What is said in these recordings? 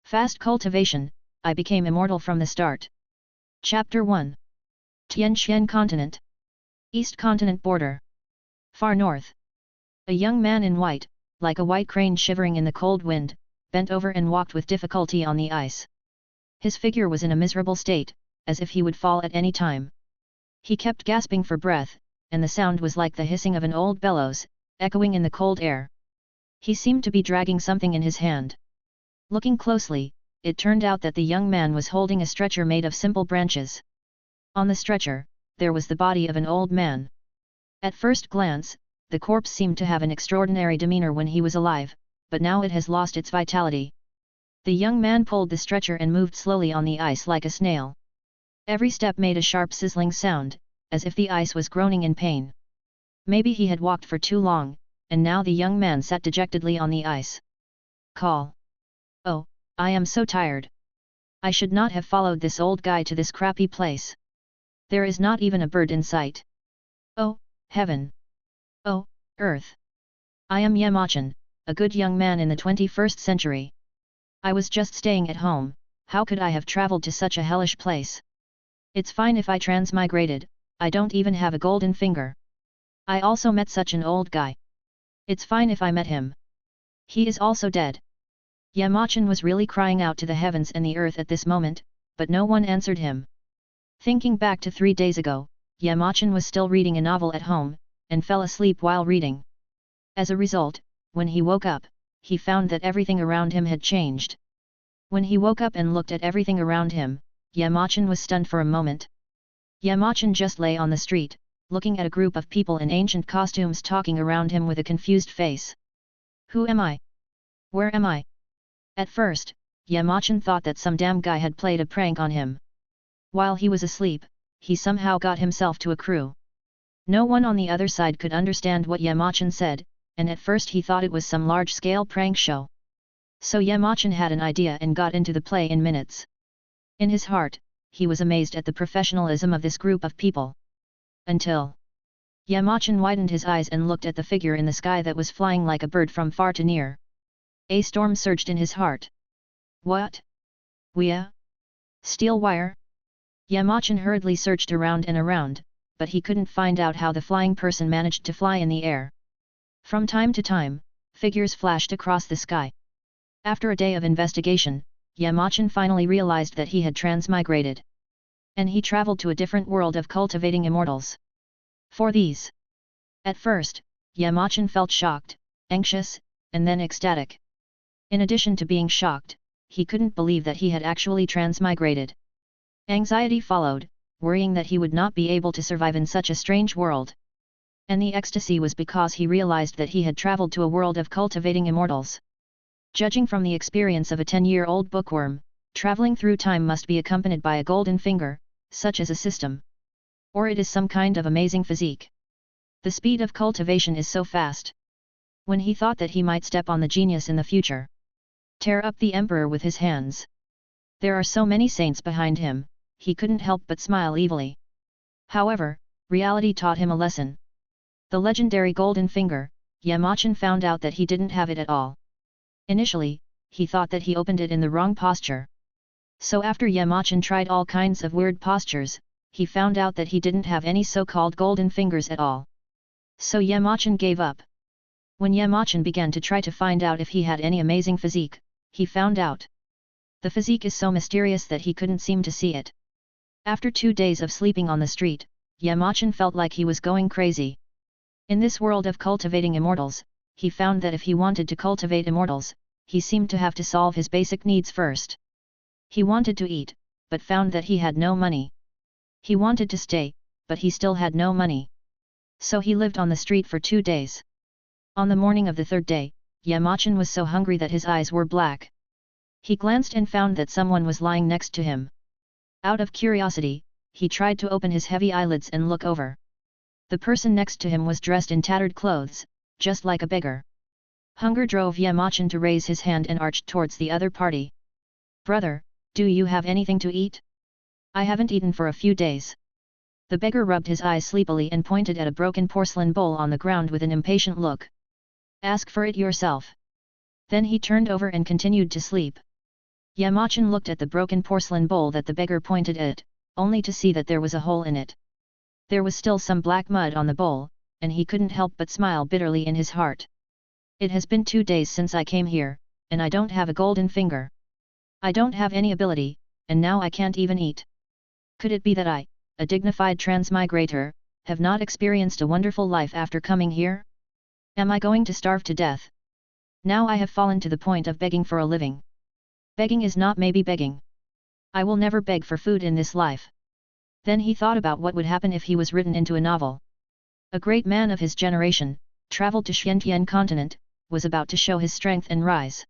Fast cultivation, I became immortal from the start. Chapter 1. Tianxian Continent. East Continent border. Far north. A young man in white, like a white crane shivering in the cold wind, bent over and walked with difficulty on the ice. His figure was in a miserable state, as if he would fall at any time. He kept gasping for breath, and the sound was like the hissing of an old bellows, echoing in the cold air. He seemed to be dragging something in his hand. Looking closely, it turned out that the young man was holding a stretcher made of simple branches. On the stretcher, there was the body of an old man. At first glance, the corpse seemed to have an extraordinary demeanor when he was alive, but now it has lost its vitality. The young man pulled the stretcher and moved slowly on the ice like a snail. Every step made a sharp sizzling sound, as if the ice was groaning in pain. Maybe he had walked for too long, and now the young man sat dejectedly on the ice. Call. Oh, I am so tired. I should not have followed this old guy to this crappy place. There is not even a bird in sight. Oh, heaven! Oh, earth! I am Yamachan, a good young man in the 21st century. I was just staying at home, how could I have traveled to such a hellish place? It's fine if I transmigrated, I don't even have a golden finger. I also met such an old guy. It's fine if I met him. He is also dead. Yamachan was really crying out to the heavens and the earth at this moment, but no one answered him. Thinking back to 3 days ago, Yamachan was still reading a novel at home, and fell asleep while reading. As a result, when he woke up, he found that everything around him had changed. When he woke up and looked at everything around him, Yamachan was stunned for a moment. Yamachan just lay on the street, looking at a group of people in ancient costumes talking around him with a confused face. Who am I? Where am I? At first, Yamachan thought that some damn guy had played a prank on him. While he was asleep, he somehow got himself to a crew. No one on the other side could understand what Yamachan said, and at first he thought it was some large-scale prank show. So Yamachan had an idea and got into the play in minutes. In his heart, he was amazed at the professionalism of this group of people. Until Yamachan widened his eyes and looked at the figure in the sky that was flying like a bird from far to near. A storm surged in his heart. What? Wea? Steel wire? Yamachan hurriedly searched around and around, but he couldn't find out how the flying person managed to fly in the air. From time to time, figures flashed across the sky. After a day of investigation, Yamachan finally realized that he had transmigrated. And he traveled to a different world of cultivating immortals. For these. At first, Yamachan felt shocked, anxious, and then ecstatic. In addition to being shocked, he couldn't believe that he had actually transmigrated. Anxiety followed, worrying that he would not be able to survive in such a strange world. And the ecstasy was because he realized that he had traveled to a world of cultivating immortals. Judging from the experience of a 10-year-old bookworm, traveling through time must be accompanied by a golden finger, such as a system. Or it is some kind of amazing physique. The speed of cultivation is so fast. When he thought that he might step on the genius in the future, tear up the emperor with his hands. There are so many saints behind him, he couldn't help but smile evilly. However, reality taught him a lesson. The legendary golden finger, Yamachan found out that he didn't have it at all. Initially, he thought that he opened it in the wrong posture. So after Yamachan tried all kinds of weird postures, he found out that he didn't have any so-called golden fingers at all. So Yamachan gave up. When Yamachan began to try to find out if he had any amazing physique, he found out. The physique is so mysterious that he couldn't seem to see it. After 2 days of sleeping on the street, Yamachan felt like he was going crazy. In this world of cultivating immortals, he found that if he wanted to cultivate immortals, he seemed to have to solve his basic needs first. He wanted to eat, but found that he had no money. He wanted to stay, but he still had no money. So he lived on the street for 2 days. On the morning of the 3rd day, Yamachan was so hungry that his eyes were black. He glanced and found that someone was lying next to him. Out of curiosity, he tried to open his heavy eyelids and look over. The person next to him was dressed in tattered clothes, just like a beggar. Hunger drove Yamachan to raise his hand and arched towards the other party. Brother, do you have anything to eat? I haven't eaten for a few days. The beggar rubbed his eyes sleepily and pointed at a broken porcelain bowl on the ground with an impatient look. Ask for it yourself. Then he turned over and continued to sleep. Yamachan looked at the broken porcelain bowl that the beggar pointed at, only to see that there was a hole in it. There was still some black mud on the bowl, and he couldn't help but smile bitterly in his heart. It has been 2 days since I came here, and I don't have a golden finger. I don't have any ability, and now I can't even eat. Could it be that I, a dignified transmigrator, have not experienced a wonderful life after coming here? Am I going to starve to death? Now I have fallen to the point of begging for a living. Begging is not maybe begging. I will never beg for food in this life. Then he thought about what would happen if he was written into a novel. A great man of his generation, traveled to Xiantian continent, was about to show his strength and rise.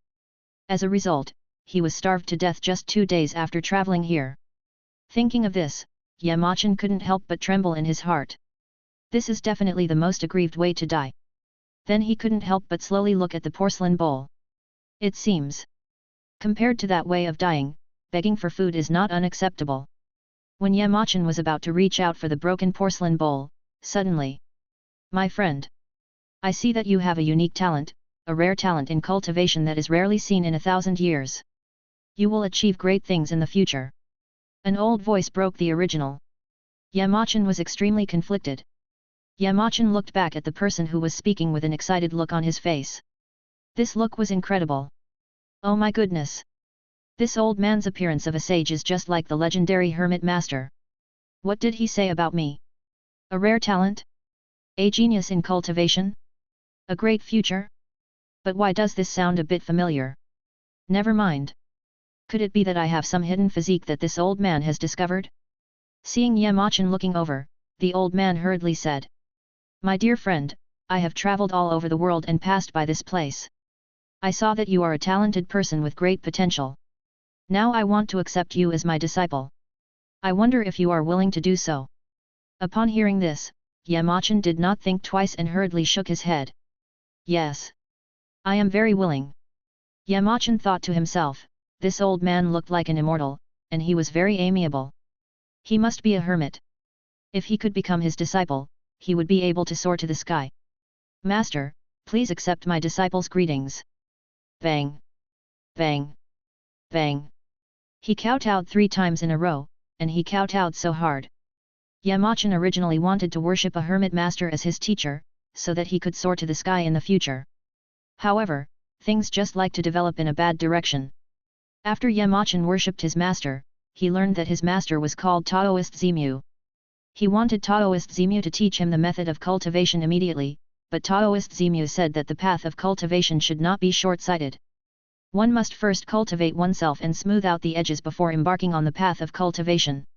As a result, he was starved to death just 2 days after traveling here. Thinking of this, Yamachan couldn't help but tremble in his heart. This is definitely the most aggrieved way to die. Then he couldn't help but slowly look at the porcelain bowl. It seems, compared to that way of dying, begging for food is not unacceptable. When Yamachan was about to reach out for the broken porcelain bowl, suddenly, "My friend, I see that you have a unique talent, a rare talent in cultivation that is rarely seen in 1,000 years. You will achieve great things in the future." An old voice broke the original. Yamachan was extremely conflicted. Yamachan looked back at the person who was speaking with an excited look on his face. This look was incredible. Oh my goodness! This old man's appearance of a sage is just like the legendary hermit master. What did he say about me? A rare talent? A genius in cultivation? A great future? But why does this sound a bit familiar? Never mind. Could it be that I have some hidden physique that this old man has discovered? Seeing Yamachan looking over, the old man hurriedly said, "My dear friend, I have traveled all over the world and passed by this place. I saw that you are a talented person with great potential. Now I want to accept you as my disciple. I wonder if you are willing to do so." Upon hearing this, Yamachan did not think twice and hurriedly shook his head. "Yes. I am very willing." Yamachan thought to himself, this old man looked like an immortal, and he was very amiable. He must be a hermit. If he could become his disciple, he would be able to soar to the sky. "Master, please accept my disciple's greetings." Bang! Bang! Bang! He kowtowed 3 times in a row, and he kowtowed so hard. Yamachan originally wanted to worship a hermit master as his teacher, so that he could soar to the sky in the future. However, things just like to develop in a bad direction. After Yamachan worshipped his master, he learned that his master was called Taoist Zemu. He wanted Taoist Zemu to teach him the method of cultivation immediately, but Taoist Zemu said that the path of cultivation should not be short-sighted. One must first cultivate oneself and smooth out the edges before embarking on the path of cultivation.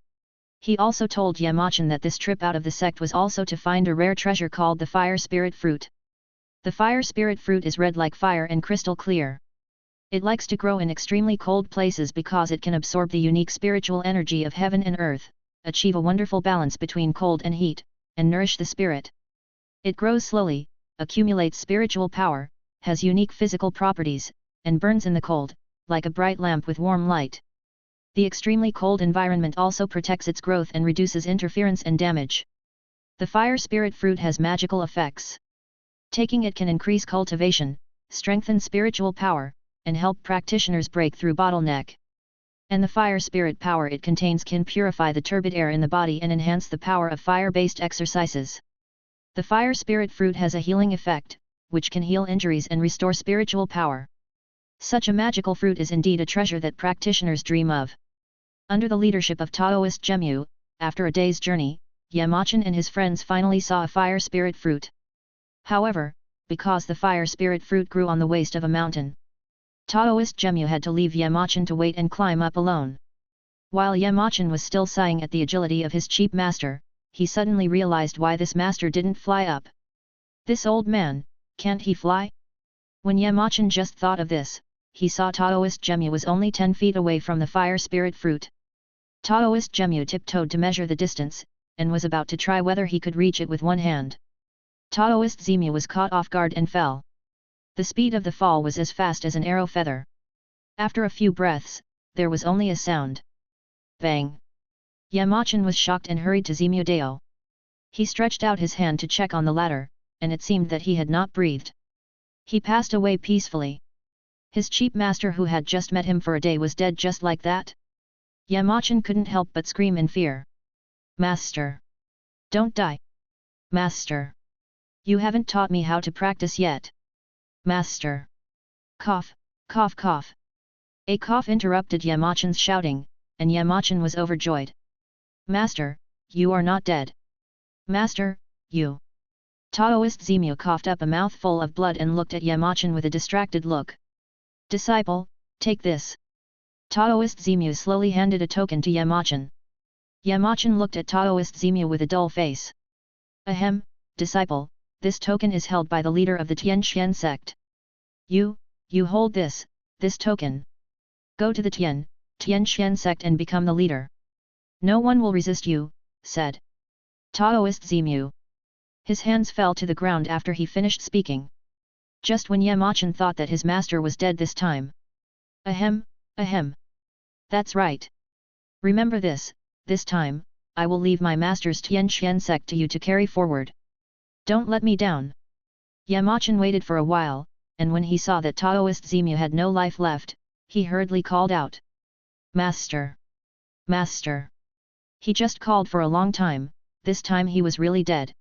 He also told Yamachan that this trip out of the sect was also to find a rare treasure called the fire spirit fruit. The fire spirit fruit is red like fire and crystal clear. It likes to grow in extremely cold places because it can absorb the unique spiritual energy of heaven and earth, achieve a wonderful balance between cold and heat, and nourish the spirit. It grows slowly, accumulates spiritual power, has unique physical properties, and burns in the cold, like a bright lamp with warm light. The extremely cold environment also protects its growth and reduces interference and damage. The fire spirit fruit has magical effects. Taking it can increase cultivation, strengthen spiritual power, and help practitioners break through bottleneck. And the fire spirit power it contains can purify the turbid air in the body and enhance the power of fire-based exercises. The fire spirit fruit has a healing effect, which can heal injuries and restore spiritual power. Such a magical fruit is indeed a treasure that practitioners dream of. Under the leadership of Taoist Zemu, after a day's journey, Yamachan and his friends finally saw a fire spirit fruit. However, because the fire spirit fruit grew on the waist of a mountain, Taoist Zemu had to leave Yamachan to wait and climb up alone. While Yamachan was still sighing at the agility of his cheap master, he suddenly realized why this master didn't fly up. This old man, can't he fly? When Yamachan just thought of this, he saw Taoist Zemu was only 10 feet away from the fire spirit fruit. Taoist Zemu tiptoed to measure the distance, and was about to try whether he could reach it with one hand. Taoist Zemu was caught off guard and fell. The speed of the fall was as fast as an arrow feather. After a few breaths, there was only a sound. Bang! Yamachan was shocked and hurried to Zemu Dao. He stretched out his hand to check on the ladder, and it seemed that he had not breathed. He passed away peacefully. His cheap master who had just met him for a day was dead just like that? Yamachan couldn't help but scream in fear. Master! Don't die! Master! You haven't taught me how to practice yet! Master! Cough, cough cough! A cough interrupted Yamachan's shouting, and Yamachan was overjoyed. Master, you are not dead! Master, you! Taoist Zemu coughed up a mouthful of blood and looked at Yamachan with a distracted look. Disciple, take this! Taoist Zemu slowly handed a token to Yamachan. Yamachan looked at Taoist Zemu with a dull face. Ahem, disciple, this token is held by the leader of the Tianxian sect. You hold this token. Go to the Tianxian sect and become the leader. No one will resist you, said Taoist Zemu. His hands fell to the ground after he finished speaking. Just when Yamachan thought that his master was dead this time. Ahem, ahem. That's right. Remember this time, I will leave my master's Tianxian sect to you to carry forward. Don't let me down. Yamachan waited for a while, and when he saw that Taoist Zemu had no life left, he hurriedly called out. Master! Master! He just called for a long time, this time he was really dead.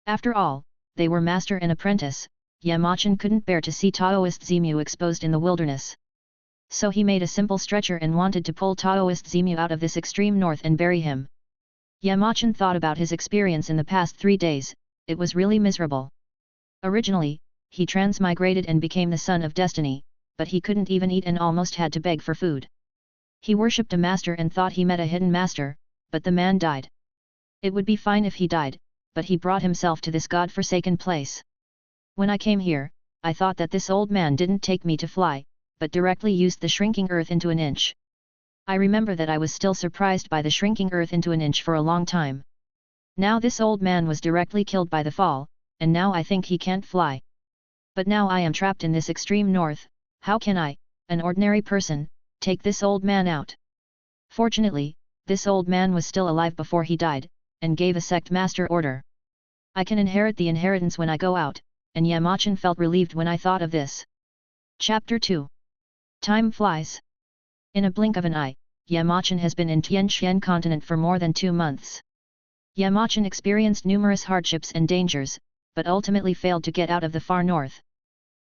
After all, they were master and apprentice, Yamachan couldn't bear to see Taoist Zemu exposed in the wilderness. So he made a simple stretcher and wanted to pull Taoist Zemu out of this extreme north and bury him. Yamachan thought about his experience in the past 3 days, it was really miserable. Originally, he transmigrated and became the son of destiny, but he couldn't even eat and almost had to beg for food. He worshipped a master and thought he met a hidden master, but the man died. It would be fine if he died, but he brought himself to this god-forsaken place. When I came here, I thought that this old man didn't take me to fly, but directly used the shrinking earth into an inch. I remember that I was still surprised by the shrinking earth into an inch for a long time. Now this old man was directly killed by the fall, and now I think he can't fly. But now I am trapped in this extreme north, how can I, an ordinary person, take this old man out? Fortunately, this old man was still alive before he died, and gave a sect master order. I can inherit the inheritance when I go out, and Yamachan felt relieved when I thought of this. Chapter 2. Time flies. In a blink of an eye, Yamachan has been in Tianxian continent for more than 2 months. Yamachan experienced numerous hardships and dangers, but ultimately failed to get out of the far north.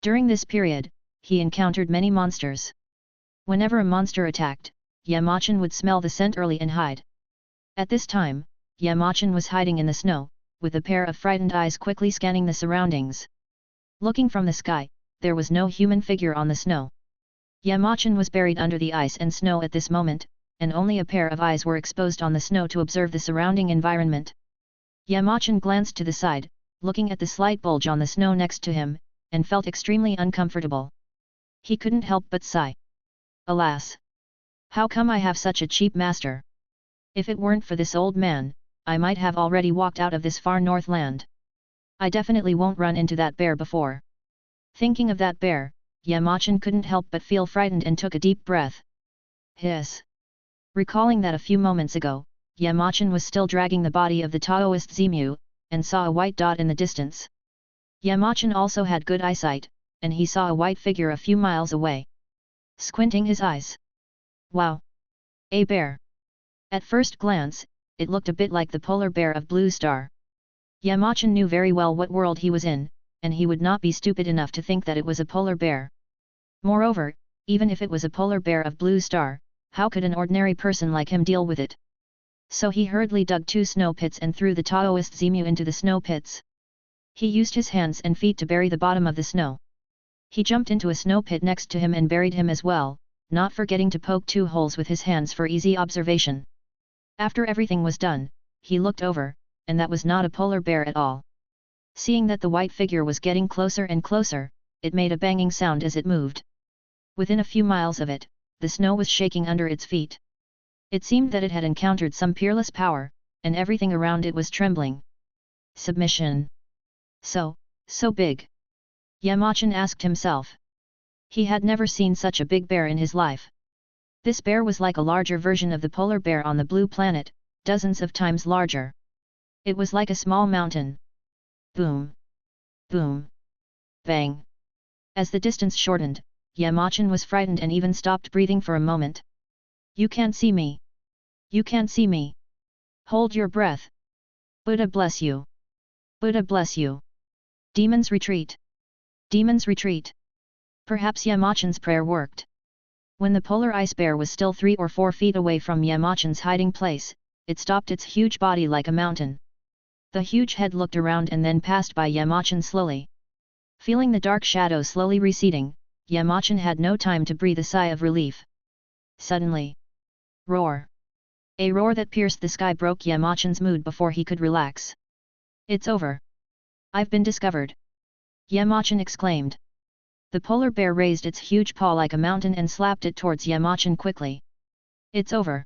During this period, he encountered many monsters. Whenever a monster attacked, Yamachan would smell the scent early and hide. At this time, Yamachan was hiding in the snow, with a pair of frightened eyes quickly scanning the surroundings. Looking from the sky, there was no human figure on the snow. Yamachan was buried under the ice and snow at this moment, and only a pair of eyes were exposed on the snow to observe the surrounding environment. Yamachan glanced to the side, looking at the slight bulge on the snow next to him, and felt extremely uncomfortable. He couldn't help but sigh. Alas! How come I have such a cheap master? If it weren't for this old man, I might have already walked out of this far north land. I definitely won't run into that bear before. Thinking of that bear, Yamachan couldn't help but feel frightened and took a deep breath. Hiss! Recalling that a few moments ago, Yamachan was still dragging the body of the Taoist Zemu, and saw a white dot in the distance. Yamachan also had good eyesight, and he saw a white figure a few miles away. Squinting his eyes. Wow! A bear! At first glance, it looked a bit like the polar bear of Blue Star. Yamachan knew very well what world he was in, and he would not be stupid enough to think that it was a polar bear. Moreover, even if it was a polar bear of Blue Star, how could an ordinary person like him deal with it? So he hurriedly dug 2 snow pits and threw the Taoist Zemu into the snow pits. He used his hands and feet to bury the bottom of the snow. He jumped into a snow pit next to him and buried him as well, not forgetting to poke 2 holes with his hands for easy observation. After everything was done, he looked over, and that was not a polar bear at all. Seeing that the white figure was getting closer and closer, it made a banging sound as it moved. Within a few miles of it, the snow was shaking under its feet. It seemed that it had encountered some peerless power, and everything around it was trembling. Submission. So big. Yamachan asked himself. He had never seen such a big bear in his life. This bear was like a larger version of the polar bear on the blue planet, dozens of times larger. It was like a small mountain. Boom! Boom! Bang! As the distance shortened, Yamachan was frightened and even stopped breathing for a moment. You can't see me. You can't see me. Hold your breath. Buddha bless you. Buddha bless you. Demons retreat. Demons retreat. Perhaps Yamachan's prayer worked. When the polar ice bear was still 3 or 4 feet away from Yamachan's hiding place, it stopped its huge body like a mountain. The huge head looked around and then passed by Yamachan slowly. Feeling the dark shadow slowly receding, Yamachan had no time to breathe a sigh of relief. Suddenly, roar! A roar that pierced the sky broke Yamachan's mood before he could relax. It's over. I've been discovered. Yamachan exclaimed. The polar bear raised its huge paw like a mountain and slapped it towards Yamachan quickly. It's over.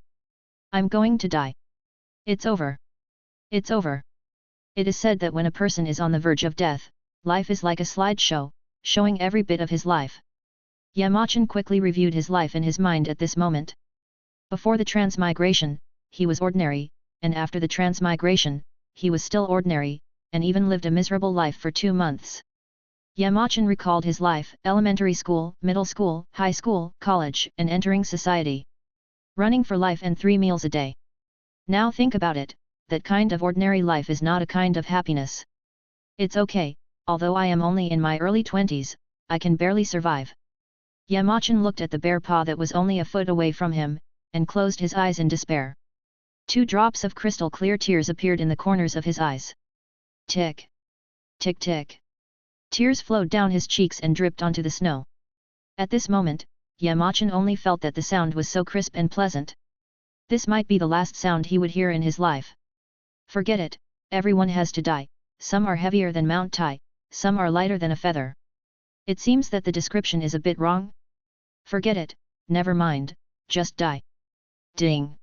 I'm going to die. It's over. It's over. It is said that when a person is on the verge of death, life is like a slideshow, showing every bit of his life. Yamachan quickly reviewed his life in his mind at this moment. Before the transmigration, he was ordinary, and after the transmigration, he was still ordinary, and even lived a miserable life for 2 months. Yamachan recalled his life, elementary school, middle school, high school, college, and entering society. Running for life and 3 meals a day. Now think about it, that kind of ordinary life is not a kind of happiness. It's okay, although I am only in my early 20s, I can barely survive. Yamachan looked at the bear paw that was only a foot away from him, and closed his eyes in despair. 2 drops of crystal clear tears appeared in the corners of his eyes. Tick! Tick tick! Tears flowed down his cheeks and dripped onto the snow. At this moment, Yamachan only felt that the sound was so crisp and pleasant. This might be the last sound he would hear in his life. Forget it, everyone has to die, some are heavier than Mount Tai, some are lighter than a feather. It seems that the description is a bit wrong? Forget it, never mind, just die. Ding!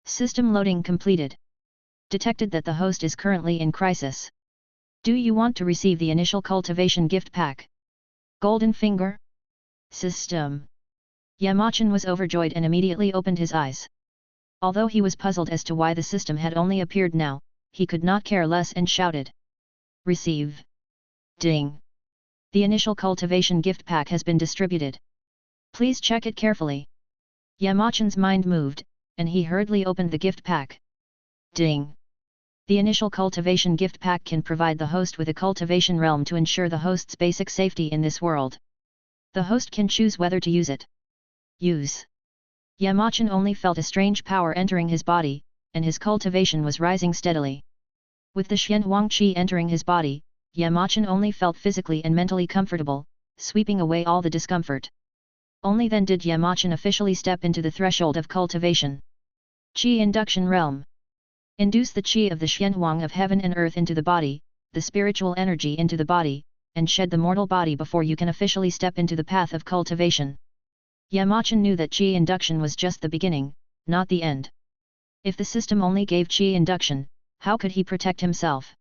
System loading completed. Detected that the host is currently in crisis. Do you want to receive the initial cultivation gift pack? Golden finger? System. Yamachan was overjoyed and immediately opened his eyes. Although he was puzzled as to why the system had only appeared now, he could not care less and shouted. Receive. Ding. The initial cultivation gift pack has been distributed. Please check it carefully. Yamachan's mind moved, and he hurriedly opened the gift pack. Ding. The initial cultivation gift pack can provide the host with a cultivation realm to ensure the host's basic safety in this world. The host can choose whether to use it. Use. Yamachan only felt a strange power entering his body, and his cultivation was rising steadily. With the Xianhuang Qi entering his body, Yamachan only felt physically and mentally comfortable, sweeping away all the discomfort. Only then did Yamachan officially step into the threshold of cultivation. Qi Induction Realm. Induce the qi of the Xianhuang of heaven and earth into the body, the spiritual energy into the body, and shed the mortal body before you can officially step into the path of cultivation. Yamachan knew that qi induction was just the beginning, not the end. If the system only gave qi induction, how could he protect himself?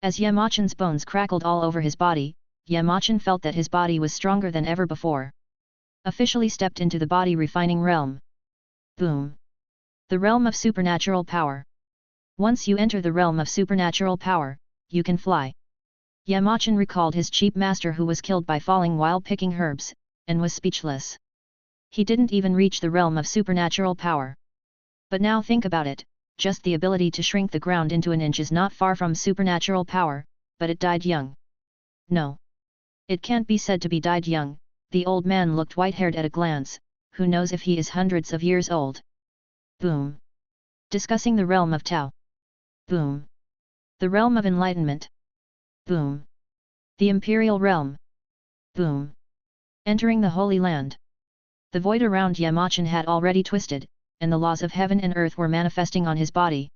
As Yamachan's bones crackled all over his body, Yamachan felt that his body was stronger than ever before. Officially stepped into the body refining realm. Boom! The realm of supernatural power. Once you enter the realm of supernatural power, you can fly. Yamachan recalled his cheap master who was killed by falling while picking herbs, and was speechless. He didn't even reach the realm of supernatural power. But now think about it, just the ability to shrink the ground into an inch is not far from supernatural power, but it died young. No. It can't be said to be died young, the old man looked white-haired at a glance, who knows if he is hundreds of years old. Boom. Discussing the realm of Tao. Boom. The realm of enlightenment. Boom. The imperial realm. Boom. Entering the Holy Land. The void around Yamachan had already twisted, and the laws of heaven and earth were manifesting on his body.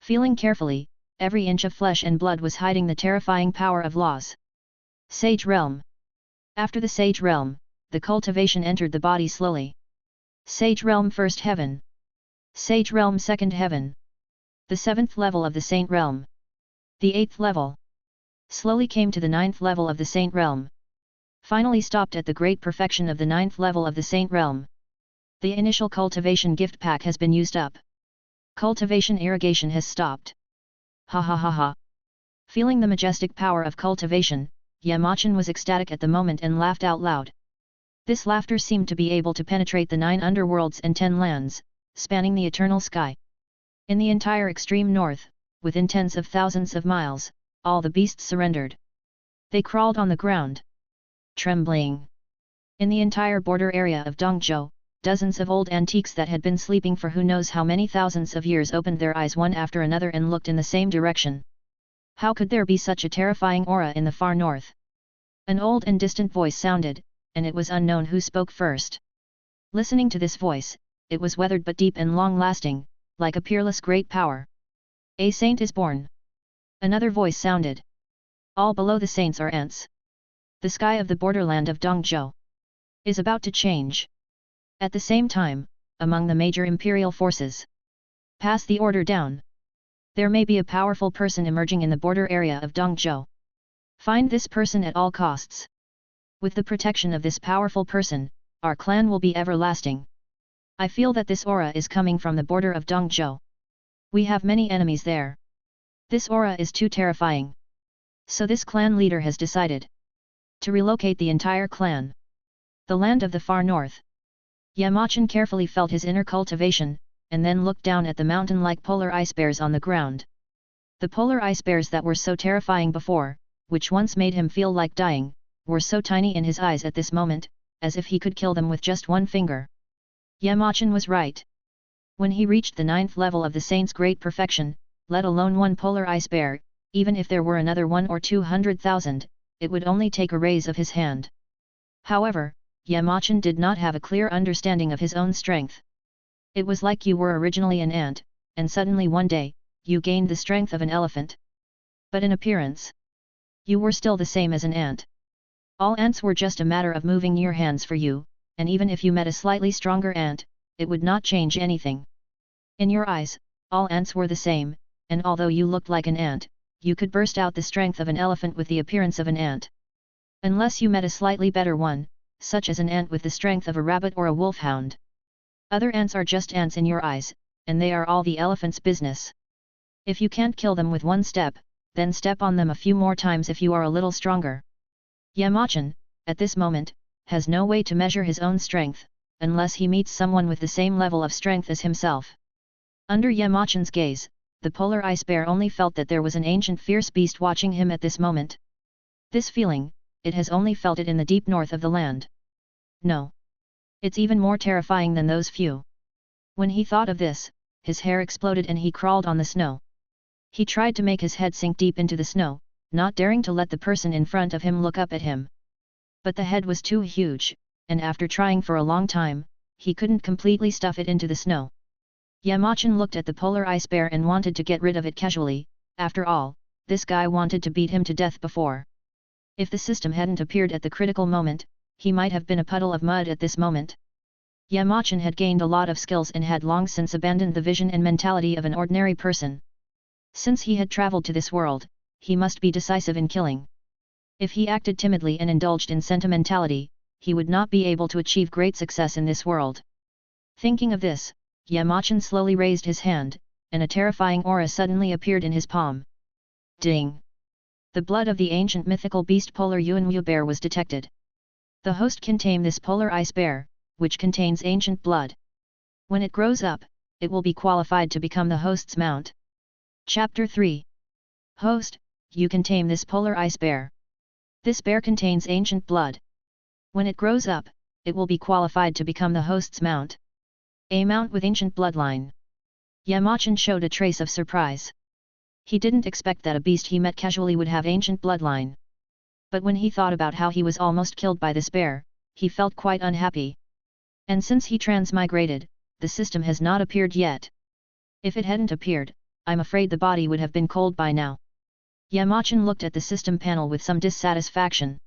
Feeling carefully, every inch of flesh and blood was hiding the terrifying power of laws. Sage Realm. After the Sage Realm, the cultivation entered the body slowly. Sage Realm First Heaven. Sage Realm Second Heaven. The 7th level of the Saint Realm. The 8th level. Slowly came to the 9th level of the Saint Realm. Finally stopped at the great perfection of the 9th level of the Saint Realm. The initial cultivation gift pack has been used up. Cultivation irrigation has stopped. Ha ha ha ha. Feeling the majestic power of cultivation, Yamachan was ecstatic at the moment and laughed out loud. This laughter seemed to be able to penetrate the 9 underworlds and 10 lands, spanning the eternal sky. In the entire extreme north, within tens of thousands of miles, all the beasts surrendered. They crawled on the ground, trembling. In the entire border area of Dongzhou, dozens of old antiques that had been sleeping for who knows how many thousands of years opened their eyes one after another and looked in the same direction. How could there be such a terrifying aura in the far north? An old and distant voice sounded, and it was unknown who spoke first. Listening to this voice, it was weathered but deep and long-lasting, like a peerless great power. A saint is born. Another voice sounded. All below the saints are ants. The sky of the borderland of Dongzhou is about to change. At the same time, among the major imperial forces, pass the order down. There may be a powerful person emerging in the border area of Dongzhou. Find this person at all costs. With the protection of this powerful person, our clan will be everlasting. I feel that this aura is coming from the border of Dongzhou. We have many enemies there. This aura is too terrifying. So this clan leader has decided to relocate the entire clan. The land of the far north. Yamachan carefully felt his inner cultivation, and then looked down at the mountain-like polar ice bears on the ground. The polar ice bears that were so terrifying before, which once made him feel like dying, were so tiny in his eyes at this moment, as if he could kill them with just one finger. Yamachan was right. When he reached the 9th level of the saint's great perfection, let alone one polar ice bear, even if there were another 1 or 200,000, it would only take a raise of his hand. However, Yamachan did not have a clear understanding of his own strength. It was like you were originally an ant, and suddenly one day, you gained the strength of an elephant. But in appearance, you were still the same as an ant. All ants were just a matter of moving your hands for you, and even if you met a slightly stronger ant, it would not change anything. In your eyes, all ants were the same, and although you looked like an ant, you could burst out the strength of an elephant with the appearance of an ant. Unless you met a slightly better one, such as an ant with the strength of a rabbit or a wolfhound. Other ants are just ants in your eyes, and they are all the elephant's business. If you can't kill them with one step, then step on them a few more times if you are a little stronger. Yamachan, at this moment, has no way to measure his own strength, unless he meets someone with the same level of strength as himself. Under Yamachan's gaze, the polar ice bear only felt that there was an ancient fierce beast watching him at this moment. This feeling, it has only felt it in the deep north of the land. No. It's even more terrifying than those few. When he thought of this, his hair exploded and he crawled on the snow. He tried to make his head sink deep into the snow, not daring to let the person in front of him look up at him. But the head was too huge, and after trying for a long time, he couldn't completely stuff it into the snow. Yamachan looked at the polar ice bear and wanted to get rid of it casually. After all, this guy wanted to beat him to death before. If the system hadn't appeared at the critical moment, he might have been a puddle of mud at this moment. Yamachan had gained a lot of skills and had long since abandoned the vision and mentality of an ordinary person. Since he had traveled to this world, he must be decisive in killing. If he acted timidly and indulged in sentimentality, he would not be able to achieve great success in this world. Thinking of this, Yamachan slowly raised his hand, and a terrifying aura suddenly appeared in his palm. Ding! The blood of the ancient mythical beast polar Yuanwu bear was detected. The host can tame this polar ice bear, which contains ancient blood. When it grows up, it will be qualified to become the host's mount. Chapter 3. Host, you can tame this polar ice bear. This bear contains ancient blood. When it grows up, it will be qualified to become the host's mount. A mount with ancient bloodline. Yamachan showed a trace of surprise. He didn't expect that a beast he met casually would have ancient bloodline. But when he thought about how he was almost killed by this bear, he felt quite unhappy. And since he transmigrated, the system has not appeared yet. If it hadn't appeared, I'm afraid the body would have been cold by now. Yamachan looked at the system panel with some dissatisfaction.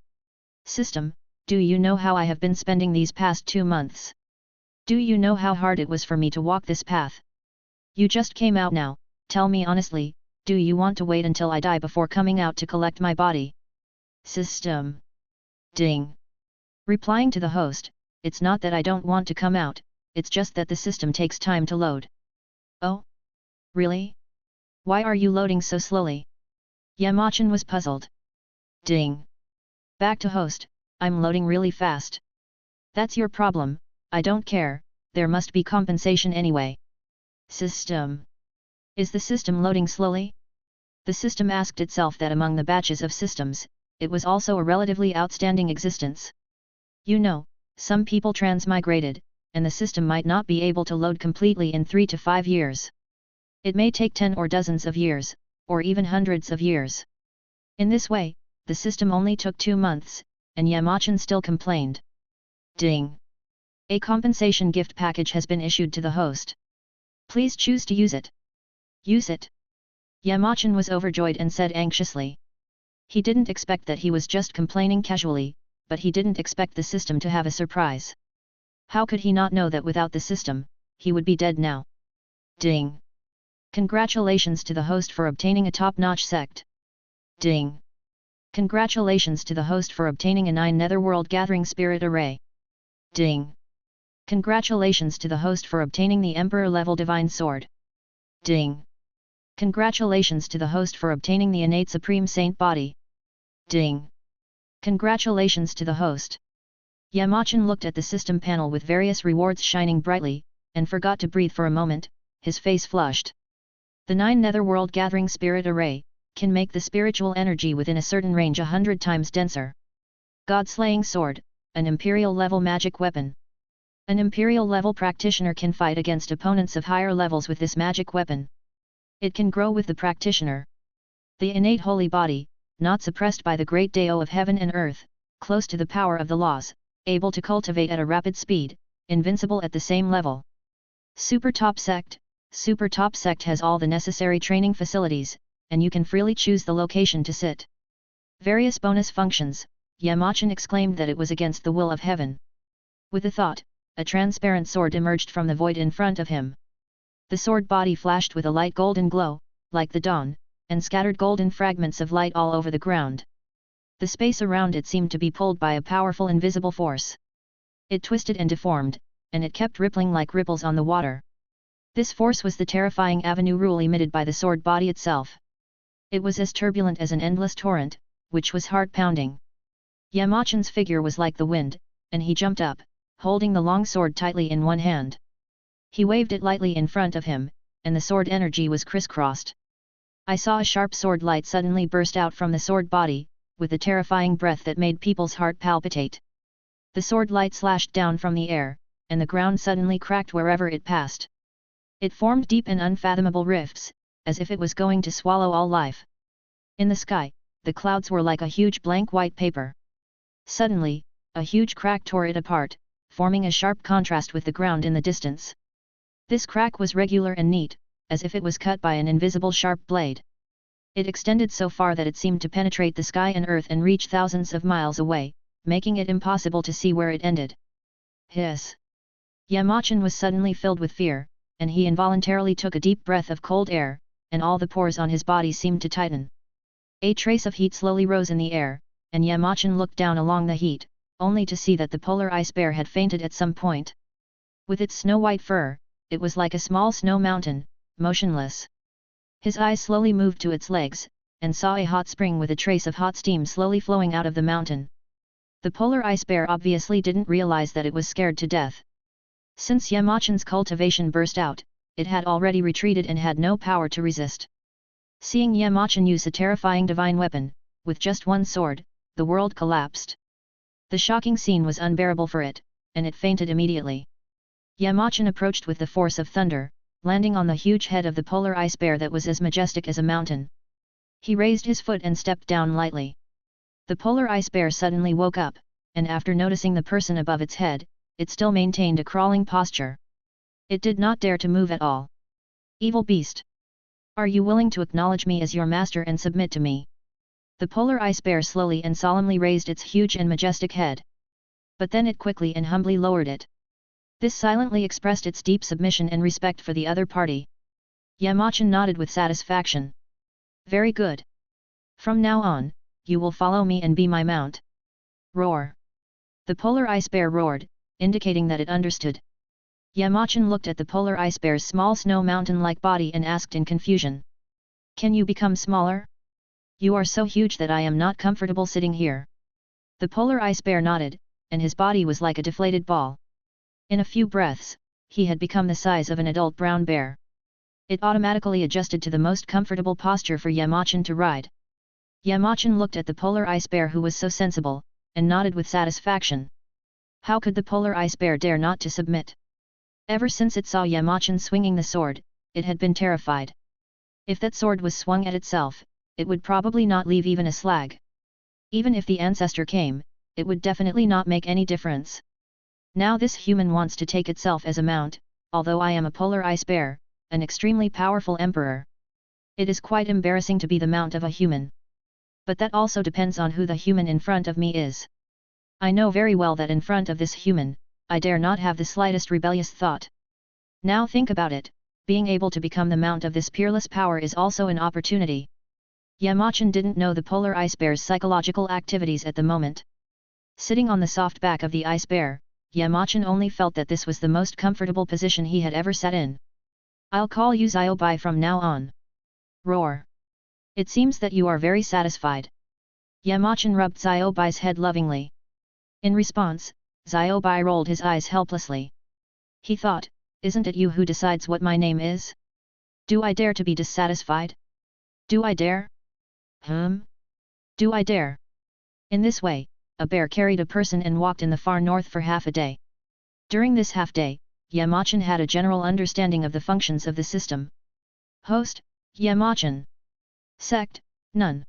System, do you know how I have been spending these past 2 months? Do you know how hard it was for me to walk this path? You just came out now, tell me honestly, do you want to wait until I die before coming out to collect my body? System. Ding. Replying to the host, it's not that I don't want to come out, it's just that the system takes time to load. Oh? Really? Why are you loading so slowly? Yamachan was puzzled. Ding. Back to host, I'm loading really fast. That's your problem, I don't care, there must be compensation anyway. System. Is the system loading slowly? The system asked itself that among the batches of systems, it was also a relatively outstanding existence. You know, some people transmigrated, and the system might not be able to load completely in 3 to 5 years. It may take 10 or dozens of years, or even hundreds of years. In this way, the system only took 2 months, and Yamachan still complained. Ding! A compensation gift package has been issued to the host. Please choose to use it. Use it. Yamachan was overjoyed and said anxiously. He didn't expect that he was just complaining casually, but he didn't expect the system to have a surprise. How could he not know that without the system, he would be dead now? Ding! Congratulations to the host for obtaining a top-notch sect. Ding! Congratulations to the host for obtaining a 9 Netherworld Gathering Spirit Array. Ding! Congratulations to the host for obtaining the Emperor-level Divine Sword. Ding! Congratulations to the host for obtaining the Innate Supreme Saint Body. Ding! Congratulations to the host. Yamachan looked at the system panel with various rewards shining brightly, and forgot to breathe for a moment, his face flushed. The 9 Netherworld Gathering Spirit Array can make the spiritual energy within a certain range 100 times denser. God-slaying sword, an Imperial-level magic weapon. An Imperial-level practitioner can fight against opponents of higher levels with this magic weapon. It can grow with the practitioner. The innate holy body, not suppressed by the great Dao of heaven and earth, close to the power of the laws, able to cultivate at a rapid speed, invincible at the same level. Super Top Sect. Super Top Sect has all the necessary training facilities, and you can freely choose the location to sit. Various bonus functions. Yamachan exclaimed that it was against the will of heaven. With a thought, a transparent sword emerged from the void in front of him. The sword body flashed with a light golden glow, like the dawn, and scattered golden fragments of light all over the ground. The space around it seemed to be pulled by a powerful invisible force. It twisted and deformed, and it kept rippling like ripples on the water. This force was the terrifying avenue rule emitted by the sword body itself. It was as turbulent as an endless torrent, which was heart-pounding. Yamachan's figure was like the wind, and he jumped up, holding the long sword tightly in one hand. He waved it lightly in front of him, and the sword energy was crisscrossed. I saw a sharp sword light suddenly burst out from the sword body, with a terrifying breath that made people's heart palpitate. The sword light slashed down from the air, and the ground suddenly cracked wherever it passed. It formed deep and unfathomable rifts, as if it was going to swallow all life. In the sky, the clouds were like a huge blank white paper. Suddenly, a huge crack tore it apart, forming a sharp contrast with the ground in the distance. This crack was regular and neat, as if it was cut by an invisible sharp blade. It extended so far that it seemed to penetrate the sky and earth and reach thousands of miles away, making it impossible to see where it ended. Hiss! Yamachan was suddenly filled with fear, and he involuntarily took a deep breath of cold air, and all the pores on his body seemed to tighten. A trace of heat slowly rose in the air, and Yamachan looked down along the heat, only to see that the polar ice bear had fainted at some point. With its snow-white fur, it was like a small snow mountain, motionless. His eyes slowly moved to its legs, and saw a hot spring with a trace of hot steam slowly flowing out of the mountain. The polar ice bear obviously didn't realize that it was scared to death. Since Yamachan's cultivation burst out, it had already retreated and had no power to resist. Seeing Yamachan use a terrifying divine weapon, with just one sword, the world collapsed. The shocking scene was unbearable for it, and it fainted immediately. Yamachan approached with the force of thunder, landing on the huge head of the polar ice bear that was as majestic as a mountain. He raised his foot and stepped down lightly. The polar ice bear suddenly woke up, and after noticing the person above its head, it still maintained a crawling posture. It did not dare to move at all. Evil beast! Are you willing to acknowledge me as your master and submit to me? The polar ice bear slowly and solemnly raised its huge and majestic head. But then it quickly and humbly lowered it. This silently expressed its deep submission and respect for the other party. Yamachan nodded with satisfaction. Very good. From now on, you will follow me and be my mount. Roar! The polar ice bear roared, indicating that it understood. Yamachan looked at the polar ice bear's small snow mountain-like body and asked in confusion. Can you become smaller? You are so huge that I am not comfortable sitting here. The polar ice bear nodded, and his body was like a deflated ball. In a few breaths, he had become the size of an adult brown bear. It automatically adjusted to the most comfortable posture for Yamachan to ride. Yamachan looked at the polar ice bear who was so sensible, and nodded with satisfaction. How could the polar ice bear dare not to submit? Ever since it saw Yamachan swinging the sword, it had been terrified. If that sword was swung at itself, it would probably not leave even a slag. Even if the ancestor came, it would definitely not make any difference. Now this human wants to take itself as a mount, although I am a polar ice bear, an extremely powerful emperor. It is quite embarrassing to be the mount of a human. But that also depends on who the human in front of me is. I know very well that in front of this human, I dare not have the slightest rebellious thought. Now think about it, being able to become the mount of this peerless power is also an opportunity. Yamachan didn't know the polar ice bear's psychological activities at the moment. Sitting on the soft back of the ice bear, Yamachan only felt that this was the most comfortable position he had ever sat in. I'll call you Xiaobai from now on. Roar. It seems that you are very satisfied. Yamachan rubbed Xiaobai's head lovingly. In response, Xiaobai rolled his eyes helplessly. He thought, isn't it you who decides what my name is? Do I dare to be dissatisfied? Do I dare? Do I dare? In this way, a bear carried a person and walked in the far north for half a day. During this half day, Yamachan had a general understanding of the functions of the system. Host, Yamachan. Sect, none.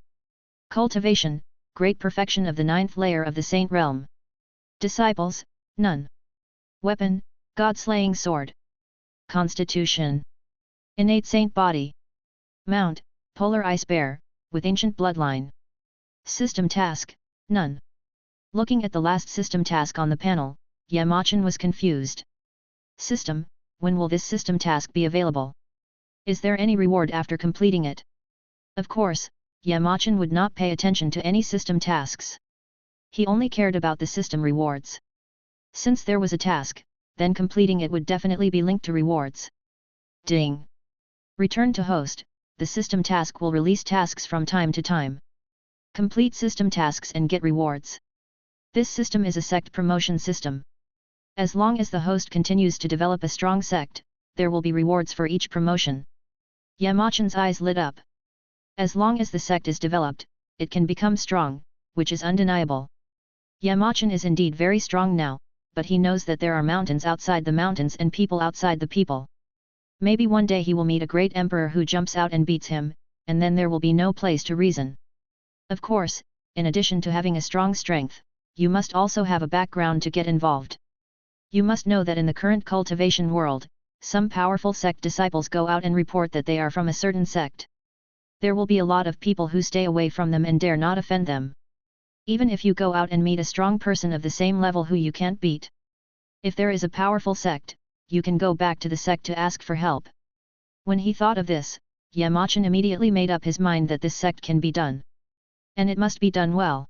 Cultivation, great perfection of the 9th layer of the Saint Realm. Disciples, none. Weapon, God-slaying sword. Constitution. Innate saint body. Mount, polar ice bear, with ancient bloodline. System task, none. Looking at the last system task on the panel, Yamachan was confused. System, when will this system task be available? Is there any reward after completing it? Of course, Yamachan would not pay attention to any system tasks. He only cared about the system rewards. Since there was a task, then completing it would definitely be linked to rewards. Ding! Return to host, the system task will release tasks from time to time. Complete system tasks and get rewards. This system is a sect promotion system. As long as the host continues to develop a strong sect, there will be rewards for each promotion. Yamachan's eyes lit up. As long as the sect is developed, it can become strong, which is undeniable. Yamachan is indeed very strong now, but he knows that there are mountains outside the mountains and people outside the people. Maybe one day he will meet a great emperor who jumps out and beats him, and then there will be no place to reason. Of course, in addition to having a strong strength, you must also have a background to get involved. You must know that in the current cultivation world, some powerful sect disciples go out and report that they are from a certain sect. There will be a lot of people who stay away from them and dare not offend them. Even if you go out and meet a strong person of the same level who you can't beat. If there is a powerful sect, you can go back to the sect to ask for help. When he thought of this, Yamachan immediately made up his mind that this sect can be done. And it must be done well.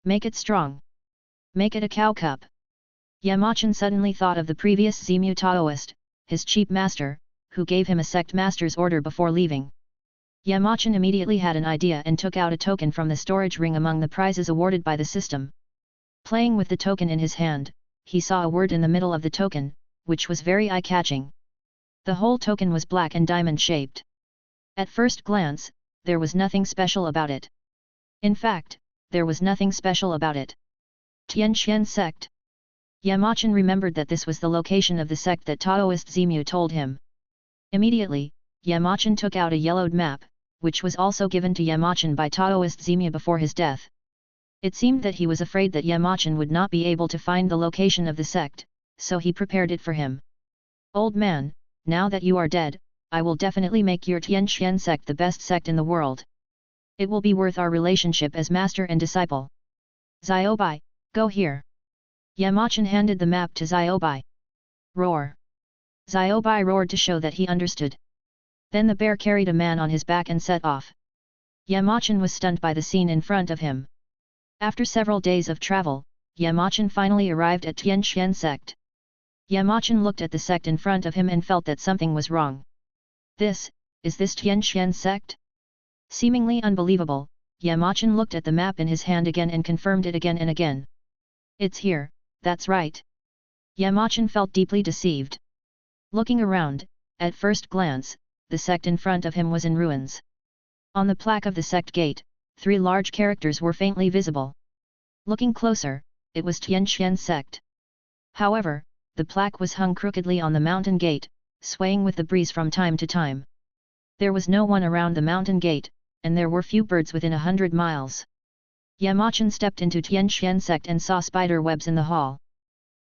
Make it strong. Make it a cow cup. Yamachan suddenly thought of the previous Zemu Taoist, his chief master, who gave him a sect master's order before leaving. Yamachan immediately had an idea and took out a token from the storage ring among the prizes awarded by the system. Playing with the token in his hand, he saw a word in the middle of the token, which was very eye-catching. The whole token was black and diamond-shaped. At first glance, there was nothing special about it. In fact, there was nothing special about it. Tianxian sect. Yamachan remembered that this was the location of the sect that Taoist Zemu told him. Immediately, Yamachan took out a yellowed map, which was also given to Yamachan by Taoist Zemu before his death. It seemed that he was afraid that Yamachan would not be able to find the location of the sect, so he prepared it for him. Old man, now that you are dead, I will definitely make your Tianxian sect the best sect in the world. It will be worth our relationship as master and disciple. Xiaobai, go here. Yamachan handed the map to Xiaobai. Roar. Xiaobai roared to show that he understood. Then the bear carried a man on his back and set off. Yamachan was stunned by the scene in front of him. After several days of travel, Yamachan finally arrived at Tianxian sect. Yamachan looked at the sect in front of him and felt that something was wrong. Is this Tianxian sect? Seemingly unbelievable, Yamachan looked at the map in his hand again and confirmed it again and again. It's here, That's right. Yamachan felt deeply deceived. Looking around, at first glance, the sect in front of him was in ruins. On the plaque of the sect gate, 3 large characters were faintly visible. Looking closer, it was Tianxian sect. However, the plaque was hung crookedly on the mountain gate, swaying with the breeze from time to time. There was no one around the mountain gate, and there were few birds within 100 miles. Yamachan stepped into Tianxian sect and saw spider webs in the hall.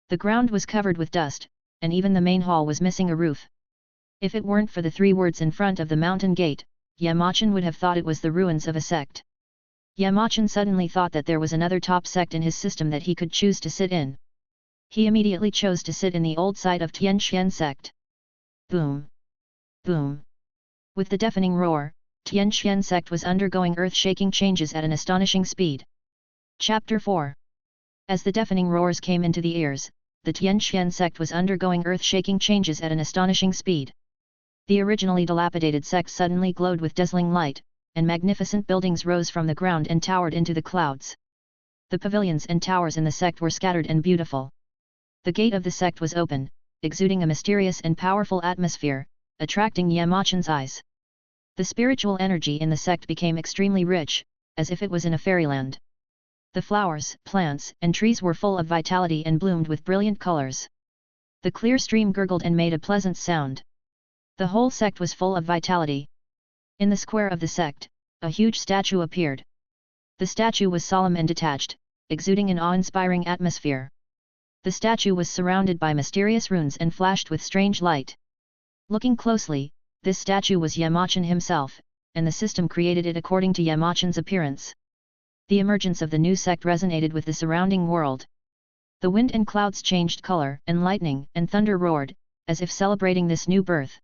The ground was covered with dust, and even the main hall was missing a roof. If it weren't for the 3 words in front of the mountain gate, Yamachan would have thought it was the ruins of a sect. Yamachan suddenly thought that there was another top sect in his system that he could choose to sit in. He immediately chose to sit in the old site of Tianxian sect. Boom! Boom! With the deafening roar, Tianxian sect was undergoing earth-shaking changes at an astonishing speed. Chapter 4. As the deafening roars came into the ears, the Tianxian sect was undergoing earth-shaking changes at an astonishing speed. The originally dilapidated sect suddenly glowed with dazzling light, and magnificent buildings rose from the ground and towered into the clouds. The pavilions and towers in the sect were scattered and beautiful. The gate of the sect was open, exuding a mysterious and powerful atmosphere, attracting Yamachan's eyes. The spiritual energy in the sect became extremely rich, as if it was in a fairyland. The flowers, plants, and trees were full of vitality and bloomed with brilliant colors. The clear stream gurgled and made a pleasant sound. The whole sect was full of vitality. In the square of the sect, a huge statue appeared. The statue was solemn and detached, exuding an awe-inspiring atmosphere. The statue was surrounded by mysterious runes and flashed with strange light. Looking closely, this statue was Yamachan himself, and the system created it according to Yamachan's appearance. The emergence of the new sect resonated with the surrounding world. The wind and clouds changed color, and lightning and thunder roared, as if celebrating this new birth.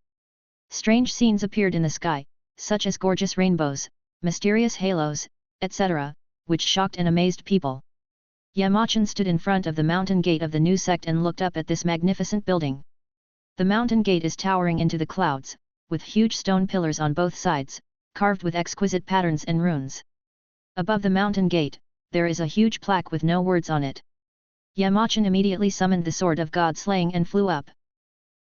Strange scenes appeared in the sky, such as gorgeous rainbows, mysterious halos, etc., which shocked and amazed people. Yamachan stood in front of the mountain gate of the new sect and looked up at this magnificent building. The mountain gate is towering into the clouds, with huge stone pillars on both sides, carved with exquisite patterns and runes. Above the mountain gate, there is a huge plaque with no words on it. Yamachan immediately summoned the sword of God slaying and flew up.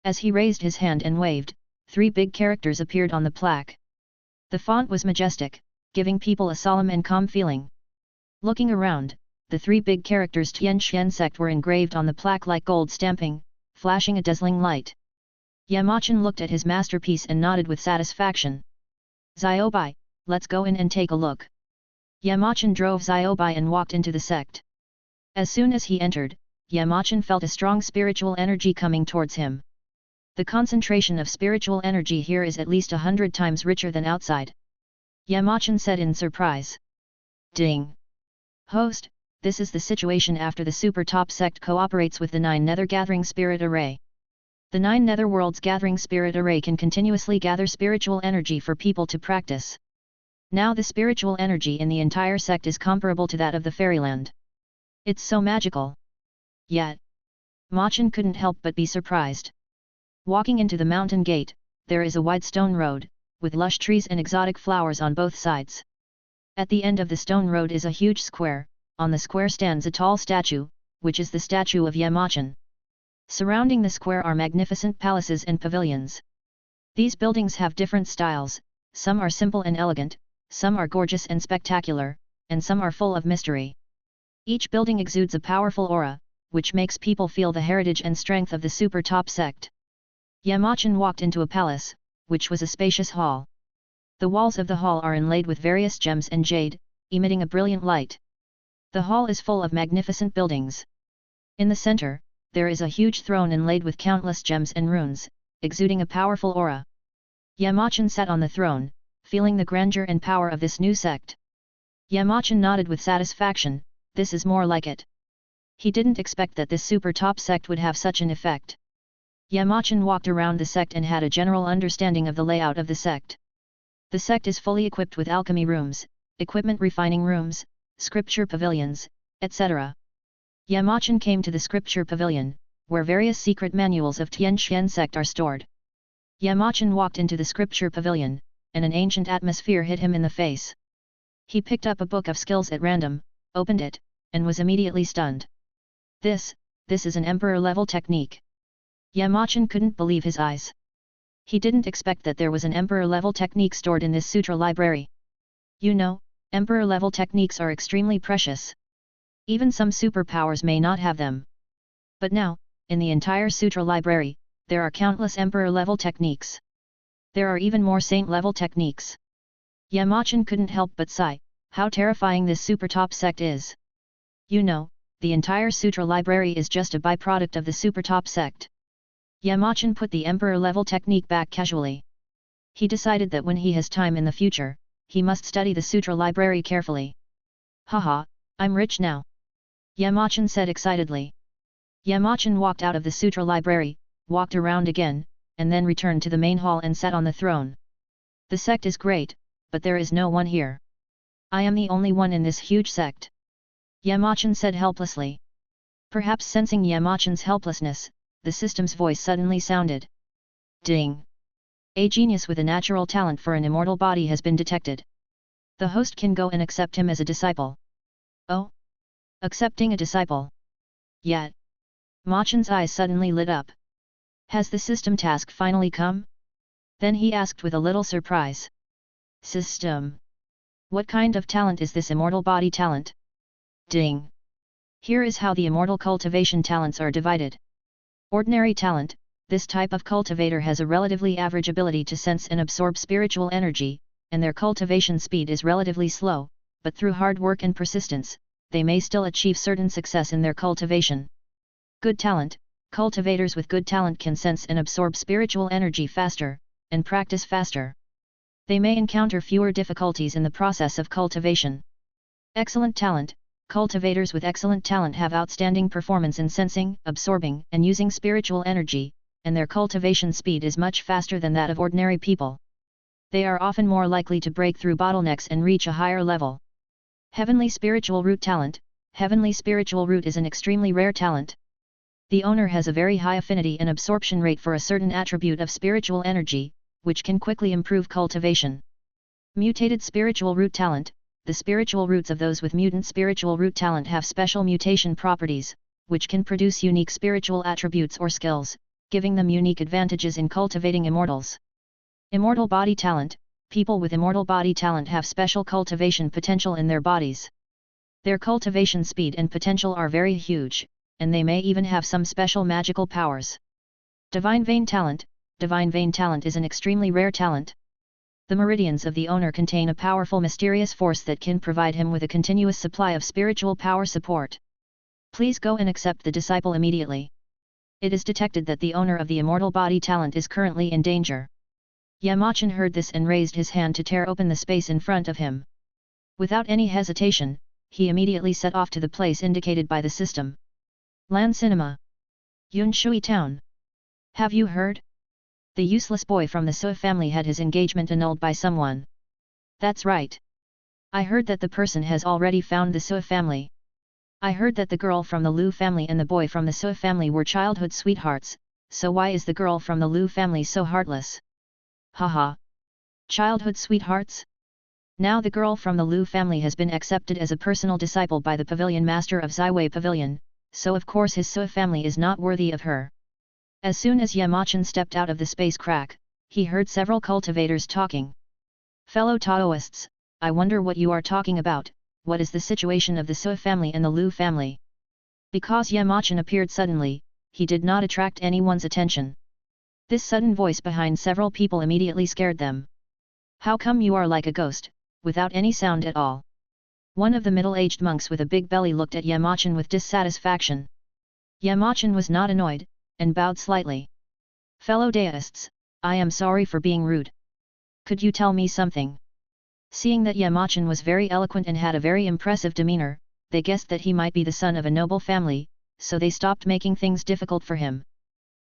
As he raised his hand and waved, 3 big characters appeared on the plaque. The font was majestic, giving people a solemn and calm feeling. Looking around, the 3 big characters Tianxian sect were engraved on the plaque like gold stamping, flashing a dazzling light. Yamachan looked at his masterpiece and nodded with satisfaction. Ziobai, let's go in and take a look. Yamachan drove Ziobai and walked into the sect. As soon as he entered, Yamachan felt a strong spiritual energy coming towards him. The concentration of spiritual energy here is at least 100 times richer than outside. Yamachan said in surprise. Ding! Host, this is the situation after the super top sect cooperates with the 9 Nether Gathering Spirit Array. The 9 Netherworlds Gathering Spirit Array can continuously gather spiritual energy for people to practice. Now the spiritual energy in the entire sect is comparable to that of the fairyland. It's so magical. Yet, Machan couldn't help but be surprised. Walking into the mountain gate, there is a wide stone road, with lush trees and exotic flowers on both sides. At the end of the stone road is a huge square, on the square stands a tall statue, which is the statue of Yamachan. Surrounding the square are magnificent palaces and pavilions. These buildings have different styles, some are simple and elegant, some are gorgeous and spectacular, and some are full of mystery. Each building exudes a powerful aura, which makes people feel the heritage and strength of the super top sect. Yamachan walked into a palace, which was a spacious hall. The walls of the hall are inlaid with various gems and jade, emitting a brilliant light. The hall is full of magnificent buildings. In the center, there is a huge throne inlaid with countless gems and runes, exuding a powerful aura. Yamachan sat on the throne, feeling the grandeur and power of this new sect. Yamachan nodded with satisfaction, this is more like it. He didn't expect that this super top sect would have such an effect. Yamachan walked around the sect and had a general understanding of the layout of the sect. The sect is fully equipped with alchemy rooms, equipment refining rooms, scripture pavilions, etc. Yamachan came to the scripture pavilion, where various secret manuals of Tianxian sect are stored. Yamachan walked into the scripture pavilion, and an ancient atmosphere hit him in the face. He picked up a book of skills at random, opened it, and was immediately stunned. This this is an emperor-level technique. Yamachan couldn't believe his eyes. He didn't expect that there was an emperor-level technique stored in this sutra library. You know, emperor-level techniques are extremely precious. Even some superpowers may not have them. But now, in the entire sutra library, there are countless emperor-level techniques. There are even more saint-level techniques. Yamachan couldn't help but sigh, how terrifying this super top sect is. You know, the entire sutra library is just a byproduct of the super top sect. Yamachan put the emperor-level technique back casually. He decided that when he has time in the future, he must study the sutra library carefully. Haha, I'm rich now. Yamachan said excitedly. Yamachan walked out of the sutra library, walked around again, and then returned to the main hall and sat on the throne. The sect is great, but there is no one here. I am the only one in this huge sect. Yamachan said helplessly. Perhaps sensing Yamachan's helplessness, the system's voice suddenly sounded. Ding! A genius with a natural talent for an immortal body has been detected. The host can go and accept him as a disciple. Oh? Accepting a disciple? Yet. Machan's eyes suddenly lit up. Has the system task finally come? Then he asked with a little surprise. System? What kind of talent is this immortal body talent? Ding! Here is how the immortal cultivation talents are divided. Ordinary talent, this type of cultivator has a relatively average ability to sense and absorb spiritual energy, and their cultivation speed is relatively slow, but through hard work and persistence, they may still achieve certain success in their cultivation. Good talent, cultivators with good talent can sense and absorb spiritual energy faster, and practice faster. They may encounter fewer difficulties in the process of cultivation. Excellent talent, cultivators with excellent talent have outstanding performance in sensing, absorbing, and using spiritual energy, and their cultivation speed is much faster than that of ordinary people. They are often more likely to break through bottlenecks and reach a higher level. Heavenly Spiritual Root talent. Heavenly Spiritual Root is an extremely rare talent. The owner has a very high affinity and absorption rate for a certain attribute of spiritual energy, which can quickly improve cultivation. Mutated Spiritual Root talent. The spiritual roots of those with mutant spiritual root talent have special mutation properties, which can produce unique spiritual attributes or skills, giving them unique advantages in cultivating immortals. Immortal body talent. People with immortal body talent have special cultivation potential in their bodies. Their cultivation speed and potential are very huge, and they may even have some special magical powers. Divine Vein talent. Divine Vein talent is an extremely rare talent. The meridians of the owner contain a powerful mysterious force that can provide him with a continuous supply of spiritual power support. Please go and accept the disciple immediately. It is detected that the owner of the immortal body talent is currently in danger. Yamachan heard this and raised his hand to tear open the space in front of him. Without any hesitation, he immediately set off to the place indicated by the system. Land Cinema. Yunshui Town. Have you heard? The useless boy from the Sui family had his engagement annulled by someone. That's right. I heard that the person has already found the Sui family. I heard that the girl from the Liu family and the boy from the Sui family were childhood sweethearts, so why is the girl from the Liu family so heartless? Haha. Childhood sweethearts? Now the girl from the Liu family has been accepted as a personal disciple by the pavilion master of Zaiwei Pavilion, so of course his Sui family is not worthy of her. As soon as Yamachan stepped out of the space crack, he heard several cultivators talking. Fellow Taoists, I wonder what you are talking about. What is the situation of the Sui family and the Liu family? Because Yamachan appeared suddenly, he did not attract anyone's attention. This sudden voice behind several people immediately scared them. How come you are like a ghost, without any sound at all? One of the middle-aged monks with a big belly looked at Yamachan with dissatisfaction. Yamachan was not annoyed, and bowed slightly. Fellow Deists, I am sorry for being rude. Could you tell me something? Seeing that Yamachan was very eloquent and had a very impressive demeanor, they guessed that he might be the son of a noble family, so they stopped making things difficult for him.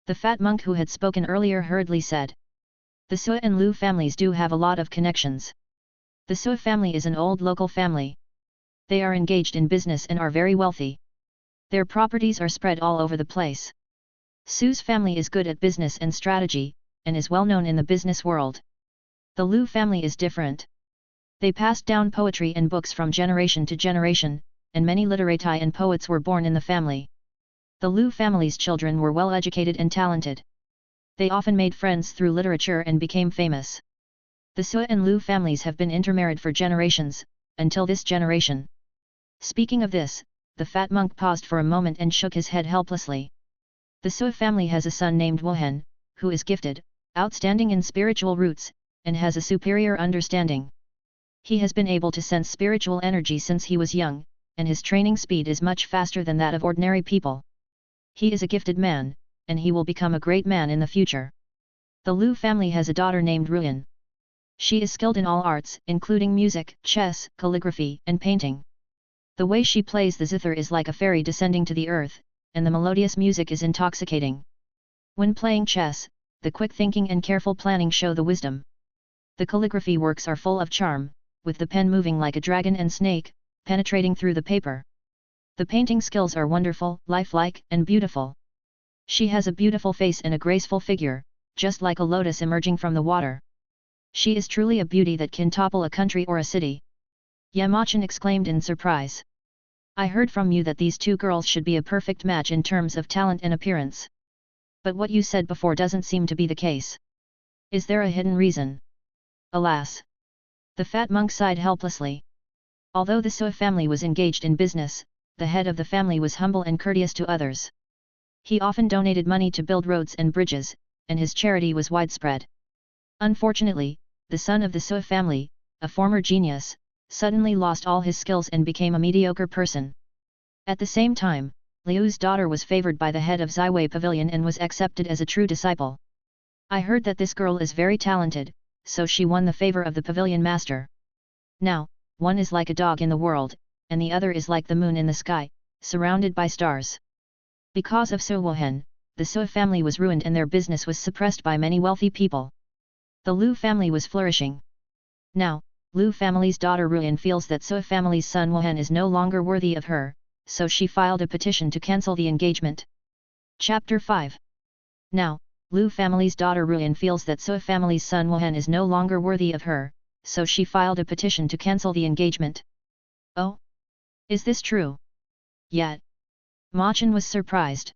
The fat monk who had spoken earlier hurriedly said. The Sui and Liu families do have a lot of connections. The Sui family is an old local family. They are engaged in business and are very wealthy. Their properties are spread all over the place. Su's family is good at business and strategy, and is well known in the business world. The Liu family is different. They passed down poetry and books from generation to generation, and many literati and poets were born in the family. The Liu family's children were well educated and talented. They often made friends through literature and became famous. The Sui and Liu families have been intermarried for generations, until this generation. Speaking of this, the fat monk paused for a moment and shook his head helplessly. The Sui family has a son named Wuhan, who is gifted, outstanding in spiritual roots, and has a superior understanding. He has been able to sense spiritual energy since he was young, and his training speed is much faster than that of ordinary people. He is a gifted man, and he will become a great man in the future. The Liu family has a daughter named Ruyan. She is skilled in all arts, including music, chess, calligraphy, and painting. The way she plays the zither is like a fairy descending to the earth, and the melodious music is intoxicating. When playing chess, the quick thinking and careful planning show the wisdom. The calligraphy works are full of charm, with the pen moving like a dragon and snake, penetrating through the paper. The painting skills are wonderful, lifelike, and beautiful. She has a beautiful face and a graceful figure, just like a lotus emerging from the water. She is truly a beauty that can topple a country or a city. Yamachan exclaimed in surprise. I heard from you that these two girls should be a perfect match in terms of talent and appearance. But what you said before doesn't seem to be the case. Is there a hidden reason? Alas! The fat monk sighed helplessly. Although the Sui family was engaged in business, the head of the family was humble and courteous to others. He often donated money to build roads and bridges, and his charity was widespread. Unfortunately, the son of the Sui family, a former genius, suddenly lost all his skills and became a mediocre person. At the same time, Liu's daughter was favored by the head of Ziwei Pavilion and was accepted as a true disciple. I heard that this girl is very talented, so she won the favor of the pavilion master. Now, one is like a dog in the world, and the other is like the moon in the sky, surrounded by stars. Because of Su Wuhan, the Sui family was ruined and their business was suppressed by many wealthy people. The Liu family was flourishing. Now, Liu family's daughter Ruyan feels that Sui family's son Wuhan is no longer worthy of her, so she filed a petition to cancel the engagement. Chapter 5. Now, Liu family's daughter Ruyan feels that Sui family's son Wuhan is no longer worthy of her, so she filed a petition to cancel the engagement. Oh? Is this true? Yet. Machan was surprised.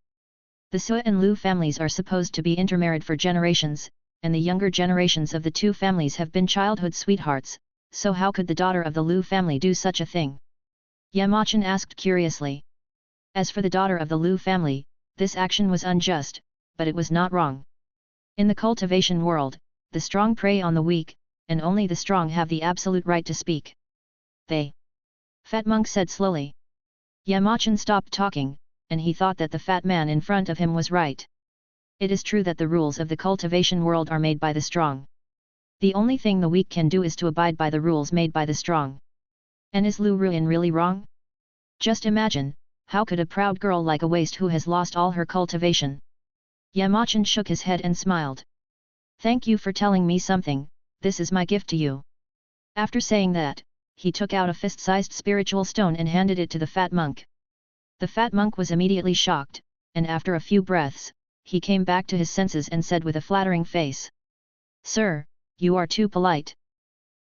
The Sui and Liu families are supposed to be intermarried for generations, and the younger generations of the two families have been childhood sweethearts, so how could the daughter of the Liu family do such a thing? Yamachan asked curiously. As for the daughter of the Liu family, this action was unjust, but it was not wrong. In the cultivation world, the strong prey on the weak, and only the strong have the absolute right to speak. They. Fat monk said slowly. Yamachan stopped talking, and he thought that the fat man in front of him was right. It is true that the rules of the cultivation world are made by the strong. The only thing the weak can do is to abide by the rules made by the strong. And is Liu Ruyan really wrong? Just imagine, how could a proud girl like a waste who has lost all her cultivation? Yamachan shook his head and smiled. Thank you for telling me something, this is my gift to you. After saying that, he took out a fist-sized spiritual stone and handed it to the fat monk. The fat monk was immediately shocked, and after a few breaths, he came back to his senses and said with a flattering face. Sir, you are too polite.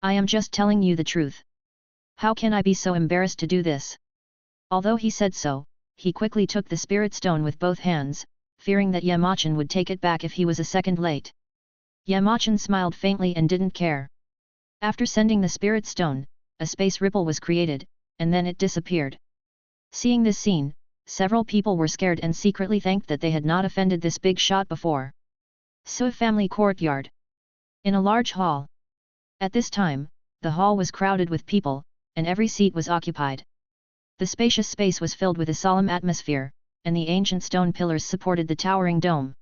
I am just telling you the truth. How can I be so embarrassed to do this? Although he said so, he quickly took the spirit stone with both hands, fearing that Yamachan would take it back if he was a second late. Yamachan smiled faintly and didn't care. After sending the spirit stone, a space ripple was created, and then it disappeared. Seeing this scene, several people were scared and secretly thanked that they had not offended this big shot before. Sui family courtyard. In a large hall. At this time, the hall was crowded with people, and every seat was occupied. The spacious space was filled with a solemn atmosphere, and the ancient stone pillars supported the towering dome.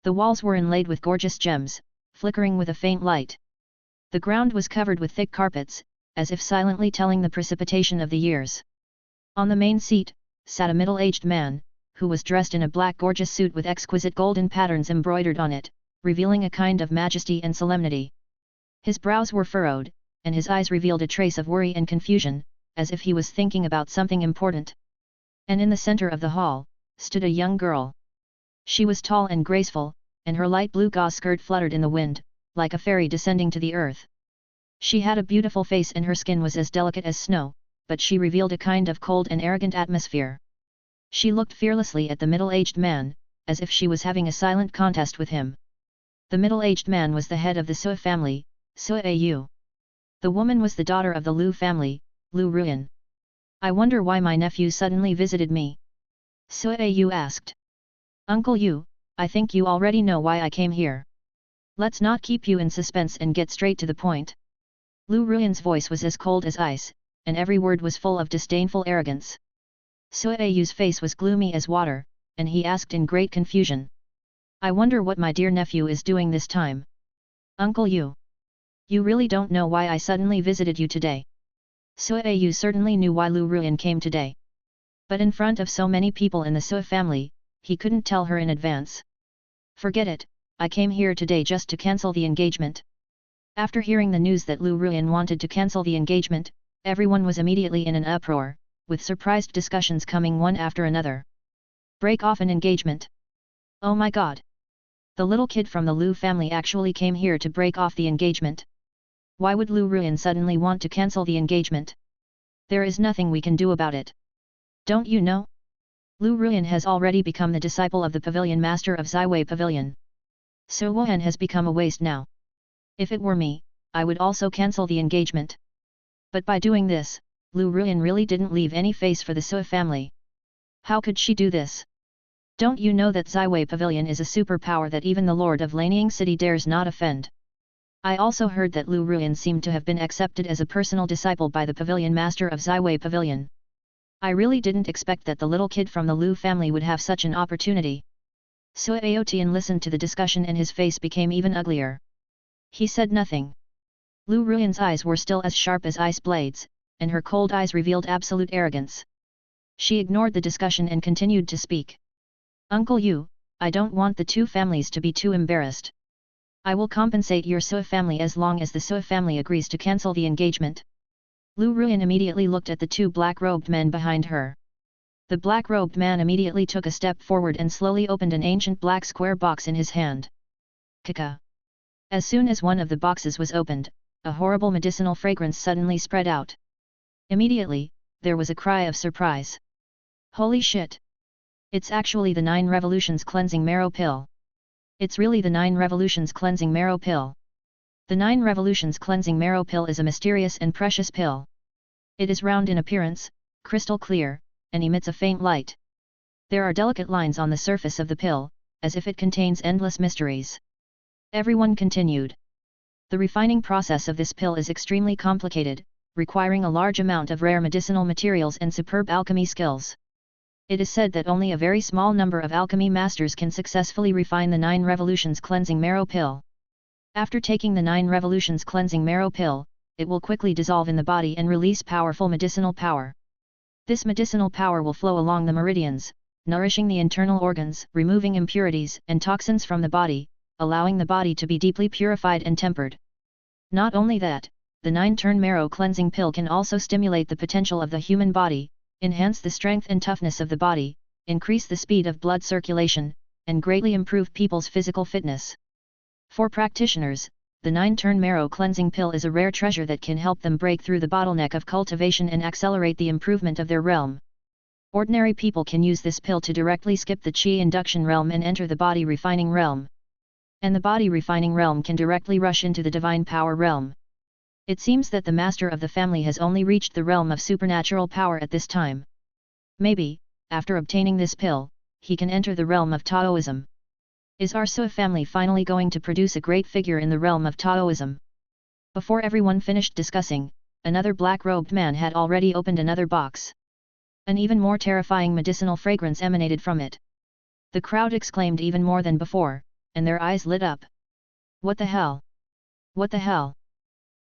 The walls were inlaid with gorgeous gems, flickering with a faint light. The ground was covered with thick carpets, as if silently telling the precipitation of the years. On the main seat, sat a middle-aged man, who was dressed in a black gorgeous suit with exquisite golden patterns embroidered on it, revealing a kind of majesty and solemnity. His brows were furrowed, and his eyes revealed a trace of worry and confusion, as if he was thinking about something important. And in the center of the hall, stood a young girl. She was tall and graceful, and her light blue gauze skirt fluttered in the wind, like a fairy descending to the earth. She had a beautiful face and her skin was as delicate as snow, but she revealed a kind of cold and arrogant atmosphere. She looked fearlessly at the middle-aged man, as if she was having a silent contest with him. The middle-aged man was the head of the Sui family, Sui Yu. The woman was the daughter of the Lu family, Lu Ruyan. I wonder why my nephew suddenly visited me? Sui Yu asked. Uncle Yu, I think you already know why I came here. Let's not keep you in suspense and get straight to the point. Lu Ruyan's voice was as cold as ice, and every word was full of disdainful arrogance. Sui Yu's face was gloomy as water, and he asked in great confusion. I wonder what my dear nephew is doing this time. Uncle Yu. You really don't know why I suddenly visited you today. Sui Yu certainly knew why Lu Ruyan came today. But in front of so many people in the Sui family, he couldn't tell her in advance. Forget it, I came here today just to cancel the engagement. After hearing the news that Lu Ruyan wanted to cancel the engagement, everyone was immediately in an uproar, with surprised discussions coming one after another. Break off an engagement. Oh my god! The little kid from the Lu family actually came here to break off the engagement. Why would Lu Ruyan suddenly want to cancel the engagement? There is nothing we can do about it. Don't you know? Lu Ruyan has already become the disciple of the pavilion master of Ziwei Pavilion. So Wuhan has become a waste now. If it were me, I would also cancel the engagement. But by doing this, Lu Ruyan really didn't leave any face for the Sui family. How could she do this? Don't you know that Ziwei Pavilion is a superpower that even the Lord of Lanying City dares not offend? I also heard that Lu Ruyan seemed to have been accepted as a personal disciple by the pavilion master of Ziwei Pavilion. I really didn't expect that the little kid from the Lu family would have such an opportunity. Sui Aotian listened to the discussion and his face became even uglier. He said nothing. Lu Ruyan's eyes were still as sharp as ice blades, and her cold eyes revealed absolute arrogance. She ignored the discussion and continued to speak. Uncle Yu, I don't want the two families to be too embarrassed. I will compensate your Sui family as long as the Sui family agrees to cancel the engagement. Lu Ruyan immediately looked at the two black-robed men behind her. The black-robed man immediately took a step forward and slowly opened an ancient black square box in his hand. Kaka. As soon as one of the boxes was opened, a horrible medicinal fragrance suddenly spread out. Immediately, there was a cry of surprise. Holy shit! It's actually the 9 Revolutions Cleansing Marrow Pill. It's really the 9 Revolutions Cleansing Marrow Pill. The 9 Revolutions Cleansing Marrow Pill is a mysterious and precious pill. It is round in appearance, crystal clear, and emits a faint light. There are delicate lines on the surface of the pill, as if it contains endless mysteries. Everyone continued. The refining process of this pill is extremely complicated, requiring a large amount of rare medicinal materials and superb alchemy skills. It is said that only a very small number of alchemy masters can successfully refine the 9 Revolutions Cleansing Marrow Pill. After taking the 9 Revolutions Cleansing Marrow Pill, it will quickly dissolve in the body and release powerful medicinal power. This medicinal power will flow along the meridians, nourishing the internal organs, removing impurities and toxins from the body, allowing the body to be deeply purified and tempered. Not only that, the 9-turn marrow cleansing pill can also stimulate the potential of the human body, enhance the strength and toughness of the body, increase the speed of blood circulation, and greatly improve people's physical fitness. For practitioners, the 9-turn marrow cleansing pill is a rare treasure that can help them break through the bottleneck of cultivation and accelerate the improvement of their realm. Ordinary people can use this pill to directly skip the Qi induction realm and enter the body refining realm. And the body refining realm can directly rush into the divine power realm. It seems that the master of the family has only reached the realm of supernatural power at this time. Maybe, after obtaining this pill, he can enter the realm of Taoism. Is our Sui family finally going to produce a great figure in the realm of Taoism? Before everyone finished discussing, another black-robed man had already opened another box. An even more terrifying medicinal fragrance emanated from it. The crowd exclaimed even more than before, and their eyes lit up. What the hell? What the hell?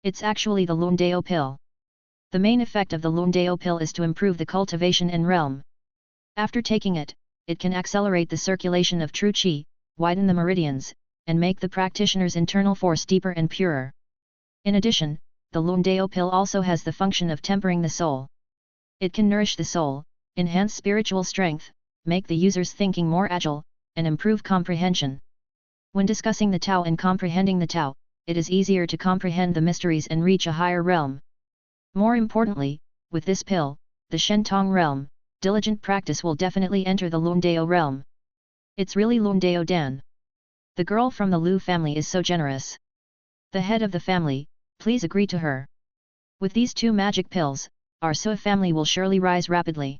It's actually the Lundao pill. The main effect of the Lundao pill is to improve the cultivation and realm. After taking it, it can accelerate the circulation of true Qi, widen the meridians, and make the practitioner's internal force deeper and purer. In addition, the Lundao pill also has the function of tempering the soul. It can nourish the soul, enhance spiritual strength, make the user's thinking more agile, and improve comprehension. When discussing the Tao and comprehending the Tao, it is easier to comprehend the mysteries and reach a higher realm. More importantly, with this pill, the Shentong realm, diligent practice will definitely enter the Luandeo realm. It's really Luandeo Dan. The girl from the Lu family is so generous. The head of the family, please agree to her. With these 2 magic pills, our Sua family will surely rise rapidly.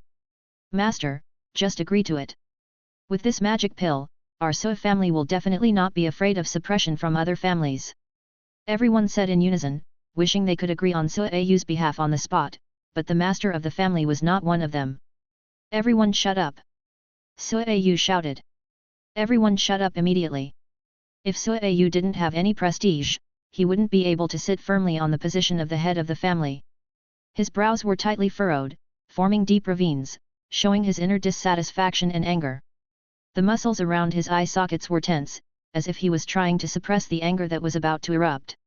Master, just agree to it. With this magic pill, our Sua family will definitely not be afraid of suppression from other families. Everyone said in unison, wishing they could agree on Sua Ayu's behalf on the spot, but the master of the family was not one of them. Everyone shut up. Sua Ayu shouted. Everyone shut up immediately. If Sua Ayu didn't have any prestige, he wouldn't be able to sit firmly on the position of the head of the family. His brows were tightly furrowed, forming deep ravines, showing his inner dissatisfaction and anger. The muscles around his eye sockets were tense, as if he was trying to suppress the anger that was about to erupt.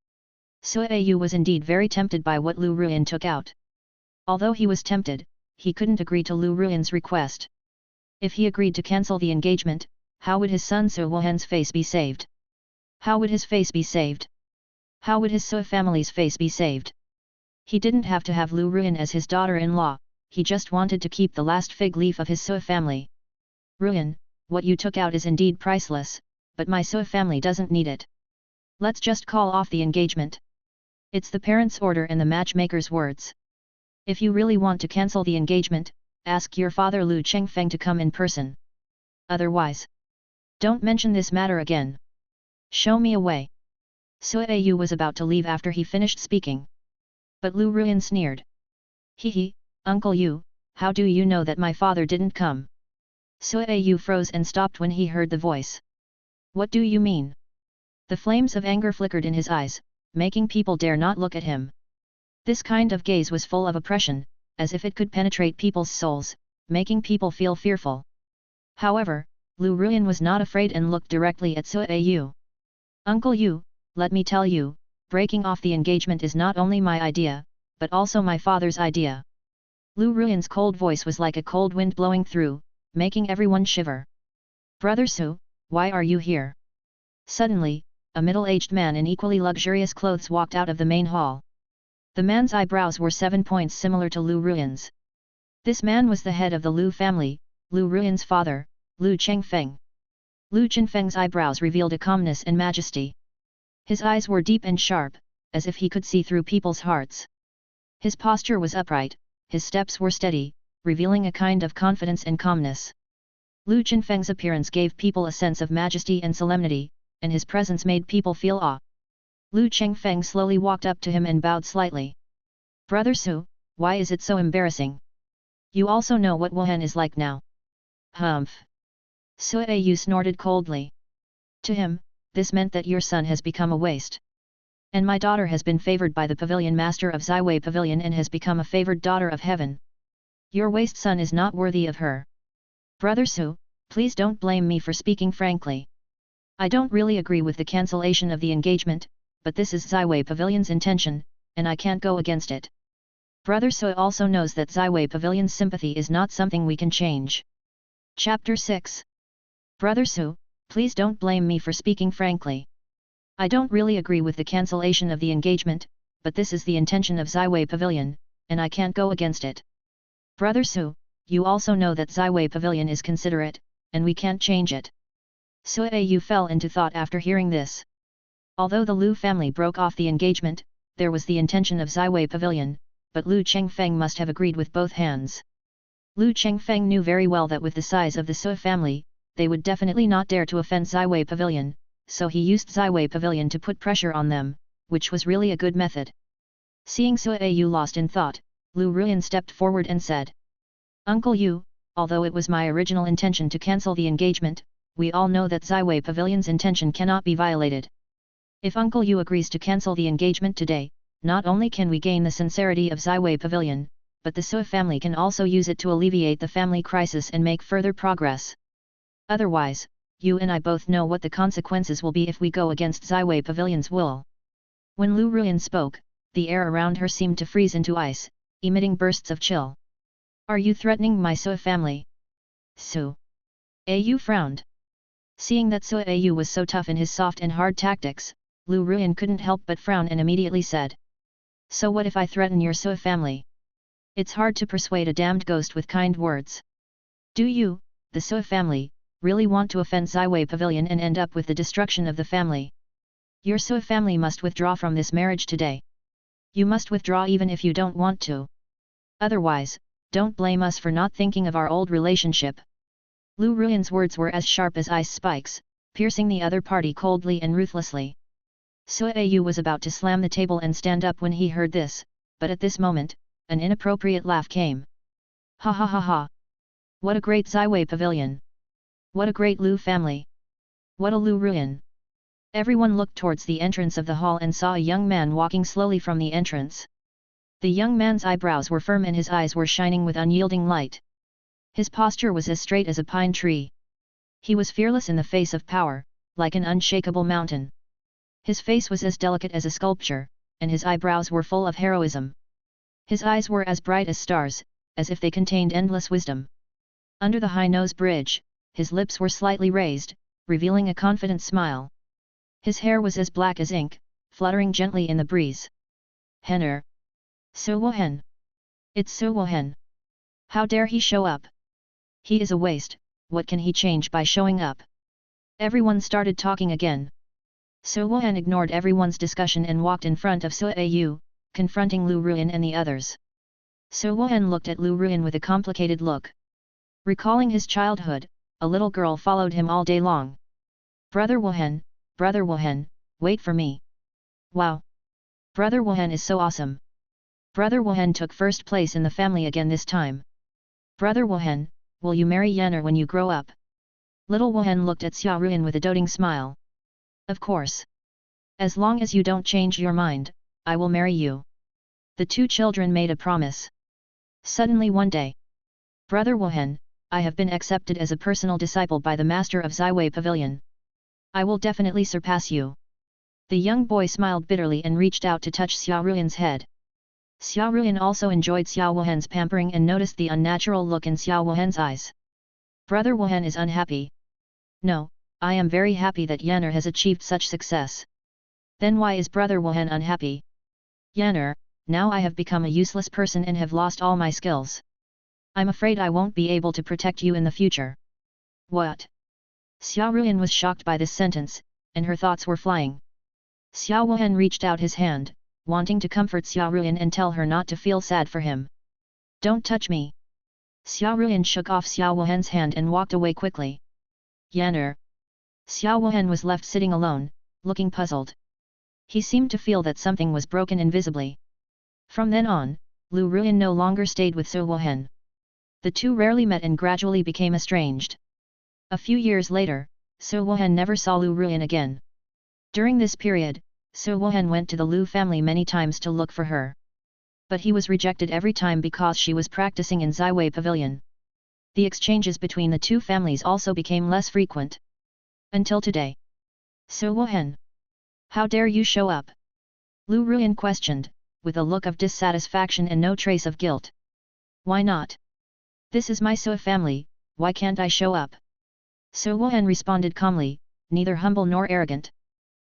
Sua Ayu was indeed very tempted by what Lu Ruyan took out. Although he was tempted, he couldn't agree to Lu Ruyan's request. If he agreed to cancel the engagement, how would his son Sua Wuhan's face be saved? How would his face be saved? How would his Sua family's face be saved? He didn't have to have Lu Ruyan as his daughter-in-law, he just wanted to keep the last fig leaf of his Sua family. Ruyan, what you took out is indeed priceless, but my Sua family doesn't need it. Let's just call off the engagement. It's the parents' order and the matchmaker's words. If you really want to cancel the engagement, ask your father Lu Chengfeng to come in person. Otherwise, don't mention this matter again. Show me a way. Sua Ayu was about to leave after he finished speaking. But Lu Ruyan sneered. Hee, Uncle Yu, how do you know that my father didn't come? Sua Ayu froze and stopped when he heard the voice. What do you mean? The flames of anger flickered in his eyes, making people dare not look at him. This kind of gaze was full of oppression, as if it could penetrate people's souls, making people feel fearful. However, Lu Ruyan was not afraid and looked directly at Sua Ayu. Uncle Yu, let me tell you, breaking off the engagement is not only my idea, but also my father's idea. Lu Ruyan's cold voice was like a cold wind blowing through, making everyone shiver. Brother Su, why are you here? Suddenly, a middle-aged man in equally luxurious clothes walked out of the main hall. The man's eyebrows were 7 points similar to Lu Ruyan's. This man was the head of the Lu family, Lu Ruyan's father, Lu Chengfeng. Lu Chengfeng's eyebrows revealed a calmness and majesty. His eyes were deep and sharp, as if he could see through people's hearts. His posture was upright, his steps were steady, revealing a kind of confidence and calmness. Lu Chengfeng's appearance gave people a sense of majesty and solemnity, and his presence made people feel awe. Lu Chengfeng slowly walked up to him and bowed slightly. Brother Su, why is it so embarrassing? You also know what Wuhan is like now. Humph. Sua Ayu snorted coldly. To him, this meant that your son has become a waste. And my daughter has been favored by the pavilion master of Ziwei Pavilion and has become a favored daughter of heaven. Your waste son is not worthy of her. Brother Su, please don't blame me for speaking frankly. I don't really agree with the cancellation of the engagement, but this is Ziwei Pavilion's intention, and I can't go against it. Brother Su also knows that Ziwei Pavilion's sympathy is not something we can change. Chapter 6. Brother Su, please don't blame me for speaking frankly. I don't really agree with the cancellation of the engagement, but this is the intention of Ziwei Pavilion, and I can't go against it. Brother Su, you also know that Ziwei Pavilion is considerate, and we can't change it. Sua Ayu fell into thought after hearing this. Although the Lu family broke off the engagement, there was the intention of Ziwei Pavilion, but Lu Chengfeng must have agreed with both hands. Lu Chengfeng knew very well that with the size of the Sua family, they would definitely not dare to offend Ziwei Pavilion, so he used Ziwei Pavilion to put pressure on them, which was really a good method. Seeing Sua Ayu lost in thought, Lu Ruyan stepped forward and said, Uncle Yu, although it was my original intention to cancel the engagement, we all know that Ziwei Pavilion's intention cannot be violated. If Uncle Yu agrees to cancel the engagement today, not only can we gain the sincerity of Ziwei Pavilion, but the Sua family can also use it to alleviate the family crisis and make further progress. Otherwise, you and I both know what the consequences will be if we go against Ziwei Pavilion's will. When Lu Ruyan spoke, the air around her seemed to freeze into ice, emitting bursts of chill. Are you threatening my Sua family? Su Ayu frowned. Seeing that Sua Ayu was so tough in his soft and hard tactics, Lu Ruyan couldn't help but frown and immediately said. So what if I threaten your Sua family? It's hard to persuade a damned ghost with kind words. Do you, the Sua family, really want to offend Ziwei Pavilion and end up with the destruction of the family? Your Sua family must withdraw from this marriage today. You must withdraw even if you don't want to. Otherwise, don't blame us for not thinking of our old relationship. Lu Ruyan's words were as sharp as ice spikes, piercing the other party coldly and ruthlessly. Sua Yu was about to slam the table and stand up when he heard this, but at this moment, an inappropriate laugh came. Ha ha ha ha! What a great Ziwei Pavilion! What a great Lu family! What a Lu Ruyan! Everyone looked towards the entrance of the hall and saw a young man walking slowly from the entrance. The young man's eyebrows were firm and his eyes were shining with unyielding light. His posture was as straight as a pine tree. He was fearless in the face of power, like an unshakable mountain. His face was as delicate as a sculpture, and his eyebrows were full of heroism. His eyes were as bright as stars, as if they contained endless wisdom. Under the high nose bridge, his lips were slightly raised, revealing a confident smile. His hair was as black as ink, fluttering gently in the breeze. Henner. So Wohen. It's So Wohen. How dare he show up? He is a waste, what can he change by showing up? Everyone started talking again. So Wohen ignored everyone's discussion and walked in front of Sua Yu, confronting Lu Ruyan and the others. So Wohen looked at Lu Ruyan with a complicated look. Recalling his childhood, a little girl followed him all day long. Brother Wohen, wait for me. Wow! Brother Wohen is so awesome. Brother Wohen took first place in the family again this time. Brother Wohen, will you marry Yanner when you grow up? Little Wohen looked at Xia Ruyan with a doting smile. Of course. As long as you don't change your mind, I will marry you. The two children made a promise. Suddenly one day. Brother Wohen, I have been accepted as a personal disciple by the master of Ziwei Pavilion. I will definitely surpass you. The young boy smiled bitterly and reached out to touch Xia Ruyan's head. Xia Ruyan also enjoyed Xia Wohen's pampering and noticed the unnatural look in Xia Wohen's eyes. Brother Wohen is unhappy. No, I am very happy that Yanner has achieved such success. Then why is Brother Wohen unhappy? Yanner, now I have become a useless person and have lost all my skills. I'm afraid I won't be able to protect you in the future. What? Xia Ruyan was shocked by this sentence, and her thoughts were flying. Xia Wohen reached out his hand, wanting to comfort Xia Ruyan and tell her not to feel sad for him. Don't touch me. Xia Ruyan shook off Xia Wohen's hand and walked away quickly. Yanner. Xia Wohen was left sitting alone, looking puzzled. He seemed to feel that something was broken invisibly. From then on, Lu Ruyan no longer stayed with Xia Wohen. The two rarely met and gradually became estranged. A few years later, Xia Wohen never saw Lu Ruyan again. During this period, Xia Wohen went to the Lu family many times to look for her. But he was rejected every time because she was practicing in Ziwei Pavilion. The exchanges between the two families also became less frequent. Until today. Xia Wohen. How dare you show up? Lu Ruyan questioned, with a look of dissatisfaction and no trace of guilt. Why not? This is my Xia family, why can't I show up? Xia Wohen responded calmly, neither humble nor arrogant.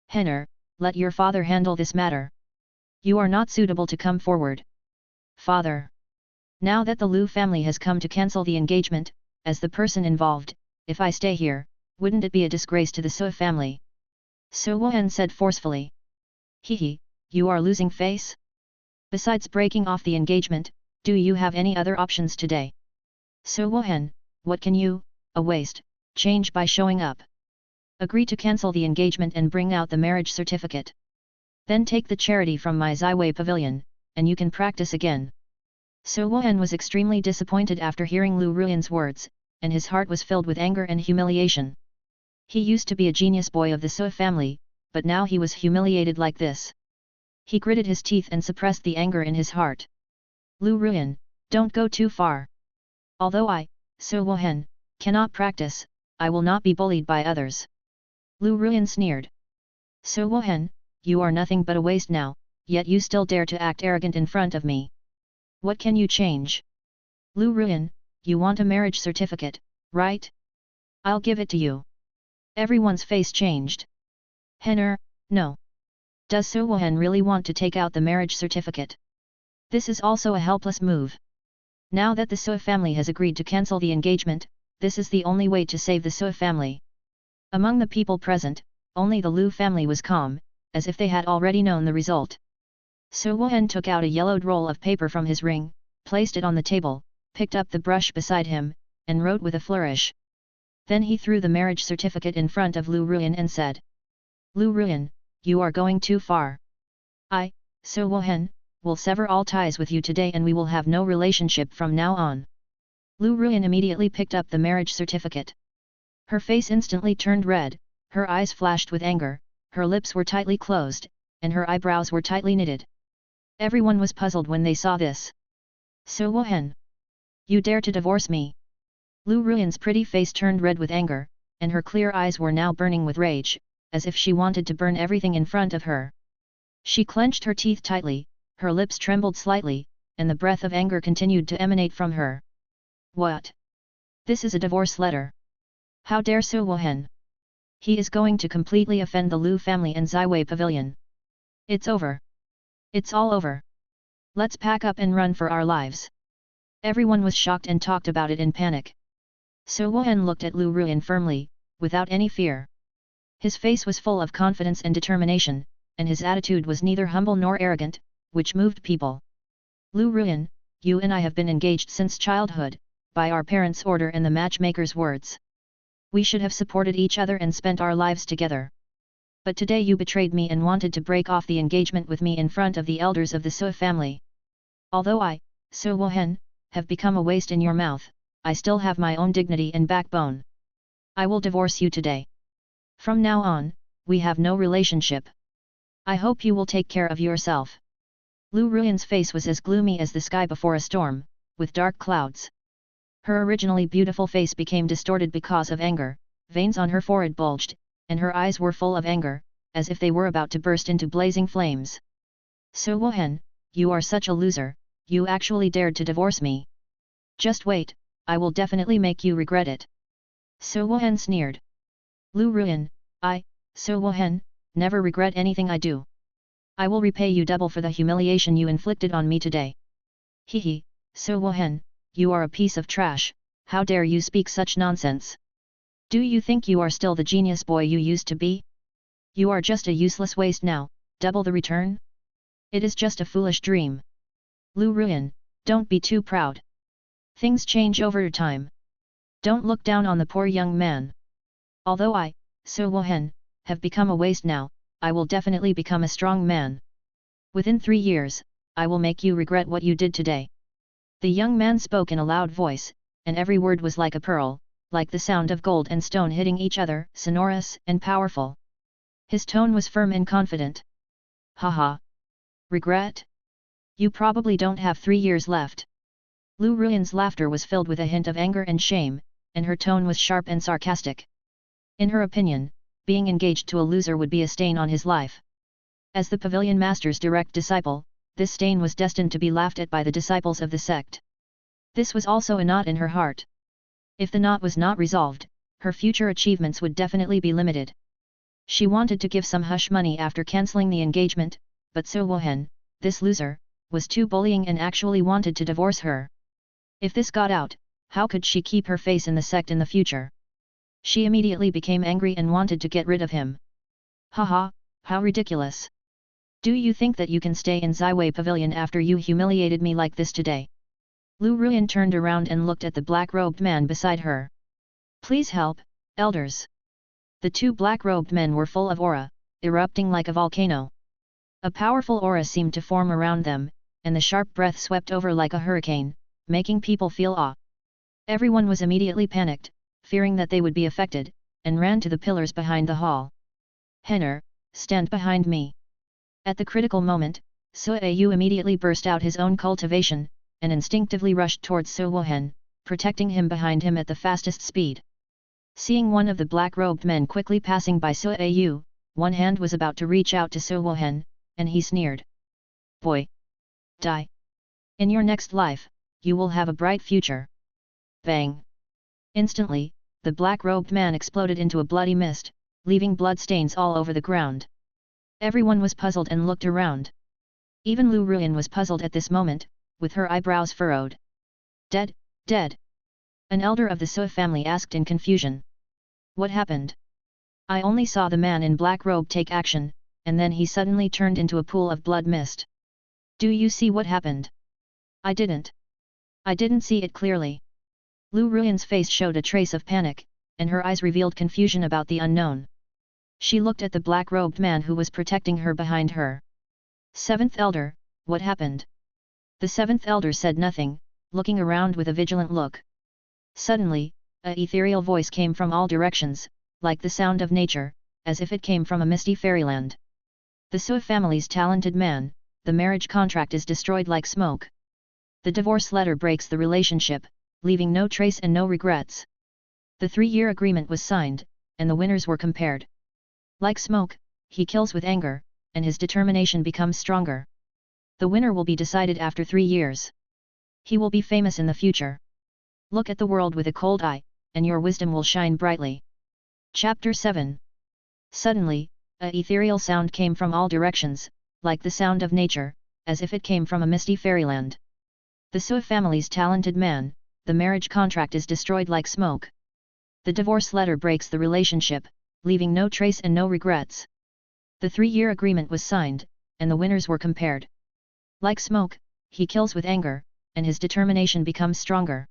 Henner, let your father handle this matter. You are not suitable to come forward. Father. Now that the Lu family has come to cancel the engagement, as the person involved, if I stay here, wouldn't it be a disgrace to the Xia family? Xia Wohen said forcefully. Hehe, you are losing face? Besides breaking off the engagement, do you have any other options today? Xia Wohen, what can you, a waste, change by showing up? Agree to cancel the engagement and bring out the marriage certificate. Then take the charity from my Ziwei Pavilion, and you can practice again. Xia Wohen was extremely disappointed after hearing Lu Ruyan's words, and his heart was filled with anger and humiliation. He used to be a genius boy of the Xia family, but now he was humiliated like this. He gritted his teeth and suppressed the anger in his heart. Lu Ruyan, don't go too far. Although I, Xia Wohen, cannot practice, I will not be bullied by others. Lu Ruyan sneered. Xia Wohen, you are nothing but a waste now, yet you still dare to act arrogant in front of me. What can you change? Lu Ruyan, you want a marriage certificate, right? I'll give it to you. Everyone's face changed. Henner, no. Does Xia Wohen really want to take out the marriage certificate? This is also a helpless move. Now that the Sua family has agreed to cancel the engagement, this is the only way to save the Sua family. Among the people present, only the Lu family was calm, as if they had already known the result. Su Wuhen took out a yellowed roll of paper from his ring, placed it on the table, picked up the brush beside him, and wrote with a flourish. Then he threw the marriage certificate in front of Lu Ruyan and said, "Lu Ruyan, you are going too far. I, Su Wuhen, will sever all ties with you today and we will have no relationship from now on." Lu Ruyan immediately picked up the marriage certificate. Her face instantly turned red, her eyes flashed with anger, her lips were tightly closed, and her eyebrows were tightly knitted. Everyone was puzzled when they saw this. "Su Wuhen, you dare to divorce me?" Lu Ruyan's pretty face turned red with anger, and her clear eyes were now burning with rage, as if she wanted to burn everything in front of her. She clenched her teeth tightly, her lips trembled slightly, and the breath of anger continued to emanate from her. "What? This is a divorce letter. How dare Su Wuhen? He is going to completely offend the Lu family and Ziwei Pavilion. It's over. It's all over. Let's pack up and run for our lives." Everyone was shocked and talked about it in panic. Su Wuhen looked at Lu Ruyan firmly, without any fear. His face was full of confidence and determination, and his attitude was neither humble nor arrogant, which moved people. "Lu Ruyan, you and I have been engaged since childhood, by our parents' order and the matchmaker's words. We should have supported each other and spent our lives together. But today you betrayed me and wanted to break off the engagement with me in front of the elders of the Sua family. Although I, Su Wuhen, have become a waste in your mouth, I still have my own dignity and backbone. I will divorce you today. From now on, we have no relationship. I hope you will take care of yourself." Lu Ruyan's face was as gloomy as the sky before a storm, with dark clouds. Her originally beautiful face became distorted because of anger, veins on her forehead bulged, and her eyes were full of anger, as if they were about to burst into blazing flames. "Su Wuhen, you are such a loser, you actually dared to divorce me. Just wait, I will definitely make you regret it." Su Wuhen sneered. "Lu Ruyan, I, Su Wuhen, never regret anything I do. I will repay you double for the humiliation you inflicted on me today." "Hehe, Su Wuhen, you are a piece of trash, how dare you speak such nonsense? Do you think you are still the genius boy you used to be? You are just a useless waste now, double the return? It is just a foolish dream. Lu Ruyan, don't be too proud. Things change over time. Don't look down on the poor young man. Although I, Su Wuhen, have become a waste now, I will definitely become a strong man. Within 3 years, I will make you regret what you did today." The young man spoke in a loud voice, and every word was like a pearl, like the sound of gold and stone hitting each other, sonorous and powerful. His tone was firm and confident. "Haha! Regret? You probably don't have 3 years left." Lu Ruyan's laughter was filled with a hint of anger and shame, and her tone was sharp and sarcastic. In her opinion, being engaged to a loser would be a stain on his life. As the pavilion master's direct disciple, this stain was destined to be laughed at by the disciples of the sect. This was also a knot in her heart. If the knot was not resolved, her future achievements would definitely be limited. She wanted to give some hush money after cancelling the engagement, but Su Wuhen, this loser, was too bullying and actually wanted to divorce her. If this got out, how could she keep her face in the sect in the future? She immediately became angry and wanted to get rid of him. "Haha, how ridiculous! Do you think that you can stay in Ziwei Pavilion after you humiliated me like this today?" Lu Ruyan turned around and looked at the black-robed man beside her. "Please help, elders." The 2 black-robed men were full of aura, erupting like a volcano. A powerful aura seemed to form around them, and the sharp breath swept over like a hurricane, making people feel awe. Everyone was immediately panicked, fearing that they would be affected, and ran to the pillars behind the hall. "Henner, stand behind me." At the critical moment, Suayu immediately burst out his own cultivation, and instinctively rushed towards Su Wuhen, protecting him behind him at the fastest speed. Seeing one of the black-robed men quickly passing by Suayu, one hand was about to reach out to Su Wuhen, and he sneered. "Boy! Die! In your next life, you will have a bright future." Bang! Instantly, the black-robed man exploded into a bloody mist, leaving blood stains all over the ground. Everyone was puzzled and looked around. Even Lu Ruyan was puzzled at this moment, with her eyebrows furrowed. Dead, dead. An elder of the Sua family asked in confusion. What happened? I only saw the man in black robe take action, and then he suddenly turned into a pool of blood mist. Do you see what happened? I didn't. I didn't see it clearly. Lu Ruyan's face showed a trace of panic, and her eyes revealed confusion about the unknown. She looked at the black-robed man who was protecting her behind her. Seventh Elder, what happened? The seventh elder said nothing, looking around with a vigilant look. Suddenly, a ethereal voice came from all directions, like the sound of nature, as if it came from a misty fairyland. The Sua family's talented man, the marriage contract is destroyed like smoke. The divorce letter breaks the relationship, leaving no trace and no regrets. The 3-year agreement was signed, and the winners were compared. Like smoke, he kills with anger, and his determination becomes stronger. The winner will be decided after 3 years. He will be famous in the future. Look at the world with a cold eye, and your wisdom will shine brightly. Chapter 7. Suddenly, a ethereal sound came from all directions, like the sound of nature, as if it came from a misty fairyland. The Sua family's talented man, the marriage contract is destroyed like smoke. The divorce letter breaks the relationship, leaving no trace and no regrets. The 3-year agreement was signed, and the winners were compared. Like smoke, he kills with anger, and his determination becomes stronger.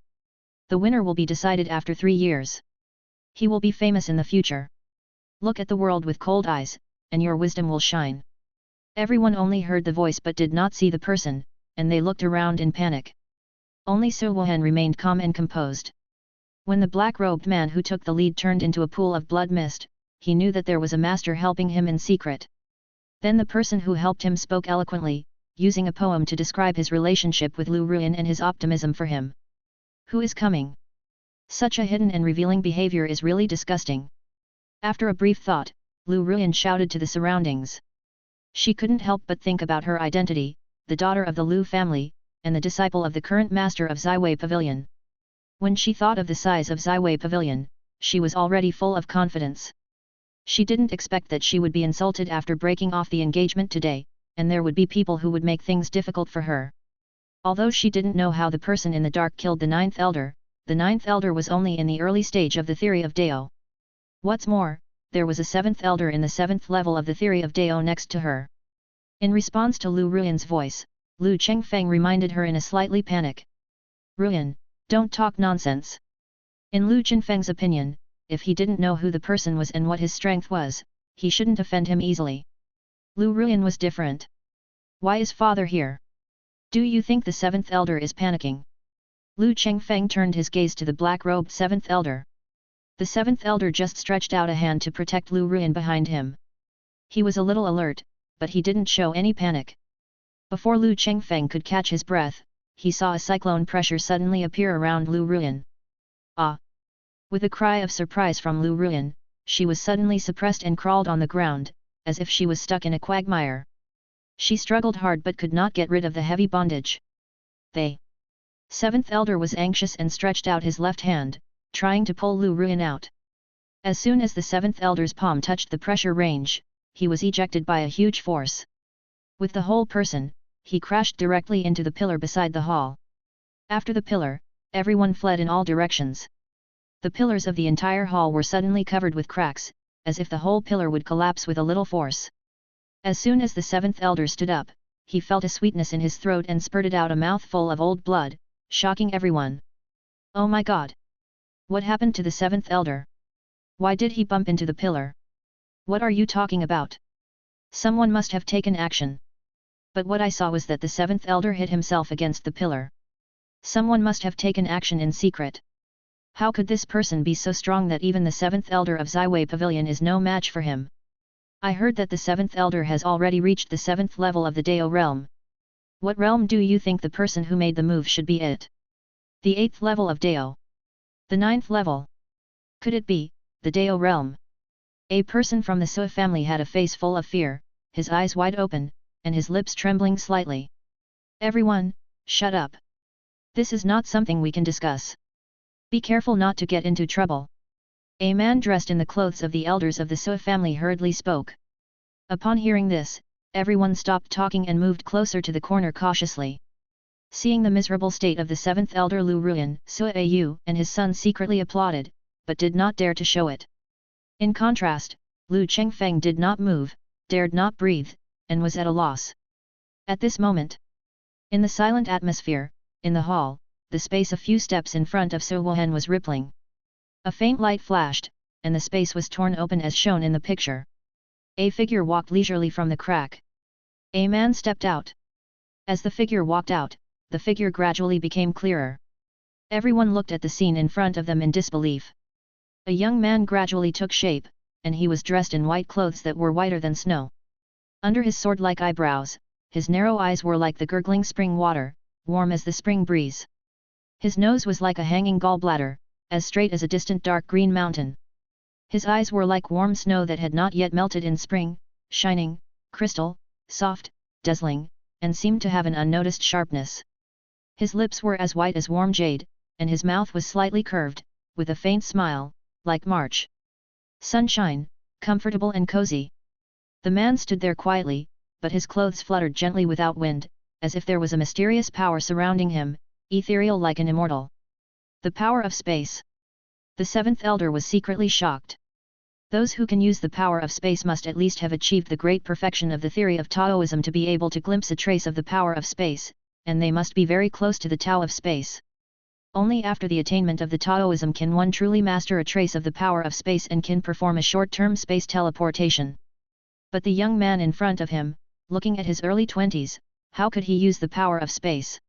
The winner will be decided after 3 years. He will be famous in the future. Look at the world with cold eyes, and your wisdom will shine. Everyone only heard the voice but did not see the person, and they looked around in panic. Only Su Wuhan remained calm and composed. When the black-robed man who took the lead turned into a pool of blood mist, he knew that there was a master helping him in secret. Then the person who helped him spoke eloquently, using a poem to describe his relationship with Lu Ruyan and his optimism for him. Who is coming? Such a hidden and revealing behavior is really disgusting. After a brief thought, Lu Ruyan shouted to the surroundings. She couldn't help but think about her identity, the daughter of the Lu family, and the disciple of the current master of Zaiwei Pavilion. When she thought of the size of Zaiwei Pavilion, she was already full of confidence. She didn't expect that she would be insulted after breaking off the engagement today, and there would be people who would make things difficult for her. Although she didn't know how the person in the dark killed the 9th elder, the 9th elder was only in the early stage of the theory of Dao. What's more, there was a 7th elder in the 7th level of the theory of Dao next to her. In response to Lu Ruyan's voice, Lu Chengfeng reminded her in a slightly panic. Ruyan, don't talk nonsense. In Lu Chengfeng's opinion, if he didn't know who the person was and what his strength was, he shouldn't offend him easily. Lu Ruyan was different. Why is father here? Do you think the 7th elder is panicking? Lu Chengfeng turned his gaze to the black-robed 7th elder. The 7th elder just stretched out a hand to protect Lu Ruyan behind him. He was a little alert, but he didn't show any panic. Before Lu Chengfeng could catch his breath, he saw a cyclone pressure suddenly appear around Lu Ruyan. Ah! With a cry of surprise from Lu Ruyan, she was suddenly suppressed and crawled on the ground, as if she was stuck in a quagmire. She struggled hard but could not get rid of the heavy bondage. The 7th elder was anxious and stretched out his left hand, trying to pull Lu Ruyan out. As soon as the 7th elder's palm touched the pressure range, he was ejected by a huge force. With the whole person, he crashed directly into the pillar beside the hall. After the pillar, everyone fled in all directions. The pillars of the entire hall were suddenly covered with cracks, as if the whole pillar would collapse with a little force. As soon as the 7th elder stood up, he felt a sweetness in his throat and spurted out a mouthful of old blood, shocking everyone. Oh my god! What happened to the 7th elder? Why did he bump into the pillar? What are you talking about? Someone must have taken action. But what I saw was that the 7th elder hit himself against the pillar. Someone must have taken action in secret. How could this person be so strong that even the 7th elder of Zaiwei Pavilion is no match for him? I heard that the 7th elder has already reached the 7th level of the Dao realm. What realm do you think the person who made the move should be at? The 8th level of Dao. The 9th level. Could it be the Dao realm? A person from the Sua family had a face full of fear, his eyes wide open, and his lips trembling slightly. Everyone, shut up. This is not something we can discuss. Be careful not to get into trouble. A man dressed in the clothes of the elders of the Sua family hurriedly spoke. Upon hearing this, everyone stopped talking and moved closer to the corner cautiously. Seeing the miserable state of the seventh elder Lu Ruyan, Suayu and his son secretly applauded, but did not dare to show it. In contrast, Lu Chengfeng did not move, dared not breathe, and was at a loss. At this moment, in the silent atmosphere, in the hall, the space a few steps in front of Su Wuhan was rippling. A faint light flashed, and the space was torn open as shown in the picture. A figure walked leisurely from the crack. A man stepped out. As the figure walked out, the figure gradually became clearer. Everyone looked at the scene in front of them in disbelief. A young man gradually took shape, and he was dressed in white clothes that were whiter than snow. Under his sword-like eyebrows, his narrow eyes were like the gurgling spring water, warm as the spring breeze. His nose was like a hanging gallbladder, as straight as a distant dark green mountain. His eyes were like warm snow that had not yet melted in spring, shining, crystal, soft, dazzling, and seemed to have an unnoticed sharpness. His lips were as white as warm jade, and his mouth was slightly curved, with a faint smile, like March sunshine, comfortable and cozy. The man stood there quietly, but his clothes fluttered gently without wind, as if there was a mysterious power surrounding him, ethereal like an immortal. The power of space. The seventh elder was secretly shocked. Those who can use the power of space must at least have achieved the great perfection of the theory of Taoism to be able to glimpse a trace of the power of space, and they must be very close to the Tao of space. Only after the attainment of the Taoism can one truly master a trace of the power of space and can perform a short-term space teleportation. But the young man in front of him, looking at his early 20s, how could he use the power of space?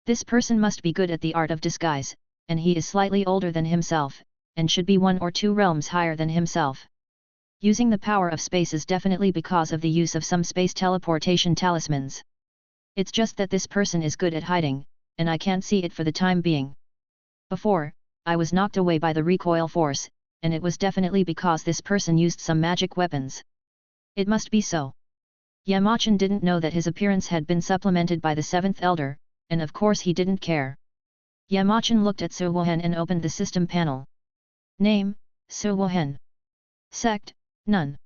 This person must be good at the art of disguise, and he is slightly older than himself, and should be 1 or 2 realms higher than himself. Using the power of space is definitely because of the use of some space teleportation talismans. It's just that this person is good at hiding, and I can't see it for the time being. Before, I was knocked away by the recoil force, and it was definitely because this person used some magic weapons. It must be so. Yamachan didn't know that his appearance had been supplemented by the seventh elder, and of course he didn't care. Yamachan looked at Su Wuhan and opened the system panel. Name, Su Wuhan. Sect, none.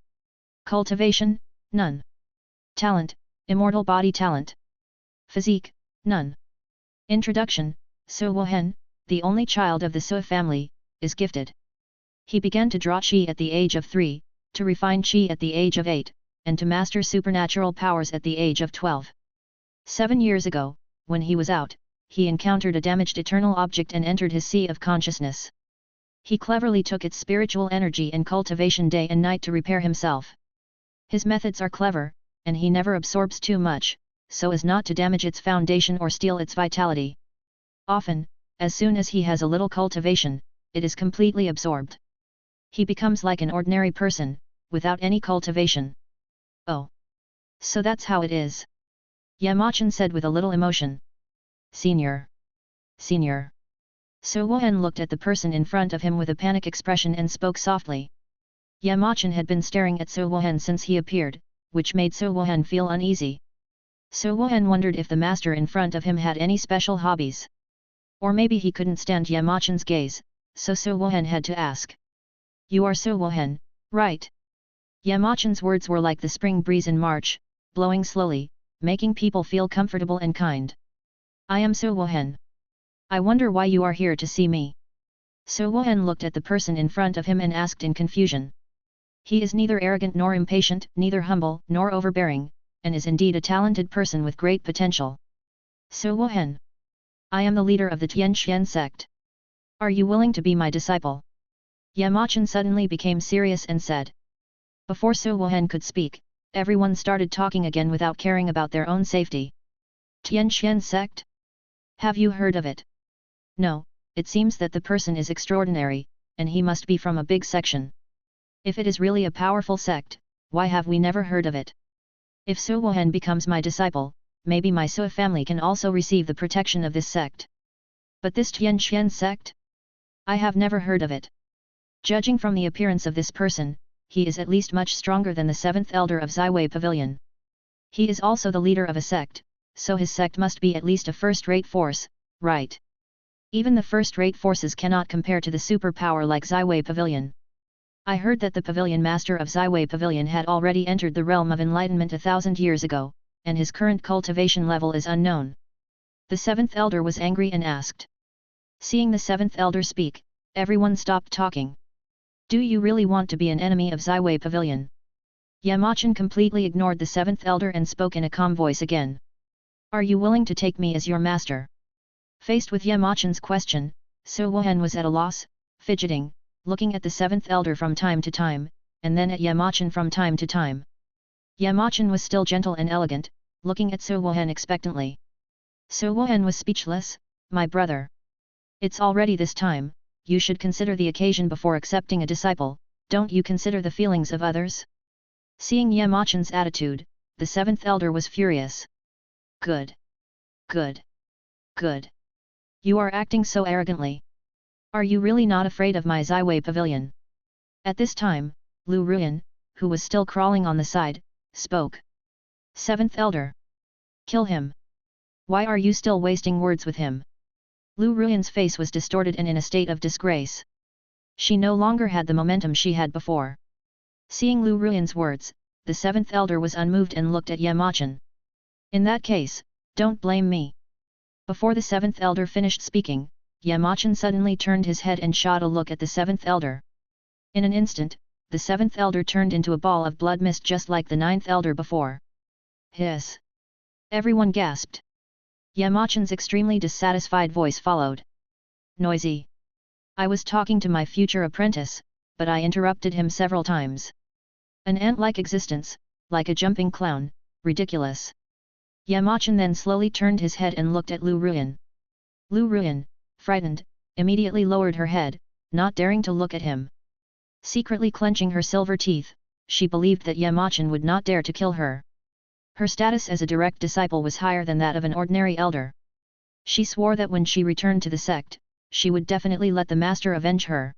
Cultivation, none. Talent, immortal body talent. Physique, none. Introduction, Su Wuhan, the only child of the Su family, is gifted. He began to draw qi at the age of 3, to refine qi at the age of 8, and to master supernatural powers at the age of 12. 7 years ago, when he was out, he encountered a damaged eternal object and entered his sea of consciousness. He cleverly took its spiritual energy and cultivation day and night to repair himself. His methods are clever, and he never absorbs too much, so as not to damage its foundation or steal its vitality. Often, as soon as he has a little cultivation, it is completely absorbed. He becomes like an ordinary person, without any cultivation. Oh! So that's how it is. Yamachan said with a little emotion. Senior. Senior. Su Wuhan looked at the person in front of him with a panic expression and spoke softly. Yamachan had been staring at Su Wuhan since he appeared, which made Su Wuhan feel uneasy. Su Wuhan wondered if the master in front of him had any special hobbies. Or maybe he couldn't stand Yamachan's gaze, so Su Wuhan had to ask. You are Su Wuhan, right? Yamachan's words were like the spring breeze in March, blowing slowly, making people feel comfortable and kind. I am Su Wuhan. I wonder why you are here to see me. Su Wuhan looked at the person in front of him and asked in confusion. He is neither arrogant nor impatient, neither humble nor overbearing, and is indeed a talented person with great potential. Su Wuhan. I am the leader of the Tianxian sect. Are you willing to be my disciple? Yamachan suddenly became serious and said. Before Su Wuhan could speak, everyone started talking again without caring about their own safety. Tianxian sect? Have you heard of it? No, it seems that the person is extraordinary, and he must be from a big section. If it is really a powerful sect, why have we never heard of it? If Su Wuhan becomes my disciple, maybe my Su family can also receive the protection of this sect. But this Tianxian sect? I have never heard of it. Judging from the appearance of this person, he is at least much stronger than the seventh elder of Ziwei Pavilion. He is also the leader of a sect, so his sect must be at least a first-rate force, right? Even the first-rate forces cannot compare to the superpower like Ziwei Pavilion. I heard that the pavilion master of Ziwei Pavilion had already entered the realm of enlightenment 1,000 years ago, and his current cultivation level is unknown. The seventh elder was angry and asked. Seeing the seventh elder speak, everyone stopped talking. Do you really want to be an enemy of Ziwei Pavilion? Yamachan completely ignored the seventh elder and spoke in a calm voice again. Are you willing to take me as your master? Faced with Yamachan's question, Su Wuhan was at a loss, fidgeting, looking at the seventh elder from time to time, and then at Yamachan from time to time. Yamachan was still gentle and elegant, looking at Su Wuhan expectantly. Su Wuhan was speechless. My brother. It's already this time, you should consider the occasion before accepting a disciple, don't you consider the feelings of others? Seeing Yamachan's attitude, the seventh elder was furious. Good. Good. Good. You are acting so arrogantly. Are you really not afraid of my Ziwei Pavilion? At this time, Lu Ruyan, who was still crawling on the side, spoke. Seventh elder. Kill him. Why are you still wasting words with him? Lu Ruyan's face was distorted and in a state of disgrace. She no longer had the momentum she had before. Seeing Lu Ruyan's words, the seventh elder was unmoved and looked at Yamachan. In that case, don't blame me. Before the seventh elder finished speaking, Yamachan suddenly turned his head and shot a look at the seventh elder. In an instant, the seventh elder turned into a ball of blood mist just like the ninth elder before. Hiss! Everyone gasped. Yamachan's extremely dissatisfied voice followed. Noisy! I was talking to my future apprentice, but I interrupted him several times. An ant-like existence, like a jumping clown, ridiculous. Yamachan then slowly turned his head and looked at Lu Ruyan. Lu Ruyan, frightened, immediately lowered her head, not daring to look at him. Secretly clenching her silver teeth, she believed that Yamachan would not dare to kill her. Her status as a direct disciple was higher than that of an ordinary elder. She swore that when she returned to the sect, she would definitely let the master avenge her.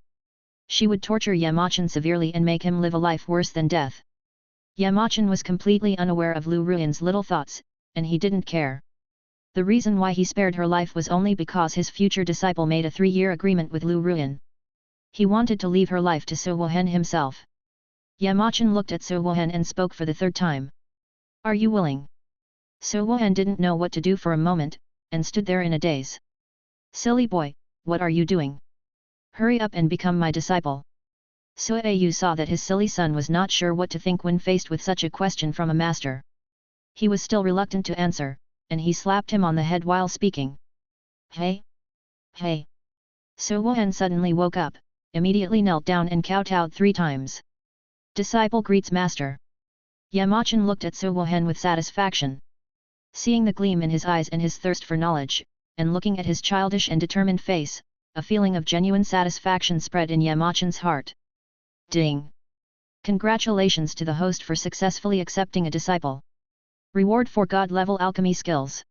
She would torture Yamachan severely and make him live a life worse than death. Yamachan was completely unaware of Lu Ruyan's little thoughts, and he didn't care. The reason why he spared her life was only because his future disciple made a 3-year agreement with Lu Ruyan. He wanted to leave her life to Su Wuhan himself. Yamachan looked at Su Wuhan and spoke for the third time. Are you willing? Su Wuhan didn't know what to do for a moment, and stood there in a daze. Silly boy, what are you doing? Hurry up and become my disciple. Su Yu saw that his silly son was not sure what to think when faced with such a question from a master. He was still reluctant to answer, and he slapped him on the head while speaking. Hey! Hey! Su Wuhan suddenly woke up, immediately knelt down and kowtowed 3 times. Disciple greets master. Yamachan looked at Su Wuhan with satisfaction. Seeing the gleam in his eyes and his thirst for knowledge, and looking at his childish and determined face, a feeling of genuine satisfaction spread in Yamachan's heart. Ding! Congratulations to the host for successfully accepting a disciple. Reward for God-level alchemy skills.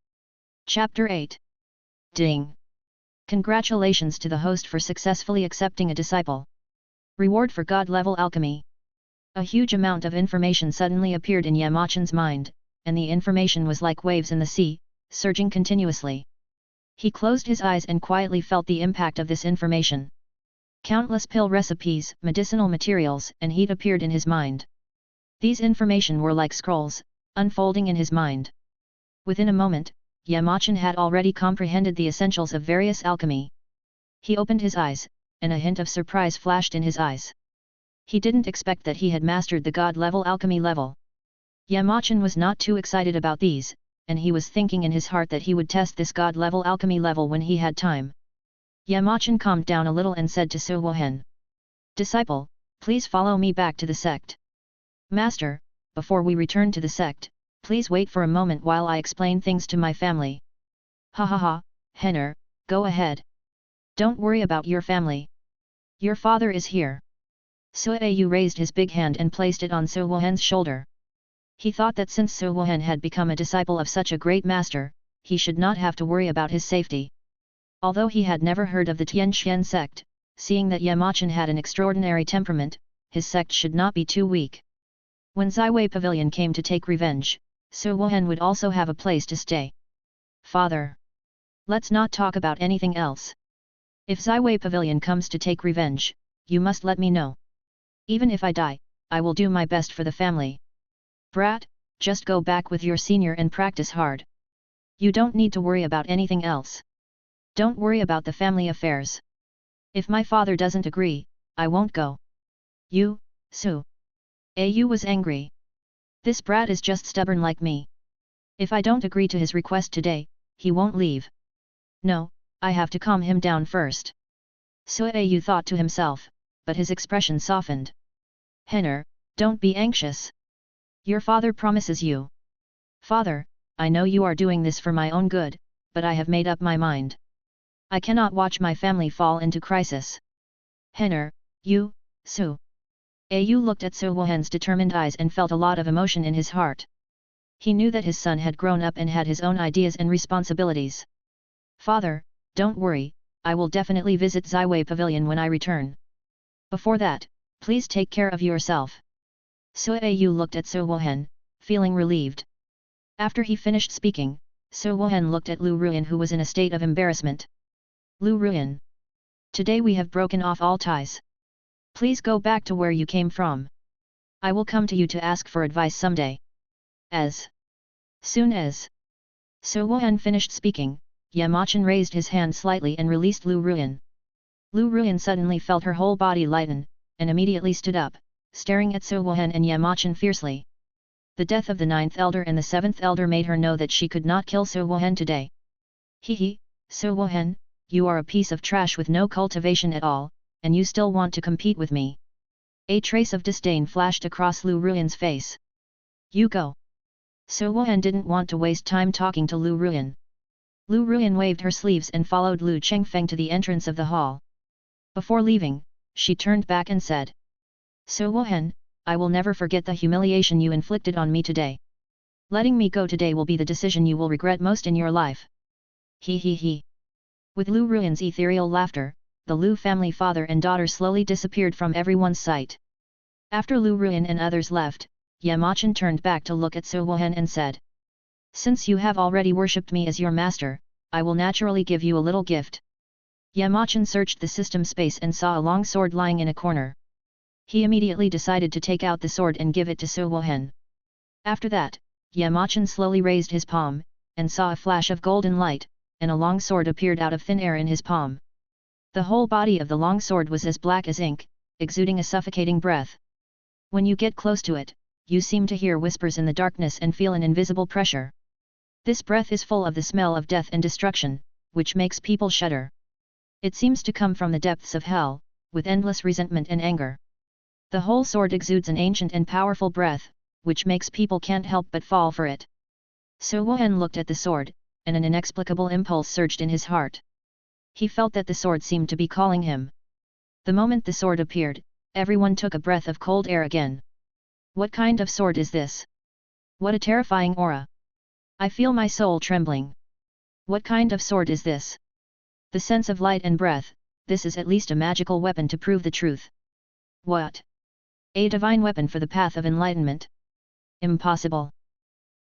Chapter 8. Ding! Congratulations to the host for successfully accepting a disciple. Reward for God-level alchemy. A huge amount of information suddenly appeared in Yamachan's mind, and the information was like waves in the sea, surging continuously. He closed his eyes and quietly felt the impact of this information. Countless pill recipes, medicinal materials, and heat appeared in his mind. These information were like scrolls, unfolding in his mind. Within a moment, Yamachan had already comprehended the essentials of various alchemy. He opened his eyes, and a hint of surprise flashed in his eyes. He didn't expect that he had mastered the God-level alchemy level. Yamachan was not too excited about these, and he was thinking in his heart that he would test this God-level alchemy level when he had time. Yamachan calmed down a little and said to Su Wuhan. Disciple, please follow me back to the sect. Master, before we return to the sect, please wait for a moment while I explain things to my family. Ha ha ha, Henner, go ahead. Don't worry about your family. Your father is here. Su Yu raised his big hand and placed it on Su Wuhan's shoulder. He thought that since Su Wuhan had become a disciple of such a great master, he should not have to worry about his safety. Although he had never heard of the Tianxian sect, seeing that Yamachan had an extraordinary temperament, his sect should not be too weak. When Ziwei Pavilion came to take revenge, Su Wuhan would also have a place to stay. Father! Let's not talk about anything else. If Ziwei Pavilion comes to take revenge, you must let me know. Even if I die, I will do my best for the family. Brat, just go back with your senior and practice hard. You don't need to worry about anything else. Don't worry about the family affairs. If my father doesn't agree, I won't go. You, Su. Au was angry. This brat is just stubborn like me. If I don't agree to his request today, he won't leave. No, I have to calm him down first. Su Au thought to himself, but his expression softened. Henner, don't be anxious. Your father promises you. Father, I know you are doing this for my own good, but I have made up my mind. I cannot watch my family fall into crisis. Henner, you, Su. Au looked at Su Wohen's determined eyes and felt a lot of emotion in his heart. He knew that his son had grown up and had his own ideas and responsibilities. Father, don't worry, I will definitely visit Zaiwei Pavilion when I return. Before that, please take care of yourself. Su Au looked at Su Wohen, feeling relieved. After he finished speaking, Su Wohen looked at Lu Ruyan, who was in a state of embarrassment. Lu Ruyan. Today we have broken off all ties. Please go back to where you came from. I will come to you to ask for advice someday. As soon as Su Wohen finished speaking, Yamachan raised his hand slightly and released Lu Ruyan. Lu Ruyan suddenly felt her whole body lighten, and immediately stood up, staring at Su Wohen and Yamachan fiercely. The death of the 9th elder and the 7th elder made her know that she could not kill Su Wohen today. Hehe, Su Wohen, you are a piece of trash with no cultivation at all, and you still want to compete with me. A trace of disdain flashed across Lu Ruyan's face. You go. Su Wohen didn't want to waste time talking to Lu Ruyan. Lu Ruyan waved her sleeves and followed Lu Chengfeng to the entrance of the hall. Before leaving, she turned back and said, Su Wohen, I will never forget the humiliation you inflicted on me today. Letting me go today will be the decision you will regret most in your life. He he he. With Lu Ruyan's ethereal laughter, the Lu family father and daughter slowly disappeared from everyone's sight. After Lu Ruyan and others left, Yamachan turned back to look at Su Wohen and said, Since you have already worshipped me as your master, I will naturally give you a little gift. Yamachan searched the system space and saw a long sword lying in a corner. He immediately decided to take out the sword and give it to Su Wohen. After that, Yamachan slowly raised his palm, and saw a flash of golden light, and a long sword appeared out of thin air in his palm. The whole body of the long sword was as black as ink, exuding a suffocating breath. When you get close to it, you seem to hear whispers in the darkness and feel an invisible pressure. This breath is full of the smell of death and destruction, which makes people shudder. It seems to come from the depths of hell, with endless resentment and anger. The whole sword exudes an ancient and powerful breath, which makes people can't help but fall for it. Su Wohen looked at the sword, and an inexplicable impulse surged in his heart. He felt that the sword seemed to be calling him. The moment the sword appeared, everyone took a breath of cold air again. What kind of sword is this? What a terrifying aura! I feel my soul trembling. What kind of sword is this? The sense of light and breath, this is at least a magical weapon to prove the truth. What? A divine weapon for the path of enlightenment? Impossible.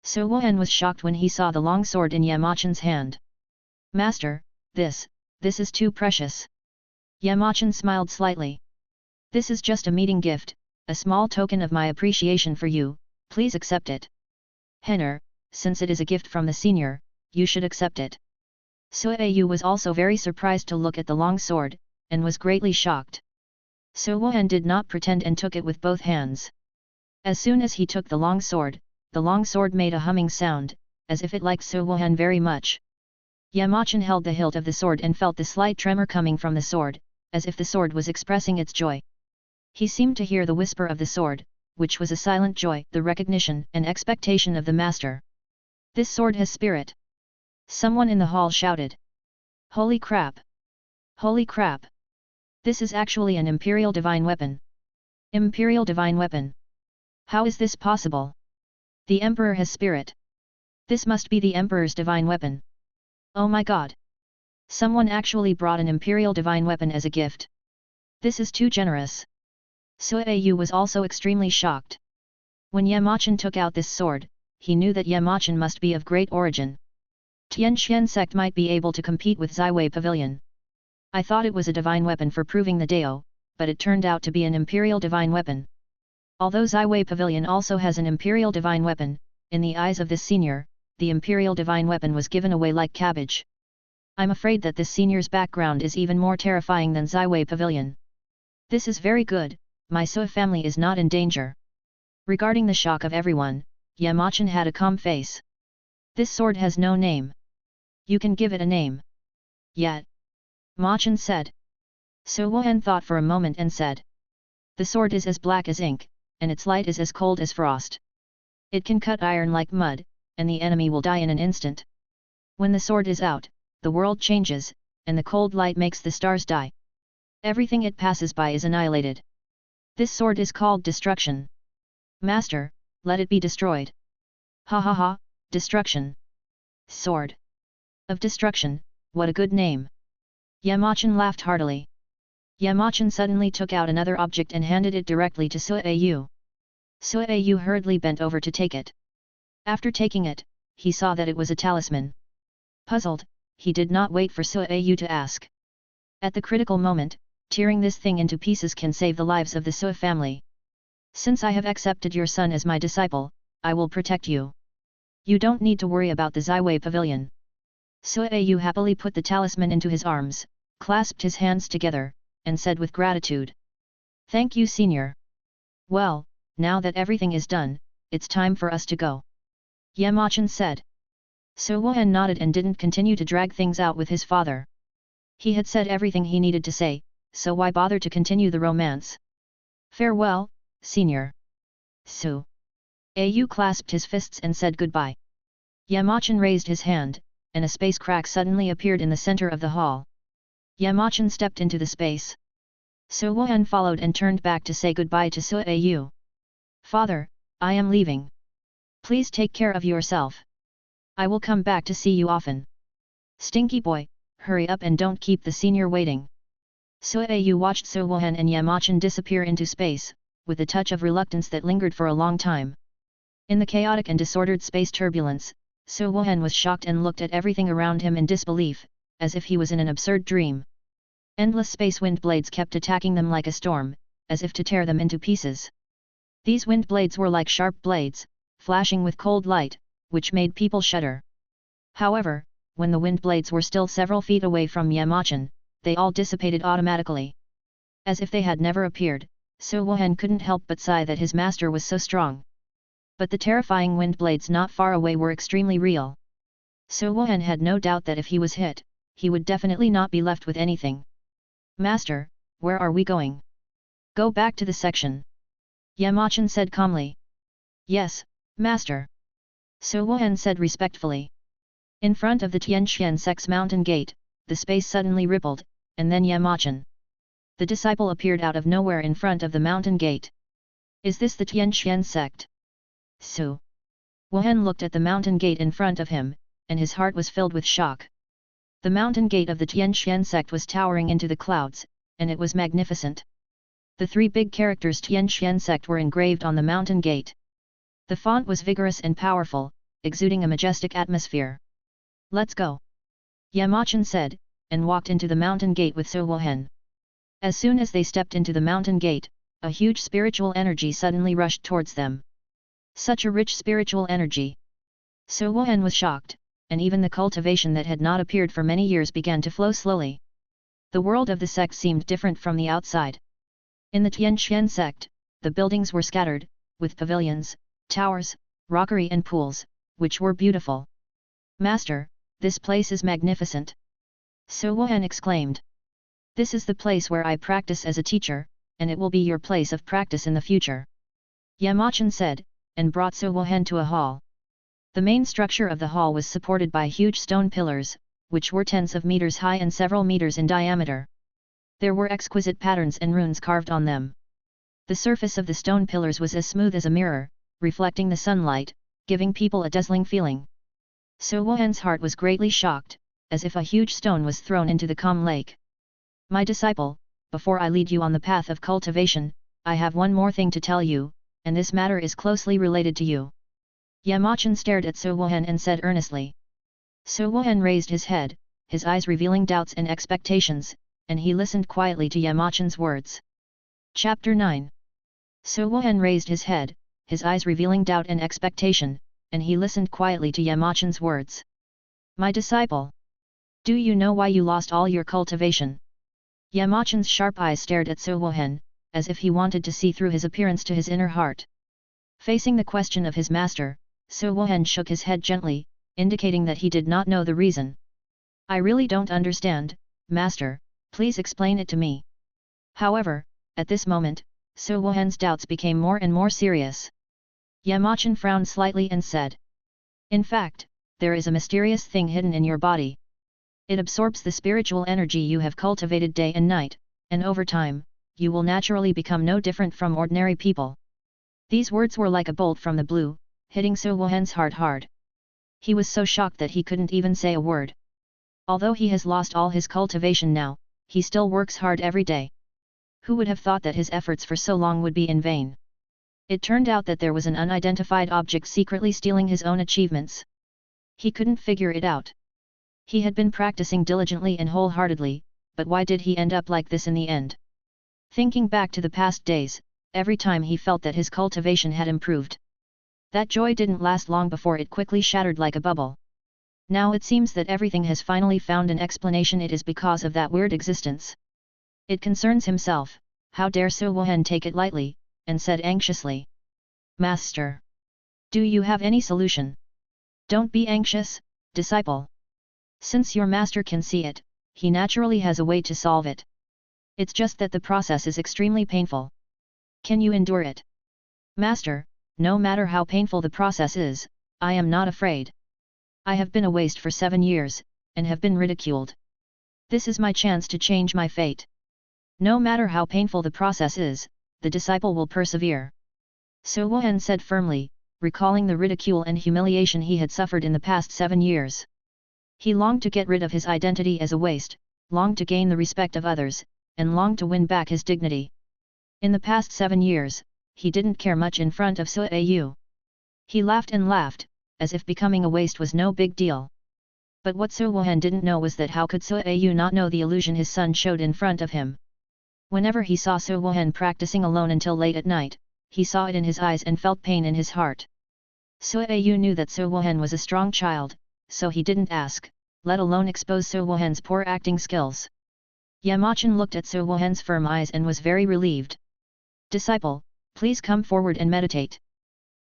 Su Wohen was shocked when he saw the long sword in Yamachan's hand. Master, this is too precious. Yamachan smiled slightly. This is just a meeting gift, a small token of my appreciation for you, please accept it. Henner, since it is a gift from the senior, you should accept it. Su Au was also very surprised to look at the long sword, and was greatly shocked. Su Wohen did not pretend and took it with both hands. As soon as he took the long sword made a humming sound, as if it liked Su Wohen very much. Yamachan held the hilt of the sword and felt the slight tremor coming from the sword, as if the sword was expressing its joy. He seemed to hear the whisper of the sword, which was a silent joy, the recognition and expectation of the master. This sword has spirit. Someone in the hall shouted. Holy crap! Holy crap! This is actually an Imperial Divine Weapon. Imperial Divine Weapon. How is this possible? The Emperor has spirit. This must be the Emperor's Divine Weapon. Oh my god! Someone actually brought an Imperial Divine Weapon as a gift. This is too generous. Su Au was also extremely shocked. When Yamachan took out this sword, he knew that Yamachan must be of great origin. Tianxian sect might be able to compete with Zaiwei Pavilion. I thought it was a divine weapon for proving the Dao, but it turned out to be an Imperial Divine Weapon. Although Zaiwei Pavilion also has an Imperial Divine Weapon, in the eyes of this senior, the imperial divine weapon was given away like cabbage. I'm afraid that this senior's background is even more terrifying than Ziwei Pavilion. This is very good, my Sui family is not in danger. Regarding the shock of everyone, Yamachan had a calm face. This sword has no name. You can give it a name. Yet. Machan said. So Wuhan thought for a moment and said. The sword is as black as ink, and its light is as cold as frost. It can cut iron like mud, and the enemy will die in an instant. When the sword is out, the world changes, and the cold light makes the stars die. Everything it passes by is annihilated. This sword is called destruction. Master, let it be destroyed. Ha ha ha, destruction. Sword of destruction, what a good name. Yamachan laughed heartily. Yamachan suddenly took out another object and handed it directly to Suayu. Suayu hurriedly bent over to take it. After taking it, he saw that it was a talisman. Puzzled, he did not wait for Suayu to ask. At the critical moment, tearing this thing into pieces can save the lives of the Sui family. Since I have accepted your son as my disciple, I will protect you. You don't need to worry about the Ziwei Pavilion. Suayu happily put the talisman into his arms, clasped his hands together, and said with gratitude. Thank you, senior. Well, now that everything is done, it's time for us to go. Yamachan said. So Wuhan nodded and didn't continue to drag things out with his father. He had said everything he needed to say, so why bother to continue the romance? Farewell, senior. Su. Ayu clasped his fists and said goodbye. Yamachan raised his hand, and a space crack suddenly appeared in the center of the hall. Yamachan stepped into the space. So Wuhan followed and turned back to say goodbye to Suayu. Father, I am leaving. Please take care of yourself. I will come back to see you often. Stinky boy, hurry up and don't keep the senior waiting. Suayu watched So Wuhan and Yamachan disappear into space, with a touch of reluctance that lingered for a long time. In the chaotic and disordered space turbulence, So Wuhan was shocked and looked at everything around him in disbelief, as if he was in an absurd dream. Endless space wind blades kept attacking them like a storm, as if to tear them into pieces. These wind blades were like sharp blades, flashing with cold light, which made people shudder. However, when the wind blades were still several feet away from Yamachan, they all dissipated automatically. As if they had never appeared, So Wuhan couldn't help but sigh that his master was so strong. But the terrifying wind blades not far away were extremely real. So Wuhan had no doubt that if he was hit, he would definitely not be left with anything. Master, where are we going? Go back to the section. Yamachan said calmly. Yes, master. So Wuhan said respectfully. In front of the Tianqian Sect's mountain gate, the space suddenly rippled, and then Yamachan. The disciple appeared out of nowhere in front of the mountain gate. Is this the Tianqian Sect? Su. Wuhan looked at the mountain gate in front of him, and his heart was filled with shock. The mountain gate of the Tianqian Sect was towering into the clouds, and it was magnificent. The three big characters Tianqian Sect were engraved on the mountain gate. The font was vigorous and powerful, exuding a majestic atmosphere. Let's go. Yamachan said, and walked into the mountain gate with So Wuhan. As soon as they stepped into the mountain gate, a huge spiritual energy suddenly rushed towards them. Such a rich spiritual energy. So Wuhan was shocked, and even the cultivation that had not appeared for many years began to flow slowly. The world of the sect seemed different from the outside. In the Tianqian sect, the buildings were scattered, with pavilions, towers, rockery and pools, which were beautiful. Master, this place is magnificent. So Wuhan exclaimed. This is the place where I practice as a teacher, and it will be your place of practice in the future. Yamachan said, and brought So Wuhan to a hall. The main structure of the hall was supported by huge stone pillars, which were tens of meters high and several meters in diameter. There were exquisite patterns and runes carved on them. The surface of the stone pillars was as smooth as a mirror, reflecting the sunlight, giving people a dazzling feeling. So Wuhan's heart was greatly shocked, as if a huge stone was thrown into the calm lake. My disciple, before I lead you on the path of cultivation, I have one more thing to tell you, and this matter is closely related to you. Yamachan stared at So Wuhan and said earnestly. So Wuhan raised his head, his eyes revealing doubts and expectations, and he listened quietly to Yamachan's words. Chapter 9. So Wuhan raised his head, his eyes revealing doubt and expectation, and he listened quietly to Yamachan's words. My disciple! Do you know why you lost all your cultivation? Yamachan's sharp eyes stared at Su Wuhan, as if he wanted to see through his appearance to his inner heart. Facing the question of his master, Su Wuhan shook his head gently, indicating that he did not know the reason. I really don't understand, master, please explain it to me. However, at this moment, Su Wuhan's doubts became more and more serious. Yamachan frowned slightly and said. In fact, there is a mysterious thing hidden in your body. It absorbs the spiritual energy you have cultivated day and night, and over time, you will naturally become no different from ordinary people. These words were like a bolt from the blue, hitting Su Wuhan's heart hard. He was so shocked that he couldn't even say a word. Although he has lost all his cultivation now, he still works hard every day. Who would have thought that his efforts for so long would be in vain? It turned out that there was an unidentified object secretly stealing his own achievements. He couldn't figure it out. He had been practicing diligently and wholeheartedly, but why did he end up like this in the end? Thinking back to the past days, every time he felt that his cultivation had improved. That joy didn't last long before it quickly shattered like a bubble. Now it seems that everything has finally found an explanation. It is because of that weird existence. It concerns himself, how dare Su Wuhan take it lightly, and said anxiously. Master! Do you have any solution? Don't be anxious, disciple. Since your master can see it, he naturally has a way to solve it. It's just that the process is extremely painful. Can you endure it? Master, no matter how painful the process is, I am not afraid. I have been a waste for 7 years, and have been ridiculed. This is my chance to change my fate. No matter how painful the process is, the disciple will persevere. Su Wuhan said firmly, recalling the ridicule and humiliation he had suffered in the past 7 years. He longed to get rid of his identity as a waste, longed to gain the respect of others, and longed to win back his dignity. In the past 7 years, he didn't care much in front of Su Yu. He laughed and laughed, as if becoming a waste was no big deal. But what Su Wuhan didn't know was that how could Su Yu not know the illusion his son showed in front of him. Whenever he saw Su Wuhan practicing alone until late at night, he saw it in his eyes and felt pain in his heart. Su Yu knew that Su Wuhan was a strong child, so he didn't ask, let alone expose Su Wuhan's poor acting skills. Yamachan looked at Su Wuhan's firm eyes and was very relieved. Disciple, please come forward and meditate.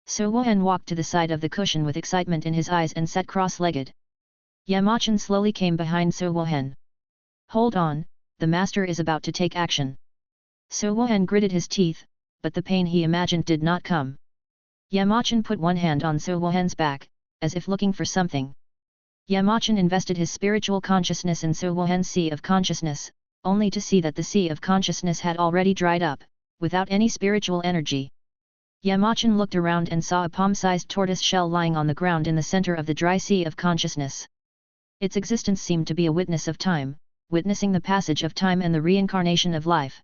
Su Wuhan walked to the side of the cushion with excitement in his eyes and sat cross-legged. Yamachan slowly came behind Su Wuhan. Hold on, the master is about to take action. Su Wuhan gritted his teeth, but the pain he imagined did not come. Yamachan put one hand on Su Wuhan's back, as if looking for something. Yamachan invested his spiritual consciousness in Su Wuhan's sea of consciousness, only to see that the sea of consciousness had already dried up, without any spiritual energy. Yamachan looked around and saw a palm-sized tortoise shell lying on the ground in the center of the dry sea of consciousness. Its existence seemed to be a witness of time, witnessing the passage of time and the reincarnation of life.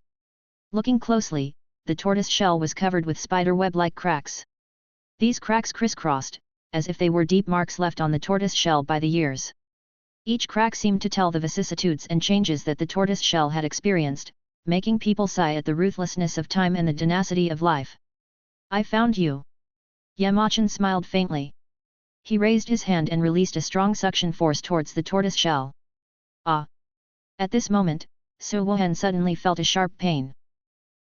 Looking closely, the tortoise shell was covered with spider-web-like cracks. These cracks crisscrossed, as if they were deep marks left on the tortoise shell by the years. Each crack seemed to tell the vicissitudes and changes that the tortoise shell had experienced, making people sigh at the ruthlessness of time and the tenacity of life. I found you. Yamachan smiled faintly. He raised his hand and released a strong suction force towards the tortoise shell. Ah! At this moment, Su Wuhan suddenly felt a sharp pain.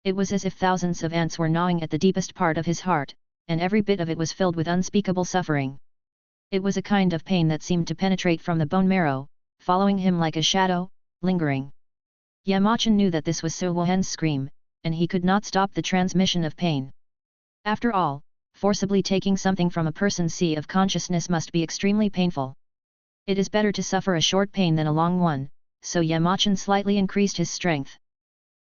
It was as if thousands of ants were gnawing at the deepest part of his heart, and every bit of it was filled with unspeakable suffering. It was a kind of pain that seemed to penetrate from the bone marrow, following him like a shadow, lingering. Yamachan knew that this was Su Wuhan's scream, and he could not stop the transmission of pain. After all, forcibly taking something from a person's sea of consciousness must be extremely painful. It is better to suffer a short pain than a long one, so Yamachan slightly increased his strength.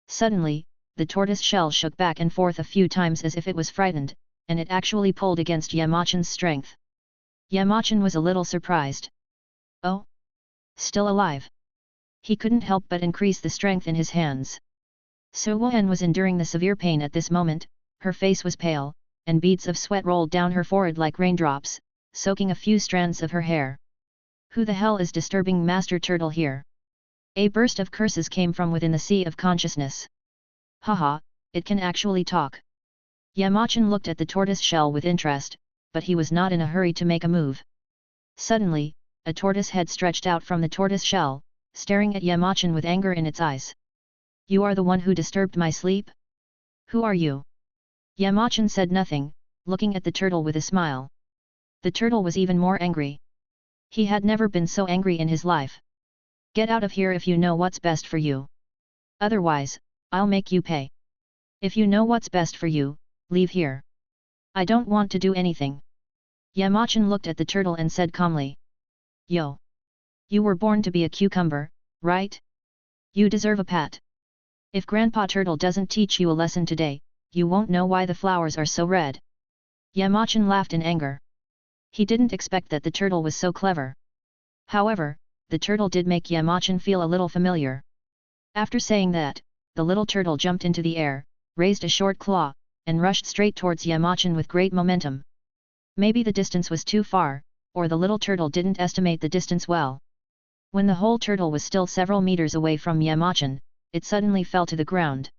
Suddenly, the tortoise shell shook back and forth a few times as if it was frightened, and it actually pulled against Yamachan's strength. Yamachan was a little surprised. Oh? Still alive? He couldn't help but increase the strength in his hands. Su Wuhan was enduring the severe pain at this moment, her face was pale, and beads of sweat rolled down her forehead like raindrops, soaking a few strands of her hair. Who the hell is disturbing Master Turtle here? A burst of curses came from within the sea of consciousness. Haha, it can actually talk. Yamachan looked at the tortoise shell with interest, but he was not in a hurry to make a move. Suddenly, a tortoise head stretched out from the tortoise shell, staring at Yamachan with anger in its eyes. "You are the one who disturbed my sleep? Who are you?" Yamachan said nothing, looking at the turtle with a smile. The turtle was even more angry. He had never been so angry in his life. "Get out of here if you know what's best for you. Otherwise, I'll make you pay. If you know what's best for you, leave here. I don't want to do anything." Yamachan looked at the turtle and said calmly. "Yo! You were born to be a cucumber, right? You deserve a pat. If Grandpa Turtle doesn't teach you a lesson today, you won't know why the flowers are so red." Yamachan laughed in anger. He didn't expect that the turtle was so clever. However, the turtle did make Yamachan feel a little familiar. After saying that, the little turtle jumped into the air, raised a short claw, and rushed straight towards Yamachan with great momentum. Maybe the distance was too far, or the little turtle didn't estimate the distance well. When the whole turtle was still several meters away from Yamachan, it suddenly fell to the ground.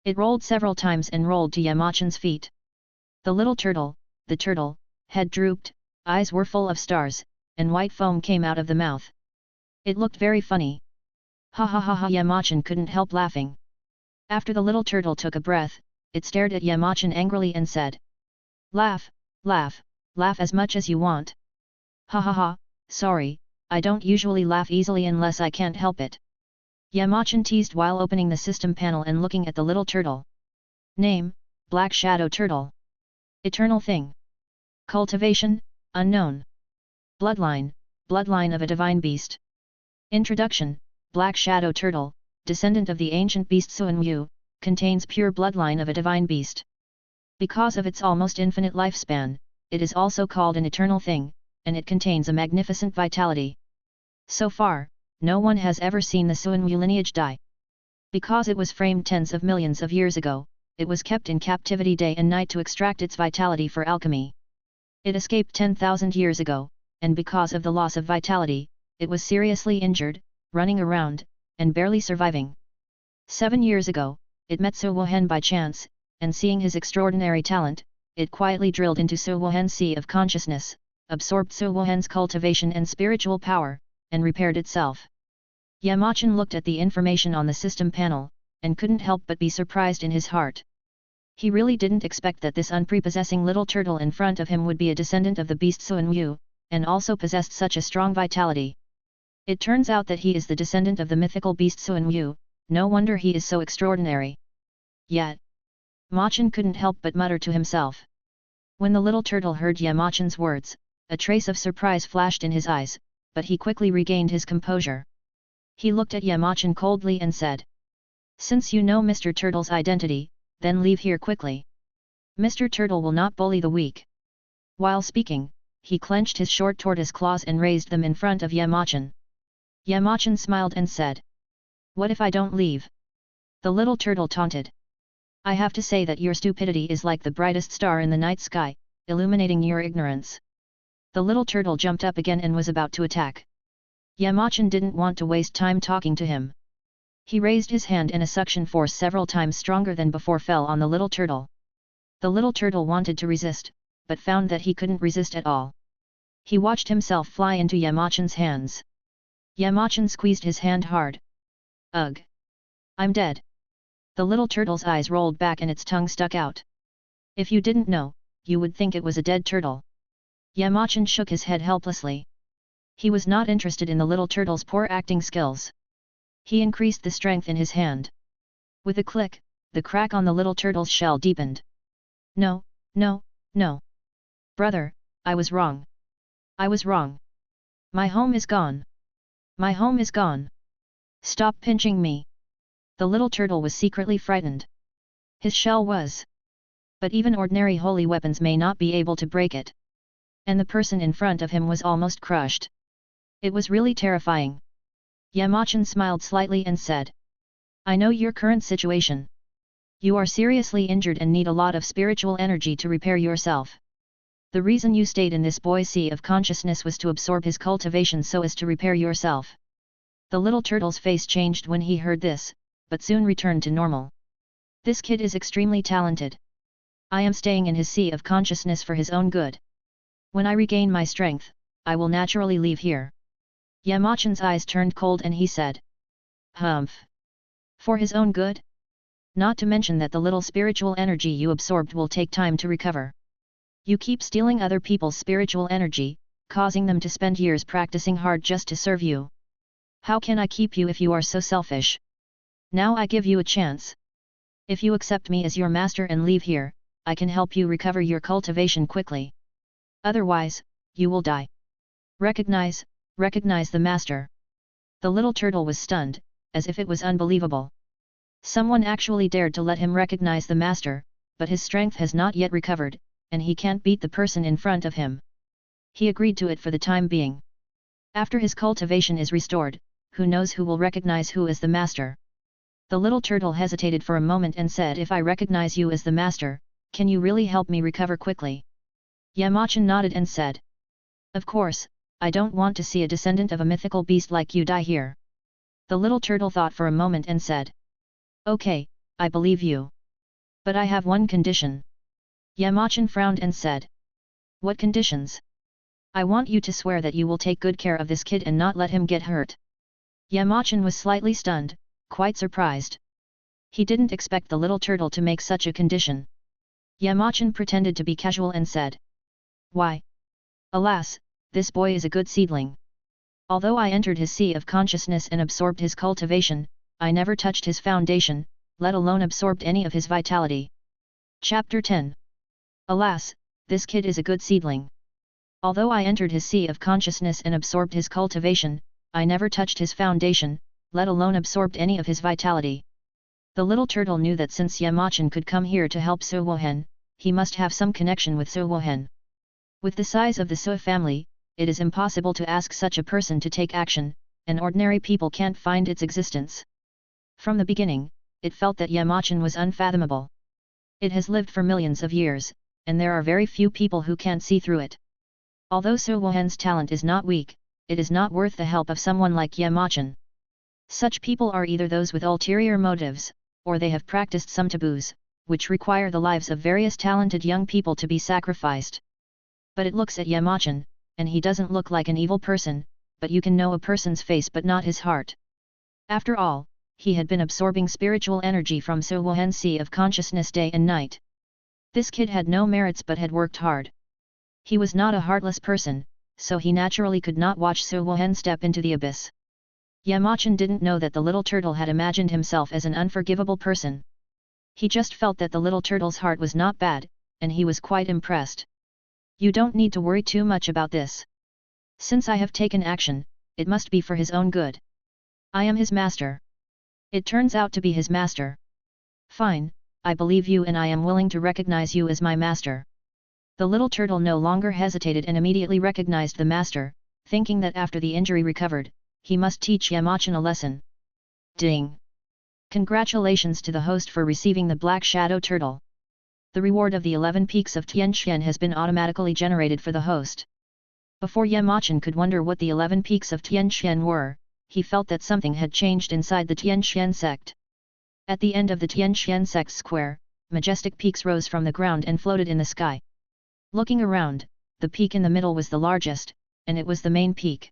It rolled several times and rolled to Yamachan's feet. The little turtle, head drooped, eyes were full of stars, and white foam came out of the mouth. It looked very funny. Ha ha ha ha! Yamachan couldn't help laughing. After the little turtle took a breath, it stared at Yamachan angrily and said, "Laugh, laugh, laugh as much as you want." "Ha ha ha, sorry, I don't usually laugh easily unless I can't help it." Yamachan teased while opening the system panel and looking at the little turtle. Name, Black Shadow Turtle. Eternal Thing. Cultivation, unknown. Bloodline, bloodline of a divine beast. Introduction, Black Shadow Turtle, descendant of the ancient beast Suanwu, contains pure bloodline of a divine beast. Because of its almost infinite lifespan, it is also called an eternal thing, and it contains a magnificent vitality. So far, no one has ever seen the Suanwu lineage die. Because it was framed tens of millions of years ago, it was kept in captivity day and night to extract its vitality for alchemy. It escaped 10,000 years ago, and because of the loss of vitality, it was seriously injured, running around, and barely surviving. 7 years ago, it met Su Wuhen by chance, and seeing his extraordinary talent, it quietly drilled into Su Wuhen's sea of consciousness, absorbed Su Wuhen's cultivation and spiritual power, and repaired itself. Yamachan looked at the information on the system panel, and couldn't help but be surprised in his heart. He really didn't expect that this unprepossessing little turtle in front of him would be a descendant of the beast Suanwu, and also possessed such a strong vitality. It turns out that he is the descendant of the mythical beast Suanwu, no wonder he is so extraordinary. Yet, Machan couldn't help but mutter to himself. When the little turtle heard Yamachan's words, a trace of surprise flashed in his eyes, but he quickly regained his composure. He looked at Yamachan coldly and said, "Since you know Mr. Turtle's identity, then leave here quickly. Mr. Turtle will not bully the weak." While speaking, he clenched his short tortoise claws and raised them in front of Yamachan. Yamachan smiled and said, "What if I don't leave?" The little turtle taunted. "I have to say that your stupidity is like the brightest star in the night sky, illuminating your ignorance." The little turtle jumped up again and was about to attack. Yamachan didn't want to waste time talking to him. He raised his hand and a suction force several times stronger than before fell on the little turtle. The little turtle wanted to resist, but found that he couldn't resist at all. He watched himself fly into Yamachan's hands. Yamachan squeezed his hand hard. "Ugh! I'm dead." The little turtle's eyes rolled back and its tongue stuck out. "If you didn't know, you would think it was a dead turtle." Yamachan shook his head helplessly. He was not interested in the little turtle's poor acting skills. He increased the strength in his hand. With a click, the crack on the little turtle's shell deepened. "No, no, no. Brother, I was wrong. I was wrong. My home is gone. My home is gone. Stop pinching me." The little turtle was secretly frightened. His shell was. But even ordinary holy weapons may not be able to break it. And the person in front of him was almost crushed. It was really terrifying. Yamachan smiled slightly and said, "I know your current situation. You are seriously injured and need a lot of spiritual energy to repair yourself. The reason you stayed in this boy's sea of consciousness was to absorb his cultivation so as to repair yourself." The little turtle's face changed when he heard this, but soon returned to normal. "This kid is extremely talented. I am staying in his sea of consciousness for his own good. When I regain my strength, I will naturally leave here. Yamachan's eyes turned cold and he said. Humph. For his own good? Not to mention that the little spiritual energy you absorbed will take time to recover. You keep stealing other people's spiritual energy, causing them to spend years practicing hard just to serve you. How can I keep you if you are so selfish? Now I give you a chance. If you accept me as your master and leave here, I can help you recover your cultivation quickly. Otherwise, you will die. Recognize the master. The little turtle was stunned, as if it was unbelievable. Someone actually dared to let him recognize the master, but his strength has not yet recovered, and he can't beat the person in front of him. He agreed to it for the time being. After his cultivation is restored, who knows who will recognize who as the master. The little turtle hesitated for a moment and said, if I recognize you as the master, can you really help me recover quickly? Yamachan nodded and said. Of course, I don't want to see a descendant of a mythical beast like you die here. The little turtle thought for a moment and said. Okay, I believe you. But I have one condition. Yamachan frowned and said. What conditions? I want you to swear that you will take good care of this kid and not let him get hurt. Yamachan was slightly stunned, quite surprised. He didn't expect the little turtle to make such a condition. Yamachan pretended to be casual and said. Why? Alas, this boy is a good seedling. Although I entered his sea of consciousness and absorbed his cultivation, I never touched his foundation, let alone absorbed any of his vitality. Chapter 10. Alas, this kid is a good seedling. Although I entered his sea of consciousness and absorbed his cultivation, I never touched his foundation, let alone absorbed any of his vitality. The little turtle knew that since Yamachan could come here to help Su Wohen, he must have some connection with Su Wohen. With the size of the Su family, it is impossible to ask such a person to take action, and ordinary people can't find its existence. From the beginning, it felt that Yamachan was unfathomable. It has lived for millions of years, and there are very few people who can see through it. Although Su Wohen's talent is not weak, it is not worth the help of someone like Yamachan. Such people are either those with ulterior motives, or they have practiced some taboos, which require the lives of various talented young people to be sacrificed. But it looks at Yamachan, and he doesn't look like an evil person, but you can know a person's face but not his heart. After all, he had been absorbing spiritual energy from Su Wohen's sea of consciousness day and night. This kid had no merits but had worked hard. He was not a heartless person, so he naturally could not watch Su Wohen step into the abyss. Yamachan didn't know that the little turtle had imagined himself as an unforgivable person. He just felt that the little turtle's heart was not bad, and he was quite impressed. You don't need to worry too much about this. Since I have taken action, it must be for his own good. I am his master. It turns out to be his master. Fine, I believe you and I am willing to recognize you as my master. The little turtle no longer hesitated and immediately recognized the master, thinking that after the injury recovered, he must teach Yamachan a lesson. Ding! Congratulations to the host for receiving the Black Shadow Turtle. The reward of the 11 peaks of Tianqian has been automatically generated for the host. Before Yamachan could wonder what the 11 peaks of Tianqian were, he felt that something had changed inside the Tianqian sect. At the end of the Tianqian sect's square, majestic peaks rose from the ground and floated in the sky. Looking around, the peak in the middle was the largest, and it was the main peak.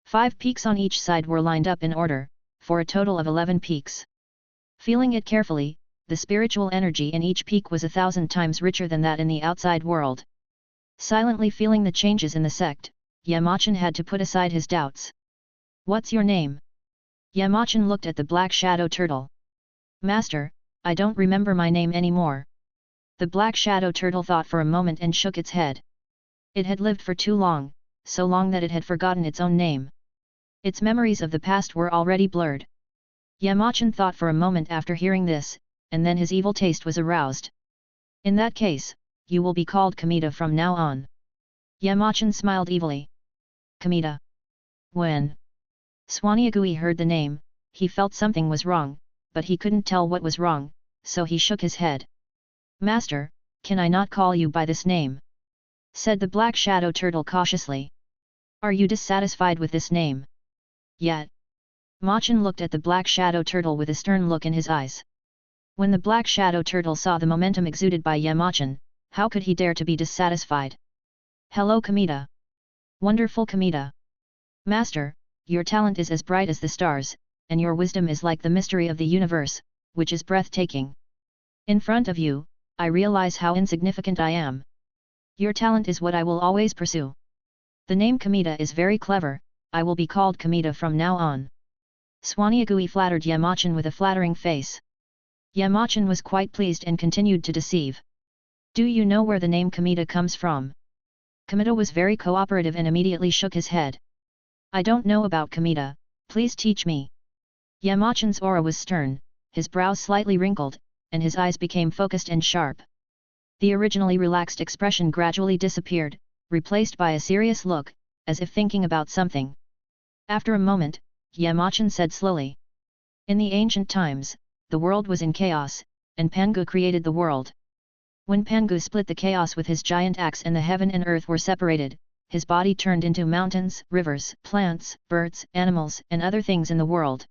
5 peaks on each side were lined up in order, for a total of 11 peaks. Feeling it carefully, the spiritual energy in each peak was 1,000 times richer than that in the outside world. Silently feeling the changes in the sect, Yamachan had to put aside his doubts. What's your name? Yamachan looked at the Black Shadow Turtle. Master, I don't remember my name anymore. The Black Shadow Turtle thought for a moment and shook its head. It had lived for too long, so long that it had forgotten its own name. Its memories of the past were already blurred. Yamachan thought for a moment after hearing this, and then his evil taste was aroused. In that case, you will be called Kamita from now on. Yamachan smiled evilly. Kamita. When Swaniagui heard the name, he felt something was wrong, but he couldn't tell what was wrong, so he shook his head. Master, can I not call you by this name? Said the Black Shadow Turtle cautiously. Are you dissatisfied with this name? Yet. Machan looked at the Black Shadow Turtle with a stern look in his eyes. When the Black Shadow Turtle saw the momentum exuded by Yamachan, how could he dare to be dissatisfied? Hello Kamita. Wonderful Kamita. Master, your talent is as bright as the stars, and your wisdom is like the mystery of the universe, which is breathtaking. In front of you, I realize how insignificant I am. Your talent is what I will always pursue. The name Kamita is very clever, I will be called Kamita from now on. Swaniagui flattered Yamachan with a flattering face. Yamachan was quite pleased and continued to deceive. Do you know where the name Kamita comes from? Kamita was very cooperative and immediately shook his head. I don't know about Kamita, please teach me. Yamachan's aura was stern, his brows slightly wrinkled, and his eyes became focused and sharp. The originally relaxed expression gradually disappeared, replaced by a serious look, as if thinking about something. After a moment, Yamachan said slowly. In the ancient times, the world was in chaos, and Pangu created the world. When Pangu split the chaos with his giant axe and the heaven and earth were separated, his body turned into mountains, rivers, plants, birds, animals, and other things in the world.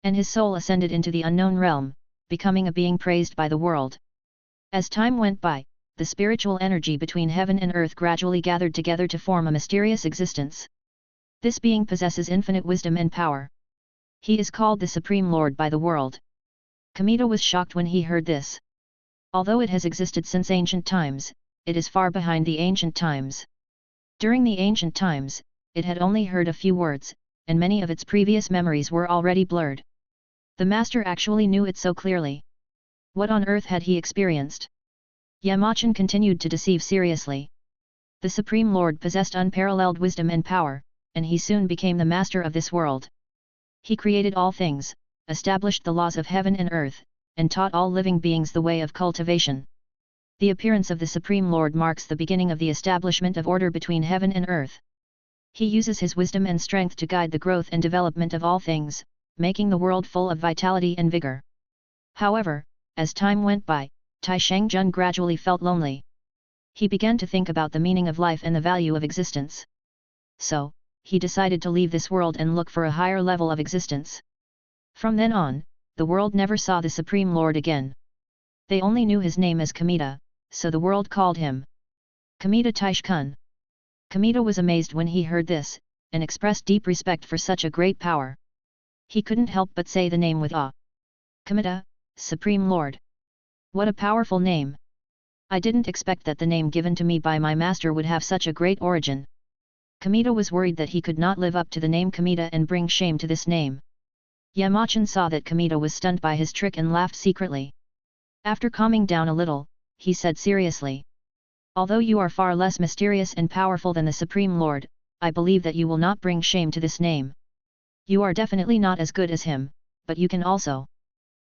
And his soul ascended into the unknown realm, becoming a being praised by the world. As time went by, the spiritual energy between heaven and earth gradually gathered together to form a mysterious existence. This being possesses infinite wisdom and power. He is called the Supreme Lord by the world. Kamita was shocked when he heard this. Although it has existed since ancient times, it is far behind the ancient times. During the ancient times, it had only heard a few words, and many of its previous memories were already blurred. The master actually knew it so clearly. What on earth had he experienced? Yamachan continued to deceive seriously. The Supreme Lord possessed unparalleled wisdom and power, and he soon became the master of this world. He created all things, established the laws of heaven and earth, and taught all living beings the way of cultivation. The appearance of the Supreme Lord marks the beginning of the establishment of order between heaven and earth. He uses his wisdom and strength to guide the growth and development of all things, making the world full of vitality and vigor. However, as time went by, Tai Shangjun gradually felt lonely. He began to think about the meaning of life and the value of existence. So, he decided to leave this world and look for a higher level of existence. From then on, the world never saw the Supreme Lord again. They only knew his name as Kamita, so the world called him Kamita Taishkun. Kamita was amazed when he heard this, and expressed deep respect for such a great power. He couldn't help but say the name with awe. Kamita, Supreme Lord. What a powerful name! I didn't expect that the name given to me by my master would have such a great origin. Kamita was worried that he could not live up to the name Kamita and bring shame to this name. Yamachan saw that Kamita was stunned by his trick and laughed secretly. After calming down a little, he said seriously. Although you are far less mysterious and powerful than the Supreme Lord, I believe that you will not bring shame to this name. You are definitely not as good as him, but you can also.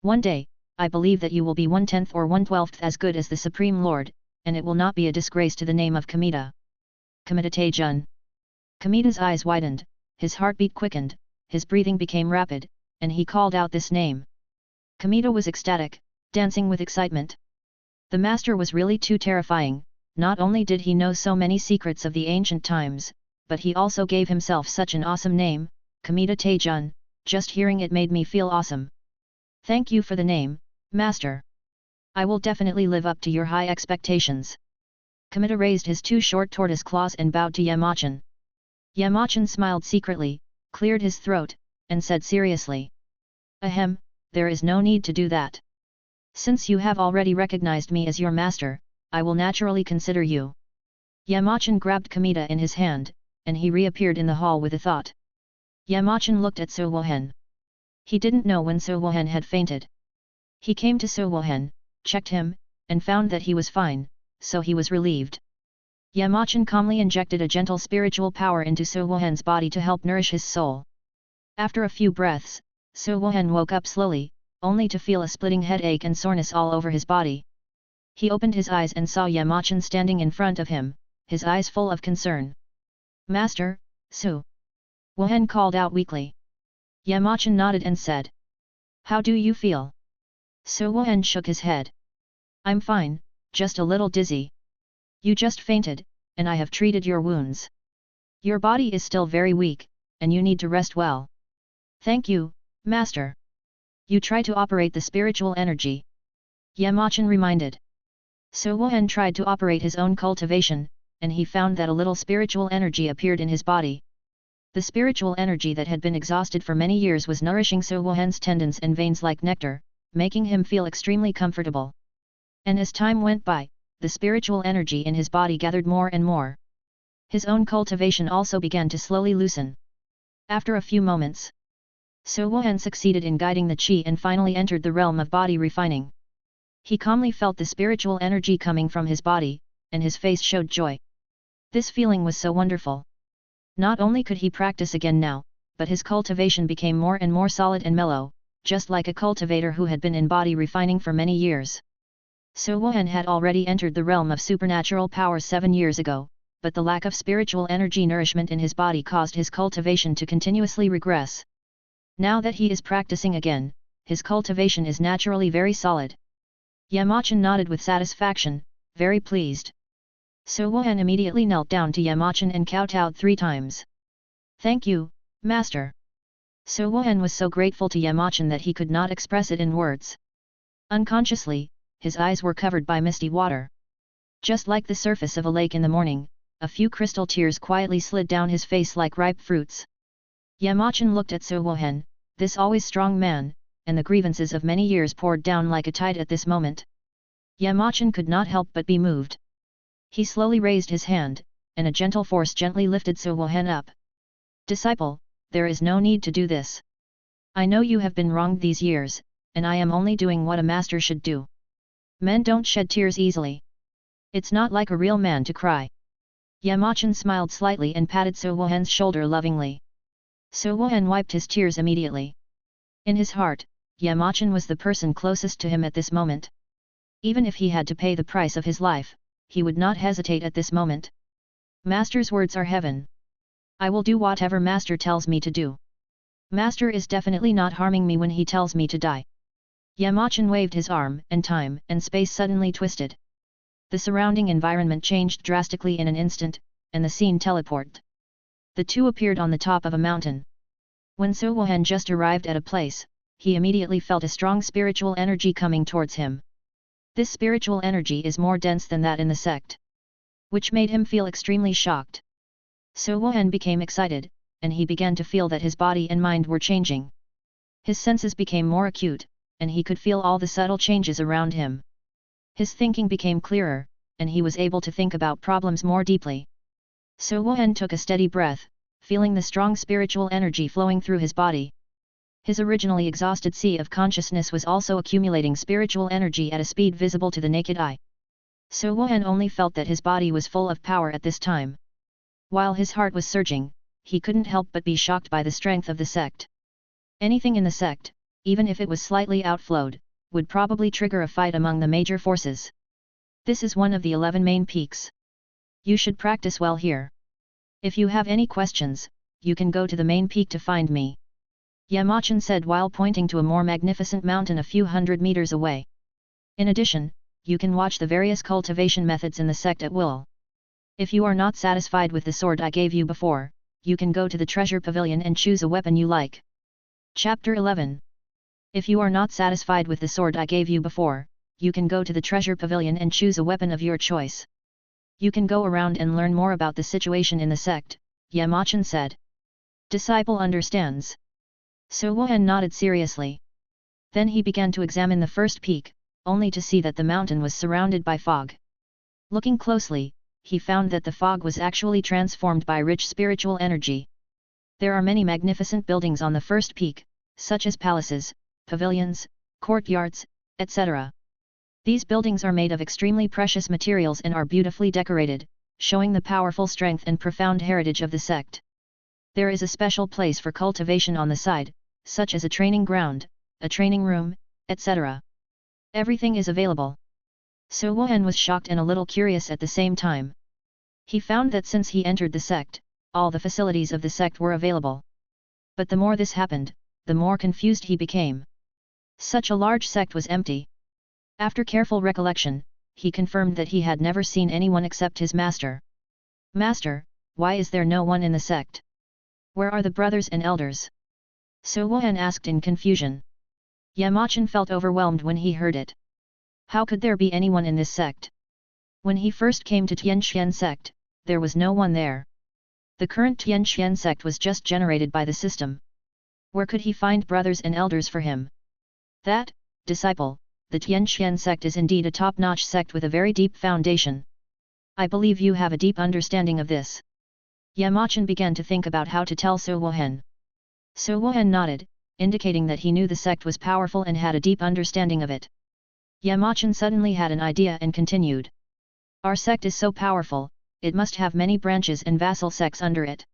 One day, I believe that you will be 1/10 or 1/12 as good as the Supreme Lord, and it will not be a disgrace to the name of Kamita. Kamita Taejun. Kamita's eyes widened, his heartbeat quickened, his breathing became rapid, and he called out this name. Kamita was ecstatic, dancing with excitement. The master was really too terrifying. Not only did he know so many secrets of the ancient times, but he also gave himself such an awesome name, Kamita Taejun. Just hearing it made me feel awesome. Thank you for the name, master. I will definitely live up to your high expectations. Kamita raised his two short tortoise claws and bowed to Yamachan. Yamachan smiled secretly, cleared his throat, and said seriously. Ahem, there is no need to do that. Since you have already recognized me as your master, I will naturally consider you. Yamachan grabbed Kamita in his hand, and he reappeared in the hall with a thought. Yamachan looked at Suwohen. He didn't know when Suwohen had fainted. He came to Suwohen, checked him, and found that he was fine, so he was relieved. Yamachan calmly injected a gentle spiritual power into Suwohen's body to help nourish his soul. After a few breaths, Suwohen woke up slowly, only to feel a splitting headache and soreness all over his body. He opened his eyes and saw Yamachan standing in front of him, his eyes full of concern. Master, Su. Wohen called out weakly. Yamachan nodded and said. How do you feel? Su Wohen shook his head. I'm fine, just a little dizzy. You just fainted, and I have treated your wounds. Your body is still very weak, and you need to rest well. Thank you, master. You try to operate the spiritual energy. Yamachan reminded. Su Wohen tried to operate his own cultivation, and he found that a little spiritual energy appeared in his body. The spiritual energy that had been exhausted for many years was nourishing Su Wuhan's tendons and veins like nectar, making him feel extremely comfortable. And as time went by, the spiritual energy in his body gathered more and more. His own cultivation also began to slowly loosen. After a few moments, Su Wuhan succeeded in guiding the qi and finally entered the realm of body refining. He calmly felt the spiritual energy coming from his body, and his face showed joy. This feeling was so wonderful. Not only could he practice again now, but his cultivation became more and more solid and mellow, just like a cultivator who had been in body refining for many years. Su Wuhan had already entered the realm of supernatural power 7 years ago, but the lack of spiritual energy nourishment in his body caused his cultivation to continuously regress. Now that he is practicing again, his cultivation is naturally very solid. Yamachan nodded with satisfaction, very pleased. Su Wuhan immediately knelt down to Yamachan and kowtowed 3 times. "Thank you, Master." Su Wuhan was so grateful to Yamachan that he could not express it in words. Unconsciously, his eyes were covered by misty water. Just like the surface of a lake in the morning, a few crystal tears quietly slid down his face like ripe fruits. Yamachan looked at Su Wuhan, this always strong man, and the grievances of many years poured down like a tide at this moment. Yamachan could not help but be moved. He slowly raised his hand, and a gentle force gently lifted Su Wuhan up. "Disciple, there is no need to do this. I know you have been wronged these years, and I am only doing what a master should do. Men don't shed tears easily. It's not like a real man to cry." Yamachan smiled slightly and patted Su Wuhan's shoulder lovingly. Su Wuhan wiped his tears immediately. In his heart, Yamachan was the person closest to him at this moment. Even if he had to pay the price of his life, he would not hesitate at this moment. Master's words are heaven. I will do whatever Master tells me to do. Master is definitely not harming me when he tells me to die. Yamachan waved his arm, and time and space suddenly twisted. The surrounding environment changed drastically in an instant, and the scene teleported. The two appeared on the top of a mountain. When Su Wuhan just arrived at a place, he immediately felt a strong spiritual energy coming towards him. This spiritual energy is more dense than that in the sect, which made him feel extremely shocked. Su Wuhan became excited, and he began to feel that his body and mind were changing. His senses became more acute, and he could feel all the subtle changes around him. His thinking became clearer, and he was able to think about problems more deeply. Su Wuhan took a steady breath, feeling the strong spiritual energy flowing through his body. His originally exhausted sea of consciousness was also accumulating spiritual energy at a speed visible to the naked eye. Su Wuhan only felt that his body was full of power at this time. While his heart was surging, he couldn't help but be shocked by the strength of the sect. Anything in the sect, even if it was slightly outflowed, would probably trigger a fight among the major forces. This is one of the 11 main peaks. You should practice well here. If you have any questions, you can go to the main peak to find me. Yamachan said while pointing to a more magnificent mountain a few hundred meters away. In addition, you can watch the various cultivation methods in the sect at will. If you are not satisfied with the sword I gave you before, you can go to the treasure pavilion and choose a weapon you like. Chapter 11. If you are not satisfied with the sword I gave you before, you can go to the treasure pavilion and choose a weapon of your choice. You can go around and learn more about the situation in the sect, Yamachan said. Disciple understands. Su Wuhan nodded seriously. Then he began to examine the first peak, only to see that the mountain was surrounded by fog. Looking closely, he found that the fog was actually transformed by rich spiritual energy. There are many magnificent buildings on the first peak, such as palaces, pavilions, courtyards, etc. These buildings are made of extremely precious materials and are beautifully decorated, showing the powerful strength and profound heritage of the sect. There is a special place for cultivation on the side, such as a training ground, a training room, etc. Everything is available. Su Wuhan was shocked and a little curious at the same time. He found that since he entered the sect, all the facilities of the sect were available. But the more this happened, the more confused he became. Such a large sect was empty. After careful recollection, he confirmed that he had never seen anyone except his master. Master, why is there no one in the sect? Where are the brothers and elders? Su Wuhan asked in confusion. Yamachan felt overwhelmed when he heard it. How could there be anyone in this sect? When he first came to Tianxian sect, there was no one there. The current Tianxian sect was just generated by the system. Where could he find brothers and elders for him? That, disciple, the Tianxian sect is indeed a top-notch sect with a very deep foundation. I believe you have a deep understanding of this. Yamachan began to think about how to tell Su Wuhen. Su Wuhen nodded, indicating that he knew the sect was powerful and had a deep understanding of it. Yamachan suddenly had an idea and continued. Our sect is so powerful, it must have many branches and vassal sects under it.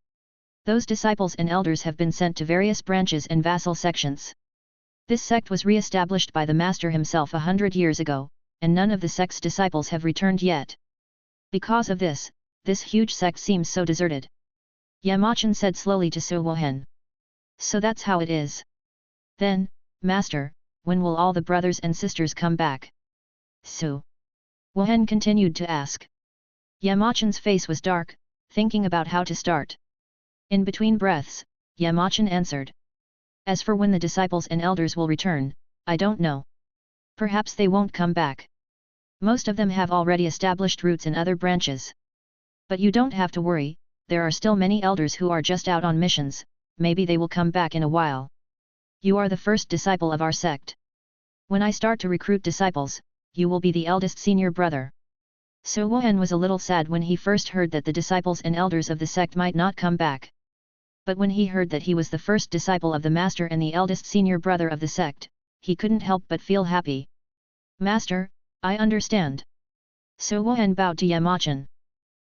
Those disciples and elders have been sent to various branches and vassal sections. This sect was re-established by the master himself 100 years ago, and none of the sect's disciples have returned yet. Because of this huge sect seems so deserted. Yamachan said slowly to Su Wuhen. So that's how it is. Then, master, when will all the brothers and sisters come back? Su Wuhen continued to ask. Yamachan's face was dark, thinking about how to start. In between breaths, Yamachan answered. As for when the disciples and elders will return, I don't know. Perhaps they won't come back. Most of them have already established roots in other branches. But you don't have to worry, there are still many elders who are just out on missions, maybe they will come back in a while. You are the first disciple of our sect. When I start to recruit disciples, you will be the eldest senior brother. Su Wuhen was a little sad when he first heard that the disciples and elders of the sect might not come back. But when he heard that he was the first disciple of the master and the eldest senior brother of the sect, he couldn't help but feel happy. Master, I understand. Su Wuhen bowed to Yamachan.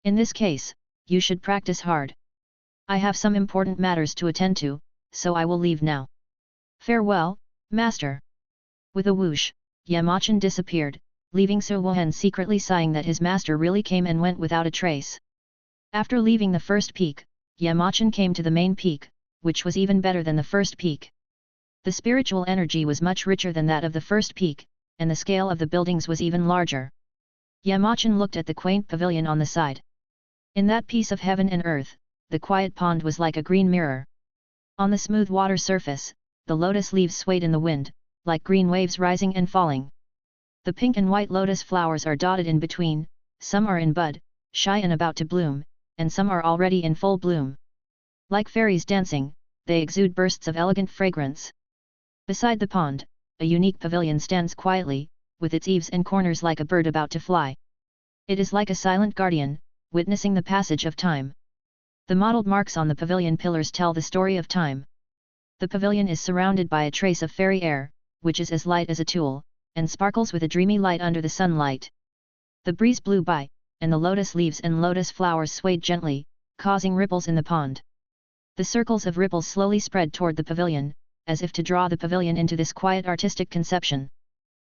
In this case, you should practice hard. I have some important matters to attend to, so I will leave now. Farewell, master. With a whoosh, Yamachan disappeared, leaving Su Wuhen secretly sighing that his master really came and went without a trace. After leaving the first peak, Yamachan came to the main peak, which was even better than the first peak. The spiritual energy was much richer than that of the first peak, and the scale of the buildings was even larger. Yamachan looked at the quaint pavilion on the side. In that piece of heaven and earth, the quiet pond was like a green mirror. On the smooth water surface, the lotus leaves swayed in the wind, like green waves rising and falling. The pink and white lotus flowers are dotted in between, some are in bud, shy and about to bloom, and some are already in full bloom. Like fairies dancing, they exude bursts of elegant fragrance. Beside the pond, a unique pavilion stands quietly, with its eaves and corners like a bird about to fly. It is like a silent guardian, witnessing the passage of time. The mottled marks on the pavilion pillars tell the story of time. The pavilion is surrounded by a trace of fairy air, which is as light as a tulle, and sparkles with a dreamy light under the sunlight. The breeze blew by, and the lotus leaves and lotus flowers swayed gently, causing ripples in the pond. The circles of ripples slowly spread toward the pavilion, as if to draw the pavilion into this quiet artistic conception.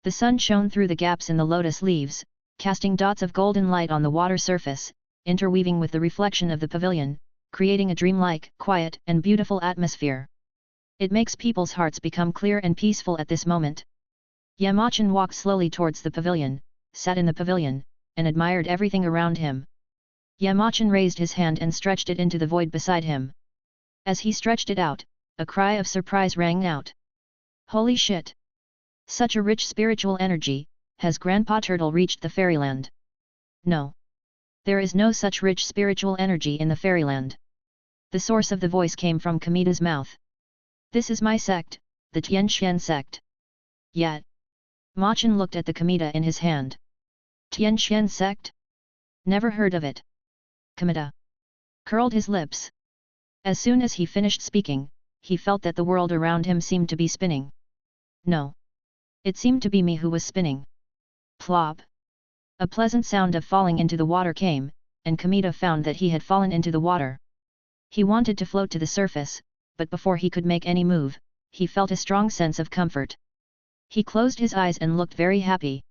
The sun shone through the gaps in the lotus leaves, casting dots of golden light on the water surface, interweaving with the reflection of the pavilion, creating a dreamlike, quiet and beautiful atmosphere. It makes people's hearts become clear and peaceful at this moment. Yamachan walked slowly towards the pavilion, sat in the pavilion, and admired everything around him. Yamachan raised his hand and stretched it into the void beside him. As he stretched it out, a cry of surprise rang out. Holy shit! Such a rich spiritual energy, has Grandpa Turtle reached the fairyland? No. There is no such rich spiritual energy in the fairyland. The source of the voice came from Kamida's mouth. This is my sect, the Tianxian sect. Yet. Machan looked at the Kamita in his hand. Tianxian sect? Never heard of it. Kamita curled his lips. As soon as he finished speaking, he felt that the world around him seemed to be spinning. No. It seemed to be me who was spinning. Plop. A pleasant sound of falling into the water came, and Kamita found that he had fallen into the water. He wanted to float to the surface, but before he could make any move, he felt a strong sense of comfort. He closed his eyes and looked very happy.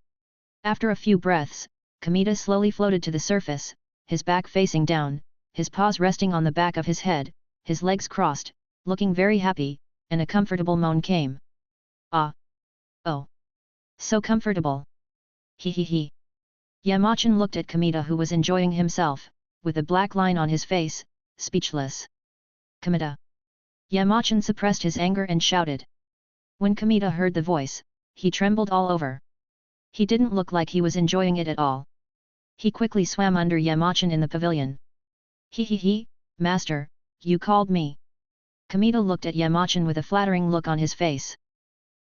After a few breaths, Kamita slowly floated to the surface, his back facing down, his paws resting on the back of his head, his legs crossed, looking very happy, and a comfortable moan came. Ah! Oh! So comfortable! He he he! Yamachan looked at Kamita who was enjoying himself, with a black line on his face, speechless. Kamita! Yamachan suppressed his anger and shouted. When Kamita heard the voice, he trembled all over. He didn't look like he was enjoying it at all. He quickly swam under Yamachan in the pavilion. He, master, you called me. Kamita looked at Yamachan with a flattering look on his face.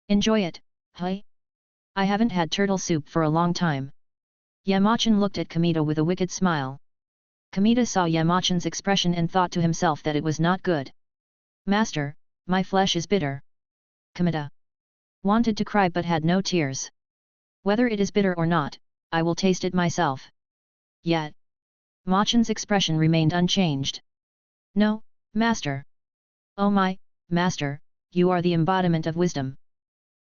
Enjoy it, hey? I haven't had turtle soup for a long time. Yamachan looked at Kamita with a wicked smile. Kamita saw Yamachan's expression and thought to himself that it was not good. Master, my flesh is bitter. Kamita wanted to cry but had no tears. Whether it is bitter or not, I will taste it myself. Yet, Machan's expression remained unchanged. No, master. Oh my, master, you are the embodiment of wisdom.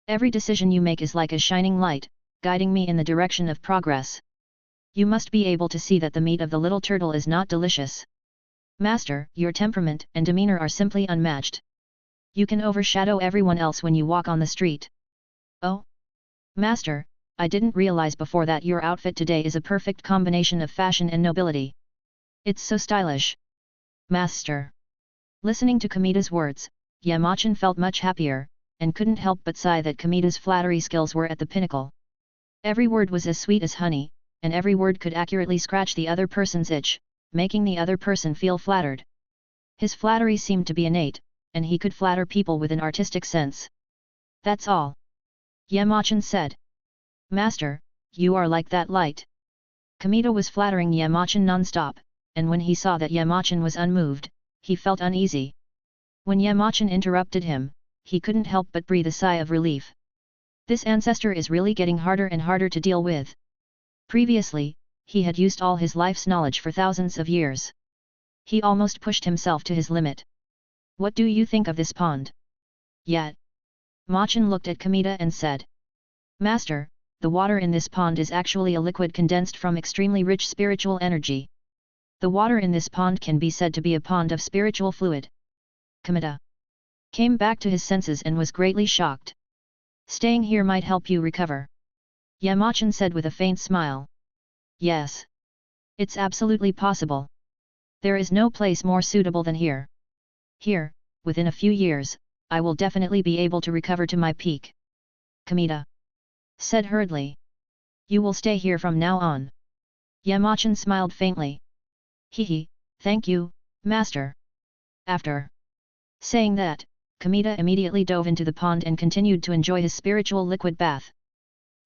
Every decision you make is like a shining light, guiding me in the direction of progress. You must be able to see that the meat of the little turtle is not delicious. Master, your temperament and demeanor are simply unmatched. You can overshadow everyone else when you walk on the street. Oh? Master, I didn't realize before that your outfit today is a perfect combination of fashion and nobility. It's so stylish. Master. Listening to Kamita's words, Yamachan felt much happier, and couldn't help but sigh that Kamita's flattery skills were at the pinnacle. Every word was as sweet as honey, and every word could accurately scratch the other person's itch, making the other person feel flattered. His flattery seemed to be innate, and he could flatter people with an artistic sense. That's all. Yamachan said. Master, you are like that light. Kamita was flattering Yamachan non-stop, and when he saw that Yamachan was unmoved, he felt uneasy. When Yamachan interrupted him, he couldn't help but breathe a sigh of relief. This ancestor is really getting harder and harder to deal with. Previously, he had used all his life's knowledge for thousands of years. He almost pushed himself to his limit. What do you think of this pond? Yet. Machan looked at Kamita and said. Master, the water in this pond is actually a liquid condensed from extremely rich spiritual energy. The water in this pond can be said to be a pond of spiritual fluid. Kamita came back to his senses and was greatly shocked. Staying here might help you recover. Yamachan said with a faint smile. Yes. It's absolutely possible. There is no place more suitable than here. Here, within a few years, I will definitely be able to recover to my peak. Kamita said hurriedly. You will stay here from now on. Yamachan smiled faintly. Hehe, thank you, master. After saying that, Kamita immediately dove into the pond and continued to enjoy his spiritual liquid bath.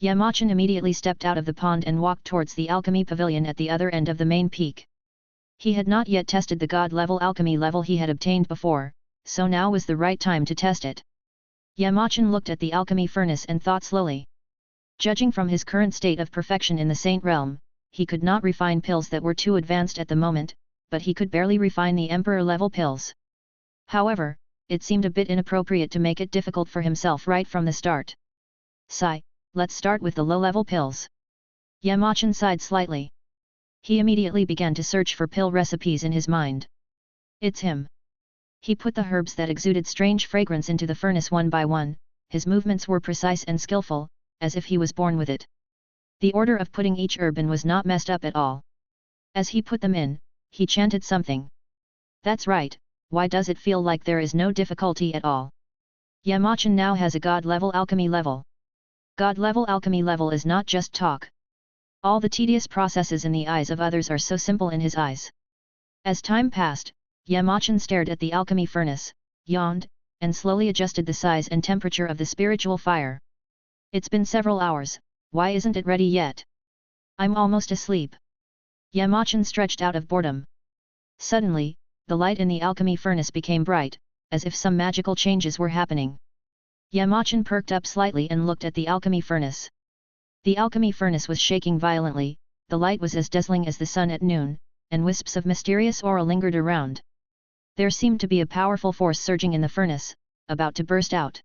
Yamachan immediately stepped out of the pond and walked towards the alchemy pavilion at the other end of the main peak. He had not yet tested the god-level alchemy level he had obtained before, so now was the right time to test it. Yamachan looked at the alchemy furnace and thought slowly. Judging from his current state of perfection in the saint realm, he could not refine pills that were too advanced at the moment, but he could barely refine the emperor-level pills. However, it seemed a bit inappropriate to make it difficult for himself right from the start. Sigh, let's start with the low-level pills. Yamachan sighed slightly. He immediately began to search for pill recipes in his mind. It's him. He put the herbs that exuded strange fragrance into the furnace one by one, his movements were precise and skillful, as if he was born with it. The order of putting each herb in was not messed up at all. As he put them in, he chanted something. That's right, why does it feel like there is no difficulty at all? Yamachan now has a god-level alchemy level. God-level alchemy level is not just talk. All the tedious processes in the eyes of others are so simple in his eyes. As time passed, Yamachan stared at the alchemy furnace, yawned, and slowly adjusted the size and temperature of the spiritual fire. It's been several hours, why isn't it ready yet? I'm almost asleep. Yamachan stretched out of boredom. Suddenly, the light in the alchemy furnace became bright, as if some magical changes were happening. Yamachan perked up slightly and looked at the alchemy furnace. The alchemy furnace was shaking violently, the light was as dazzling as the sun at noon, and wisps of mysterious aura lingered around. There seemed to be a powerful force surging in the furnace, about to burst out.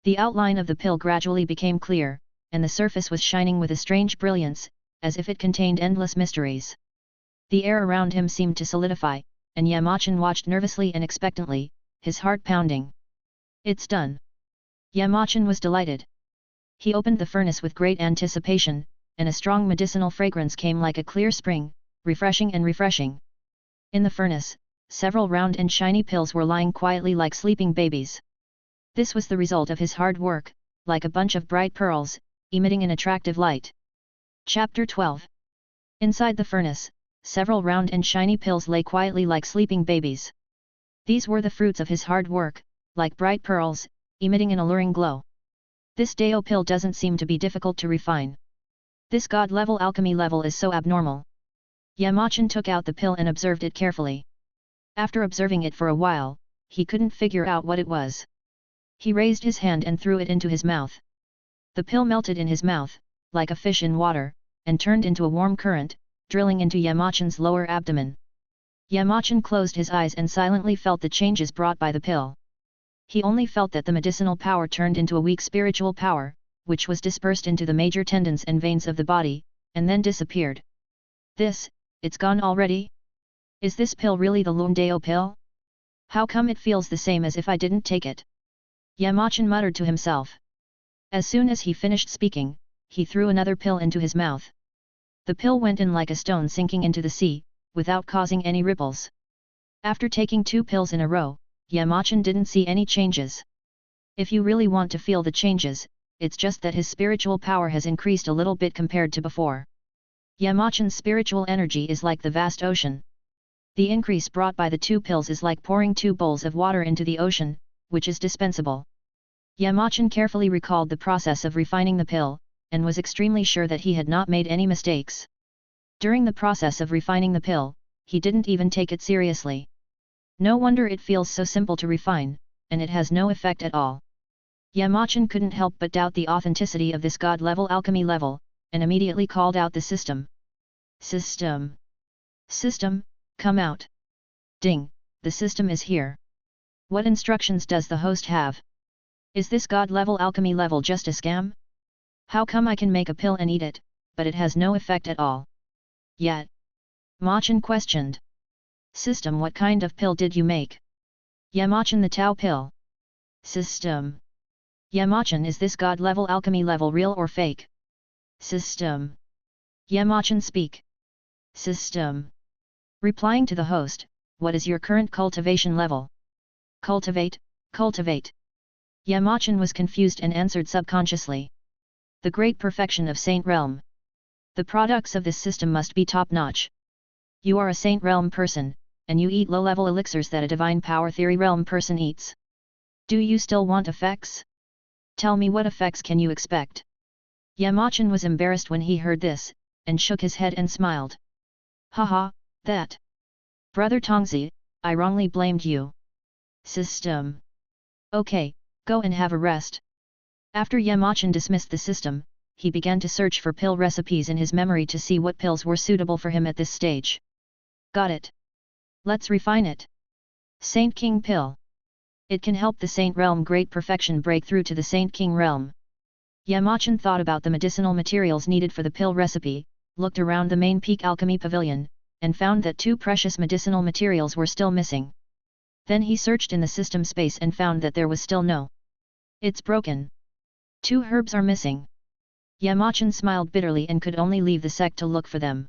The outline of the pill gradually became clear, and the surface was shining with a strange brilliance, as if it contained endless mysteries. The air around him seemed to solidify, and Yamachan watched nervously and expectantly, his heart pounding. It's done. Yamachan was delighted. He opened the furnace with great anticipation, and a strong medicinal fragrance came like a clear spring, refreshing and refreshing. In the furnace, several round and shiny pills were lying quietly like sleeping babies. This was the result of his hard work, like a bunch of bright pearls, emitting an attractive light. Chapter 12. Inside the furnace, several round and shiny pills lay quietly like sleeping babies. These were the fruits of his hard work, like bright pearls, emitting an alluring glow. This Dao pill doesn't seem to be difficult to refine. This god-level alchemy level is so abnormal. Yamachan took out the pill and observed it carefully. After observing it for a while, he couldn't figure out what it was. He raised his hand and threw it into his mouth. The pill melted in his mouth, like a fish in water, and turned into a warm current, drilling into Yamachan's lower abdomen. Yamachan closed his eyes and silently felt the changes brought by the pill. He only felt that the medicinal power turned into a weak spiritual power, which was dispersed into the major tendons and veins of the body, and then disappeared. It's gone already? Is this pill really the Lundao pill? How come it feels the same as if I didn't take it? Yamachan muttered to himself. As soon as he finished speaking, he threw another pill into his mouth. The pill went in like a stone sinking into the sea, without causing any ripples. After taking 2 pills in a row, Yamachan didn't see any changes. If you really want to feel the changes, it's just that his spiritual power has increased a little bit compared to before. Yamachan's spiritual energy is like the vast ocean. The increase brought by the 2 pills is like pouring 2 bowls of water into the ocean, which is dispensable. Yamachan carefully recalled the process of refining the pill, and was extremely sure that he had not made any mistakes. During the process of refining the pill, he didn't even take it seriously. No wonder it feels so simple to refine, and it has no effect at all. Yamachan couldn't help but doubt the authenticity of this god-level alchemy level, and immediately called out the system. System! System, come out! Ding, the system is here. What instructions does the host have? Is this god-level alchemy level just a scam? How come I can make a pill and eat it, but it has no effect at all? Yet. Machan questioned. System, what kind of pill did you make? Yamachan, the Tao pill. System. Yamachan, is this god-level alchemy level real or fake? System. Yamachan, speak. System. Replying to the host, what is your current cultivation level? Cultivate, cultivate. Yamachan was confused and answered subconsciously. The great perfection of Saint Realm. The products of this system must be top-notch. You are a Saint Realm person, and you eat low-level elixirs that a Divine Power Theory Realm person eats. Do you still want effects? Tell me, what effects can you expect? Yamachan was embarrassed when he heard this, and shook his head and smiled. Haha, that. Brother Tongzi, I wrongly blamed you. System. Okay, go and have a rest. After Yamachan dismissed the system, he began to search for pill recipes in his memory to see what pills were suitable for him at this stage. Got it. Let's refine it. Saint King Pill. It can help the Saint Realm Great Perfection break through to the Saint King Realm. Yamachan thought about the medicinal materials needed for the pill recipe, looked around the main peak alchemy pavilion, and found that 2 precious medicinal materials were still missing. Then he searched in the system space and found that there was still no. It's broken. 2 herbs are missing. Yamachan smiled bitterly and could only leave the sect to look for them.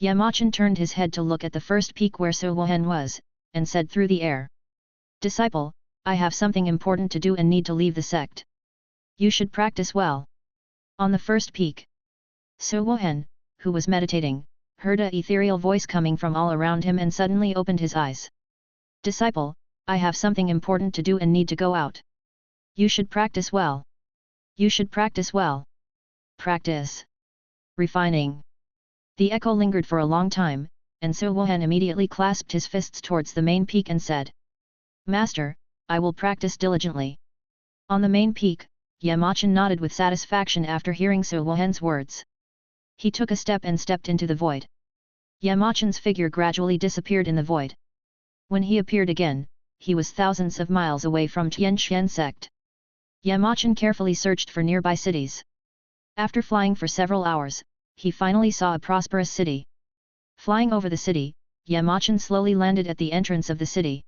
Yamachan turned his head to look at the first peak where Su Wohen was, and said through the air. Disciple, I have something important to do and need to leave the sect. You should practice well. On the first peak, Su Wohen, who was meditating, heard a ethereal voice coming from all around him and suddenly opened his eyes. Disciple, I have something important to do and need to go out. You should practice well. You should practice well. Practice. Refining. The echo lingered for a long time, and Su Wohen immediately clasped his fists towards the main peak and said, Master, I will practice diligently. On the main peak, Yamachan nodded with satisfaction after hearing Su Wohen's words. He took a step and stepped into the void. Yamachan's figure gradually disappeared in the void. When he appeared again, he was thousands of miles away from Tianxian sect. Yamachan carefully searched for nearby cities. After flying for several hours, he finally saw a prosperous city. Flying over the city, Yamachan slowly landed at the entrance of the city.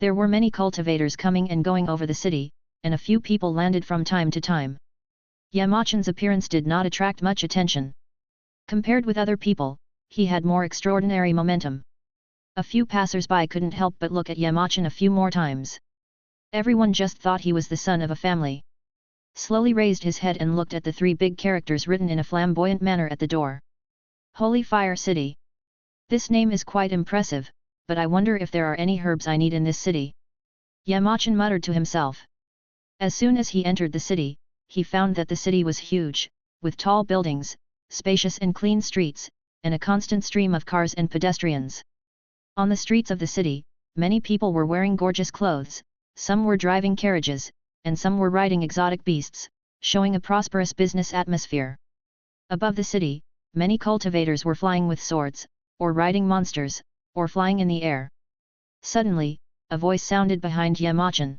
There were many cultivators coming and going over the city, and a few people landed from time to time. Yamachan's appearance did not attract much attention. Compared with other people, he had more extraordinary momentum. A few passers-by couldn't help but look at Yamachan a few more times. Everyone just thought he was the son of a family. Slowly raised his head and looked at the 3 big characters written in a flamboyant manner at the door. Holy Fire City. This name is quite impressive, but I wonder if there are any herbs I need in this city. Yamachan muttered to himself. As soon as he entered the city, he found that the city was huge, with tall buildings, spacious and clean streets, and a constant stream of cars and pedestrians. On the streets of the city, many people were wearing gorgeous clothes, some were driving carriages, and some were riding exotic beasts, showing a prosperous business atmosphere. Above the city, many cultivators were flying with swords, or riding monsters, or flying in the air. Suddenly, a voice sounded behind Yamachan.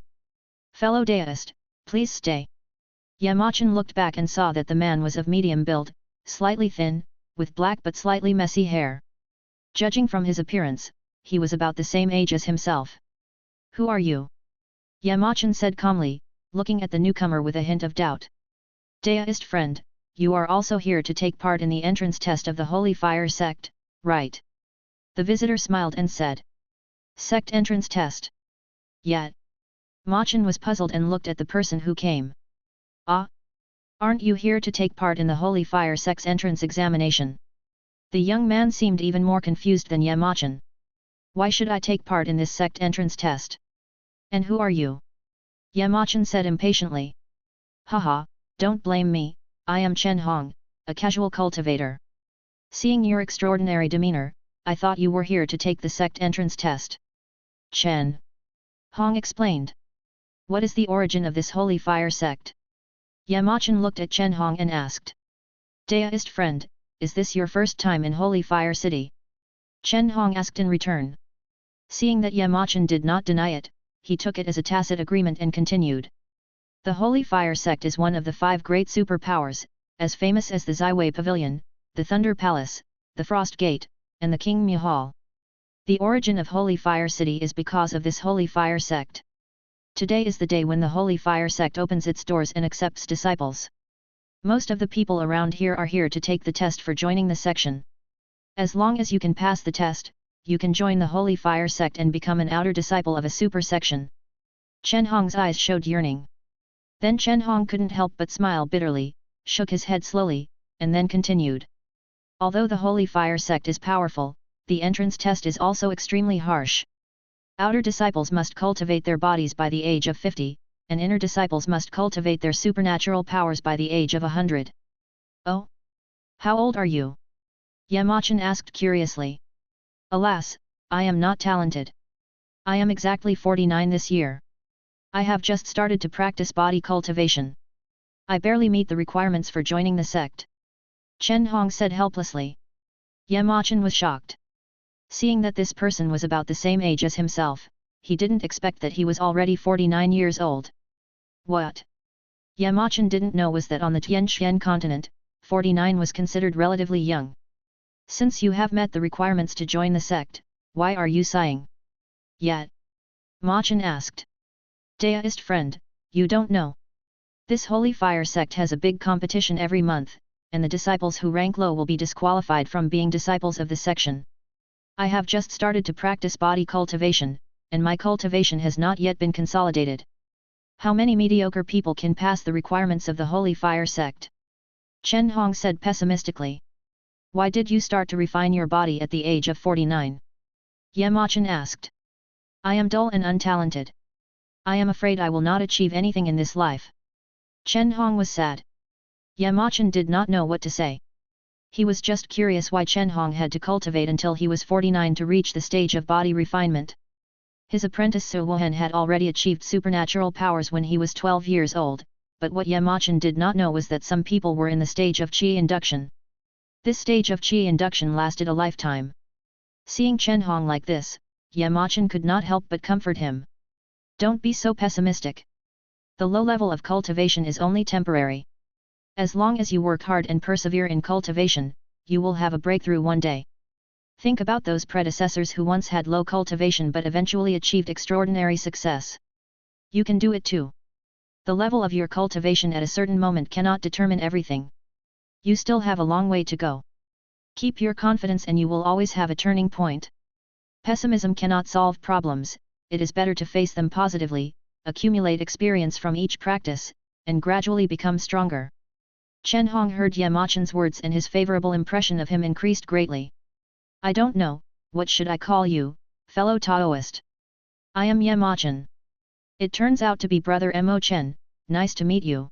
"Fellow deist, please stay." Yamachan looked back and saw that the man was of medium build, slightly thin, with black but slightly messy hair. Judging from his appearance, he was about the same age as himself. "Who are you?" Yamachan said calmly, looking at the newcomer with a hint of doubt. "Deist friend, you are also here to take part in the entrance test of the Holy Fire sect, right?" The visitor smiled and said. "Sect entrance test? Yet." Machan was puzzled and looked at the person who came. "Ah? Aren't you here to take part in the Holy Fire sect's entrance examination?" The young man seemed even more confused than Yamachan. "Why should I take part in this sect entrance test? And who are you?" Yamachan said impatiently. "Haha, don't blame me, I am Chen Hong, a casual cultivator. Seeing your extraordinary demeanor, I thought you were here to take the sect entrance test." Chen Hong explained. "What is the origin of this Holy Fire sect?" Yamachan looked at Chen Hong and asked. "Deist friend, is this your first time in Holy Fire City?" Chen Hong asked in return. Seeing that Yamachan did not deny it, he took it as a tacit agreement and continued. "The Holy Fire sect is one of the 5 great superpowers, as famous as the Zaiwei Pavilion, the Thunder Palace, the Frost Gate, and the King Mu Hall. The origin of Holy Fire City is because of this Holy Fire sect. Today is the day when the Holy Fire sect opens its doors and accepts disciples. Most of the people around here are here to take the test for joining the section. As long as you can pass the test, you can join the Holy Fire sect and become an outer disciple of a super section." Chen Hong's eyes showed yearning. Then Chen Hong couldn't help but smile bitterly, shook his head slowly, and then continued. "Although the Holy Fire sect is powerful, the entrance test is also extremely harsh. Outer disciples must cultivate their bodies by the age of 50, and inner disciples must cultivate their supernatural powers by the age of 100. "Oh? How old are you?" Yamachan asked curiously. "Alas, I am not talented. I am exactly 49 this year. I have just started to practice body cultivation. I barely meet the requirements for joining the sect." Chen Hong said helplessly. Yamachan was shocked. Seeing that this person was about the same age as himself, he didn't expect that he was already 49 years old. What Yamachan didn't know was that on the Tianxian continent, 49 was considered relatively young. "Since you have met the requirements to join the sect, why are you sighing?" "Yet?" Machan asked. "Deist friend, you don't know. This Holy Fire sect has a big competition every month, and the disciples who rank low will be disqualified from being disciples of the section. I have just started to practice body cultivation, and my cultivation has not yet been consolidated. How many mediocre people can pass the requirements of the Holy Fire sect?" Chen Hong said pessimistically. "Why did you start to refine your body at the age of 49? Yamachan asked. "I am dull and untalented. I am afraid I will not achieve anything in this life." Chen Hong was sad. Yamachan did not know what to say. He was just curious why Chen Hong had to cultivate until he was 49 to reach the stage of body refinement. His apprentice Su Wuhan had already achieved supernatural powers when he was 12 years old, but what Yamachan did not know was that some people were in the stage of Qi induction. This stage of Qi induction lasted a lifetime. Seeing Chen Hong like this, Yamachan could not help but comfort him. "Don't be so pessimistic. The low level of cultivation is only temporary. As long as you work hard and persevere in cultivation, you will have a breakthrough one day. Think about those predecessors who once had low cultivation but eventually achieved extraordinary success. You can do it too. The level of your cultivation at a certain moment cannot determine everything. You still have a long way to go. Keep your confidence and you will always have a turning point. Pessimism cannot solve problems, it is better to face them positively, accumulate experience from each practice, and gradually become stronger." Chen Hong heard Yamachen's words and his favorable impression of him increased greatly. I don't know, what should I call you, fellow Taoist? I am Yamachen. It turns out to be brother Mo Chen, nice to meet you.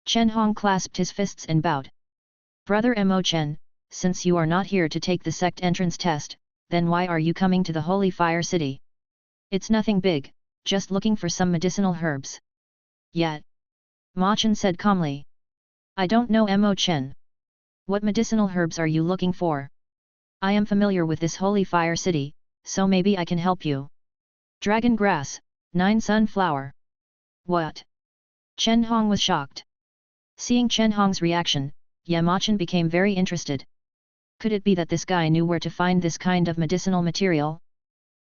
Chen Hong clasped his fists and bowed. Brother Mo Chen, since you are not here to take the sect entrance test, then why are you coming to the Holy Fire City? It's nothing big, just looking for some medicinal herbs. Yet. Ma Chen said calmly. I don't know Mo Chen. What medicinal herbs are you looking for? I am familiar with this Holy Fire City, so maybe I can help you. Dragon grass, 9 sunflower. What? Chen Hong was shocked. Seeing Chen Hong's reaction, Yamachan became very interested. Could it be that this guy knew where to find this kind of medicinal material?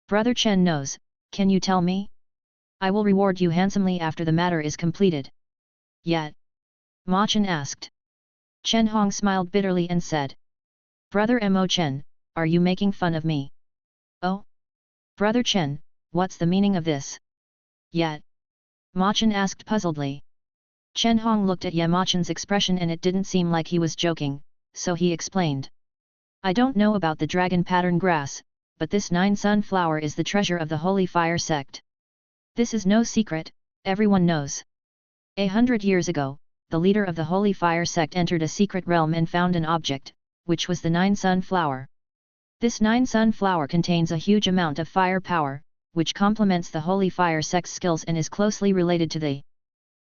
Brother Chen knows, can you tell me? I will reward you handsomely after the matter is completed. Yet. Ma Chen asked. Chen Hong smiled bitterly and said. Brother Mo Chen, are you making fun of me? Oh? Brother Chen, what's the meaning of this? Yet. Ma Chen asked puzzledly. Chen Hong looked at Yamachan's expression and it didn't seem like he was joking, so he explained. I don't know about the dragon pattern grass, but this 9 sunflower is the treasure of the Holy Fire sect. This is no secret, everyone knows. 100 years ago, the leader of the Holy Fire sect entered a secret realm and found an object, which was the 9 sunflower. This 9 sunflower contains a huge amount of fire power, which complements the Holy Fire sect's skills and is closely related to the.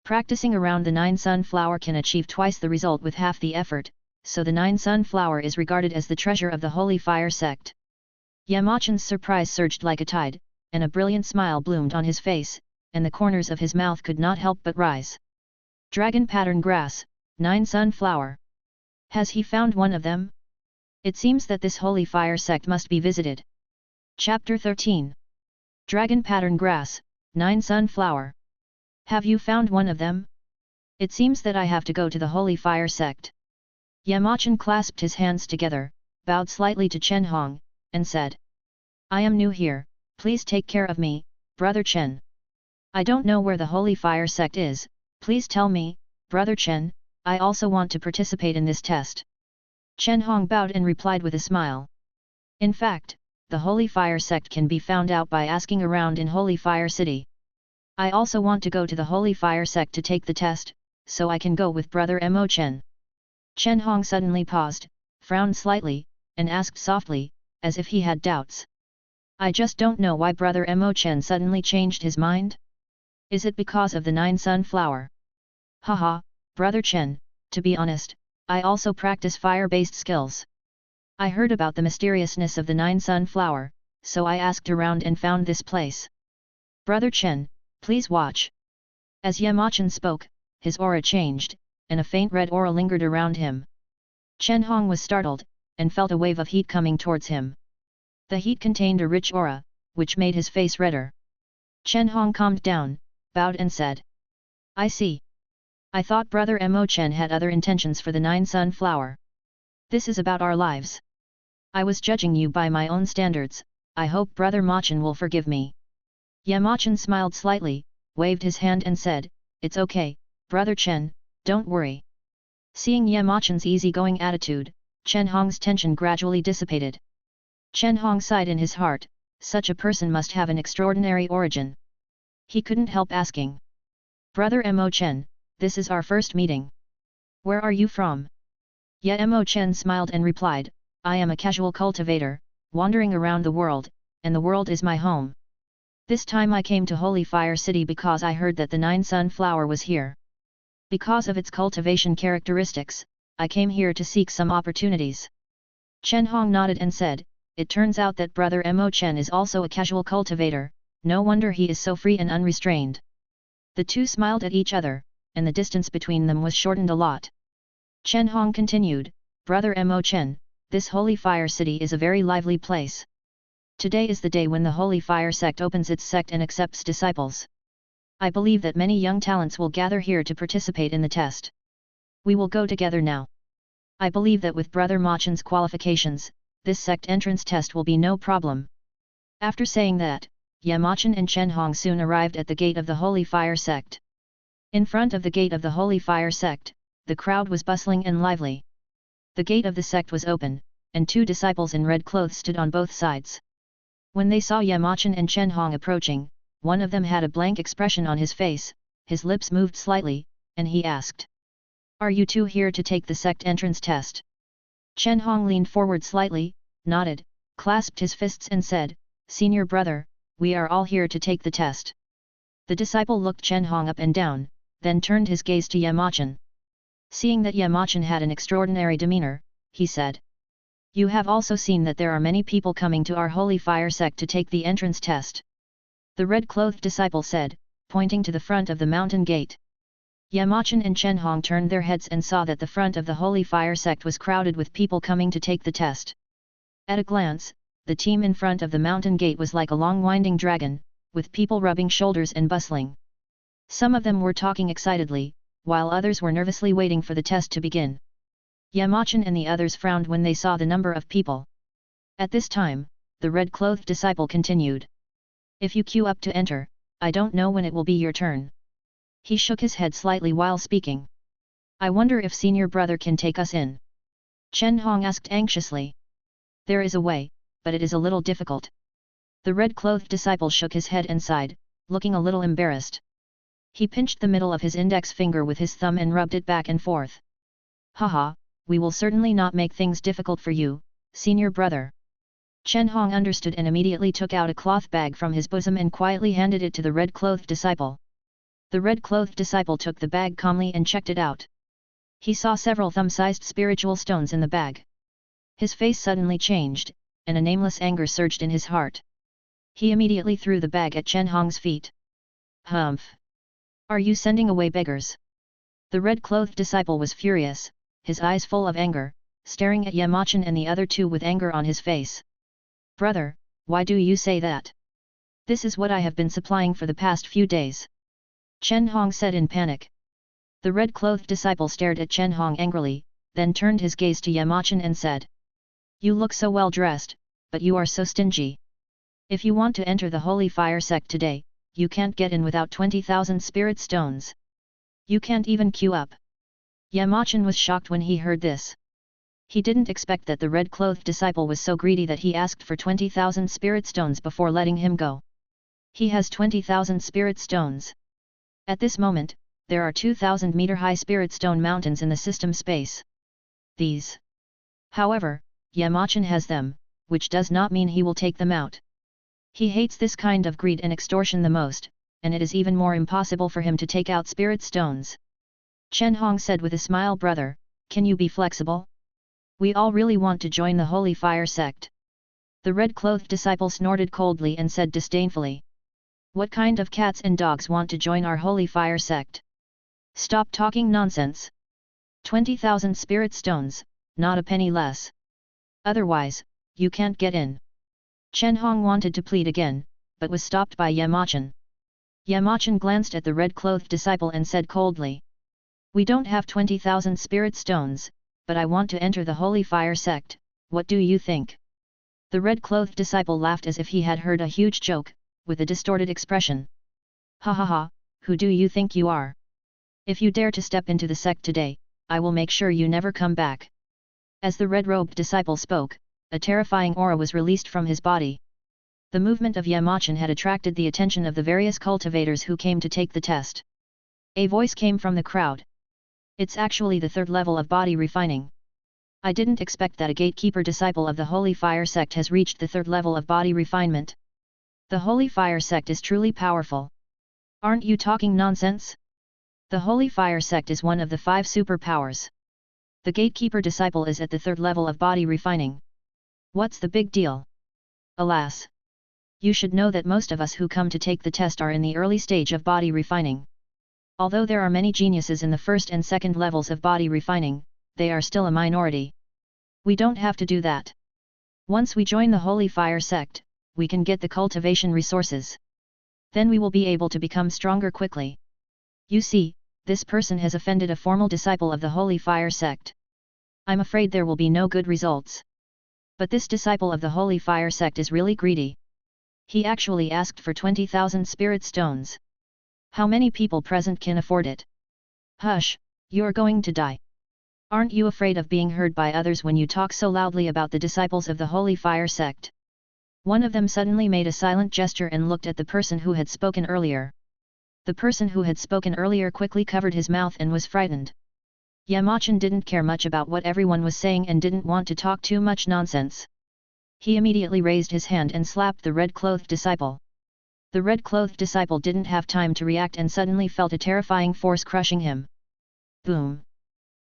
Practicing around the 9 sunflower can achieve twice the result with half the effort, so the 9 sunflower is regarded as the treasure of the Holy Fire sect. Yamachan's surprise surged like a tide, and a brilliant smile bloomed on his face, and the corners of his mouth could not help but rise. Dragon pattern grass, 9 sunflower. Has he found one of them? It seems that this Holy Fire sect must be visited. Chapter 13. Dragon pattern grass, 9 sunflower. Have you found one of them? It seems that I have to go to the Holy Fire sect. Yamachan clasped his hands together, bowed slightly to Chen Hong, and said. I am new here, please take care of me, Brother Chen. I don't know where the Holy Fire sect is, please tell me, Brother Chen, I also want to participate in this test. Chen Hong bowed and replied with a smile. In fact, the Holy Fire sect can be found out by asking around in Holy Fire City. I also want to go to the Holy Fire sect to take the test, so I can go with Brother Mo Chen. Chen Hong suddenly paused, frowned slightly, and asked softly, as if he had doubts. I just don't know why Brother Mo Chen suddenly changed his mind? Is it because of the 9 sunflower? Haha, Brother Chen, to be honest, I also practice fire-based skills. I heard about the mysteriousness of the 9 sunflower, so I asked around and found this place. Brother Chen, please watch. As Yamachan spoke, his aura changed, and a faint red aura lingered around him. Chen Hong was startled, and felt a wave of heat coming towards him. The heat contained a rich aura, which made his face redder. Chen Hong calmed down, bowed and said. I see. I thought Brother Mo Chen had other intentions for the 9 sunflower. This is about our lives. I was judging you by my own standards, I hope Brother Ma Chen will forgive me. Yamachan smiled slightly, waved his hand and said, It's okay, Brother Chen, don't worry. Seeing Yamachan's easygoing attitude, Chen Hong's tension gradually dissipated. Chen Hong sighed in his heart, such a person must have an extraordinary origin. He couldn't help asking. Brother Mo Chen, this is our first meeting. Where are you from? Mo Chen smiled and replied, I am a casual cultivator, wandering around the world, and the world is my home. This time I came to Holy Fire City because I heard that the 9 sunflower was here. Because of its cultivation characteristics, I came here to seek some opportunities. Chen Hong nodded and said, It turns out that Brother Mo Chen is also a casual cultivator, no wonder he is so free and unrestrained. The two smiled at each other, and the distance between them was shortened a lot. Chen Hong continued, Brother Mo Chen, this Holy Fire City is a very lively place. Today is the day when the Holy Fire sect opens its sect and accepts disciples. I believe that many young talents will gather here to participate in the test. We will go together now. I believe that with Brother Ma Chen's qualifications, this sect entrance test will be no problem. After saying that, Yamachan and Chen Hong soon arrived at the gate of the Holy Fire sect. In front of the gate of the Holy Fire sect, the crowd was bustling and lively. The gate of the sect was open, and 2 disciples in red clothes stood on both sides. When they saw Yamachan and Chen Hong approaching, one of them had a blank expression on his face, his lips moved slightly, and he asked, "Are you 2 here to take the sect entrance test?" Chen Hong leaned forward slightly, nodded, clasped his fists and said, "Senior brother, we are all here to take the test." The disciple looked Chen Hong up and down, then turned his gaze to Yamachan. Seeing that Yamachan had an extraordinary demeanor, he said, "You have also seen that there are many people coming to our holy fire sect to take the entrance test." The red-clothed disciple said, pointing to the front of the mountain gate. Yamachan and Chen Hong turned their heads and saw that the front of the holy fire sect was crowded with people coming to take the test. At a glance, the team in front of the mountain gate was like a long winding dragon, with people rubbing shoulders and bustling. Some of them were talking excitedly, while others were nervously waiting for the test to begin. Yamachan and the others frowned when they saw the number of people. At this time, the red-clothed disciple continued. "If you queue up to enter, I don't know when it will be your turn." He shook his head slightly while speaking. "I wonder if senior brother can take us in?" Chen Hong asked anxiously. "There is a way, but it is a little difficult." The red-clothed disciple shook his head and sighed, looking a little embarrassed. He pinched the middle of his index finger with his thumb and rubbed it back and forth. "Haha, we will certainly not make things difficult for you, senior brother." Chen Hong understood and immediately took out a cloth bag from his bosom and quietly handed it to the red-clothed disciple. The red-clothed disciple took the bag calmly and checked it out. He saw several thumb-sized spiritual stones in the bag. His face suddenly changed, and a nameless anger surged in his heart. He immediately threw the bag at Chen Hong's feet. "Humph! Are you sending away beggars?" The red-clothed disciple was furious, his eyes full of anger, staring at Yamachan and the other 2 with anger on his face. "Brother, why do you say that? This is what I have been supplying for the past few days," Chen Hong said in panic. The red-clothed disciple stared at Chen Hong angrily, then turned his gaze to Yamachan and said, "You look so well dressed, but you are so stingy. If you want to enter the holy fire sect today, you can't get in without 20,000 spirit stones. You can't even queue up." Yamachan was shocked when he heard this. He didn't expect that the red-clothed disciple was so greedy that he asked for 20,000 spirit stones before letting him go. He has 20,000 spirit stones. At this moment, there are 2,000-meter-high spirit stone mountains in the system space. These. However, Yamachan has them, which does not mean he will take them out. He hates this kind of greed and extortion the most, and it is even more impossible for him to take out spirit stones. Chen Hong said with a smile, "Brother, can you be flexible? We all really want to join the holy fire sect." The red-clothed disciple snorted coldly and said disdainfully, "What kind of cats and dogs want to join our holy fire sect? Stop talking nonsense. 20,000 spirit stones, not a penny less. Otherwise, you can't get in." Chen Hong wanted to plead again, but was stopped by Yamachan. Yamachan glanced at the red-clothed disciple and said coldly, "We don't have 20,000 spirit stones, but I want to enter the holy fire sect, what do you think?" The red-clothed disciple laughed as if he had heard a huge joke, with a distorted expression. "Ha ha ha, who do you think you are? If you dare to step into the sect today, I will make sure you never come back." As the red-robed disciple spoke, a terrifying aura was released from his body. The movement of Yamachan had attracted the attention of the various cultivators who came to take the test. A voice came from the crowd. "It's actually the 3rd level of body refining. I didn't expect that a gatekeeper disciple of the Holy Fire sect has reached the 3rd level of body refinement. The Holy Fire sect is truly powerful. Aren't you talking nonsense? The Holy Fire sect is one of the 5 superpowers. The gatekeeper disciple is at the 3rd level of body refining. What's the big deal? Alas! You should know that most of us who come to take the test are in the early stage of body refining. Although there are many geniuses in the 1st and 2nd levels of body refining, they are still a minority. We don't have to do that. Once we join the Holy Fire sect, we can get the cultivation resources. Then we will be able to become stronger quickly. You see, this person has offended a formal disciple of the Holy Fire sect. I'm afraid there will be no good results. But this disciple of the Holy Fire sect is really greedy. He actually asked for 20,000 spirit stones. How many people present can afford it?" "Hush, You're going to die. Aren't you afraid of being heard by others when you talk so loudly about the disciples of the Holy Fire sect? One of them suddenly made a silent gesture and looked at the person who had spoken earlier. The person who had spoken earlier quickly covered his mouth and was frightened. Yamachan didn't care much about what everyone was saying and didn't want to talk too much nonsense. He immediately raised his hand and slapped the red-clothed disciple. The red-clothed disciple didn't have time to react and suddenly felt a terrifying force crushing him. Boom!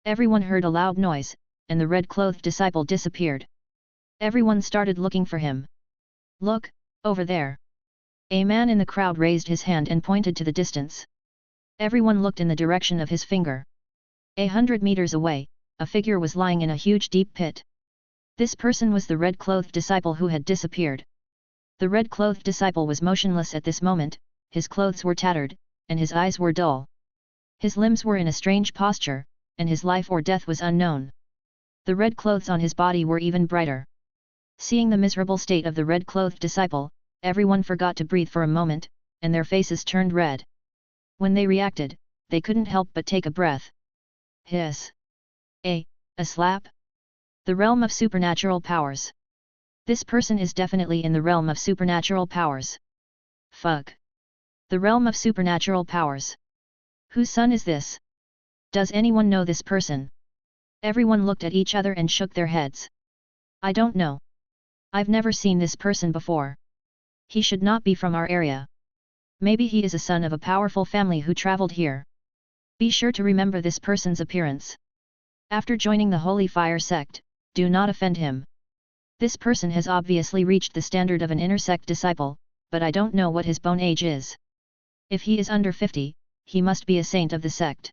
Everyone heard a loud noise, and the red-clothed disciple disappeared. Everyone started looking for him. Look, over there! A man in the crowd raised his hand and pointed to the distance. Everyone looked in the direction of his finger. 100 meters away, a figure was lying in a huge deep pit. This person was the red-clothed disciple who had disappeared. The red-clothed disciple was motionless at this moment, his clothes were tattered, and his eyes were dull. His limbs were in a strange posture, and his life or death was unknown. The red clothes on his body were even brighter. Seeing the miserable state of the red-clothed disciple, everyone forgot to breathe for a moment, and their faces turned red. When they reacted, they couldn't help but take a breath. Hiss! A slap? The realm of supernatural powers. This person is definitely in the realm of supernatural powers. Fuck! The realm of supernatural powers. Whose son is this? Does anyone know this person? Everyone looked at each other and shook their heads. I don't know. I've never seen this person before. He should not be from our area. Maybe he is a son of a powerful family who traveled here. Be sure to remember this person's appearance. After joining the Holy Fire sect, do not offend him. This person has obviously reached the standard of an inner sect disciple, but I don't know what his bone age is. If he is under 50, he must be a saint of the sect.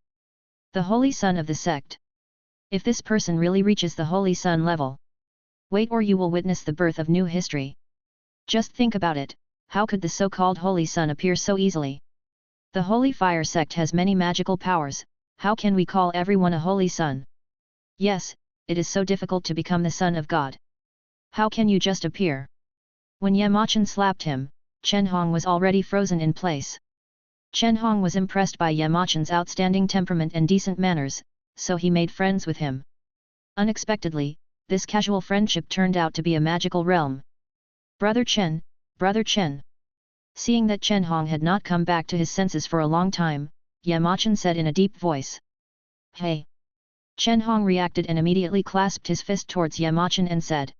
The Holy Son of the sect. If this person really reaches the Holy Son level, wait or you will witness the birth of new history. Just think about it, how could the so-called Holy Son appear so easily? The Holy Fire sect has many magical powers, how can we call everyone a Holy Son? Yes, it is so difficult to become the Son of God. How can you just appear? When Yamachan slapped him, Chen Hong was already frozen in place. Chen Hong was impressed by Yamachan's outstanding temperament and decent manners, so he made friends with him. Unexpectedly, this casual friendship turned out to be a magical realm. Brother Chen, Brother Chen. Seeing that Chen Hong had not come back to his senses for a long time, Yamachan said in a deep voice. Hey! Chen Hong reacted and immediately clasped his fist towards Yamachan and said.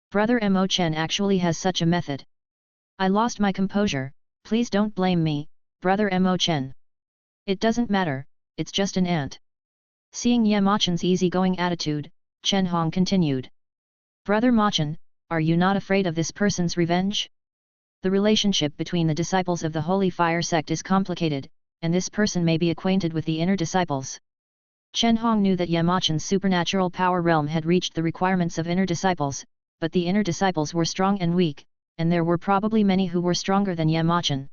Brother Mo Chen actually has such a method. I lost my composure, please don't blame me, Brother Mo Chen. It doesn't matter, it's just an ant. Seeing Yamachan's easygoing attitude, Chen Hong continued. Brother Machan, are you not afraid of this person's revenge? The relationship between the disciples of the Holy Fire sect is complicated, and this person may be acquainted with the inner disciples. Chen Hong knew that Yamachan's supernatural power realm had reached the requirements of inner disciples, but the inner disciples were strong and weak, and there were probably many who were stronger than Yamachan.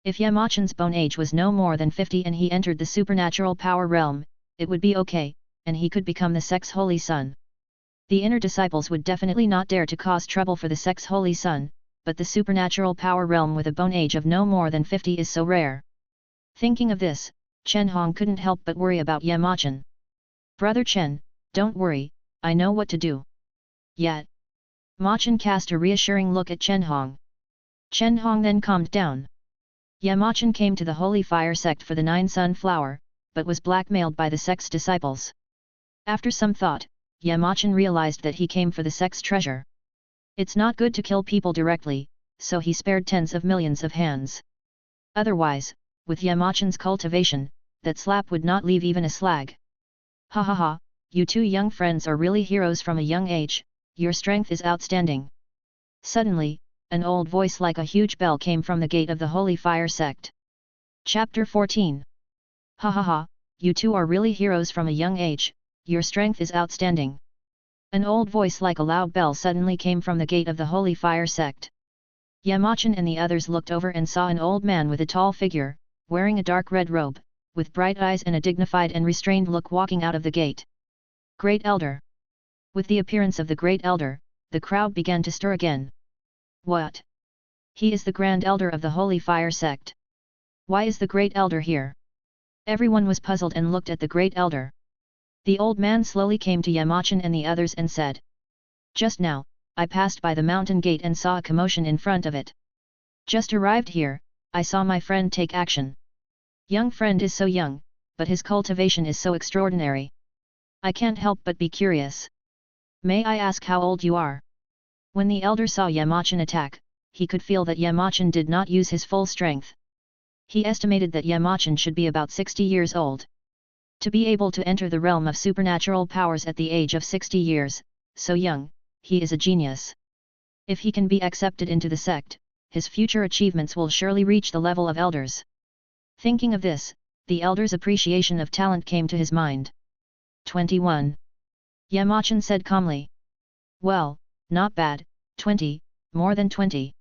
If Yamachan's bone age was no more than 50 and he entered the supernatural power realm, it would be okay, and he could become the sect's Holy Son. The inner disciples would definitely not dare to cause trouble for the sect's Holy Son, but the supernatural power realm with a bone age of no more than 50 is so rare. Thinking of this, Chen Hong couldn't help but worry about Yamachan. Brother Chen, don't worry, I know what to do. Yet. Machan cast a reassuring look at Chen Hong. Chen Hong then calmed down. Yamachan came to the Holy Fire sect for the 9 Sunflower, but was blackmailed by the sect's disciples. After some thought, Yamachan realized that he came for the sect's treasure. It's not good to kill people directly, so he spared tens of millions of hands. Otherwise, with Yamachan's cultivation, that slap would not leave even a slag. Ha ha ha, you two young friends are really heroes from a young age, your strength is outstanding. Suddenly, an old voice like a huge bell came from the gate of the Holy Fire sect. Chapter 14. Ha ha ha, you two are really heroes from a young age, your strength is outstanding. An old voice like a loud bell suddenly came from the gate of the Holy Fire sect. Yamachan and the others looked over and saw an old man with a tall figure, wearing a dark red robe, with bright eyes and a dignified and restrained look walking out of the gate. Great Elder. With the appearance of the Great Elder, the crowd began to stir again. What? He is the Grand Elder of the Holy Fire sect. Why is the Great Elder here? Everyone was puzzled and looked at the great elder. The old man slowly came to Yamachan and the others and said, "Just now, I passed by the mountain gate and saw a commotion in front of it. Just arrived here, I saw my friend take action. Young friend is so young, but his cultivation is so extraordinary. I can't help but be curious. May I ask how old you are?" When the elder saw Yamachan attack, he could feel that Yamachan did not use his full strength. He estimated that Yamachan should be about 60 years old. To be able to enter the realm of supernatural powers at the age of 60 years, so young, he is a genius. If he can be accepted into the sect, his future achievements will surely reach the level of elders. Thinking of this, the elder's appreciation of talent came to his mind. 21. Yamachan said calmly. "Well, not bad, 20, more than 20.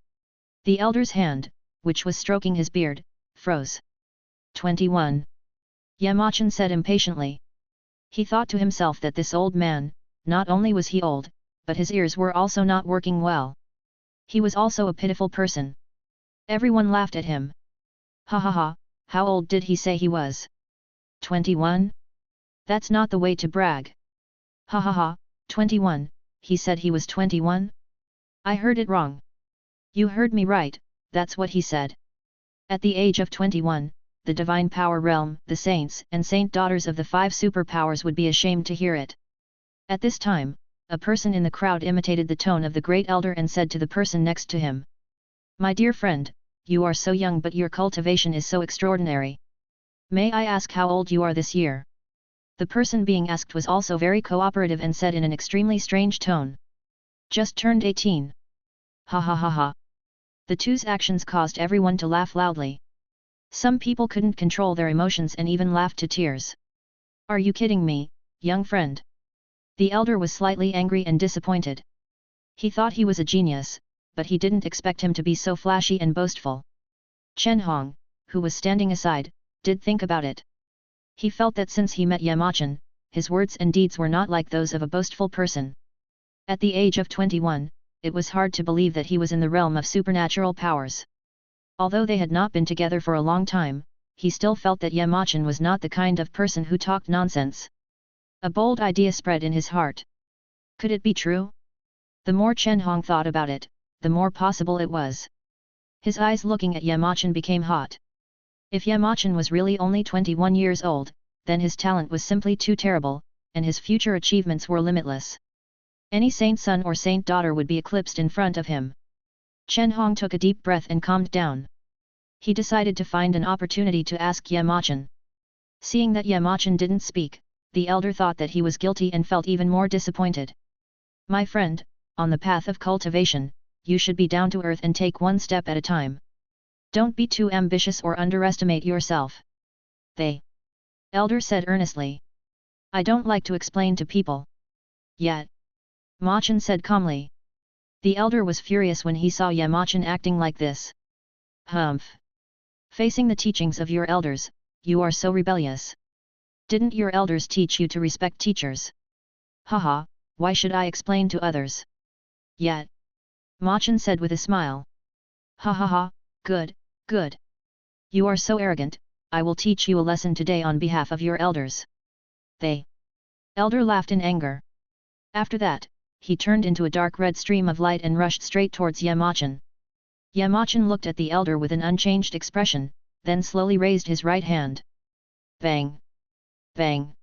The elder's hand, which was stroking his beard, froze. 21. Yamachan said impatiently. He thought to himself that this old man, not only was he old, but his ears were also not working well. He was also a pitiful person. Everyone laughed at him. Ha ha ha, how old did he say he was? 21? That's not the way to brag. Ha ha ha, 21, he said he was 21? I heard it wrong. You heard me right, that's what he said. At the age of 21, the divine power realm, the saints and saint daughters of the 5 superpowers would be ashamed to hear it. At this time, a person in the crowd imitated the tone of the great elder and said to the person next to him, "My dear friend, you are so young but your cultivation is so extraordinary. May I ask how old you are this year?" The person being asked was also very cooperative and said in an extremely strange tone, "Just turned 18. Ha ha ha ha." The two's actions caused everyone to laugh loudly. Some people couldn't control their emotions and even laughed to tears. "Are you kidding me, young friend?" The elder was slightly angry and disappointed. He thought he was a genius, but he didn't expect him to be so flashy and boastful. Chen Hong, who was standing aside, did think about it. He felt that since he met Yamachan, his words and deeds were not like those of a boastful person. At the age of 21, it was hard to believe that he was in the realm of supernatural powers. Although they had not been together for a long time, he still felt that Yamachan was not the kind of person who talked nonsense. A bold idea spread in his heart. Could it be true? The more Chen Hong thought about it, the more possible it was. His eyes looking at Yamachan became hot. If Yamachan was really only 21 years old, then his talent was simply too terrible, and his future achievements were limitless. Any saint son or saint daughter would be eclipsed in front of him. Chen Hong took a deep breath and calmed down. He decided to find an opportunity to ask Yamachan. Seeing that Yamachan didn't speak, the elder thought that he was guilty and felt even more disappointed. "My friend, on the path of cultivation, you should be down to earth and take one step at a time. Don't be too ambitious or underestimate yourself." The elder said earnestly. "I don't like to explain to people." "Yet," Machan said calmly. The elder was furious when he saw Yamachan acting like this. "Humph! Facing the teachings of your elders, you are so rebellious. Didn't your elders teach you to respect teachers? Haha, why should I explain to others?" "Yet," Machan said with a smile. "Ha ha ha, good, good. You are so arrogant, I will teach you a lesson today on behalf of your elders." The elder laughed in anger. After that, he turned into a dark red stream of light and rushed straight towards Yamachan. Yamachan looked at the elder with an unchanged expression, then slowly raised his right hand. Bang! Bang!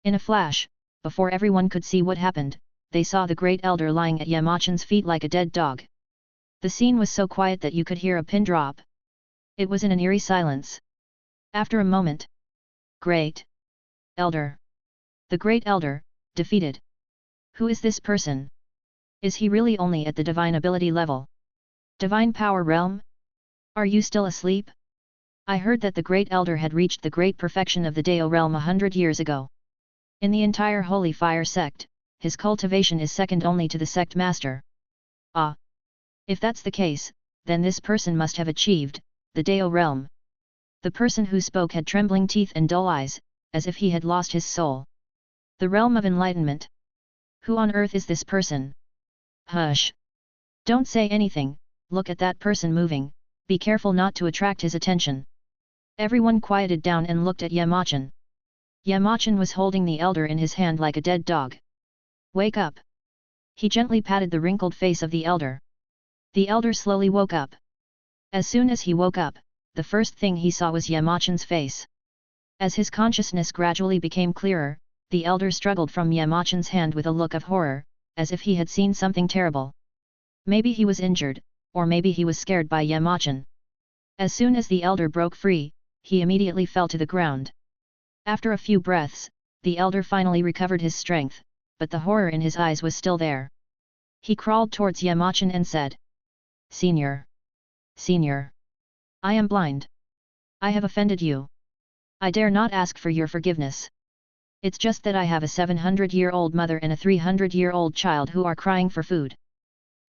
In a flash, before everyone could see what happened, they saw the great elder lying at Yamachan's feet like a dead dog. The scene was so quiet that you could hear a pin drop. It was in an eerie silence. After a moment, "Great Elder! The Great Elder, defeated. Who is this person? Is he really only at the divine ability level? Divine power realm? Are you still asleep? I heard that the Great Elder had reached the great perfection of the Dao realm 100 years ago. In the entire Holy Fire sect, his cultivation is second only to the sect master. Ah! If that's the case, then this person must have achieved the Dao realm." The person who spoke had trembling teeth and dull eyes, as if he had lost his soul. "The realm of enlightenment? Who on earth is this person?" "Hush! Don't say anything, look at that person moving, be careful not to attract his attention." Everyone quieted down and looked at Yamachan. Yamachan was holding the elder in his hand like a dead dog. Wake up! He gently patted the wrinkled face of the elder. The elder slowly woke up. As soon as he woke up, the first thing he saw was Yamachan's face. As his consciousness gradually became clearer, the elder struggled from Yamachan's hand with a look of horror, as if he had seen something terrible. Maybe he was injured, or maybe he was scared by Yamachan. As soon as the elder broke free, he immediately fell to the ground. After a few breaths, the elder finally recovered his strength, but the horror in his eyes was still there. He crawled towards Yamachan and said, "Senior! Senior! I am blind. I have offended you. I dare not ask for your forgiveness. It's just that I have a 700-year-old mother and a 300-year-old child who are crying for food.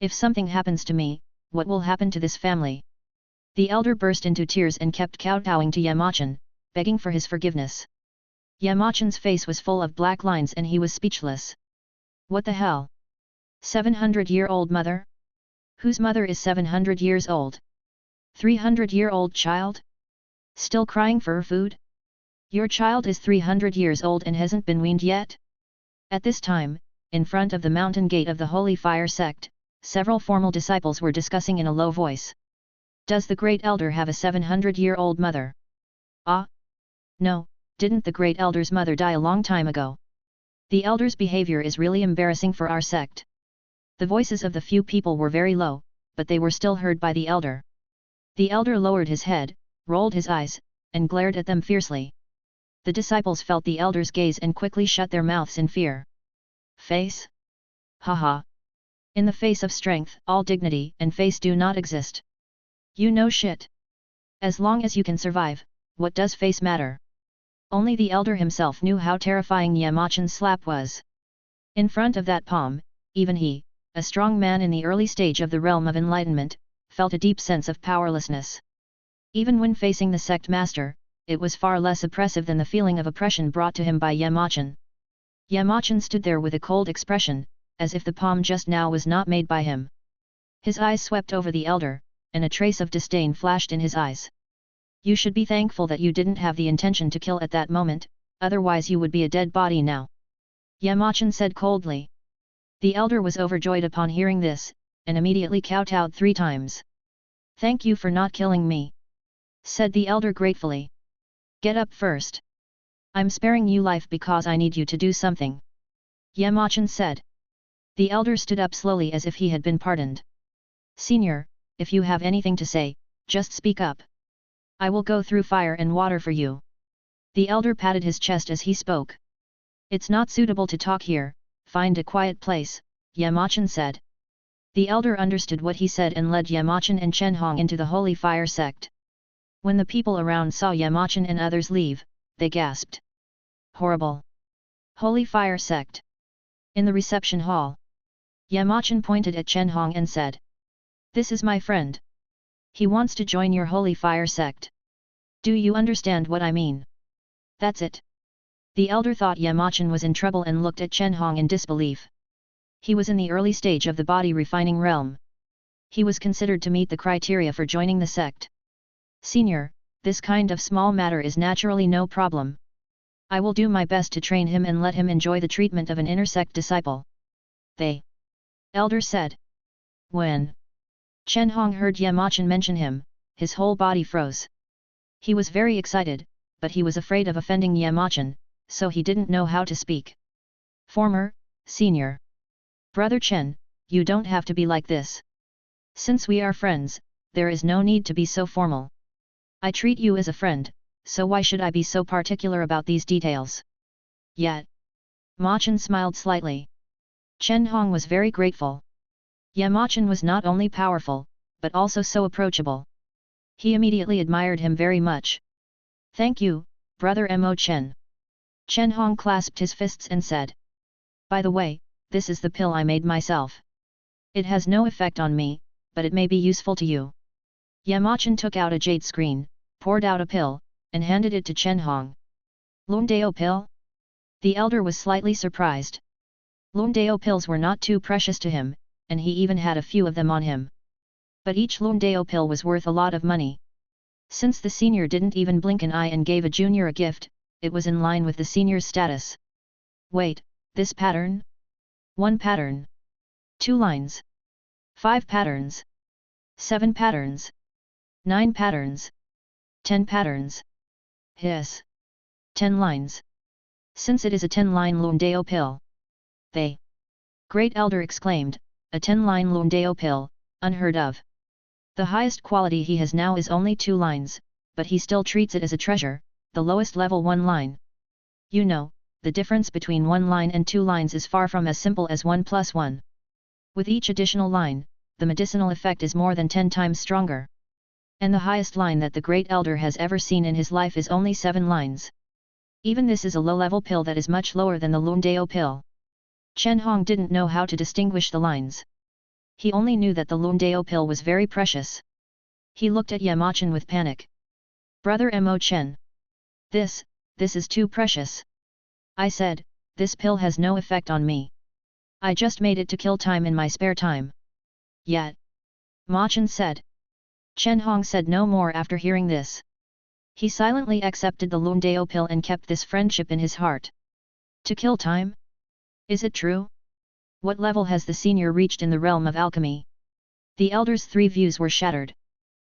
If something happens to me, what will happen to this family?" The elder burst into tears and kept kowtowing to Yamachan, begging for his forgiveness. Yamachan's face was full of black lines and he was speechless. What the hell? 700-year-old mother? Whose mother is 700 years old? 300-year-old child? Still crying for food? Your child is 300 years old and hasn't been weaned yet? At this time, in front of the mountain gate of the Holy Fire sect, several formal disciples were discussing in a low voice. Does the great elder have a 700-year-old mother? Ah? No, didn't the great elder's mother die a long time ago? The elder's behavior is really embarrassing for our sect. The voices of the few people were very low, but they were still heard by the elder. The elder lowered his head, rolled his eyes, and glared at them fiercely. The disciples felt the elder's gaze and quickly shut their mouths in fear. Face? Haha. In the face of strength, all dignity and face do not exist. You know shit. As long as you can survive, what does face matter? Only the elder himself knew how terrifying Yamachan's slap was. In front of that palm, even he, a strong man in the early stage of the realm of enlightenment, felt a deep sense of powerlessness. Even when facing the sect master, it was far less oppressive than the feeling of oppression brought to him by Yamachan. Yamachan stood there with a cold expression, as if the palm just now was not made by him. His eyes swept over the elder, and a trace of disdain flashed in his eyes. You should be thankful that you didn't have the intention to kill at that moment, otherwise you would be a dead body now. Yamachan said coldly. The elder was overjoyed upon hearing this, and immediately kowtowed 3 times. Thank you for not killing me, said the elder gratefully. Get up first. I'm sparing you life because I need you to do something, Yamachan said. The elder stood up slowly as if he had been pardoned. Senior, if you have anything to say, just speak up. I will go through fire and water for you. The elder patted his chest as he spoke. It's not suitable to talk here, find a quiet place, Yamachan said. The elder understood what he said and led Yamachan and Chenhong into the Holy Fire sect. When the people around saw Yamachan and others leave, they gasped. Horrible! Holy Fire sect! In the reception hall, Yamachan pointed at Chenhong and said, "This is my friend. He wants to join your Holy Fire sect. Do you understand what I mean?" That's it. The elder thought Yamachan was in trouble and looked at Chenhong in disbelief. He was in the early stage of the body refining realm. He was considered to meet the criteria for joining the sect. Senior, this kind of small matter is naturally no problem. I will do my best to train him and let him enjoy the treatment of an inner sect disciple. The elder said. When Chenhong heard Yamachan mention him, his whole body froze. He was very excited, but he was afraid of offending Yamachan, so he didn't know how to speak. Former, senior. Brother Chen, you don't have to be like this. Since we are friends, there is no need to be so formal. I treat you as a friend, so why should I be so particular about these details? Yet. Machan smiled slightly. Chenhong was very grateful. Yamachan was not only powerful, but also so approachable. He immediately admired him very much. Thank you, brother Mo Chen. Chenhong clasped his fists and said. By the way, this is the pill I made myself. It has no effect on me, but it may be useful to you. Yamachan took out a jade screen, poured out a pill, and handed it to Chenhong. Lungdao pill? The elder was slightly surprised. Lungdao pills were not too precious to him, and he even had a few of them on him. But each Lungdao pill was worth a lot of money. Since the senior didn't even blink an eye and gave a junior a gift, it was in line with the senior's status. Wait, this pattern? 1 pattern. 2 lines. 5 patterns. 7 patterns. 9 patterns. 10 patterns. Yes. 10 lines. Since it is a 10-line Lundeo pill. They. Great Elder exclaimed, a 10-line Lundeo pill, unheard of. The highest quality he has now is only 2 lines, but he still treats it as a treasure, the lowest level 1 line. You know, the difference between 1 line and 2 lines is far from as simple as 1 plus 1. With each additional line, the medicinal effect is more than 10 times stronger. And the highest line that the Great Elder has ever seen in his life is only 7 lines. Even this is a low-level pill that is much lower than the Lundeo pill. Chen Hong didn't know how to distinguish the lines. He only knew that the Lundeo pill was very precious. He looked at Yamachan with panic. Brother Mo Chen. This is too precious. I said, this pill has no effect on me. I just made it to kill time in my spare time. Yet. Ma Chen said. Chen Hong said no more after hearing this. He silently accepted the Lundeo pill and kept this friendship in his heart. To kill time? Is it true? What level has the senior reached in the realm of alchemy? The elder's 3 views were shattered.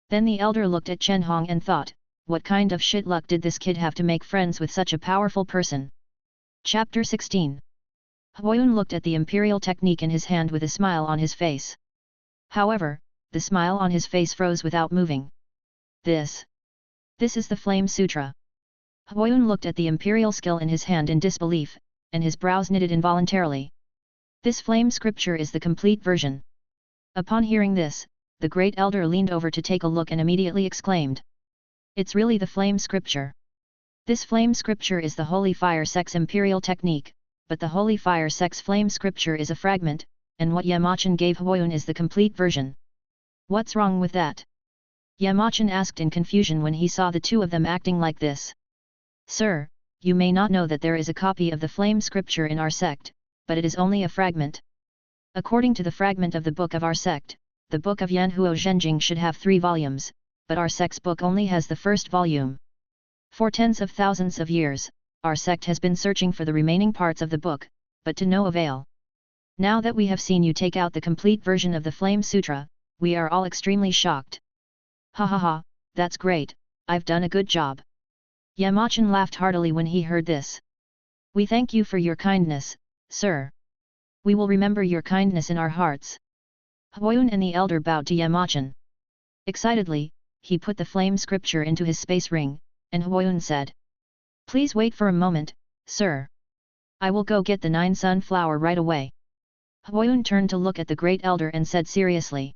Then the elder looked at Chen Hong and thought, what kind of shit luck did this kid have to make friends with such a powerful person? Chapter 16. Huoyun looked at the imperial technique in his hand with a smile on his face. However, the smile on his face froze without moving. This is the Flame Sutra. Huoyun looked at the imperial skill in his hand in disbelief, and his brows knitted involuntarily. This flame scripture is the complete version. Upon hearing this, the Great Elder leaned over to take a look and immediately exclaimed. It's really the flame scripture. This flame scripture is the Holy Fire Sect's imperial technique, but the Holy Fire Sect's flame scripture is a fragment, and what Yamachan gave Huoyun is the complete version. What's wrong with that? Yamachan asked in confusion when he saw the 2 of them acting like this. Sir, you may not know that there is a copy of the flame scripture in our sect, but it is only a fragment. According to the fragment of the book of our sect, the book of Yanhuo Zhenjing should have 3 volumes, but our sect's book only has the first volume. For tens of thousands of years, our sect has been searching for the remaining parts of the book, but to no avail. Now that we have seen you take out the complete version of the Flame Sutra, we are all extremely shocked. Ha ha ha, that's great, I've done a good job. Yamachan laughed heartily when he heard this. We thank you for your kindness, sir. We will remember your kindness in our hearts. Huoyun and the elder bowed to Yamachan. Excitedly, he put the flame scripture into his space ring, and Huoyun said. Please wait for a moment, sir. I will go get the 9 sunflower right away. Huoyun turned to look at the Great Elder and said seriously.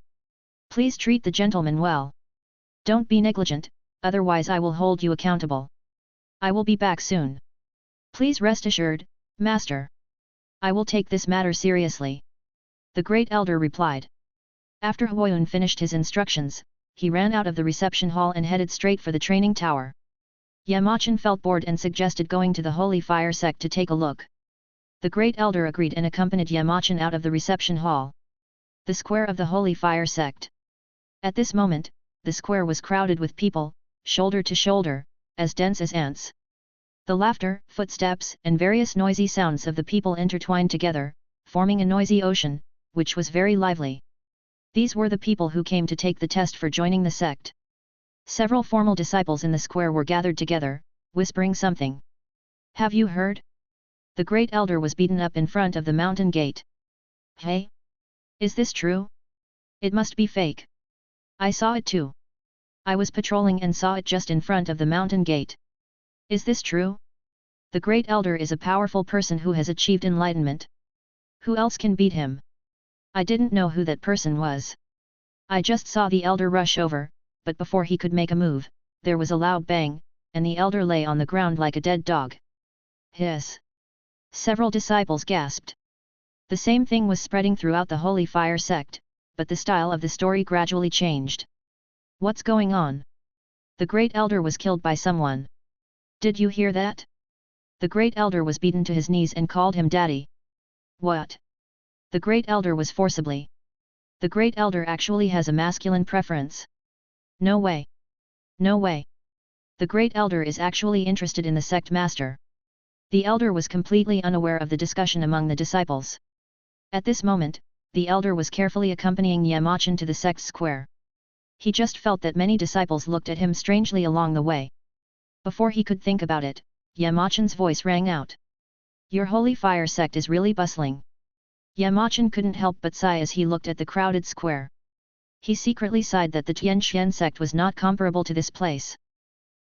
Please treat the gentleman well. Don't be negligent, otherwise I will hold you accountable. I will be back soon. Please rest assured, Master. I will take this matter seriously. The Great Elder replied. After Huoyun finished his instructions, he ran out of the reception hall and headed straight for the training tower. Yamachan felt bored and suggested going to the Holy Fire Sect to take a look. The Great Elder agreed and accompanied Yamachan out of the reception hall. The square of the Holy Fire Sect. At this moment, the square was crowded with people, shoulder to shoulder, as dense as ants. The laughter, footsteps, and various noisy sounds of the people intertwined together, forming a noisy ocean, which was very lively. These were the people who came to take the test for joining the sect. Several formal disciples in the square were gathered together, whispering something. Have you heard? The Great Elder was beaten up in front of the mountain gate. Hey? Is this true? It must be fake. I saw it too. I was patrolling and saw it just in front of the mountain gate. Is this true? The Great Elder is a powerful person who has achieved enlightenment. Who else can beat him? I didn't know who that person was. I just saw the Elder rush over, but before he could make a move, there was a loud bang, and the Elder lay on the ground like a dead dog. Hiss! Several disciples gasped. The same thing was spreading throughout the Holy Fire Sect, but the style of the story gradually changed. What's going on? The Great Elder was killed by someone. Did you hear that? The Great Elder was beaten to his knees and called him Daddy. What? The Great Elder was forcibly. The Great Elder actually has a masculine preference. No way. No way. The Great Elder is actually interested in the sect master. The elder was completely unaware of the discussion among the disciples. At this moment, the elder was carefully accompanying Yamachan to the sect square. He just felt that many disciples looked at him strangely along the way. Before he could think about it, Yamachan's voice rang out. Your holy fire sect is really bustling. Yamachan couldn't help but sigh as he looked at the crowded square. He secretly sighed that the Tianxian sect was not comparable to this place.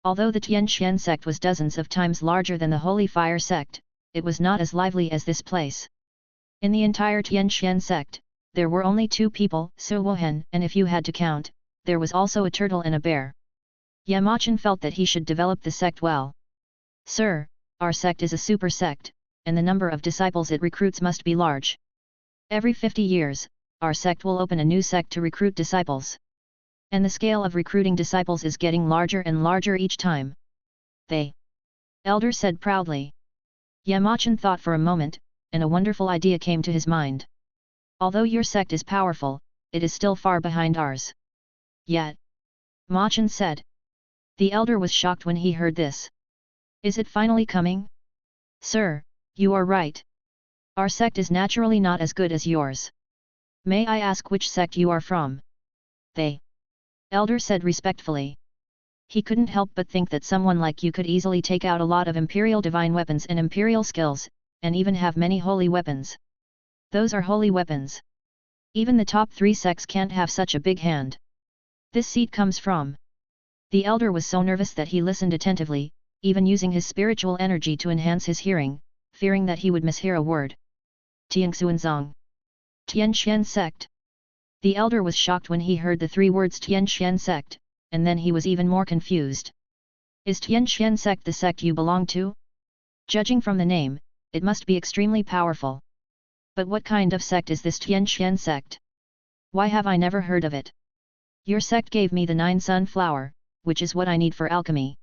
Although the Tianxian sect was dozens of times larger than the Holy Fire sect, it was not as lively as this place. In the entire Tianxian sect, there were only 2 people, Su Wohen, and if you had to count, there was also a turtle and a bear. Yamachan felt that he should develop the sect well. Sir, our sect is a super sect, and the number of disciples it recruits must be large. Every 50 years, our sect will open a new sect to recruit disciples. And the scale of recruiting disciples is getting larger and larger each time. The elder said proudly. Yamachan thought for a moment, and a wonderful idea came to his mind. Although your sect is powerful, it is still far behind ours. Yet, Machan said. The elder was shocked when he heard this. Is it finally coming? Sir, you are right. Our sect is naturally not as good as yours. May I ask which sect you are from? The elder said respectfully. He couldn't help but think that someone like you could easily take out a lot of imperial divine weapons and imperial skills, and even have many holy weapons. Those are holy weapons. Even the top 3 sects can't have such a big hand. This seed comes from. The elder was so nervous that he listened attentively, even using his spiritual energy to enhance his hearing, fearing that he would mishear a word. Tianxuanzong. Tianxian sect. The elder was shocked when he heard the 3 words Tianxian sect, and then he was even more confused. Is Tianxian sect the sect you belong to? Judging from the name, it must be extremely powerful. But what kind of sect is this Tianxian sect? Why have I never heard of it? Your sect gave me the 9 sunflower, which is what I need for alchemy.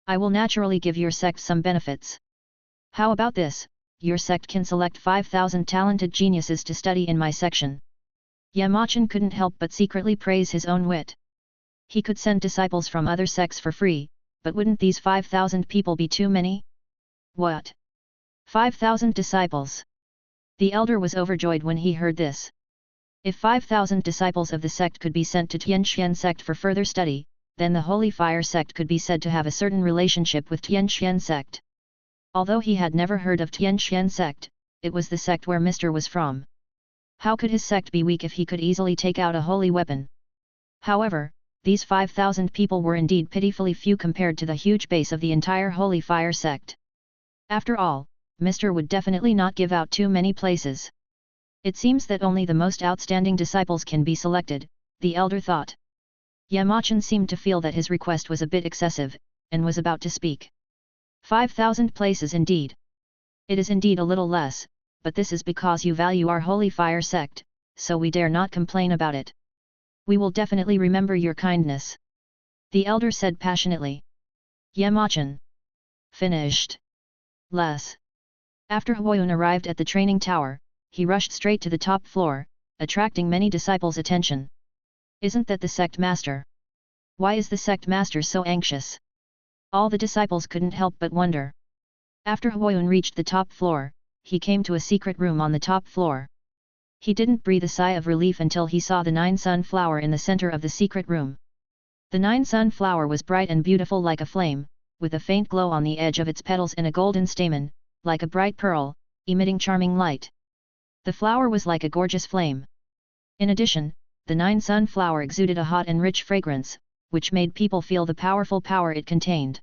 I will naturally give your sect some benefits. How about this? Your sect can select 5,000 talented geniuses to study in my section. Yamachan couldn't help but secretly praise his own wit. He could send disciples from other sects for free, but wouldn't these 5,000 people be too many? What? 5,000 disciples? The elder was overjoyed when he heard this. If 5,000 disciples of the sect could be sent to Tianxian sect for further study, then the Holy Fire sect could be said to have a certain relationship with Tianxian sect. Although he had never heard of Tianxian sect, it was the sect where Mr. was from. How could his sect be weak if he could easily take out a holy weapon? However, these 5,000 people were indeed pitifully few compared to the huge base of the entire Holy Fire sect. After all, Mr. would definitely not give out too many places. It seems that only the most outstanding disciples can be selected, the elder thought. Yamachan seemed to feel that his request was a bit excessive, and was about to speak. 5,000 places indeed. It is indeed a little less, but this is because you value our Holy Fire sect, so we dare not complain about it. We will definitely remember your kindness. The elder said passionately. Yamachan. Finished. Less. After Huoyun arrived at the training tower, he rushed straight to the top floor, attracting many disciples' attention. Isn't that the sect master? Why is the sect master so anxious? All the disciples couldn't help but wonder. After Huoyun reached the top floor, he came to a secret room on the top floor. He didn't breathe a sigh of relief until he saw the 9 sunflower in the center of the secret room. The 9 sunflower was bright and beautiful like a flame, with a faint glow on the edge of its petals and a golden stamen, like a bright pearl, emitting charming light. The flower was like a gorgeous flame. In addition, the 9 sunflower exuded a hot and rich fragrance, which made people feel the powerful power it contained.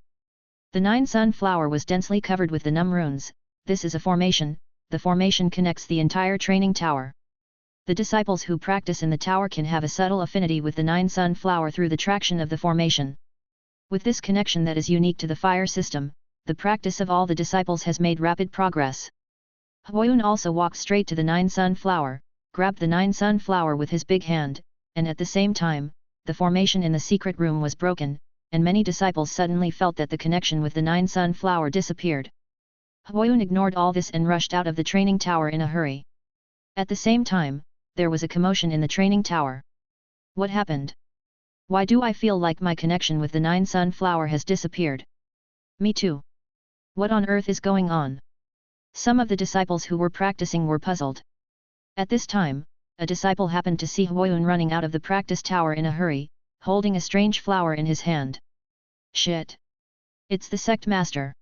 The 9 sunflower was densely covered with the Num runes. This is a formation. The formation connects the entire training tower. The disciples who practice in the tower can have a subtle affinity with the 9 sunflower through the traction of the formation. With this connection that is unique to the fire system, the practice of all the disciples has made rapid progress. Huoyun also walked straight to the 9 sunflower, grabbed the 9 sunflower with his big hand, and at the same time, the formation in the secret room was broken, and many disciples suddenly felt that the connection with the 9 sunflower disappeared. Huoyun ignored all this and rushed out of the training tower in a hurry. At the same time, there was a commotion in the training tower. What happened? Why do I feel like my connection with the Nine Sunflower has disappeared? Me too. What on earth is going on? Some of the disciples who were practicing were puzzled. At this time, a disciple happened to see Huoyun running out of the practice tower in a hurry, holding a strange flower in his hand. Shit! It's the sect master.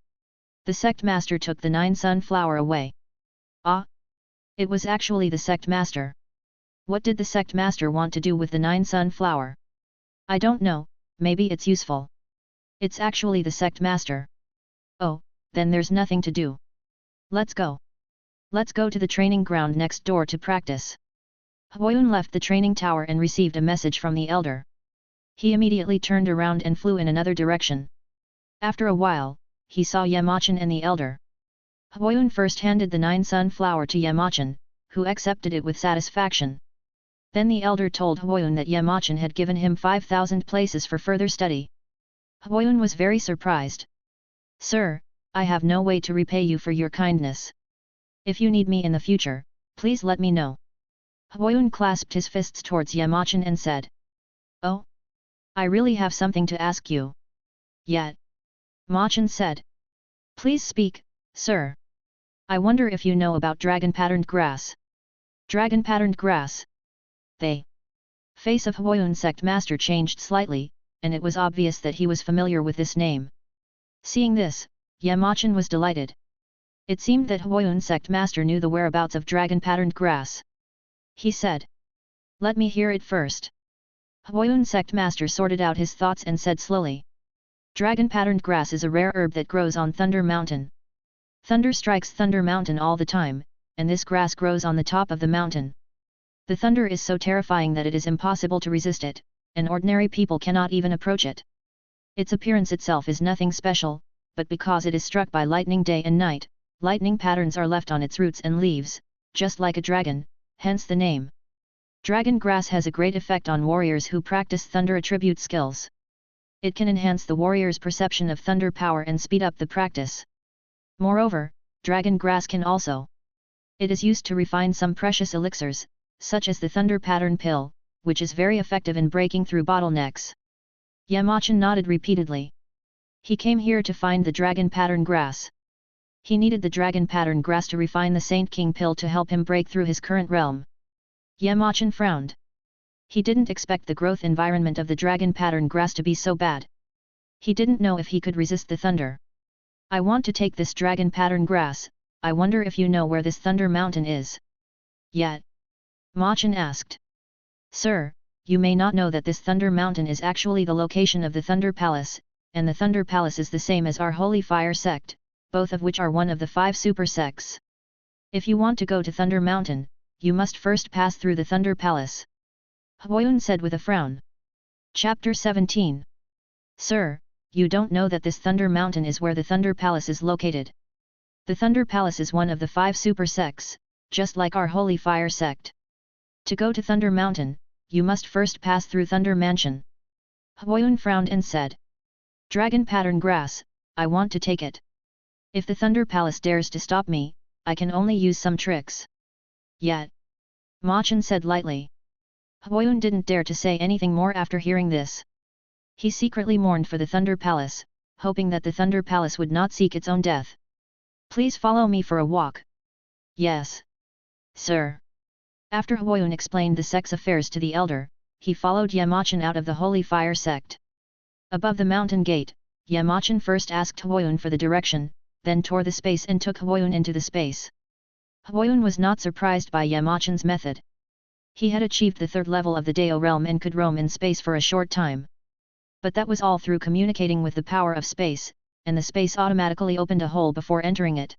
The sect master took the Nine Sunflower away. Ah! It was actually the sect master. What did the sect master want to do with the Nine Sunflower? I don't know, maybe it's useful. It's actually the sect master. Oh, then there's nothing to do. Let's go. Let's go to the training ground next door to practice. Huoyun left the training tower and received a message from the elder. He immediately turned around and flew in another direction. After a while, he saw Yamachan and the elder. Huoyun first handed the Nine Sunflower to Yamachan, who accepted it with satisfaction. Then the elder told Huoyun that Yamachan had given him 5,000 places for further study. Huoyun was very surprised. Sir, I have no way to repay you for your kindness. If you need me in the future, please let me know. Huoyun clasped his fists towards Yamachan and said. Oh? I really have something to ask you. Yet. Machan said. Please speak, sir. I wonder if you know about dragon-patterned grass. Dragon-patterned grass. The face of Huoyun sect master changed slightly, and it was obvious that he was familiar with this name. Seeing this, Yamachan was delighted. It seemed that Huoyun sect master knew the whereabouts of dragon-patterned grass. He said. Let me hear it first. Huoyun sect master sorted out his thoughts and said slowly. Dragon-patterned grass is a rare herb that grows on Thunder Mountain. Thunder strikes Thunder Mountain all the time, and this grass grows on the top of the mountain. The thunder is so terrifying that it is impossible to resist it, and ordinary people cannot even approach it. Its appearance itself is nothing special, but because it is struck by lightning day and night, lightning patterns are left on its roots and leaves, just like a dragon, hence the name. Dragon grass has a great effect on warriors who practice thunder attribute skills. It can enhance the warrior's perception of thunder power and speed up the practice. Moreover, dragon grass can also. It is used to refine some precious elixirs, such as the thunder pattern pill, which is very effective in breaking through bottlenecks. Yamachan nodded repeatedly. He came here to find the dragon pattern grass. He needed the dragon pattern grass to refine the Saint King pill to help him break through his current realm. Yamachan frowned. He didn't expect the growth environment of the dragon pattern grass to be so bad. He didn't know if he could resist the thunder. I want to take this dragon pattern grass, I wonder if you know where this Thunder Mountain is. Yet. Machan asked. Sir, you may not know that this Thunder Mountain is actually the location of the Thunder Palace, and the Thunder Palace is the same as our Holy Fire sect, both of which are one of the 5 super sects. If you want to go to Thunder Mountain, you must first pass through the Thunder Palace. Huoyun said with a frown. Chapter 17. Sir, you don't know that this Thunder Mountain is where the Thunder Palace is located. The Thunder Palace is one of the 5 super sects, just like our Holy Fire sect. To go to Thunder Mountain, you must first pass through Thunder Mansion. Huoyun frowned and said. Dragon pattern grass, I want to take it. If the Thunder Palace dares to stop me, I can only use some tricks. Yet. Machan said lightly. Huoyun didn't dare to say anything more after hearing this. He secretly mourned for the Thunder Palace, hoping that the Thunder Palace would not seek its own death. Please follow me for a walk. Yes. Sir. After Huoyun explained the sect's affairs to the elder, he followed Yamachan out of the Holy Fire sect. Above the mountain gate, Yamachan first asked Huoyun for the direction, then tore the space and took Huoyun into the space. Huoyun was not surprised by Yamachan's method. He had achieved the 3rd level of the Dao realm and could roam in space for a short time. But that was all through communicating with the power of space, and the space automatically opened a hole before entering it.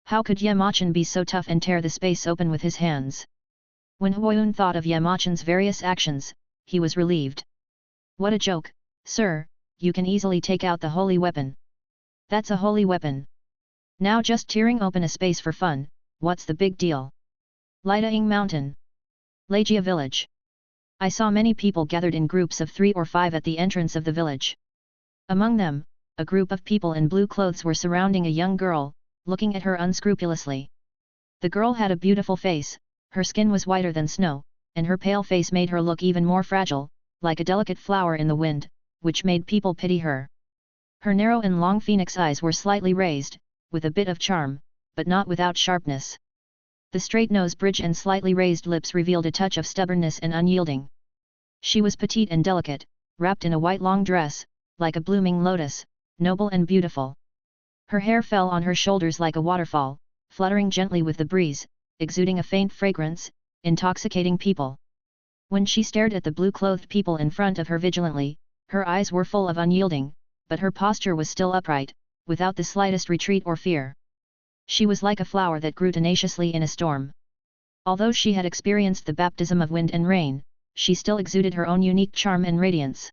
How could Yamachan be so tough and tear the space open with his hands? When Huoyun thought of Yamachan's various actions, he was relieved. What a joke, sir, you can easily take out the holy weapon. That's a holy weapon. Now just tearing open a space for fun, what's the big deal? Lidaing Mountain. Legia Village. I saw many people gathered in groups of 3 or 5 at the entrance of the village. Among them, a group of people in blue clothes were surrounding a young girl, looking at her unscrupulously. The girl had a beautiful face, her skin was whiter than snow, and her pale face made her look even more fragile, like a delicate flower in the wind, which made people pity her. Her narrow and long phoenix eyes were slightly raised, with a bit of charm, but not without sharpness. The straight nose bridge and slightly raised lips revealed a touch of stubbornness and unyielding. She was petite and delicate, wrapped in a white long dress, like a blooming lotus, noble and beautiful. Her hair fell on her shoulders like a waterfall, fluttering gently with the breeze, exuding a faint fragrance, intoxicating people. When she stared at the blue-clothed people in front of her vigilantly, her eyes were full of unyielding, but her posture was still upright, without the slightest retreat or fear. She was like a flower that grew tenaciously in a storm. Although she had experienced the baptism of wind and rain, she still exuded her own unique charm and radiance.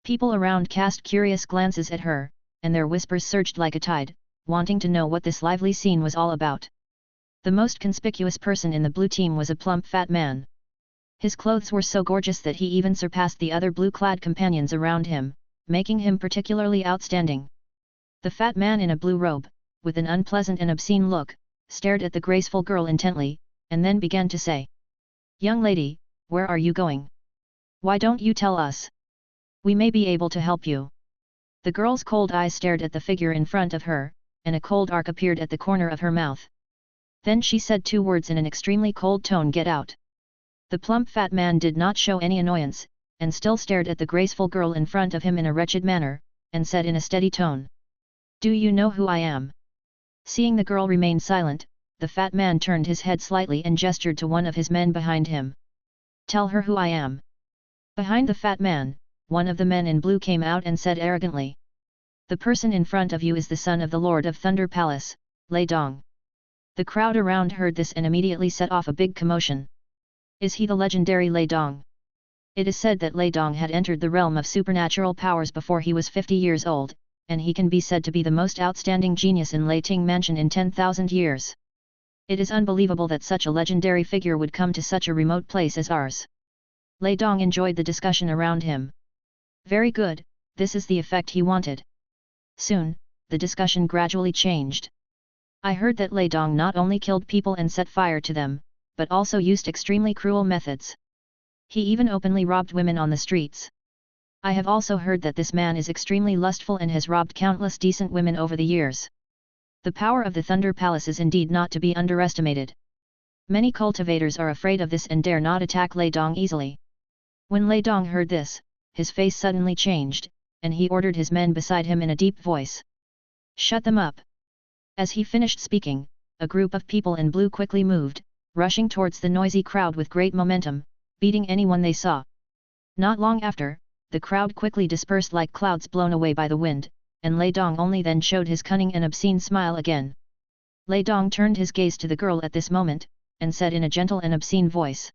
People around cast curious glances at her, and their whispers surged like a tide, wanting to know what this lively scene was all about. The most conspicuous person in the blue team was a plump fat man. His clothes were so gorgeous that he even surpassed the other blue-clad companions around him, making him particularly outstanding. The fat man in a blue robe, with an unpleasant and obscene look, stared at the graceful girl intently, and then began to say, "Young lady, where are you going? Why don't you tell us? We may be able to help you." The girl's cold eyes stared at the figure in front of her, and a cold arc appeared at the corner of her mouth. Then she said two words in an extremely cold tone: "Get out." The plump fat man did not show any annoyance, and still stared at the graceful girl in front of him in a wretched manner, and said in a steady tone, "Do you know who I am?" Seeing the girl remain silent, the fat man turned his head slightly and gestured to one of his men behind him. "Tell her who I am." Behind the fat man, one of the men in blue came out and said arrogantly, "The person in front of you is the son of the Lord of Thunder Palace, Lei Dong." The crowd around heard this and immediately set off a big commotion. Is he the legendary Lei Dong? It is said that Lei Dong had entered the realm of supernatural powers before he was 50 years old, and he can be said to be the most outstanding genius in Leiting Mansion in 10,000 years. It is unbelievable that such a legendary figure would come to such a remote place as ours. Lei Dong enjoyed the discussion around him. Very good, this is the effect he wanted. Soon, the discussion gradually changed. I heard that Lei Dong not only killed people and set fire to them, but also used extremely cruel methods. He even openly robbed women on the streets. I have also heard that this man is extremely lustful and has robbed countless decent women over the years. The power of the Thunder Palace is indeed not to be underestimated. Many cultivators are afraid of this and dare not attack Lei Dong easily. When Lei Dong heard this, his face suddenly changed, and he ordered his men beside him in a deep voice. "Shut them up." As he finished speaking, a group of people in blue quickly moved, rushing towards the noisy crowd with great momentum, beating anyone they saw. Not long after, the crowd quickly dispersed like clouds blown away by the wind, and Lei Dong only then showed his cunning and obscene smile again. Lei Dong turned his gaze to the girl at this moment, and said in a gentle and obscene voice,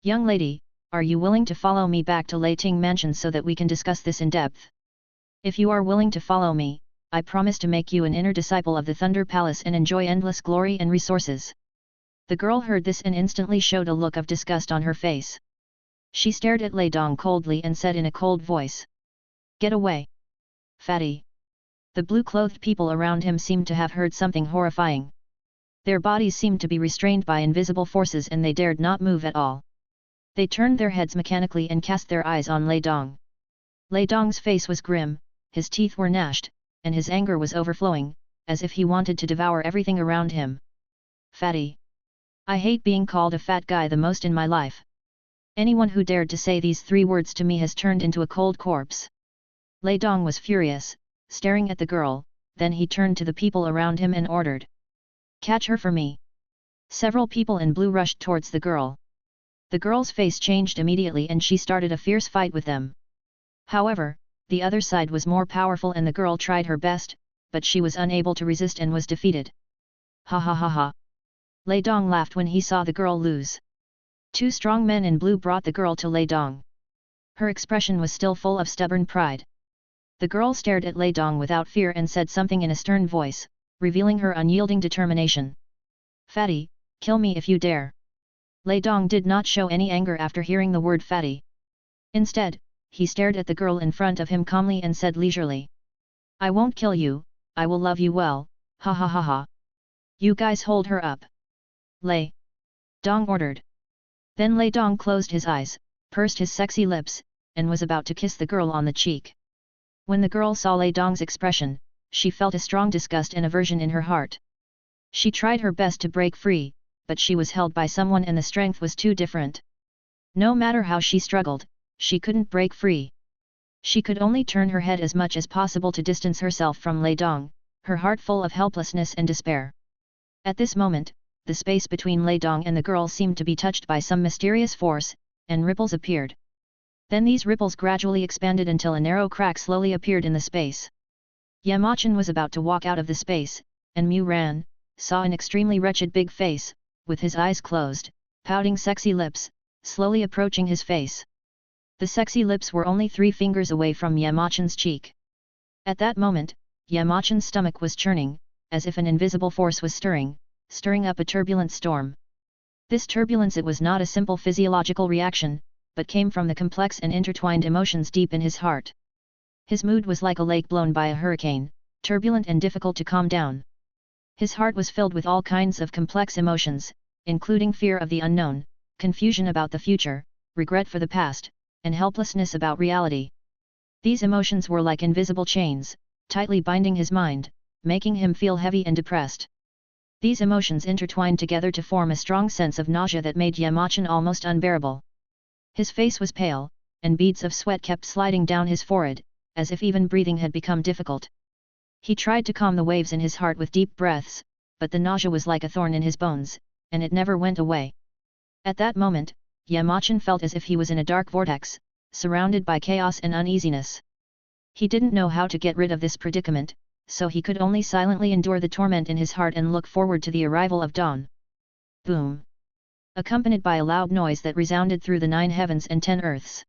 "Young lady, are you willing to follow me back to Leiting Mansion so that we can discuss this in depth? If you are willing to follow me, I promise to make you an inner disciple of the Thunder Palace and enjoy endless glory and resources." The girl heard this and instantly showed a look of disgust on her face. She stared at Lei Dong coldly and said in a cold voice, "Get away, fatty." The blue-clothed people around him seemed to have heard something horrifying. Their bodies seemed to be restrained by invisible forces and they dared not move at all. They turned their heads mechanically and cast their eyes on Lei Dong. Lei Dong's face was grim, his teeth were gnashed, and his anger was overflowing, as if he wanted to devour everything around him. "Fatty. I hate being called a fat guy the most in my life. Anyone who dared to say these 3 words to me has turned into a cold corpse." Lei Dong was furious, staring at the girl, then he turned to the people around him and ordered, "Catch her for me." Several people in blue rushed towards the girl. The girl's face changed immediately and she started a fierce fight with them. However, the other side was more powerful and the girl tried her best, but she was unable to resist and was defeated. "Ha ha ha ha." Lei Dong laughed when he saw the girl lose. 2 strong men in blue brought the girl to Lei Dong. Her expression was still full of stubborn pride. The girl stared at Lei Dong without fear and said something in a stern voice, revealing her unyielding determination. "Fatty, kill me if you dare." Lei Dong did not show any anger after hearing the word fatty. Instead, he stared at the girl in front of him calmly and said leisurely, "I won't kill you, I will love you well, ha ha ha ha. You guys hold her up." Lei Dong ordered. Then Lei Dong closed his eyes, pursed his sexy lips, and was about to kiss the girl on the cheek. When the girl saw Lei Dong's expression, she felt a strong disgust and aversion in her heart. She tried her best to break free, but she was held by someone and the strength was too different. No matter how she struggled, she couldn't break free. She could only turn her head as much as possible to distance herself from Lei Dong, her heart full of helplessness and despair. At this moment, the space between Lei Dong and the girl seemed to be touched by some mysterious force, and ripples appeared. Then these ripples gradually expanded until a narrow crack slowly appeared in the space. Yamachan was about to walk out of the space, and Mu Ran saw an extremely wretched big face, with his eyes closed, pouting sexy lips, slowly approaching his face. The sexy lips were only 3 fingers away from Yamachan's cheek. At that moment, Yamachan's stomach was churning, as if an invisible force was stirring up a turbulent storm. This turbulence, it was not a simple physiological reaction, but came from the complex and intertwined emotions deep in his heart. His mood was like a lake blown by a hurricane, turbulent and difficult to calm down. His heart was filled with all kinds of complex emotions, including fear of the unknown, confusion about the future, regret for the past, and helplessness about reality. These emotions were like invisible chains, tightly binding his mind, making him feel heavy and depressed. These emotions intertwined together to form a strong sense of nausea that made Yamachan almost unbearable. His face was pale, and beads of sweat kept sliding down his forehead, as if even breathing had become difficult. He tried to calm the waves in his heart with deep breaths, but the nausea was like a thorn in his bones, and it never went away. At that moment, Yamachan felt as if he was in a dark vortex, surrounded by chaos and uneasiness. He didn't know how to get rid of this predicament, so he could only silently endure the torment in his heart and look forward to the arrival of dawn. Boom! Accompanied by a loud noise that resounded through the 9 heavens and 10 earths.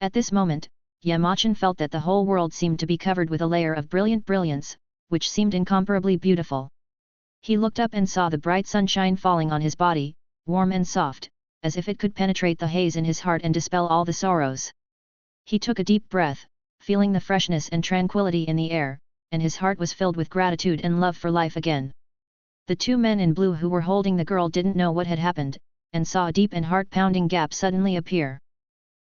At this moment, Yamachan felt that the whole world seemed to be covered with a layer of brilliant brilliance, which seemed incomparably beautiful. He looked up and saw the bright sunshine falling on his body, warm and soft, as if it could penetrate the haze in his heart and dispel all the sorrows. He took a deep breath, feeling the freshness and tranquility in the air, and his heart was filled with gratitude and love for life again. The 2 men in blue who were holding the girl didn't know what had happened, and saw a deep and heart-pounding gap suddenly appear.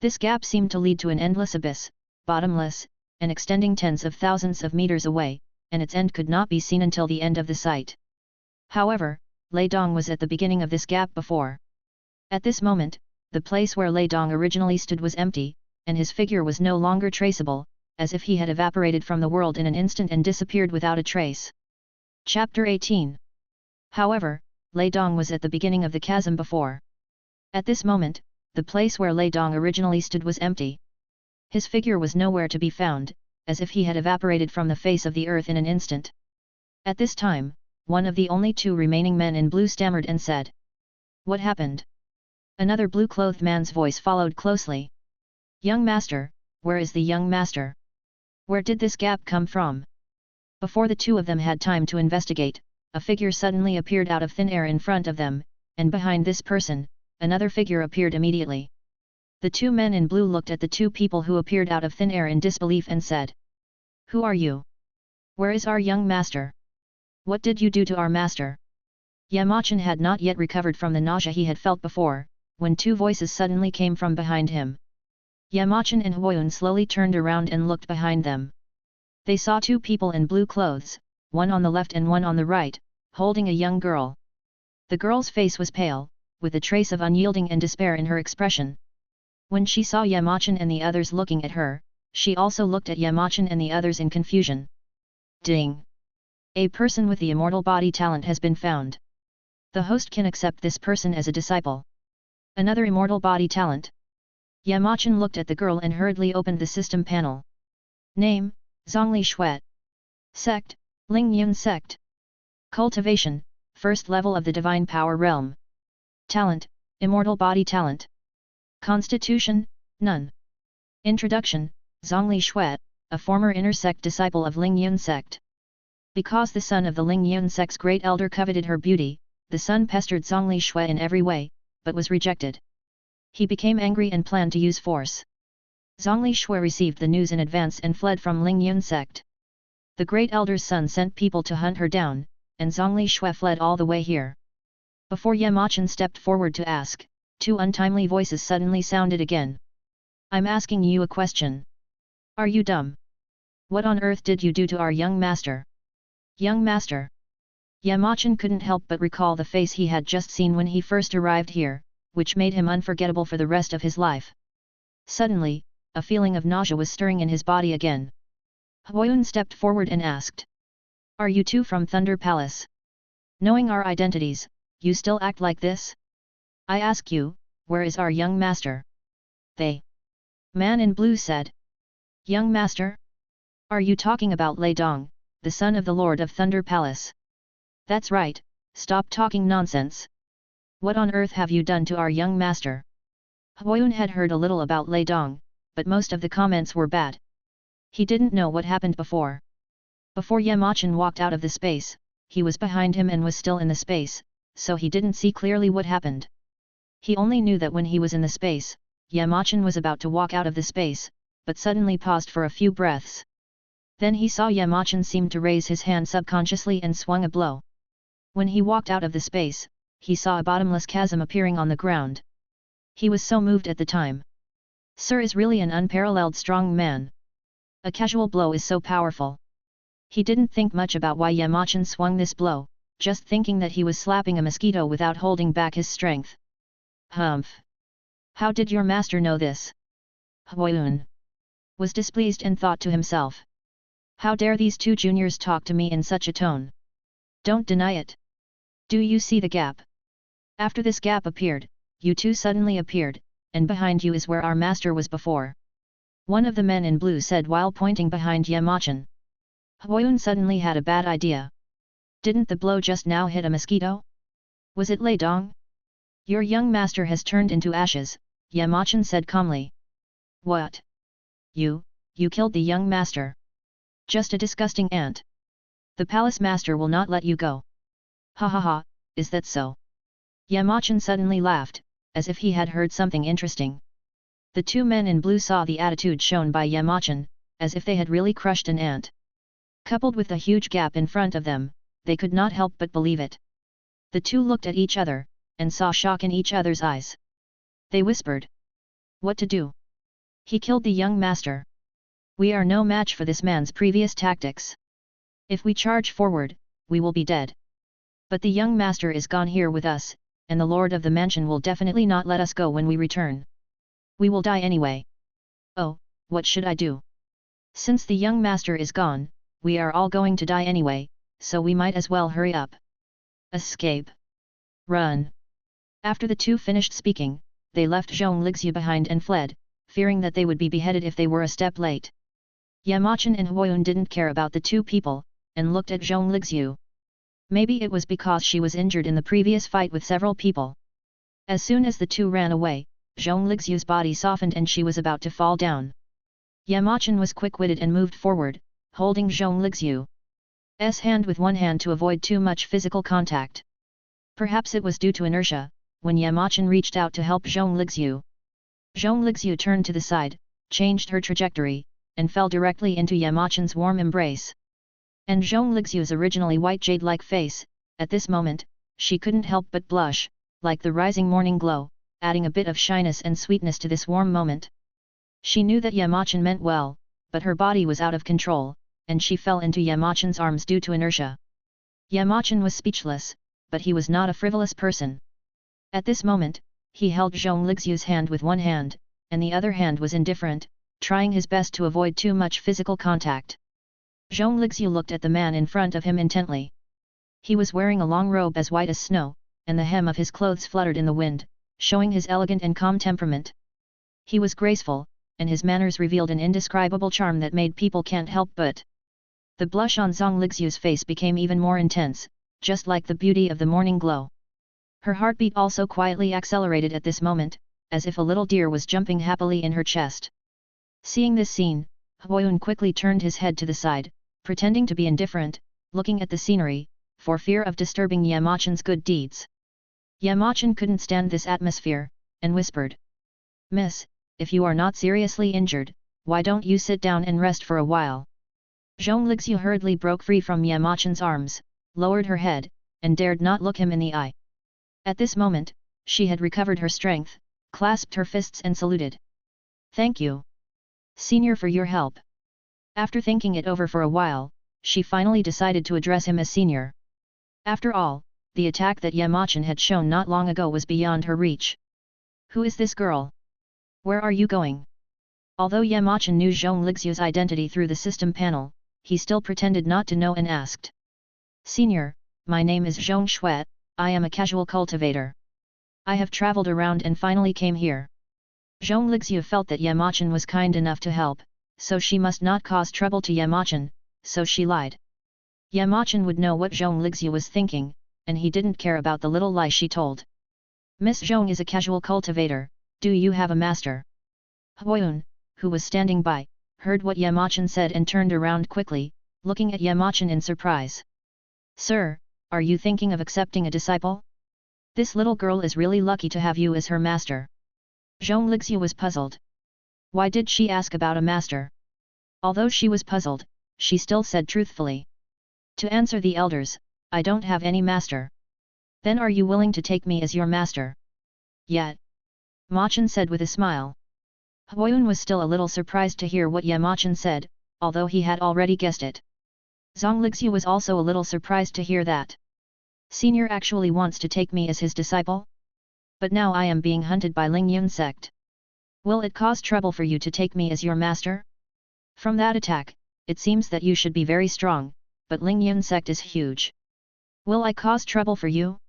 This gap seemed to lead to an endless abyss, bottomless, and extending tens of thousands of meters away, and its end could not be seen until the end of the sight. However, Lei Dong was at the beginning of this gap before. At this moment, the place where Lei Dong originally stood was empty, and his figure was no longer traceable, as if he had evaporated from the world in an instant and disappeared without a trace. Chapter 18. However, Lei Dong was at the beginning of the chasm before. At this moment, the place where Lei Dong originally stood was empty. His figure was nowhere to be found, as if he had evaporated from the face of the earth in an instant. At this time, one of the only 2 remaining men in blue stammered and said, "What happened?" Another blue-clothed man's voice followed closely. "Young master, where is the young master? Where did this gap come from?" Before the 2 of them had time to investigate, a figure suddenly appeared out of thin air in front of them, and behind this person, another figure appeared immediately. The 2 men in blue looked at the 2 people who appeared out of thin air in disbelief and said, "Who are you? Where is our young master? What did you do to our master?" Yamachan had not yet recovered from the nausea he had felt before, when 2 voices suddenly came from behind him. Yamachan and Huoyun slowly turned around and looked behind them. They saw 2 people in blue clothes, one on the left and one on the right, holding a young girl. The girl's face was pale, with a trace of unyielding and despair in her expression. When she saw Yamachan and the others looking at her, she also looked at Yamachan and the others in confusion. Ding! A person with the immortal body talent has been found. The host can accept this person as a disciple. Another immortal body talent. Yamachan looked at the girl and hurriedly opened the system panel. Name, Zhongli Xuet. Sect, Lingyun Sect. Cultivation, first level of the Divine Power Realm. Talent, Immortal Body Talent. Constitution, None. Introduction, Zhongli Xuet, a former inner sect disciple of Lingyun Sect. Because the son of the Lingyun Sect's great elder coveted her beauty, the son pestered Zhongli Xuet in every way, but was rejected. He became angry and planned to use force. Zhongli Xuet received the news in advance and fled from Lingyun Sect. The great elder's son sent people to hunt her down, and Zhongli Xuet fled all the way here. Before Yamachan stepped forward to ask, 2 untimely voices suddenly sounded again. I'm asking you a question. Are you dumb? What on earth did you do to our young master? Young master? Yamachan couldn't help but recall the face he had just seen when he first arrived here, which made him unforgettable for the rest of his life. Suddenly, a feeling of nausea was stirring in his body again. Huoyun stepped forward and asked. Are you two from Thunder Palace? Knowing our identities, you still act like this? I ask you, where is our young master? The man in blue said. Young master? Are you talking about Lei Dong, the son of the Lord of Thunder Palace? That's right, stop talking nonsense. What on earth have you done to our young master? Huoyun had heard a little about Lei Dong, but most of the comments were bad. He didn't know what happened before. Before Yamachan walked out of the space, he was behind him and was still in the space, so he didn't see clearly what happened. He only knew that when he was in the space, Yamachan was about to walk out of the space, but suddenly paused for a few breaths. Then he saw Yamachan seemed to raise his hand subconsciously and swung a blow. When he walked out of the space, he saw a bottomless chasm appearing on the ground. He was so moved at the time. Sir is really an unparalleled strong man. A casual blow is so powerful. He didn't think much about why Yamachan swung this blow, just thinking that he was slapping a mosquito without holding back his strength. Humph! How did your master know this? Huoyun was displeased and thought to himself. How dare these two juniors talk to me in such a tone? Don't deny it. Do you see the gap? After this gap appeared, you two suddenly appeared, and behind you is where our master was before. One of the men in blue said while pointing behind Yamachan. Huoyun suddenly had a bad idea. Didn't the blow just now hit a mosquito? Was it Lei Dong? Your young master has turned into ashes, Yamachan said calmly. What? You killed the young master. Just a disgusting ant. The palace master will not let you go. Ha ha ha, is that so? Yamachan suddenly laughed, as if he had heard something interesting. The two men in blue saw the attitude shown by Yamachan, as if they had really crushed an ant. Coupled with the huge gap in front of them, they could not help but believe it. The two looked at each other, and saw shock in each other's eyes. They whispered. What to do? He killed the young master. We are no match for this man's previous tactics. If we charge forward, we will be dead. But the young master is gone here with us, and the lord of the mansion will definitely not let us go when we return. We will die anyway. Oh, what should I do? Since the young master is gone, we are all going to die anyway, so we might as well hurry up. Escape. Run. After the two finished speaking, they left Zhong Lixiu behind and fled, fearing that they would be beheaded if they were a step late. Yamachan and Huoyun didn't care about the two people, and looked at Zhong Lixiu. Maybe it was because she was injured in the previous fight with several people. As soon as the two ran away, Zhong Lixiu's body softened and she was about to fall down. Yamachan was quick-witted and moved forward, holding Zhong Lixiu's hand with one hand to avoid too much physical contact. Perhaps it was due to inertia, when Yamachan reached out to help Zhong Lixiu turned to the side, changed her trajectory, and fell directly into Yamachan's warm embrace. And Zhong Lixiu's originally white jade-like face, at this moment, she couldn't help but blush, like the rising morning glow, adding a bit of shyness and sweetness to this warm moment. She knew that Yamachan meant well, but her body was out of control, and she fell into Yamachan's arms due to inertia. Yamachan was speechless, but he was not a frivolous person. At this moment, he held Zhong Lixiu's hand with one hand, and the other hand was indifferent, trying his best to avoid too much physical contact. Zhong Lixiu looked at the man in front of him intently. He was wearing a long robe as white as snow, and the hem of his clothes fluttered in the wind, showing his elegant and calm temperament. He was graceful, and his manners revealed an indescribable charm that made people can't help but. The blush on Zhong Lixiu's face became even more intense, just like the beauty of the morning glow. Her heartbeat also quietly accelerated at this moment, as if a little deer was jumping happily in her chest. Seeing this scene, Huoyun quickly turned his head to the side, pretending to be indifferent, looking at the scenery, for fear of disturbing Yamachan's good deeds. Yamachan couldn't stand this atmosphere, and whispered. Miss, if you are not seriously injured, why don't you sit down and rest for a while? Zhong Lixiu hurriedly broke free from Yamachan's arms, lowered her head, and dared not look him in the eye. At this moment, she had recovered her strength, clasped her fists and saluted. Thank you, Senior, for your help. After thinking it over for a while, she finally decided to address him as Senior. After all, the attack that Yamachan had shown not long ago was beyond her reach. Who is this girl? Where are you going? Although Yamachan knew Zhong Lixiu's identity through the system panel, he still pretended not to know and asked. Senior, my name is Zhong Shuet, I am a casual cultivator. I have traveled around and finally came here. Zhong Lixiu felt that Yamachan was kind enough to help, so she must not cause trouble to Yamachan, so she lied. Yamachan would know what Zhong Lixiu was thinking, and he didn't care about the little lie she told. Miss Zhong is a casual cultivator, do you have a master? Huayun, who was standing by, heard what Yamachan said and turned around quickly, looking at Yamachan in surprise. Sir, are you thinking of accepting a disciple? This little girl is really lucky to have you as her master. Zhong Lixiu was puzzled. Why did she ask about a master? Although she was puzzled, she still said truthfully. To answer the elders, I don't have any master. Then are you willing to take me as your master? Yet. Machan said with a smile. Huayun was still a little surprised to hear what Yamachan said, although he had already guessed it. Zhong Lixiu was also a little surprised to hear that. Senior actually wants to take me as his disciple? But now I am being hunted by Lingyun sect. Will it cause trouble for you to take me as your master? From that attack, it seems that you should be very strong, but Lingyun sect is huge. Will I cause trouble for you?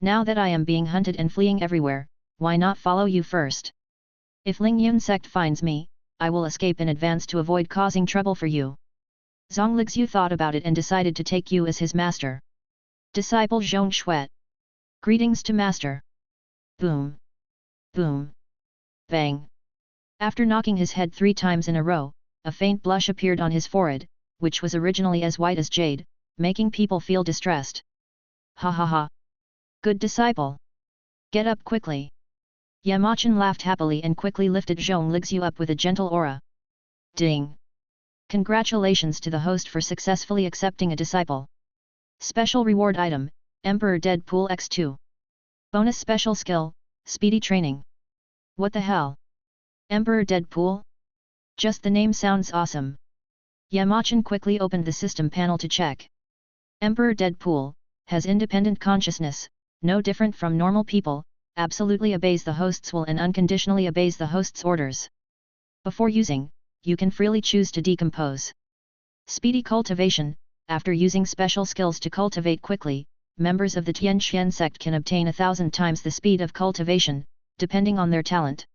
Now that I am being hunted and fleeing everywhere, why not follow you first? If Lingyun sect finds me, I will escape in advance to avoid causing trouble for you. Zhong Lixiu thought about it and decided to take you as his master. Disciple Zhong Shuet. Greetings to master. Boom. Boom. Bang. After knocking his head 3 times in a row, a faint blush appeared on his forehead, which was originally as white as jade, making people feel distressed. Ha ha ha. Good disciple. Get up quickly. Yamachan laughed happily and quickly lifted Zhong Lixiu up with a gentle aura. Ding. Congratulations to the host for successfully accepting a disciple. Special reward item, Emperor Deadpool X2. Bonus special skill, Speedy Training. What the hell? Emperor Deadpool? Just the name sounds awesome. Yamachan quickly opened the system panel to check. Emperor Deadpool has independent consciousness, no different from normal people, absolutely obeys the host's will and unconditionally obeys the host's orders. Before using, you can freely choose to decompose. Speedy cultivation. After using special skills to cultivate quickly, members of the Tianxian sect can obtain 1,000 times the speed of cultivation, depending on their talent.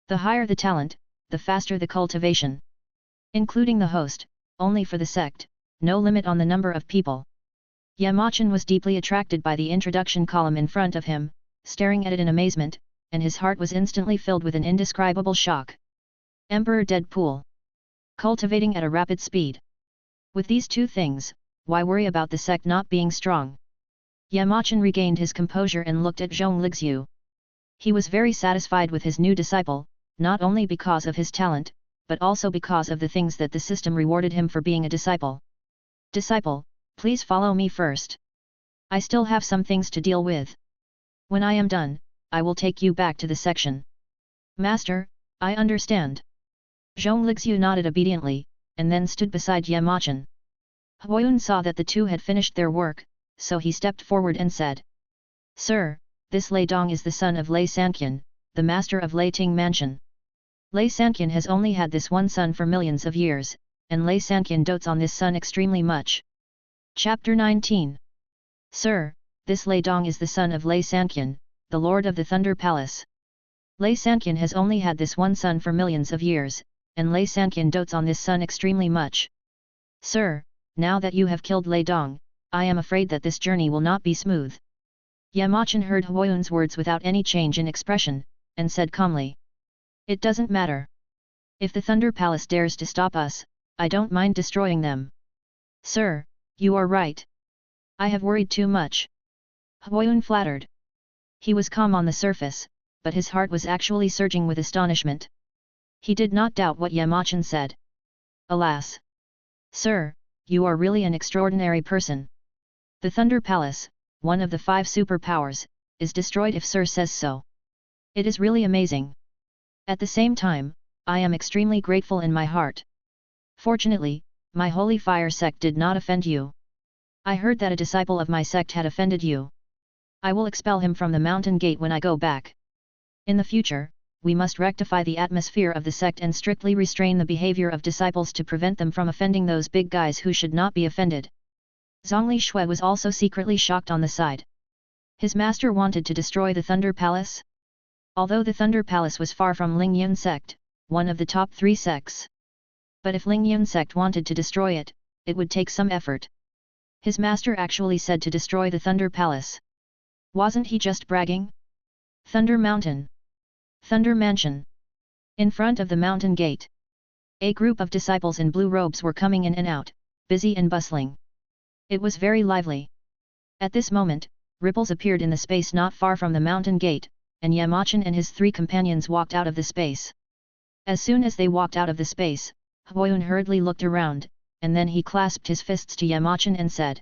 The higher the talent, the faster the cultivation. Including the host, only for the sect, no limit on the number of people. Yamachan was deeply attracted by the introduction column in front of him, staring at it in amazement, and his heart was instantly filled with an indescribable shock. Emperor Deadpool. Cultivating at a rapid speed. With these 2 things, why worry about the sect not being strong? Yamachan regained his composure and looked at Zhong Lixiu. He was very satisfied with his new disciple, not only because of his talent, but also because of the things that the system rewarded him for being a disciple. Disciple, please follow me first. I still have some things to deal with. When I am done, I will take you back to the section. Master, I understand. Zhong Lixiu nodded obediently, and then stood beside Yamachan. Huayun saw that the 2 had finished their work, so he stepped forward and said. Sir, this Lei Dong is the son of Lei Sanqian, the master of Lei Ting Mansion. Lei Sanqian has only had this one son for millions of years, and Lei Sanqian dotes on this son extremely much. Chapter 19. Sir, this Lei Dong is the son of Lei Sanqian, the lord of the Thunder Palace. Lei Sanqian has only had this one son for millions of years, and Lei Sanqian dotes on this son extremely much. Sir, now that you have killed Lei Dong, I am afraid that this journey will not be smooth. Yamachan heard Huayun's words without any change in expression, and said calmly. It doesn't matter. If the Thunder Palace dares to stop us, I don't mind destroying them. Sir, you are right. I have worried too much. Huayun flattered. He was calm on the surface, but his heart was actually surging with astonishment. He did not doubt what Yamachan said. Alas! Sir, you are really an extraordinary person. The Thunder Palace, one of the 5 superpowers, is destroyed if Sir says so. It is really amazing. At the same time, I am extremely grateful in my heart. Fortunately, my holy fire sect did not offend you. I heard that a disciple of my sect had offended you. I will expel him from the mountain gate when I go back. In the future, we must rectify the atmosphere of the sect and strictly restrain the behavior of disciples to prevent them from offending those big guys who should not be offended. Zhongli Shui was also secretly shocked on the side. His master wanted to destroy the Thunder Palace? Although the Thunder Palace was far from Lingyun sect, one of the top 3 sects. But if Lingyun sect wanted to destroy it, it would take some effort. His master actually said to destroy the Thunder Palace. Wasn't he just bragging? Thunder Mountain. Thunder Mansion. In front of the mountain gate, a group of disciples in blue robes were coming in and out, busy and bustling. It was very lively. At this moment, ripples appeared in the space not far from the mountain gate, and Yamachan and his 3 companions walked out of the space. As soon as they walked out of the space, Huoyun hurriedly looked around, and then he clasped his fists to Yamachan and said,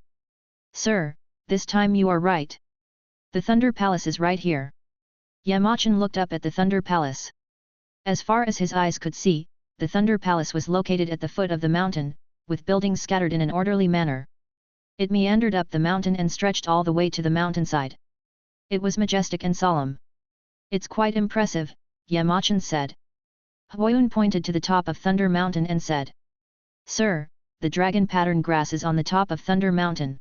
"Sir, this time you are right. The Thunder Palace is right here." Yamachan looked up at the Thunder Palace. As far as his eyes could see, the Thunder Palace was located at the foot of the mountain, with buildings scattered in an orderly manner. It meandered up the mountain and stretched all the way to the mountainside. It was majestic and solemn. "It's quite impressive," Yamachan said. Huoyun pointed to the top of Thunder Mountain and said, "Sir, the dragon pattern grass is on the top of Thunder Mountain."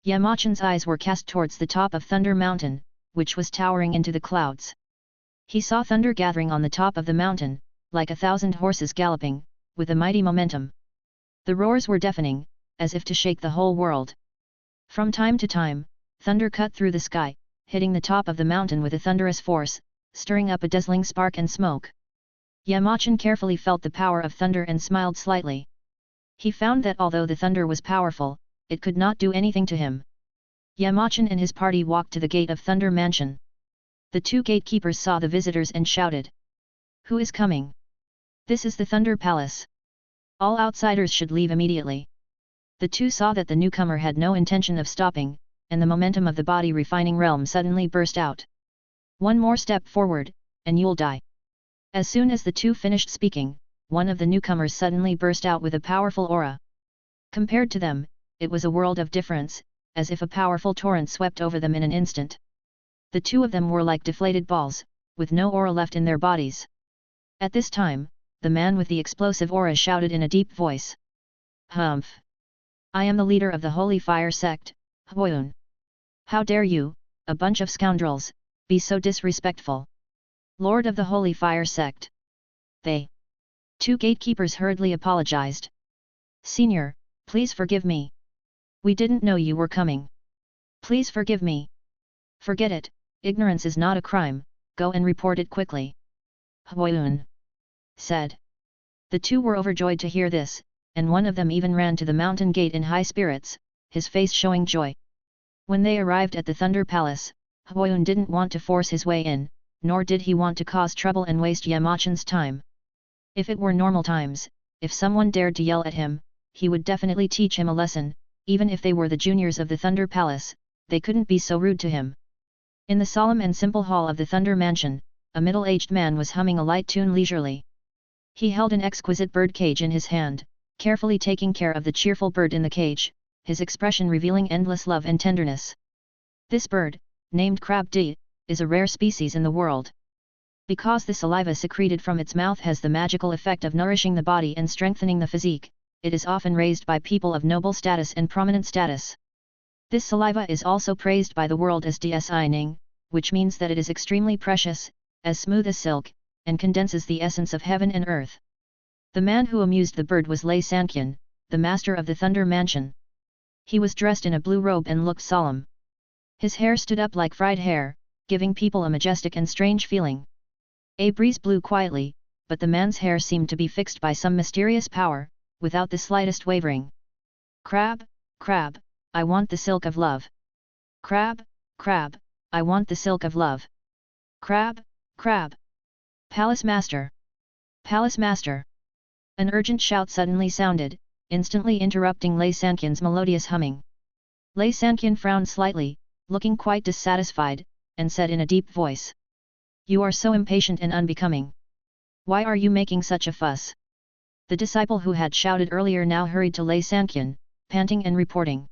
Yamachan's eyes were cast towards the top of Thunder Mountain, which was towering into the clouds. He saw thunder gathering on the top of the mountain, like 1,000 horses galloping, with a mighty momentum. The roars were deafening, as if to shake the whole world. From time to time, thunder cut through the sky, hitting the top of the mountain with a thunderous force, stirring up a dazzling spark and smoke. Yamachan carefully felt the power of thunder and smiled slightly. He found that although the thunder was powerful, it could not do anything to him. Yamachan and his party walked to the gate of Thunder Mansion. The 2 gatekeepers saw the visitors and shouted, "Who is coming? This is the Thunder Palace. All outsiders should leave immediately." The 2 saw that the newcomer had no intention of stopping, and the momentum of the body refining realm suddenly burst out. "One more step forward, and you'll die." As soon as the 2 finished speaking, one of the newcomers suddenly burst out with a powerful aura. Compared to them, it was a world of difference, as if a powerful torrent swept over them in an instant. The 2 of them were like deflated balls, with no aura left in their bodies. At this time, the man with the explosive aura shouted in a deep voice, "Humph! I am the leader of the Holy Fire sect, Huoyun. How dare you, a bunch of scoundrels, be so disrespectful? Lord of the Holy Fire sect." They 2 gatekeepers hurriedly apologized. "Senior, please forgive me. We didn't know you were coming. Please forgive me." "Forget it, ignorance is not a crime, go and report it quickly," Huoyun said. The 2 were overjoyed to hear this, and one of them even ran to the mountain gate in high spirits, his face showing joy. When they arrived at the Thunder Palace, Huoyun didn't want to force his way in, nor did he want to cause trouble and waste Yamachan's time. If it were normal times, if someone dared to yell at him, he would definitely teach him a lesson. Even if they were the juniors of the Thunder Palace, they couldn't be so rude to him. In the solemn and simple hall of the Thunder Mansion, a middle-aged man was humming a light tune leisurely. He held an exquisite bird cage in his hand, carefully taking care of the cheerful bird in the cage, his expression revealing endless love and tenderness. This bird, named crab dee, is a rare species in the world. Because the saliva secreted from its mouth has the magical effect of nourishing the body and strengthening the physique, it is often raised by people of noble status and prominent status. This saliva is also praised by the world as dsining, which means that it is extremely precious, as smooth as silk, and condenses the essence of heaven and earth. The man who amused the bird was Lei Sanqian, the master of the Thunder Mansion. He was dressed in a blue robe and looked solemn. His hair stood up like fried hair, giving people a majestic and strange feeling. A breeze blew quietly, but the man's hair seemed to be fixed by some mysterious power, without the slightest wavering. "Crab, crab, I want the silk of love. Crab, crab, I want the silk of love. Crab, crab. Palace Master! Palace Master!" An urgent shout suddenly sounded, instantly interrupting Lei Sanqian's melodious humming. Lei Sanqian frowned slightly, looking quite dissatisfied, and said in a deep voice, "You are so impatient and unbecoming. Why are you making such a fuss? The disciple who had shouted earlier now hurried to Lei Sanqian, panting and reporting.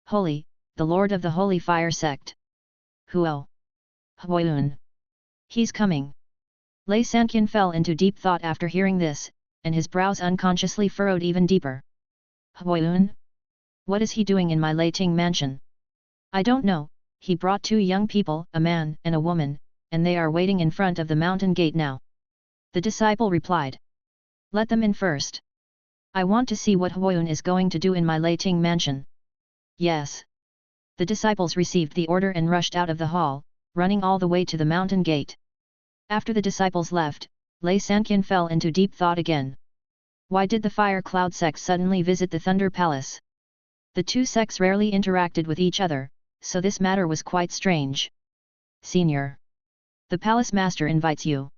Holy, the lord of the holy fire sect. Huo. Huoyun. He's coming. Lei Sanqian fell into deep thought after hearing this, and his brows unconsciously furrowed even deeper. Huoyun? What is he doing in my Leiting mansion? I don't know, he brought 2 young people, a man and a woman, and they are waiting in front of the mountain gate now. The disciple replied. Let them in first. I want to see what Huoyun is going to do in my Leiting mansion. Yes. The disciples received the order and rushed out of the hall, running all the way to the mountain gate. After the disciples left, Lei Sanqian fell into deep thought again. Why did the Fire Cloud sect suddenly visit the Thunder Palace? The 2 sects rarely interacted with each other, so this matter was quite strange. Senior. The palace master invites you.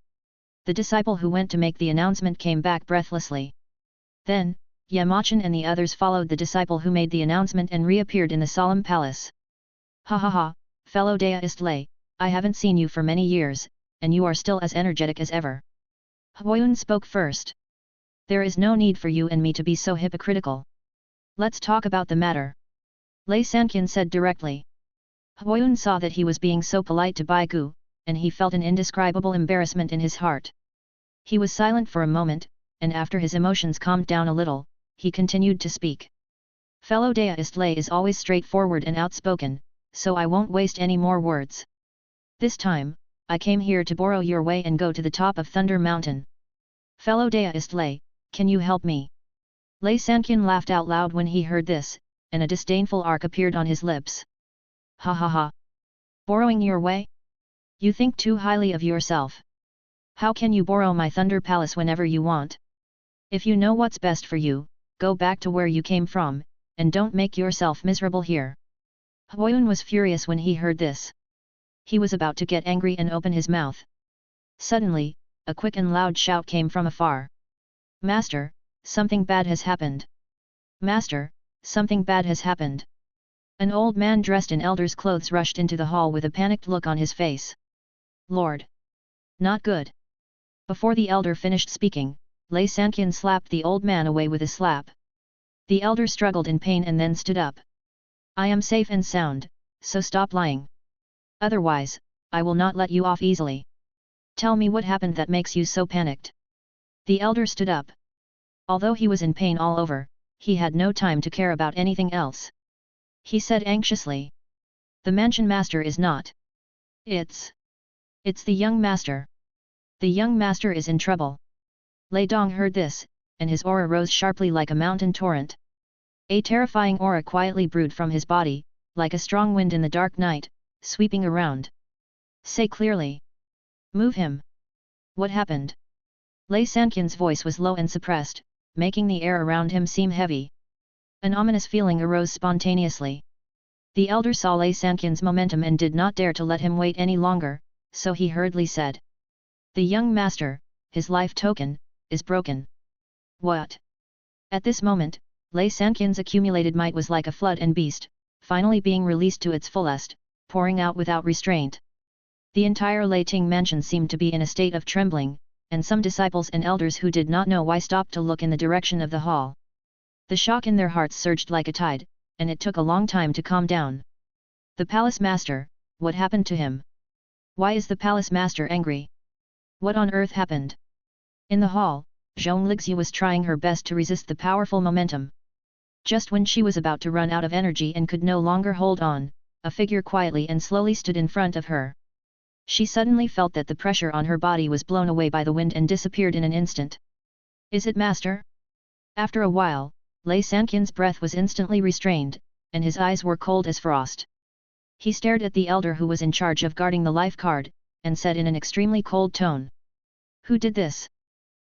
The disciple who went to make the announcement came back breathlessly. Then, Yamachan and the others followed the disciple who made the announcement and reappeared in the solemn palace. Ha ha ha, fellow Daoist Lei, I haven't seen you for many years, and you are still as energetic as ever. Huoyun spoke first. There is no need for you and me to be so hypocritical. Let's talk about the matter. Lei Sanqian said directly. Huoyun saw that he was being so polite to Baigu, and he felt an indescribable embarrassment in his heart. He was silent for a moment, and after his emotions calmed down a little, he continued to speak. Fellow Daoist Lei is always straightforward and outspoken, so I won't waste any more words. This time, I came here to borrow your way and go to the top of Thunder Mountain. Fellow Daoist Lei, can you help me? Lei Sanqian laughed out loud when he heard this, and a disdainful arc appeared on his lips. Ha ha ha! Borrowing your way? You think too highly of yourself. How can you borrow my Thunder Palace whenever you want? If you know what's best for you, go back to where you came from, and don't make yourself miserable here. Huoyun was furious when he heard this. He was about to get angry and open his mouth. Suddenly, a quick and loud shout came from afar. Master, something bad has happened. Master, something bad has happened. An old man dressed in elder's clothes rushed into the hall with a panicked look on his face. Lord! Not good! Before the elder finished speaking, Lei Sanqian slapped the old man away with a slap. The elder struggled in pain and then stood up. I am safe and sound, so stop lying. Otherwise, I will not let you off easily. Tell me what happened that makes you so panicked. The elder stood up. Although he was in pain all over, he had no time to care about anything else. He said anxiously. The mansion master is not. It's the young master. The young master is in trouble. Lei Dong heard this, and his aura rose sharply like a mountain torrent. A terrifying aura quietly brewed from his body, like a strong wind in the dark night, sweeping around. Say clearly. Move him. What happened? Lei Sanqian's voice was low and suppressed, making the air around him seem heavy. An ominous feeling arose spontaneously. The elder saw Lei Sanqian's momentum and did not dare to let him wait any longer, so he hurriedly said. The young master, his life token, is broken. What? At this moment, Lei Sanqian's accumulated might was like a flood and beast, finally being released to its fullest, pouring out without restraint. The entire Leiting mansion seemed to be in a state of trembling, and some disciples and elders who did not know why stopped to look in the direction of the hall. The shock in their hearts surged like a tide, and it took a long time to calm down. The palace master, what happened to him? Why is the palace master angry? What on earth happened? In the hall, Zhong Lixu was trying her best to resist the powerful momentum. Just when she was about to run out of energy and could no longer hold on, a figure quietly and slowly stood in front of her. She suddenly felt that the pressure on her body was blown away by the wind and disappeared in an instant. Is it master? After a while, Lei Sanqian's breath was instantly restrained, and his eyes were cold as frost. He stared at the elder who was in charge of guarding the life card, and said in an extremely cold tone. Who did this?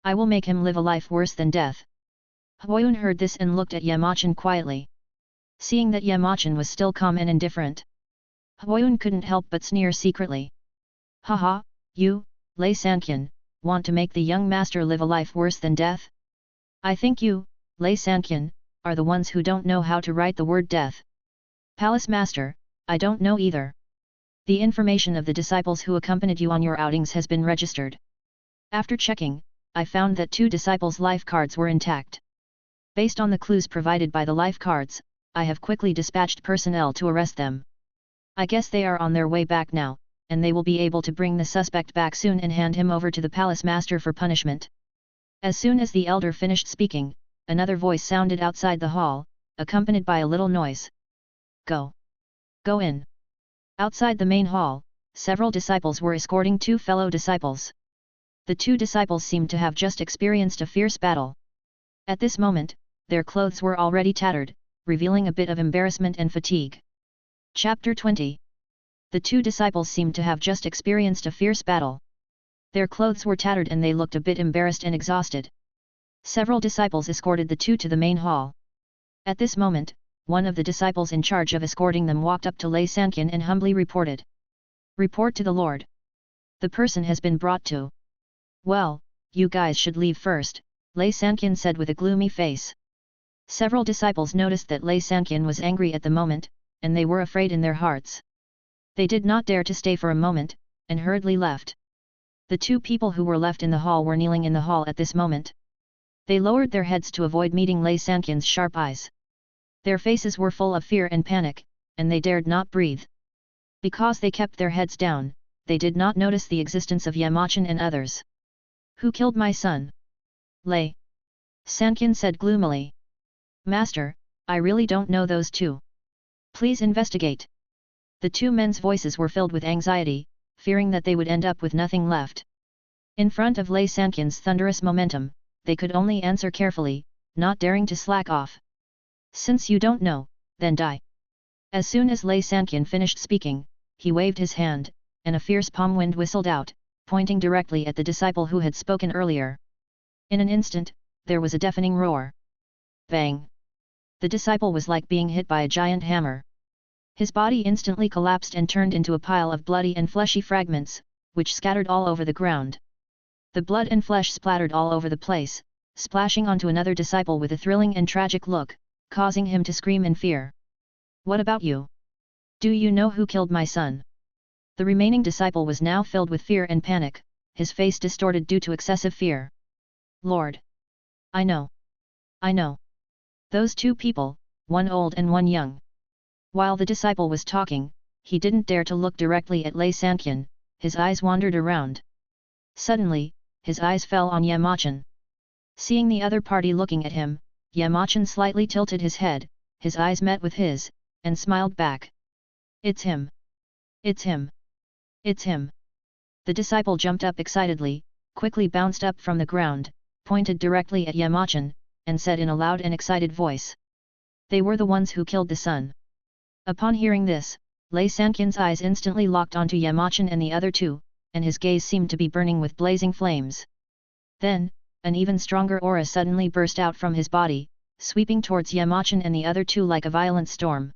I will make him live a life worse than death. Huoyun heard this and looked at Yamachan quietly. Seeing that Yamachan was still calm and indifferent, Huoyun couldn't help but sneer secretly. Haha, you, Lei Sanqian, want to make the young master live a life worse than death? I think you, Lei Sanqian, are the ones who don't know how to write the word death. Palace master, I don't know either. The information of the disciples who accompanied you on your outings has been registered. After checking, I found that 2 disciples' life cards were intact. Based on the clues provided by the life cards, I have quickly dispatched personnel to arrest them. I guess they are on their way back now, and they will be able to bring the suspect back soon and hand him over to the palace master for punishment. As soon as the elder finished speaking, another voice sounded outside the hall, accompanied by a little noise. Go! Go in! Outside the main hall, several disciples were escorting 2 fellow disciples. The 2 disciples seemed to have just experienced a fierce battle. At this moment, their clothes were already tattered, revealing a bit of embarrassment and fatigue. Chapter 20. The 2 disciples seemed to have just experienced a fierce battle. Their clothes were tattered and they looked a bit embarrassed and exhausted. Several disciples escorted the 2 to the main hall. At this moment, one of the disciples in charge of escorting them walked up to Lei Sanqian and humbly reported. Report to the Lord. The person has been brought to. Well, you guys should leave first, Lei Sanqian said with a gloomy face. Several disciples noticed that Lei Sanqian was angry at the moment, and they were afraid in their hearts. They did not dare to stay for a moment, and hurriedly left. The 2 people who were left in the hall were kneeling in the hall at this moment. They lowered their heads to avoid meeting Lei Sanqian's sharp eyes. Their faces were full of fear and panic, and they dared not breathe. Because they kept their heads down, they did not notice the existence of Yamachan and others. Who killed my son? Lei Sanqian said gloomily. Master, I really don't know those 2. Please investigate. The 2 men's voices were filled with anxiety, fearing that they would end up with nothing left. In front of Lei Sanqian's thunderous momentum, they could only answer carefully, not daring to slack off. Since you don't know, then die. As soon as Lei Sanqian finished speaking, he waved his hand, and a fierce palm wind whistled out, pointing directly at the disciple who had spoken earlier. In an instant, there was a deafening roar. Bang! The disciple was like being hit by a giant hammer. His body instantly collapsed and turned into a pile of bloody and fleshy fragments, which scattered all over the ground. The blood and flesh splattered all over the place, splashing onto another disciple with a thrilling and tragic look, causing him to scream in fear. What about you? Do you know who killed my son? The remaining disciple was now filled with fear and panic, his face distorted due to excessive fear. Lord! I know! I know! Those 2 people, one old and one young. While the disciple was talking, he didn't dare to look directly at Lei Sanqian, his eyes wandered around. Suddenly, his eyes fell on Yamachan. Seeing the other party looking at him, Yamachan slightly tilted his head, his eyes met with his, and smiled back. It's him! It's him! It's him! The disciple jumped up excitedly, quickly bounced up from the ground, pointed directly at Yamachan, and said in a loud and excited voice. They were the ones who killed the son. Upon hearing this, Lei Sanqian's eyes instantly locked onto Yamachan and the other 2, and his gaze seemed to be burning with blazing flames. Then, an even stronger aura suddenly burst out from his body, sweeping towards Yamachan and the other 2 like a violent storm.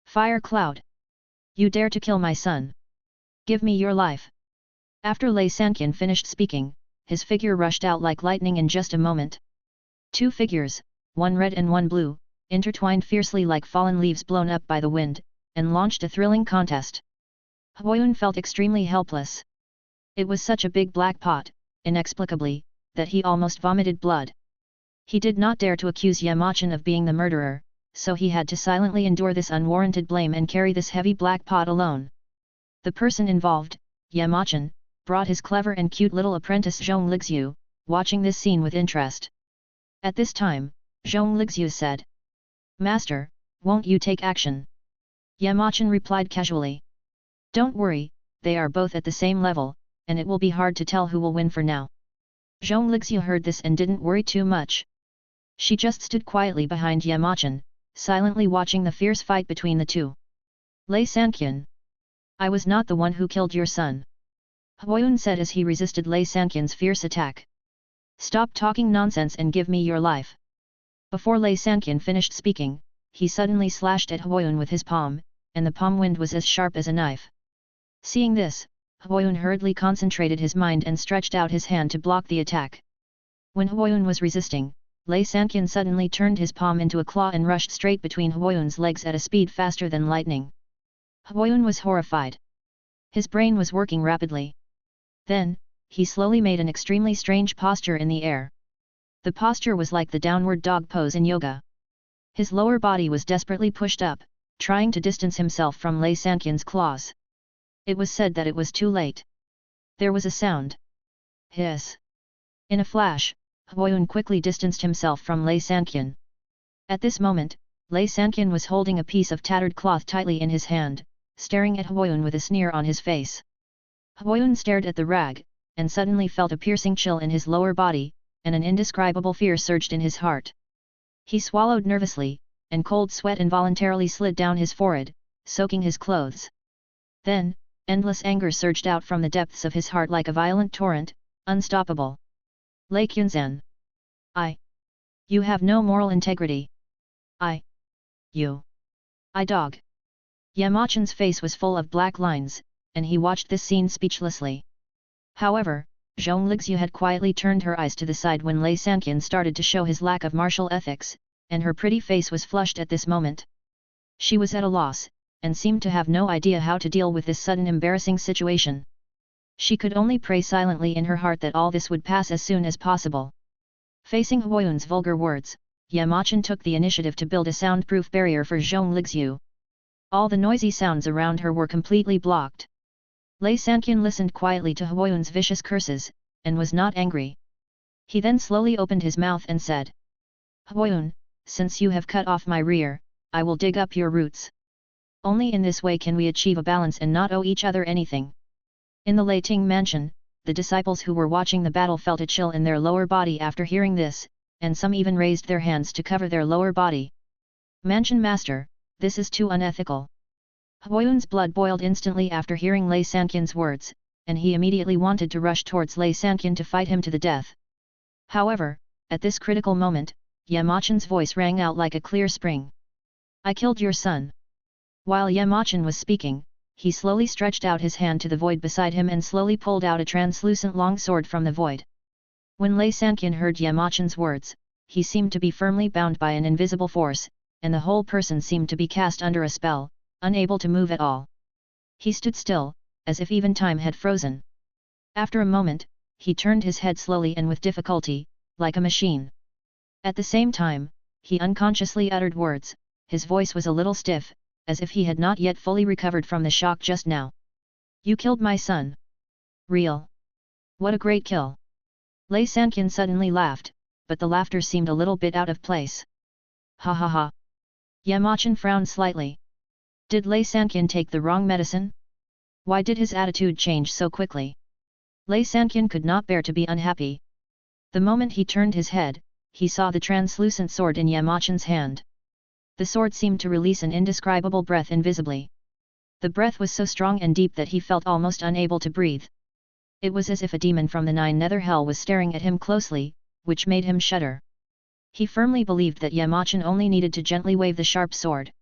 Fire cloud! You dare to kill my son? Give me your life! After Lei Sanqian finished speaking, his figure rushed out like lightning in just a moment. 2 figures, one red and one blue, intertwined fiercely like fallen leaves blown up by the wind, and launched a thrilling contest. Huoyun felt extremely helpless. It was such a big black pot, inexplicably, that he almost vomited blood. He did not dare to accuse Yamachan of being the murderer, so he had to silently endure this unwarranted blame and carry this heavy black pot alone. The person involved, Yamachan, brought his clever and cute little apprentice Zhong Lixiu, watching this scene with interest. At this time, Zhong Lixiu said, Master, won't you take action? Yamachan replied casually. Don't worry, they are both at the same level, and it will be hard to tell who will win for now. Zhong Lixiu heard this and didn't worry too much. She just stood quietly behind Yamachan, silently watching the fierce fight between the 2. Lei Sanqian. I was not the one who killed your son. Huoyun said as he resisted Lei Sanqian's fierce attack. Stop talking nonsense and give me your life. Before Lei Sanqian finished speaking, he suddenly slashed at Huoyun with his palm, and the palm wind was as sharp as a knife. Seeing this, Huoyun hurriedly concentrated his mind and stretched out his hand to block the attack. When Huoyun was resisting, Lei Sanqian suddenly turned his palm into a claw and rushed straight between Huoyun's legs at a speed faster than lightning. Huoyun was horrified. His brain was working rapidly. Then, he slowly made an extremely strange posture in the air. The posture was like the downward dog pose in yoga. His lower body was desperately pushed up, trying to distance himself from Lei Sanqian's claws. It was said that it was too late. There was a sound. Hiss. In a flash, Huoyun quickly distanced himself from Lei Sanqian. At this moment, Lei Sanqian was holding a piece of tattered cloth tightly in his hand, staring at Huoyun with a sneer on his face. Huoyun stared at the rag, and suddenly felt a piercing chill in his lower body, and an indescribable fear surged in his heart. He swallowed nervously, and cold sweat involuntarily slid down his forehead, soaking his clothes. Then, endless anger surged out from the depths of his heart like a violent torrent, unstoppable. Lei Qunzhen. You have no moral integrity. You. Dog. Yamachen's face was full of black lines, and he watched this scene speechlessly. However, Zhong Lixu had quietly turned her eyes to the side when Lei Sanqian started to show his lack of martial ethics, and her pretty face was flushed at this moment. She was at a loss, and seemed to have no idea how to deal with this sudden embarrassing situation. She could only pray silently in her heart that all this would pass as soon as possible. Facing Huoyun's vulgar words, Yamachen took the initiative to build a soundproof barrier for Zhong Lixu. All the noisy sounds around her were completely blocked. Lei Sanqian listened quietly to Huoyun's vicious curses, and was not angry. He then slowly opened his mouth and said, Huoyun, since you have cut off my rear, I will dig up your roots. Only in this way can we achieve a balance and not owe each other anything. In the Leiting mansion, the disciples who were watching the battle felt a chill in their lower body after hearing this, and some even raised their hands to cover their lower body. Mansion Master, this is too unethical. Huoyun's blood boiled instantly after hearing Lei Sanqian's words, and he immediately wanted to rush towards Lei Sanqian to fight him to the death. However, at this critical moment, Yamachen's voice rang out like a clear spring. I killed your son. While Yamachen was speaking, he slowly stretched out his hand to the void beside him and slowly pulled out a translucent long sword from the void. When Lei Sanqian heard Yamachen's words, he seemed to be firmly bound by an invisible force, and the whole person seemed to be cast under a spell, unable to move at all. He stood still, as if even time had frozen. After a moment, he turned his head slowly and with difficulty, like a machine. At the same time, he unconsciously uttered words, his voice was a little stiff, as if he had not yet fully recovered from the shock just now. You killed my son. Real. What a great kill. Lei Sanqian suddenly laughed, but the laughter seemed a little bit out of place. Ha ha ha. Yamachen frowned slightly. Did Lei Sanqian take the wrong medicine? Why did his attitude change so quickly? Lei Sanqian could not bear to be unhappy. The moment he turned his head, he saw the translucent sword in Yamachen's hand. The sword seemed to release an indescribable breath invisibly. The breath was so strong and deep that he felt almost unable to breathe. It was as if a demon from the nine nether hell was staring at him closely, which made him shudder. He firmly believed that Yamachen only needed to gently wave the sharp sword.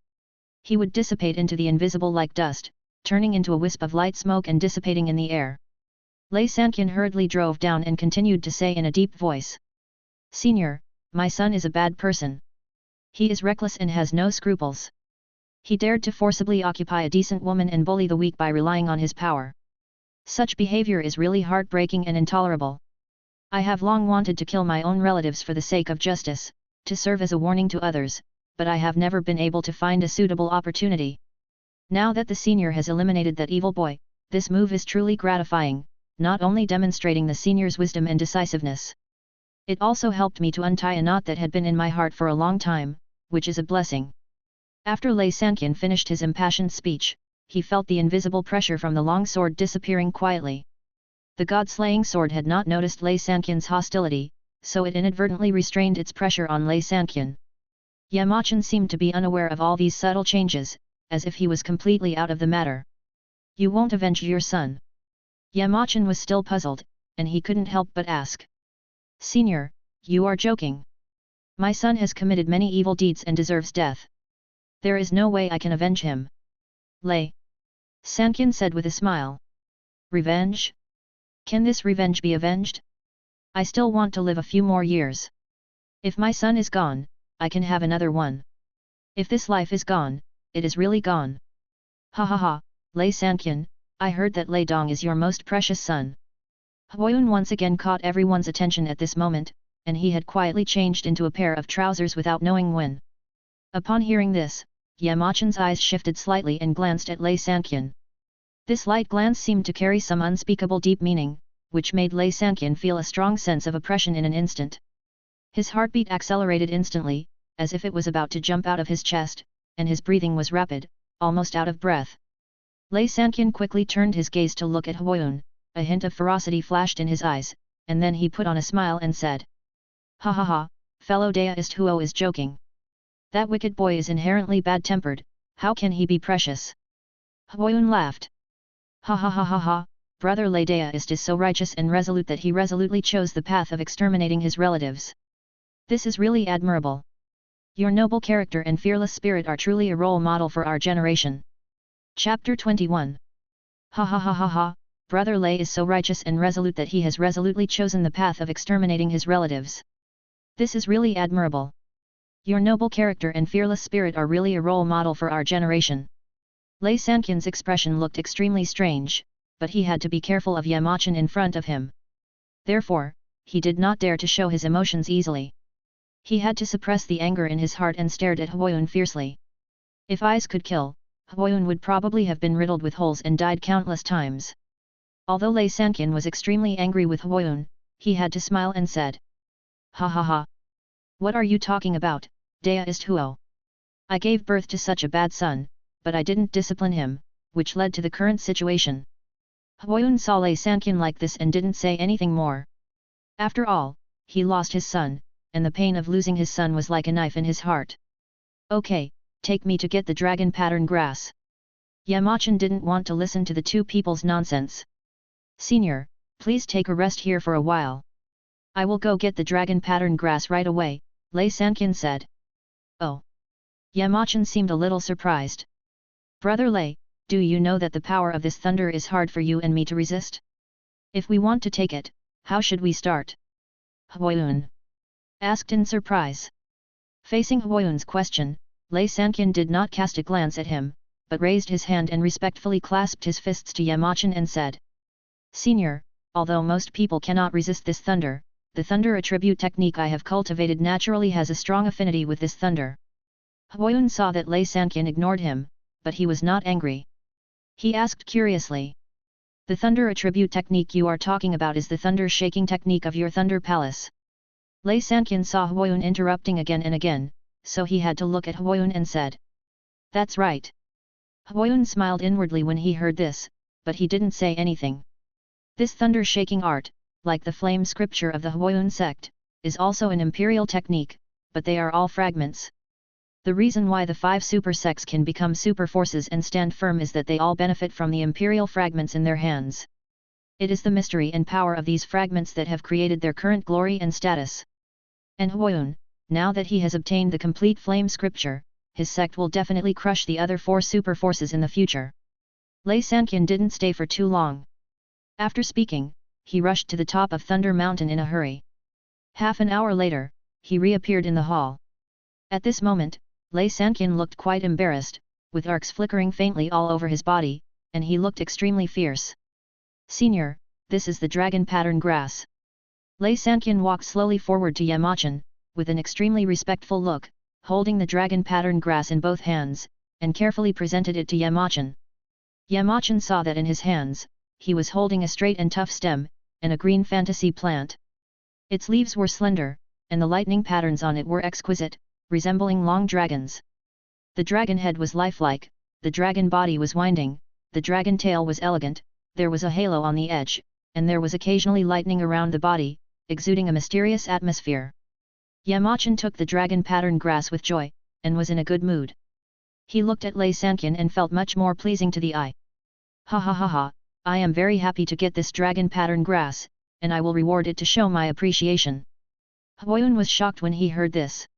He would dissipate into the invisible like dust, turning into a wisp of light smoke and dissipating in the air. Lei Sanqian hurriedly drove down and continued to say in a deep voice. Senior, my son is a bad person. He is reckless and has no scruples. He dared to forcibly occupy a decent woman and bully the weak by relying on his power. Such behavior is really heartbreaking and intolerable. I have long wanted to kill my own relatives for the sake of justice, to serve as a warning to others, but I have never been able to find a suitable opportunity. Now that the senior has eliminated that evil boy, this move is truly gratifying, not only demonstrating the senior's wisdom and decisiveness. It also helped me to untie a knot that had been in my heart for a long time, which is a blessing. After Lei Sanqian finished his impassioned speech, he felt the invisible pressure from the long sword disappearing quietly. The god-slaying sword had not noticed Lei Sanqian's hostility, so it inadvertently restrained its pressure on Lei Sanqian. Yamachen seemed to be unaware of all these subtle changes, as if he was completely out of the matter. You won't avenge your son? Yamachen was still puzzled, and he couldn't help but ask. Senior, you are joking. My son has committed many evil deeds and deserves death. There is no way I can avenge him. Lei Sanqian said with a smile. Revenge? Can this revenge be avenged? I still want to live a few more years. If my son is gone, I can have another one. If this life is gone, it is really gone. Ha ha ha, Lei Sanqian, I heard that Lei Dong is your most precious son. Huoyun once again caught everyone's attention at this moment, and he had quietly changed into a pair of trousers without knowing when. Upon hearing this, Yamachen's eyes shifted slightly and glanced at Lei Sanqian. This light glance seemed to carry some unspeakable deep meaning, which made Lei Sanqian feel a strong sense of oppression in an instant. His heartbeat accelerated instantly, as if it was about to jump out of his chest, and his breathing was rapid, almost out of breath. Lei Sanqian quickly turned his gaze to look at Huoyun, a hint of ferocity flashed in his eyes, and then he put on a smile and said, "Ha ha ha, fellow Daoist Huo is joking. That wicked boy is inherently bad-tempered, how can he be precious?" Huoyun laughed. "Ha ha ha ha ha, brother Lei Daoist is so righteous and resolute that he resolutely chose the path of exterminating his relatives. This is really admirable. Your noble character and fearless spirit are truly a role model for our generation." Chapter 21. Ha ha ha ha ha, brother Lei is so righteous and resolute that he has resolutely chosen the path of exterminating his relatives. This is really admirable. Your noble character and fearless spirit are really a role model for our generation. Lei Sanqian's expression looked extremely strange, but he had to be careful of Yamachan in front of him. Therefore, he did not dare to show his emotions easily. He had to suppress the anger in his heart and stared at Huoyun fiercely. If eyes could kill, Huoyun would probably have been riddled with holes and died countless times. Although Lei Sanqian was extremely angry with Huoyun, he had to smile and said, "Ha ha ha. What are you talking about, Daoist Huo? I gave birth to such a bad son, but I didn't discipline him, which led to the current situation." Huoyun saw Lei Sanqian like this and didn't say anything more. After all, he lost his son, and the pain of losing his son was like a knife in his heart. "Okay, take me to get the dragon pattern grass." Yamachan didn't want to listen to the two people's nonsense. "Senior, please take a rest here for a while. I will go get the dragon pattern grass right away," Lei Sanqian said. "Oh." Yamachan seemed a little surprised. "Brother Lei, do you know that the power of this thunder is hard for you and me to resist? If we want to take it, how should we start?" Huoyun asked in surprise. Facing Huoyun's question, Lei Sanqian did not cast a glance at him, but raised his hand and respectfully clasped his fists to Yamachan and said, "Senior, although most people cannot resist this thunder, the thunder attribute technique I have cultivated naturally has a strong affinity with this thunder." Huoyun saw that Lei Sanqian ignored him, but he was not angry. He asked curiously, "The thunder attribute technique you are talking about is the thunder shaking technique of your thunder palace?" Lei Sanqian saw Huoyun interrupting again and again, so he had to look at Huoyun and said, "That's right." Huoyun smiled inwardly when he heard this, but he didn't say anything. This thunder shaking art, like the flame scripture of the Huoyun sect, is also an imperial technique, but they are all fragments. The reason why the 5 super sects can become super forces and stand firm is that they all benefit from the imperial fragments in their hands. It is the mystery and power of these fragments that have created their current glory and status. And Huoyun, now that he has obtained the complete flame scripture, his sect will definitely crush the other 4 super forces in the future. Lei Sanqian didn't stay for too long. After speaking, he rushed to the top of Thunder Mountain in a hurry. Half an hour later, he reappeared in the hall. At this moment, Lei Sanqian looked quite embarrassed, with arcs flickering faintly all over his body, and he looked extremely fierce. "Senior, this is the dragon pattern grass." Lei Sanqian walked slowly forward to Yamachan, with an extremely respectful look, holding the dragon pattern grass in both hands, and carefully presented it to Yamachan. Yamachan saw that in his hands, he was holding a straight and tough stem, and a green fantasy plant. Its leaves were slender, and the lightning patterns on it were exquisite, resembling long dragons. The dragon head was lifelike, the dragon body was winding, the dragon tail was elegant, there was a halo on the edge, and there was occasionally lightning around the body, exuding a mysterious atmosphere. Yamachan took the dragon pattern grass with joy, and was in a good mood. He looked at Lei Sanqian and felt much more pleasing to the eye. "Ha ha ha ha, I am very happy to get this dragon pattern grass, and I will reward it to show my appreciation." Huoyun was shocked when he heard this.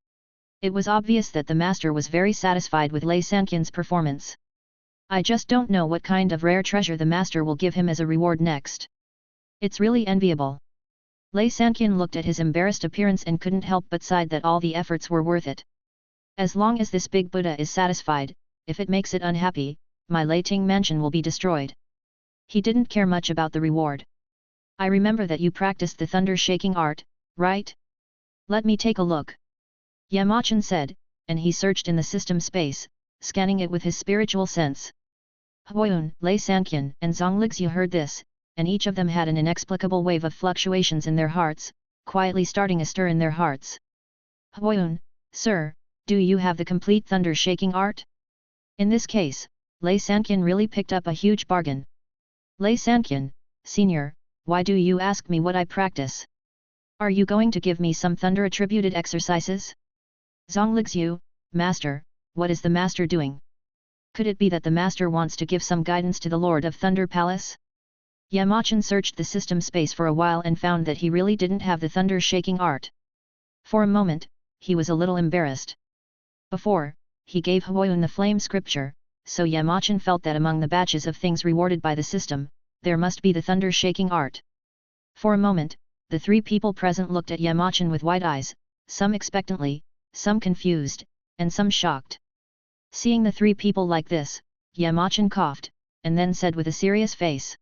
It was obvious that the master was very satisfied with Lei Sanqian's performance. "I just don't know what kind of rare treasure the master will give him as a reward next. It's really enviable." Lei Sanqian looked at his embarrassed appearance and couldn't help but sigh that all the efforts were worth it. "As long as this big Buddha is satisfied, if it makes it unhappy, my Leiting mansion will be destroyed." He didn't care much about the reward. I remember that you practiced the thunder-shaking art, right? Let me take a look. Yamachan said, and he searched in the system space, scanning it with his spiritual sense. Huayun, Lei Sanqian and Zhonglixu heard this, and each of them had an inexplicable wave of fluctuations in their hearts, quietly starting a stir in their hearts. Huayun, sir, do you have the complete thunder-shaking art? In this case, Lei Sanqian really picked up a huge bargain. Lei Sanqian, senior, why do you ask me what I practice? Are you going to give me some thunder-attributed exercises? Zhonglixu, master, what is the master doing? Could it be that the master wants to give some guidance to the Lord of Thunder Palace? Yamachan searched the system space for a while and found that he really didn't have the thunder-shaking art. For a moment, he was a little embarrassed. Before, he gave Huayun the flame scripture, so Yamachan felt that among the batches of things rewarded by the system, there must be the thunder-shaking art. For a moment, the three people present looked at Yamachan with wide eyes, some expectantly, some confused, and some shocked. Seeing the three people like this, Yamachan coughed, and then said with a serious face.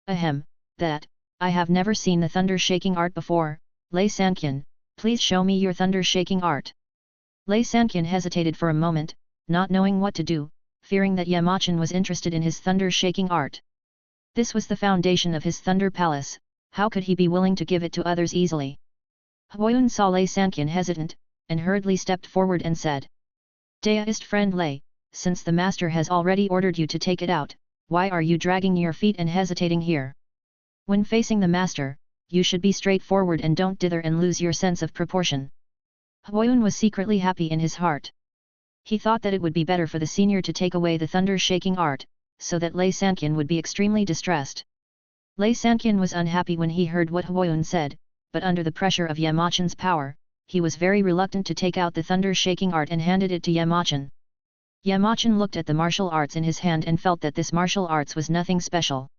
Ahem, that, I have never seen the thunder-shaking art before. Lei Sanqian, please show me your thunder-shaking art. Lei Sanqian hesitated for a moment, not knowing what to do, fearing that Yamachan was interested in his thunder-shaking art. This was the foundation of his Thunder Palace, how could he be willing to give it to others easily? Huayun saw Lei Sanqian hesitant, and hurriedly stepped forward and said. Deist friend Lei, since the master has already ordered you to take it out, why are you dragging your feet and hesitating here? When facing the master, you should be straightforward and don't dither and lose your sense of proportion. Huayun was secretly happy in his heart. He thought that it would be better for the senior to take away the thunder-shaking art, so that Lei Sanqian would be extremely distressed. Lei Sanqian was unhappy when he heard what Huayun said, but under the pressure of Yamachan's power, he was very reluctant to take out the thunder-shaking art and handed it to Yamachan. Yamachan looked at the martial arts in his hand and felt that this martial arts was nothing special.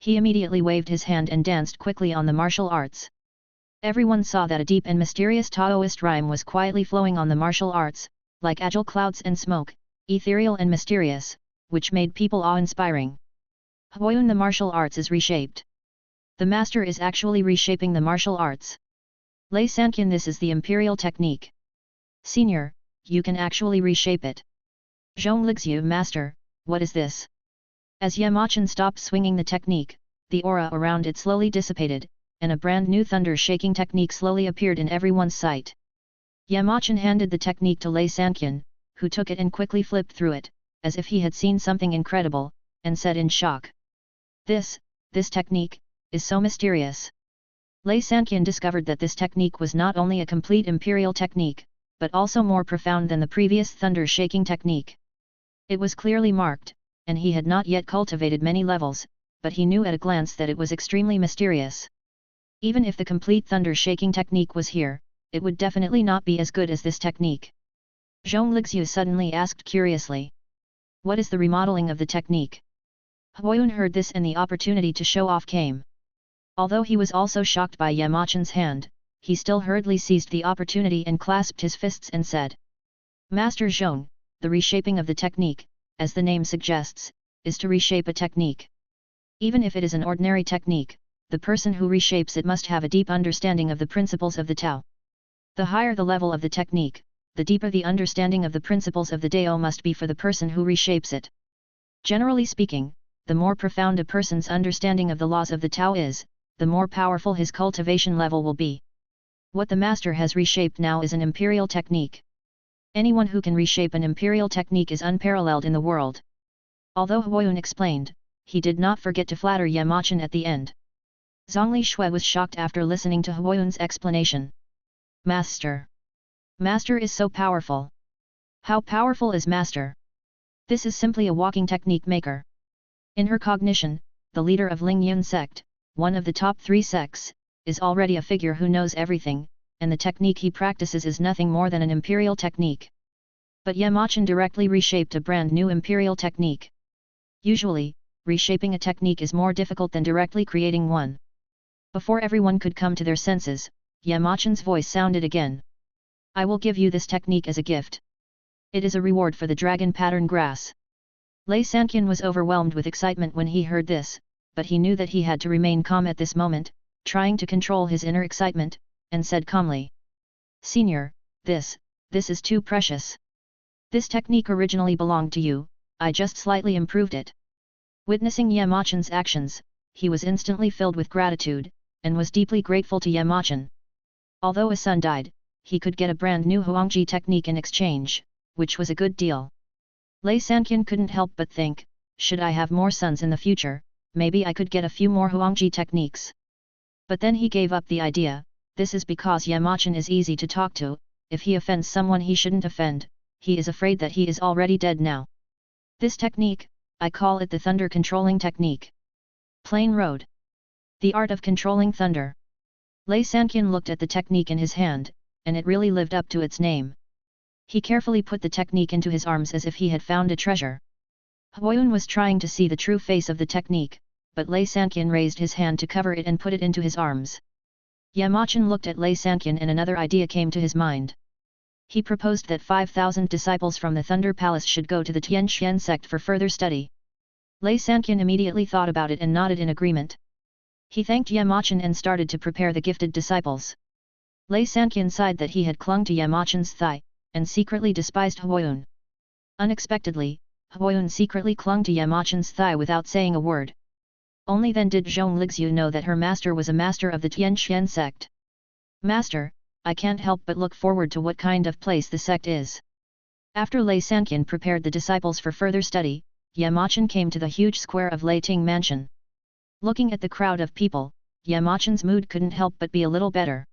He immediately waved his hand and danced quickly on the martial arts. Everyone saw that a deep and mysterious Taoist rhyme was quietly flowing on the martial arts, like agile clouds and smoke, ethereal and mysterious, which made people awe-inspiring. Huayun, the martial arts is reshaped. The master is actually reshaping the martial arts. Lei Sanqian, this is the imperial technique. Senior, you can actually reshape it. Zhonglixu, master, what is this? As Yamachan stopped swinging the technique, the aura around it slowly dissipated, and a brand new thunder-shaking technique slowly appeared in everyone's sight. Yamachan handed the technique to Lei Sanqian, who took it and quickly flipped through it, as if he had seen something incredible, and said in shock. This technique, is so mysterious. Lei Sanqian discovered that this technique was not only a complete imperial technique, but also more profound than the previous thunder-shaking technique. It was clearly marked, and he had not yet cultivated many levels, but he knew at a glance that it was extremely mysterious. Even if the complete thunder-shaking technique was here, it would definitely not be as good as this technique. Zhonglixu suddenly asked curiously. What is the remodeling of the technique? Huayun heard this and the opportunity to show off came. Although he was also shocked by Yamachan's hand, he still hurriedly seized the opportunity and clasped his fists and said. Master Zhong, the reshaping of the technique, as the name suggests, is to reshape a technique. Even if it is an ordinary technique, the person who reshapes it must have a deep understanding of the principles of the Tao. The higher the level of the technique, the deeper the understanding of the principles of the Tao must be for the person who reshapes it. Generally speaking, the more profound a person's understanding of the laws of the Tao is, the more powerful his cultivation level will be. What the master has reshaped now is an imperial technique. Anyone who can reshape an imperial technique is unparalleled in the world. Although Huayun explained, he did not forget to flatter Yamachan at the end. Zhongli Shui was shocked after listening to Huayun's explanation. Master. Master is so powerful. How powerful is Master? This is simply a walking technique maker. In her cognition, the leader of Lingyun sect, one of the top 3 sects, is already a figure who knows everything, and the technique he practices is nothing more than an imperial technique. But Yamachan directly reshaped a brand new imperial technique. Usually, reshaping a technique is more difficult than directly creating one. Before everyone could come to their senses, Yamachan's voice sounded again. I will give you this technique as a gift. It is a reward for the dragon pattern grass. Lei Sanqian was overwhelmed with excitement when he heard this, but he knew that he had to remain calm at this moment, trying to control his inner excitement, and said calmly, "Senior, this is too precious. This technique originally belonged to you, I just slightly improved it." Witnessing Yamachan's actions, he was instantly filled with gratitude, and was deeply grateful to Yamachan. Although a son died, he could get a brand new Huangji technique in exchange, which was a good deal. Lei Sanqian couldn't help but think, should I have more sons in the future, maybe I could get a few more Huangji techniques. But then he gave up the idea. This is because Yamachan is easy to talk to. If he offends someone he shouldn't offend, he is afraid that he is already dead now. This technique, I call it the thunder controlling technique. Plain Road. The art of controlling thunder. Lei Sanqian looked at the technique in his hand, and it really lived up to its name. He carefully put the technique into his arms as if he had found a treasure. Huoyun was trying to see the true face of the technique, but Lei Sanqian raised his hand to cover it and put it into his arms. Yamachan looked at Lei Sanqian and another idea came to his mind. He proposed that 5,000 disciples from the Thunder Palace should go to the Tianxian sect for further study. Lei Sanqian immediately thought about it and nodded in agreement. He thanked Yamachan and started to prepare the gifted disciples. Lei Sanqian sighed that he had clung to Yamachan's thigh, and secretly despised Huoyun. Unexpectedly, Huoyun secretly clung to Yamachan's thigh without saying a word. Only then did Zhong Lixu know that her master was a master of the Tianxian sect. "Master, I can't help but look forward to what kind of place the sect is." After Lei Sanqian prepared the disciples for further study, Yamachan came to the huge square of Leiting Mansion. Looking at the crowd of people, Yamachan's mood couldn't help but be a little better.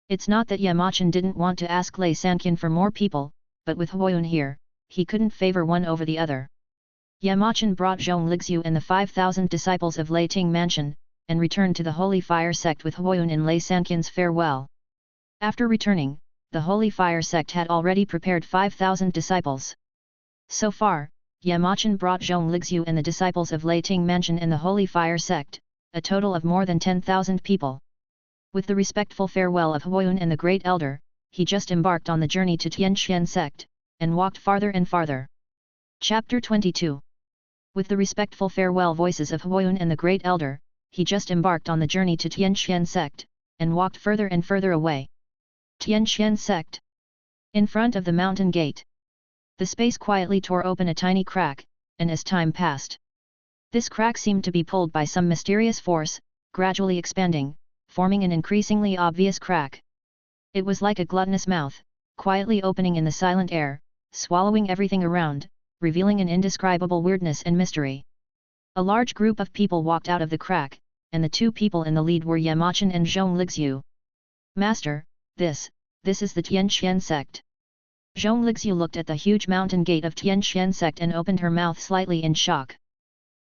It's not that Yamachan didn't want to ask Lei Sanqian for more people, but with Huoyun here, he couldn't favor one over the other. Yamachan brought Zhong Lixu and the 5,000 disciples of Leiting Mansion, and returned to the Holy Fire sect with Huoyun in Lei Sanqian's farewell. After returning, the Holy Fire sect had already prepared 5,000 disciples. So far, Yamachan brought Zhong Lixu and the disciples of Leiting Mansion and the Holy Fire sect, a total of more than 10,000 people. With the respectful farewell of Huoyun and the Great Elder, he just embarked on the journey to Tianxian sect, and walked farther and farther. Chapter 22. With the respectful farewell voices of Huoyun and the Great Elder, he just embarked on the journey to Tianxian sect, and walked further and further away. Tianxian sect. In front of the mountain gate. The space quietly tore open a tiny crack, and as time passed, this crack seemed to be pulled by some mysterious force, gradually expanding, forming an increasingly obvious crack. It was like a gluttonous mouth, quietly opening in the silent air, swallowing everything around, revealing an indescribable weirdness and mystery. A large group of people walked out of the crack, and the two people in the lead were Yamachan and Zhong Lixu. "Master, this is the Tianxian sect." Zhong Lixu looked at the huge mountain gate of Tianxian sect and opened her mouth slightly in shock.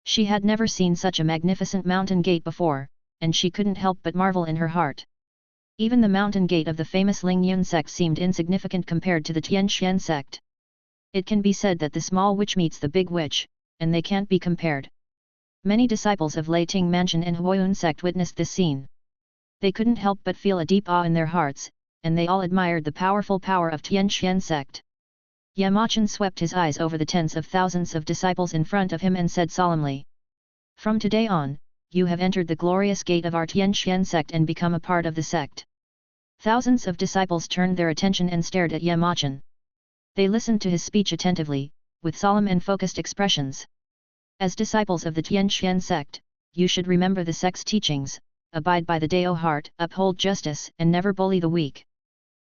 She had never seen such a magnificent mountain gate before, and she couldn't help but marvel in her heart. Even the mountain gate of the famous Lingyun sect seemed insignificant compared to the Tianxian sect. It can be said that the small witch meets the big witch, and they can't be compared. Many disciples of Leiting Mansion and Huoyun sect witnessed this scene. They couldn't help but feel a deep awe in their hearts, and they all admired the powerful power of Tianxian sect. Yamachan swept his eyes over the tens of thousands of disciples in front of him and said solemnly, "From today on, you have entered the glorious gate of our Tianxian sect and become a part of the sect." Thousands of disciples turned their attention and stared at Yamachan. They listened to his speech attentively, with solemn and focused expressions. "As disciples of the Tianxian sect, you should remember the sect's teachings, abide by the Dao heart, uphold justice and never bully the weak.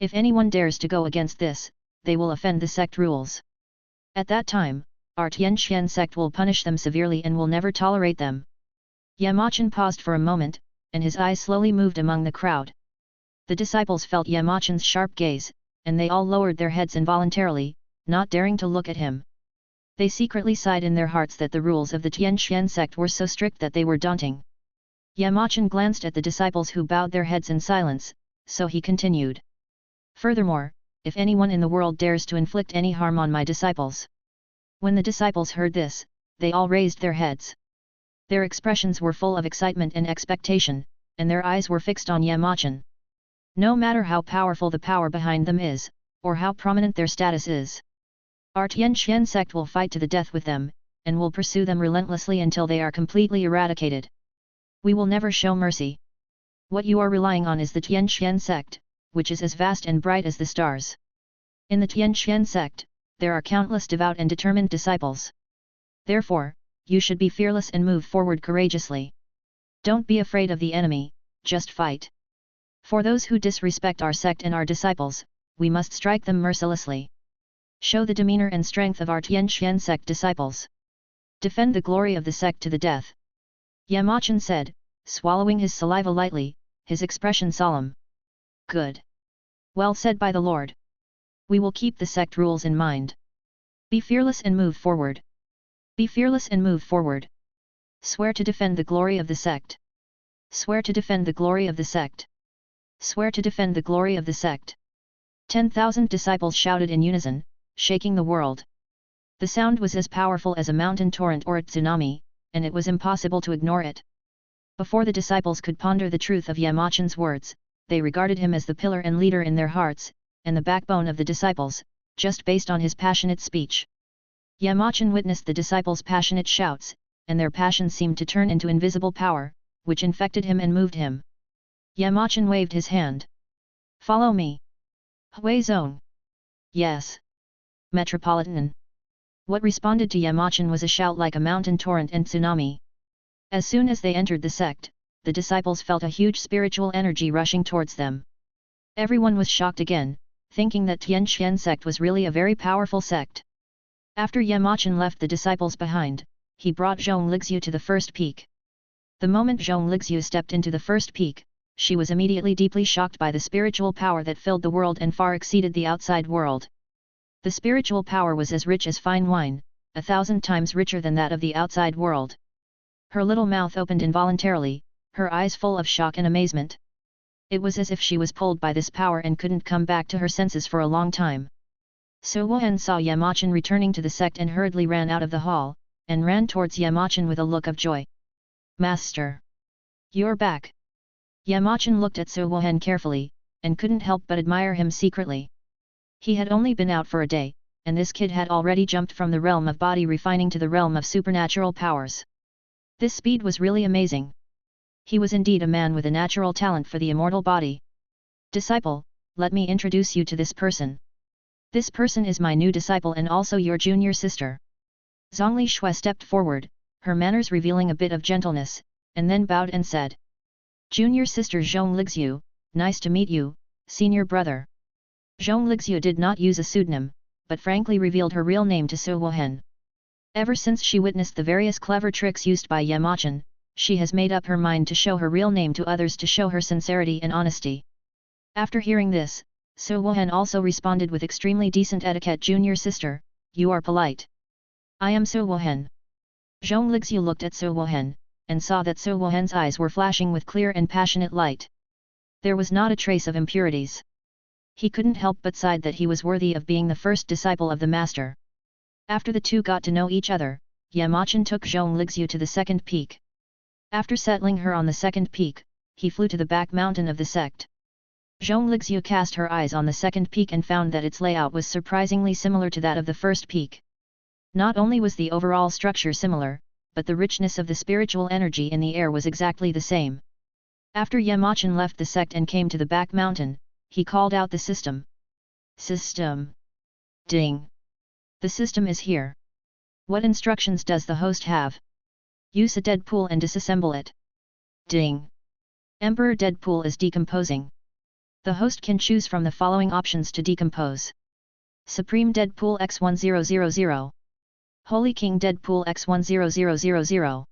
If anyone dares to go against this, they will offend the sect rules. At that time, our Tianxian sect will punish them severely and will never tolerate them." Yamachan paused for a moment, and his eyes slowly moved among the crowd. The disciples felt Yamachan's sharp gaze, and they all lowered their heads involuntarily, not daring to look at him. They secretly sighed in their hearts that the rules of the Tianxian sect were so strict that they were daunting. Yamachan glanced at the disciples who bowed their heads in silence, so he continued. "Furthermore, if anyone in the world dares to inflict any harm on my disciples." When the disciples heard this, they all raised their heads. Their expressions were full of excitement and expectation, and their eyes were fixed on Yamachan. No matter how powerful the power behind them is, or how prominent their status is, our Tianxian sect will fight to the death with them, and will pursue them relentlessly until they are completely eradicated. We will never show mercy. What you are relying on is the Tianqian sect, which is as vast and bright as the stars. In the Tianqian sect, there are countless devout and determined disciples. Therefore, you should be fearless and move forward courageously. Don't be afraid of the enemy, just fight. For those who disrespect our sect and our disciples, we must strike them mercilessly. Show the demeanor and strength of our Tianqian sect disciples. Defend the glory of the sect to the death. Yamachan said, swallowing his saliva lightly, his expression solemn. Good. Well said by the Lord. We will keep the sect rules in mind. Be fearless and move forward. Be fearless and move forward. Swear to defend the glory of the sect. Swear to defend the glory of the sect. Swear to defend the glory of the sect. 10,000 disciples shouted in unison, shaking the world. The sound was as powerful as a mountain torrent or a tsunami, and it was impossible to ignore it. Before the disciples could ponder the truth of Yamachan's words, they regarded him as the pillar and leader in their hearts, and the backbone of the disciples, just based on his passionate speech. Yamachan witnessed the disciples' passionate shouts, and their passion seemed to turn into invisible power, which infected him and moved him. Yamachan waved his hand. Follow me. Hui Zone. Yes. Metropolitan. What responded to Yamachan was a shout like a mountain torrent and tsunami. As soon as they entered the sect, the disciples felt a huge spiritual energy rushing towards them. Everyone was shocked again, thinking that Tianqian sect was really a very powerful sect. After Yamachan left the disciples behind, he brought Zhong Lixiu to the first peak. The moment Zhong Lixiu stepped into the first peak, she was immediately deeply shocked by the spiritual power that filled the world and far exceeded the outside world. The spiritual power was as rich as fine wine, 1,000 times richer than that of the outside world. Her little mouth opened involuntarily, her eyes full of shock and amazement. It was as if she was pulled by this power and couldn't come back to her senses for a long time. Su Wuhan saw Yamachan returning to the sect and hurriedly ran out of the hall, and ran towards Yamachan with a look of joy. Master! You're back! Yamachan looked at Su Wuhan carefully, and couldn't help but admire him secretly. He had only been out for a day, and this kid had already jumped from the realm of body refining to the realm of supernatural powers. This speed was really amazing. He was indeed a man with a natural talent for the immortal body. Disciple, let me introduce you to this person. This person is my new disciple and also your junior sister. Zhongli Shui stepped forward, her manners revealing a bit of gentleness, and then bowed and said. Junior sister Zhong Lixiu, nice to meet you, senior brother. Zhong Lixiu did not use a pseudonym, but frankly revealed her real name to Su Wuhan. Ever since she witnessed the various clever tricks used by Yamachan, she has made up her mind to show her real name to others to show her sincerity and honesty. After hearing this, Su Wuhan also responded with extremely decent etiquette. Junior sister, you are polite. I am Su Wuhan. Zhong Lixiu looked at Su Wuhan, and saw that Su Wuhan's eyes were flashing with clear and passionate light. There was not a trace of impurities. He couldn't help but sigh that he was worthy of being the first disciple of the master. After the two got to know each other, Yamachan took Zhong Lixiu to the second peak. After settling her on the second peak, he flew to the back mountain of the sect. Zhong Lixiu cast her eyes on the second peak and found that its layout was surprisingly similar to that of the first peak. Not only was the overall structure similar, but the richness of the spiritual energy in the air was exactly the same. After Yamachan left the sect and came to the back mountain, he called out the system. System. Ding. The system is here. What instructions does the host have? Use a Deadpool and disassemble it. Ding. Emperor Deadpool is decomposing. The host can choose from the following options to decompose. Supreme Deadpool X1000. Holy King Deadpool X10000.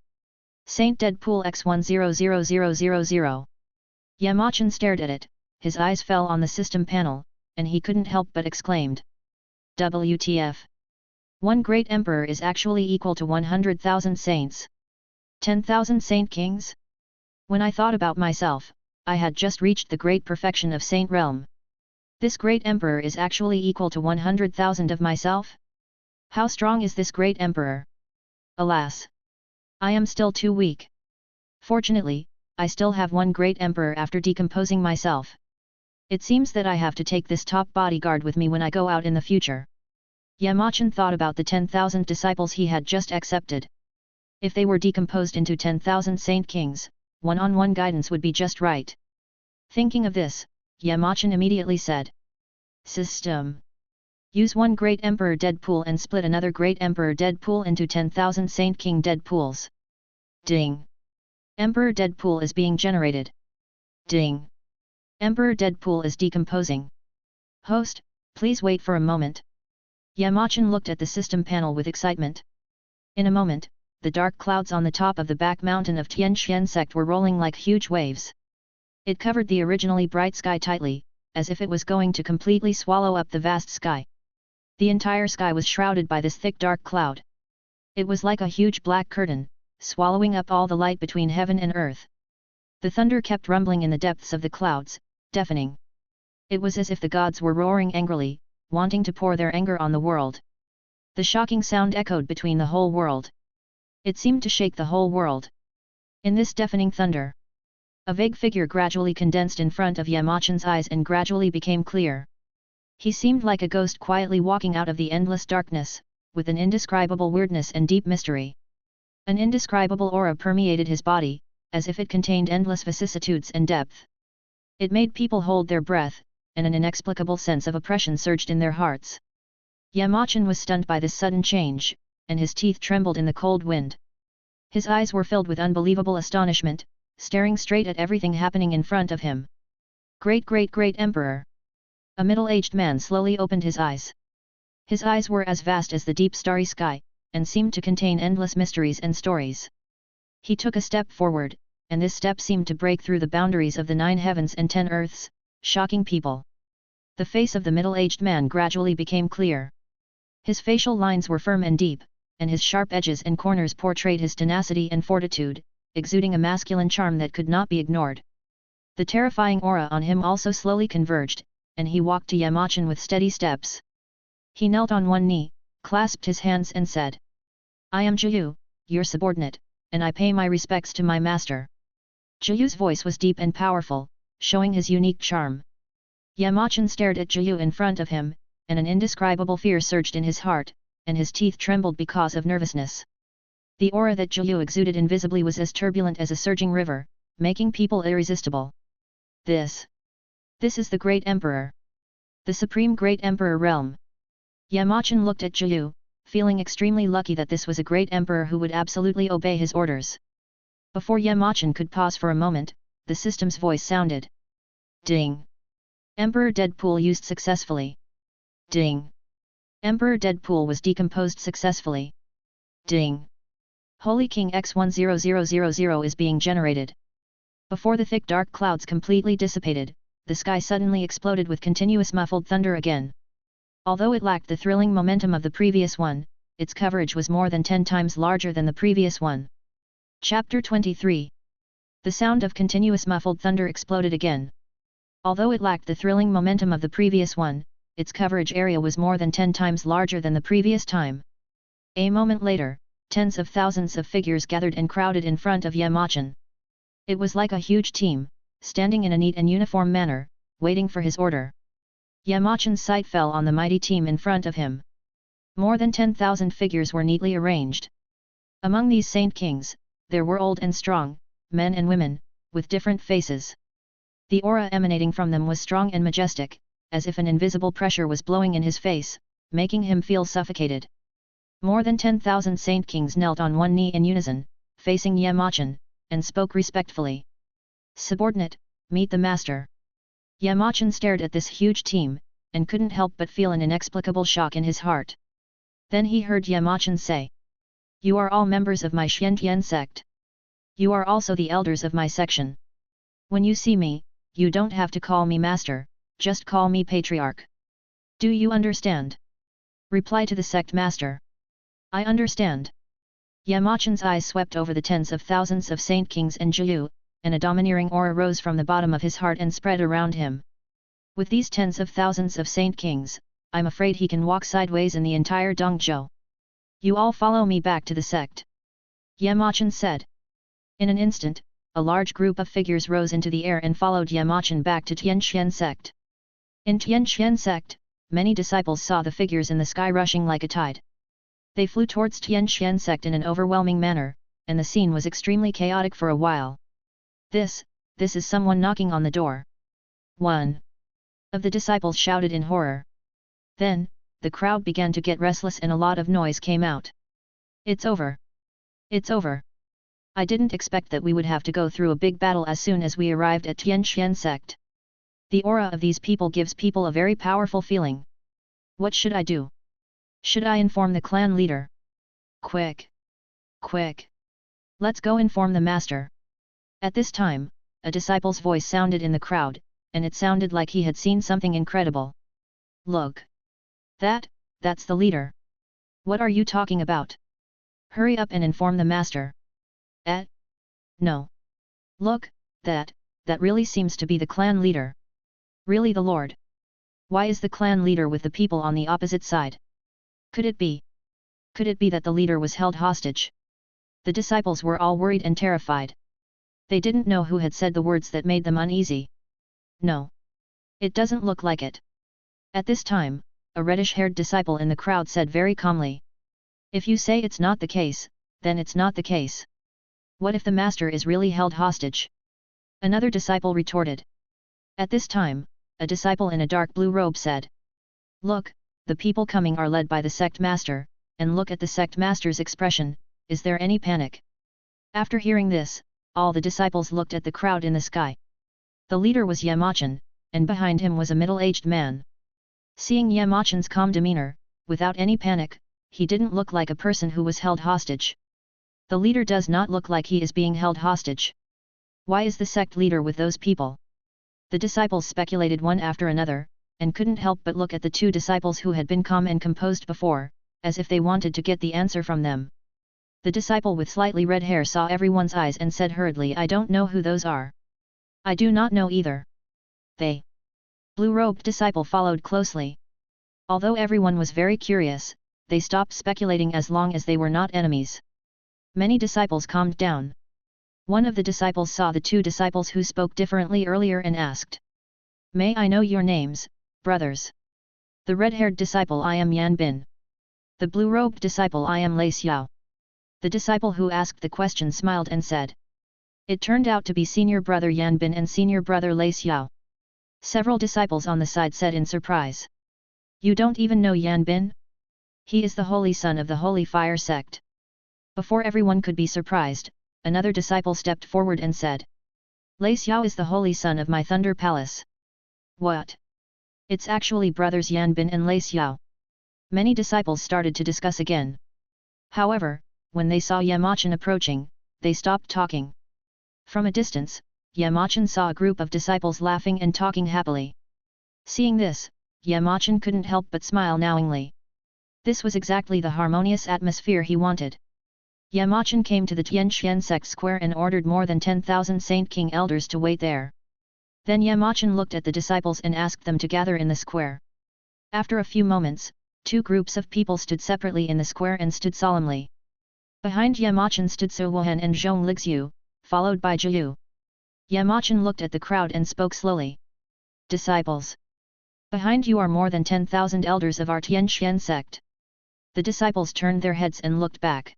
Saint Deadpool X1000000. Yamachan stared at it, his eyes fell on the system panel, and he couldn't help but exclaimed. WTF! One great emperor is actually equal to 100,000 saints. 10,000 saint kings? When I thought about myself, I had just reached the great perfection of saint realm. This great emperor is actually equal to 100,000 of myself? How strong is this great emperor? Alas! I am still too weak. Fortunately, I still have one great emperor after decomposing myself. It seems that I have to take this top bodyguard with me when I go out in the future. Yamachan thought about the 10,000 disciples he had just accepted. If they were decomposed into 10,000 saint kings, one-on-one guidance would be just right. Thinking of this, Yamachan immediately said. System. Use one Great Emperor Deadpool and split another Great Emperor Deadpool into 10,000 Saint King Deadpools. Ding. Emperor Deadpool is being generated. Ding. Emperor Deadpool is decomposing. Host, please wait for a moment. Yamachan looked at the system panel with excitement. In a moment, the dark clouds on the top of the back mountain of Tianxian sect were rolling like huge waves. It covered the originally bright sky tightly, as if it was going to completely swallow up the vast sky. The entire sky was shrouded by this thick dark cloud. It was like a huge black curtain, swallowing up all the light between heaven and earth. The thunder kept rumbling in the depths of the clouds, deafening. It was as if the gods were roaring angrily, wanting to pour their anger on the world. The shocking sound echoed between the whole world. It seemed to shake the whole world. In this deafening thunder, a vague figure gradually condensed in front of Yamachan's eyes and gradually became clear. He seemed like a ghost quietly walking out of the endless darkness, with an indescribable weirdness and deep mystery. An indescribable aura permeated his body, as if it contained endless vicissitudes and depth. It made people hold their breath, and an inexplicable sense of oppression surged in their hearts. Yamachan was stunned by this sudden change, and his teeth trembled in the cold wind. His eyes were filled with unbelievable astonishment, staring straight at everything happening in front of him. Great Emperor! A middle-aged man slowly opened his eyes. His eyes were as vast as the deep starry sky, and seemed to contain endless mysteries and stories. He took a step forward, and this step seemed to break through the boundaries of the 9 heavens and 10 earths, shocking people. The face of the middle-aged man gradually became clear. His facial lines were firm and deep, and his sharp edges and corners portrayed his tenacity and fortitude, exuding a masculine charm that could not be ignored. The terrifying aura on him also slowly converged, and he walked to Yamachan with steady steps. He knelt on one knee, clasped his hands and said, "I am Jiyu, your subordinate, and I pay my respects to my master." Jiyu's voice was deep and powerful, showing his unique charm. Yamachan stared at Jiyu in front of him, and an indescribable fear surged in his heart, and his teeth trembled because of nervousness. The aura that Jiyu exuded invisibly was as turbulent as a surging river, making people irresistible. This is the Great Emperor. The Supreme Great Emperor realm. Yamachan looked at Jiyu, feeling extremely lucky that this was a great emperor who would absolutely obey his orders. Before Yamachan could pause for a moment, the system's voice sounded. Ding! Emperor Deadpool used successfully. Ding! Emperor Deadpool was decomposed successfully. Ding! Holy King X10000 is being generated. Before the thick dark clouds completely dissipated, the sky suddenly exploded with continuous muffled thunder again. Although it lacked the thrilling momentum of the previous one, its coverage was more than 10 times larger than the previous one. Chapter 23. The sound of continuous muffled thunder exploded again. Although it lacked the thrilling momentum of the previous one, its coverage area was more than 10 times larger than the previous time. A moment later, tens of thousands of figures gathered and crowded in front of Yamachan. It was like a huge team, standing in a neat and uniform manner, waiting for his order. Yamachan's sight fell on the mighty team in front of him. More than 10,000 figures were neatly arranged. Among these Saint Kings, there were old and strong, men and women, with different faces. The aura emanating from them was strong and majestic, as if an invisible pressure was blowing in his face, making him feel suffocated. More than 10,000 Saint Kings knelt on one knee in unison, facing Yamachan, and spoke respectfully. "Subordinate, meet the master." Yamachan stared at this huge team, and couldn't help but feel an inexplicable shock in his heart. Then he heard Yamachan say, "You are all members of my Xiantian sect. You are also the elders of my section. When you see me, you don't have to call me master, just call me patriarch. Do you understand?" Reply to the sect master. "I understand." Yamachan's eyes swept over the tens of thousands of Saint Kings and Jiyu, and a domineering aura rose from the bottom of his heart and spread around him. With these tens of thousands of Saint Kings, I'm afraid he can walk sideways in the entire Dongzhou. You all follow me back to the sect," Yamachan said. In an instant, a large group of figures rose into the air and followed Yamachan back to Tianxian sect. In Tianxian sect, many disciples saw the figures in the sky rushing like a tide. They flew towards Tianxian sect in an overwhelming manner, and the scene was extremely chaotic for a while. This is someone knocking on the door. One of the disciples shouted in horror. Then, the crowd began to get restless and a lot of noise came out. It's over. It's over. I didn't expect that we would have to go through a big battle as soon as we arrived at Tianxian sect. The aura of these people gives people a very powerful feeling. What should I do? Should I inform the clan leader? Quick! Quick! Let's go inform the master. At this time, a disciple's voice sounded in the crowd, and it sounded like he had seen something incredible. Look! That's the leader. What are you talking about? Hurry up and inform the master. No. Look, that really seems to be the clan leader. Really the lord? Why is the clan leader with the people on the opposite side? Could it be that the leader was held hostage? The disciples were all worried and terrified. They didn't know who had said the words that made them uneasy. No. It doesn't look like it. At this time, a reddish-haired disciple in the crowd said very calmly. If you say it's not the case, then it's not the case. What if the master is really held hostage? Another disciple retorted. At this time, a disciple in a dark blue robe said. Look, the people coming are led by the sect master, and look at the sect master's expression, is there any panic? After hearing this, all the disciples looked at the crowd in the sky. The leader was Yamachan, and behind him was a middle-aged man. Seeing Yamachan's calm demeanor, without any panic, he didn't look like a person who was held hostage. The leader does not look like he is being held hostage. Why is the sect leader with those people? The disciples speculated one after another, and couldn't help but look at the two disciples who had been calm and composed before, as if they wanted to get the answer from them. The disciple with slightly red hair saw everyone's eyes and said hurriedly, I don't know who those are. I do not know either. They. Blue-robed disciple followed closely. Although everyone was very curious, they stopped speculating as long as they were not enemies. Many disciples calmed down. One of the disciples saw the two disciples who spoke differently earlier and asked. May I know your names, brothers? The red-haired disciple, I am Yan Bin. The blue-robed disciple, I am Lei Xiao. The disciple who asked the question smiled and said. It turned out to be senior brother Yan Bin and senior brother Lei Xiao. Several disciples on the side said in surprise. You don't even know Yan Bin? He is the holy son of the Holy Fire sect. Before everyone could be surprised, another disciple stepped forward and said. Lei Xiao is the holy son of my Thunder Palace. What? It's actually brothers Yan Bin and Lei Xiao. Many disciples started to discuss again. However, when they saw Yamachan approaching, they stopped talking. From a distance, Yamachan saw a group of disciples laughing and talking happily. Seeing this, Yamachan couldn't help but smile knowingly. This was exactly the harmonious atmosphere he wanted. Yamachan came to the Tianxian sect square and ordered more than 10,000 Saint King elders to wait there. Then Yamachan looked at the disciples and asked them to gather in the square. After a few moments, two groups of people stood separately in the square and stood solemnly. Behind Yamachan stood Su Wuhan and Zhong Lixiu, followed by Jiu. Yamachan looked at the crowd and spoke slowly. Disciples. Behind you are more than 10,000 elders of our Tianxian sect. The disciples turned their heads and looked back.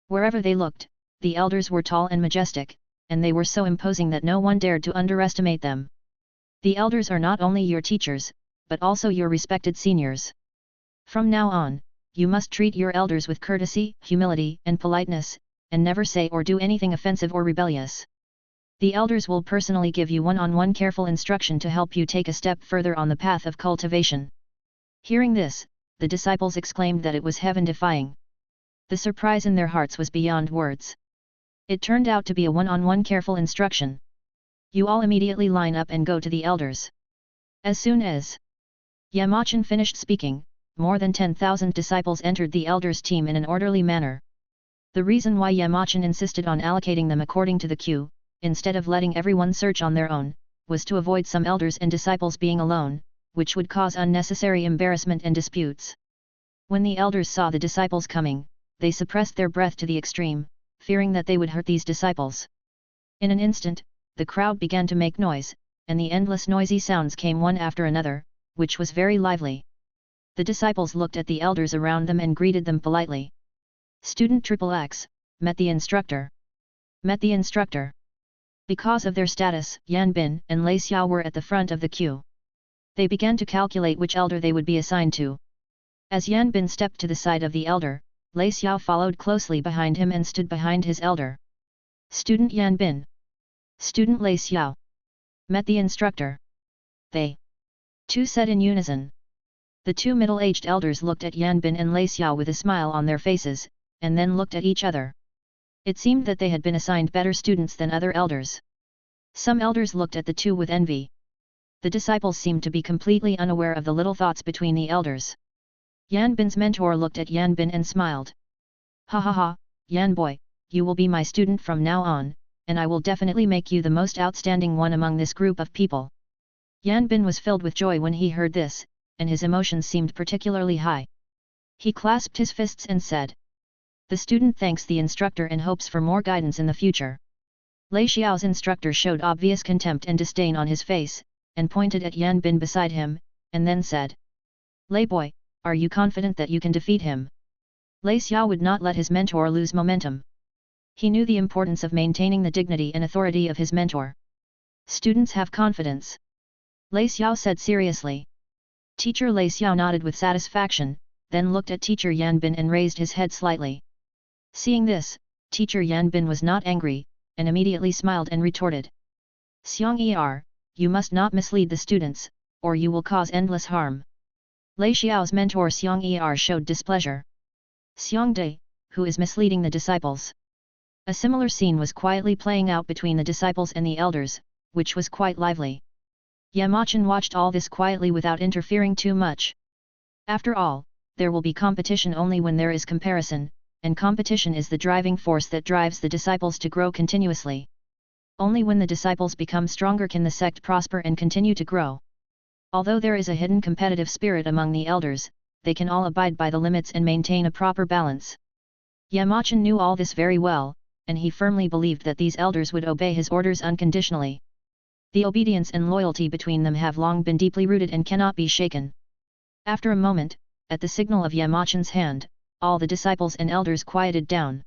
Wherever they looked, the elders were tall and majestic, and they were so imposing that no one dared to underestimate them. The elders are not only your teachers, but also your respected seniors. From now on, you must treat your elders with courtesy, humility, and politeness, and never say or do anything offensive or rebellious. The elders will personally give you one-on-one careful instruction to help you take a step further on the path of cultivation. Hearing this, the disciples exclaimed that it was heaven-defying. The surprise in their hearts was beyond words. It turned out to be a one-on-one careful instruction. You all immediately line up and go to the elders. As soon as Yamachan finished speaking, more than 10,000 disciples entered the elders' team in an orderly manner. The reason why Yamachan insisted on allocating them according to the queue, instead of letting everyone search on their own, was to avoid some elders and disciples being alone, which would cause unnecessary embarrassment and disputes. When the elders saw the disciples coming, they suppressed their breath to the extreme, fearing that they would hurt these disciples. In an instant, the crowd began to make noise, and the endless noisy sounds came one after another, which was very lively. The disciples looked at the elders around them and greeted them politely. Student XXX, met the instructor. Met the instructor. Because of their status, Yan Bin and Lei Xiao were at the front of the queue. They began to calculate which elder they would be assigned to. As Yan Bin stepped to the side of the elder, Lei Xiao followed closely behind him and stood behind his elder. Student Yan Bin. Student Lei Xiao. Met the instructor. They two said in unison. The two middle-aged elders looked at Yan Bin and Lei Xiao with a smile on their faces, and then looked at each other. It seemed that they had been assigned better students than other elders. Some elders looked at the two with envy. The disciples seemed to be completely unaware of the little thoughts between the elders. Yan Bin's mentor looked at Yan Bin and smiled. Ha ha ha, Yan boy, you will be my student from now on, and I will definitely make you the most outstanding one among this group of people. Yan Bin was filled with joy when he heard this, and his emotions seemed particularly high. He clasped his fists and said. The student thanks the instructor and hopes for more guidance in the future. Lei Xiao's instructor showed obvious contempt and disdain on his face, and pointed at Yan Bin beside him, and then said. Lei boy, are you confident that you can defeat him? Lei Xiao would not let his mentor lose momentum. He knew the importance of maintaining the dignity and authority of his mentor. Students have confidence. Lei Xiao said seriously. Teacher Lei Xiao nodded with satisfaction, then looked at Teacher Yan Bin and raised his head slightly. Seeing this, Teacher Yan Bin was not angry, and immediately smiled and retorted. Xiang Er, you must not mislead the students, or you will cause endless harm. Lei Xiao's mentor Xiang Er showed displeasure. Xiang Dai, who is misleading the disciples? A similar scene was quietly playing out between the disciples and the elders, which was quite lively. Yamachan watched all this quietly without interfering too much. After all, there will be competition only when there is comparison, and competition is the driving force that drives the disciples to grow continuously. Only when the disciples become stronger can the sect prosper and continue to grow. Although there is a hidden competitive spirit among the elders, they can all abide by the limits and maintain a proper balance. Yamachan knew all this very well, and he firmly believed that these elders would obey his orders unconditionally. The obedience and loyalty between them have long been deeply rooted and cannot be shaken. After a moment, at the signal of Yamachan's hand, all the disciples and elders quieted down.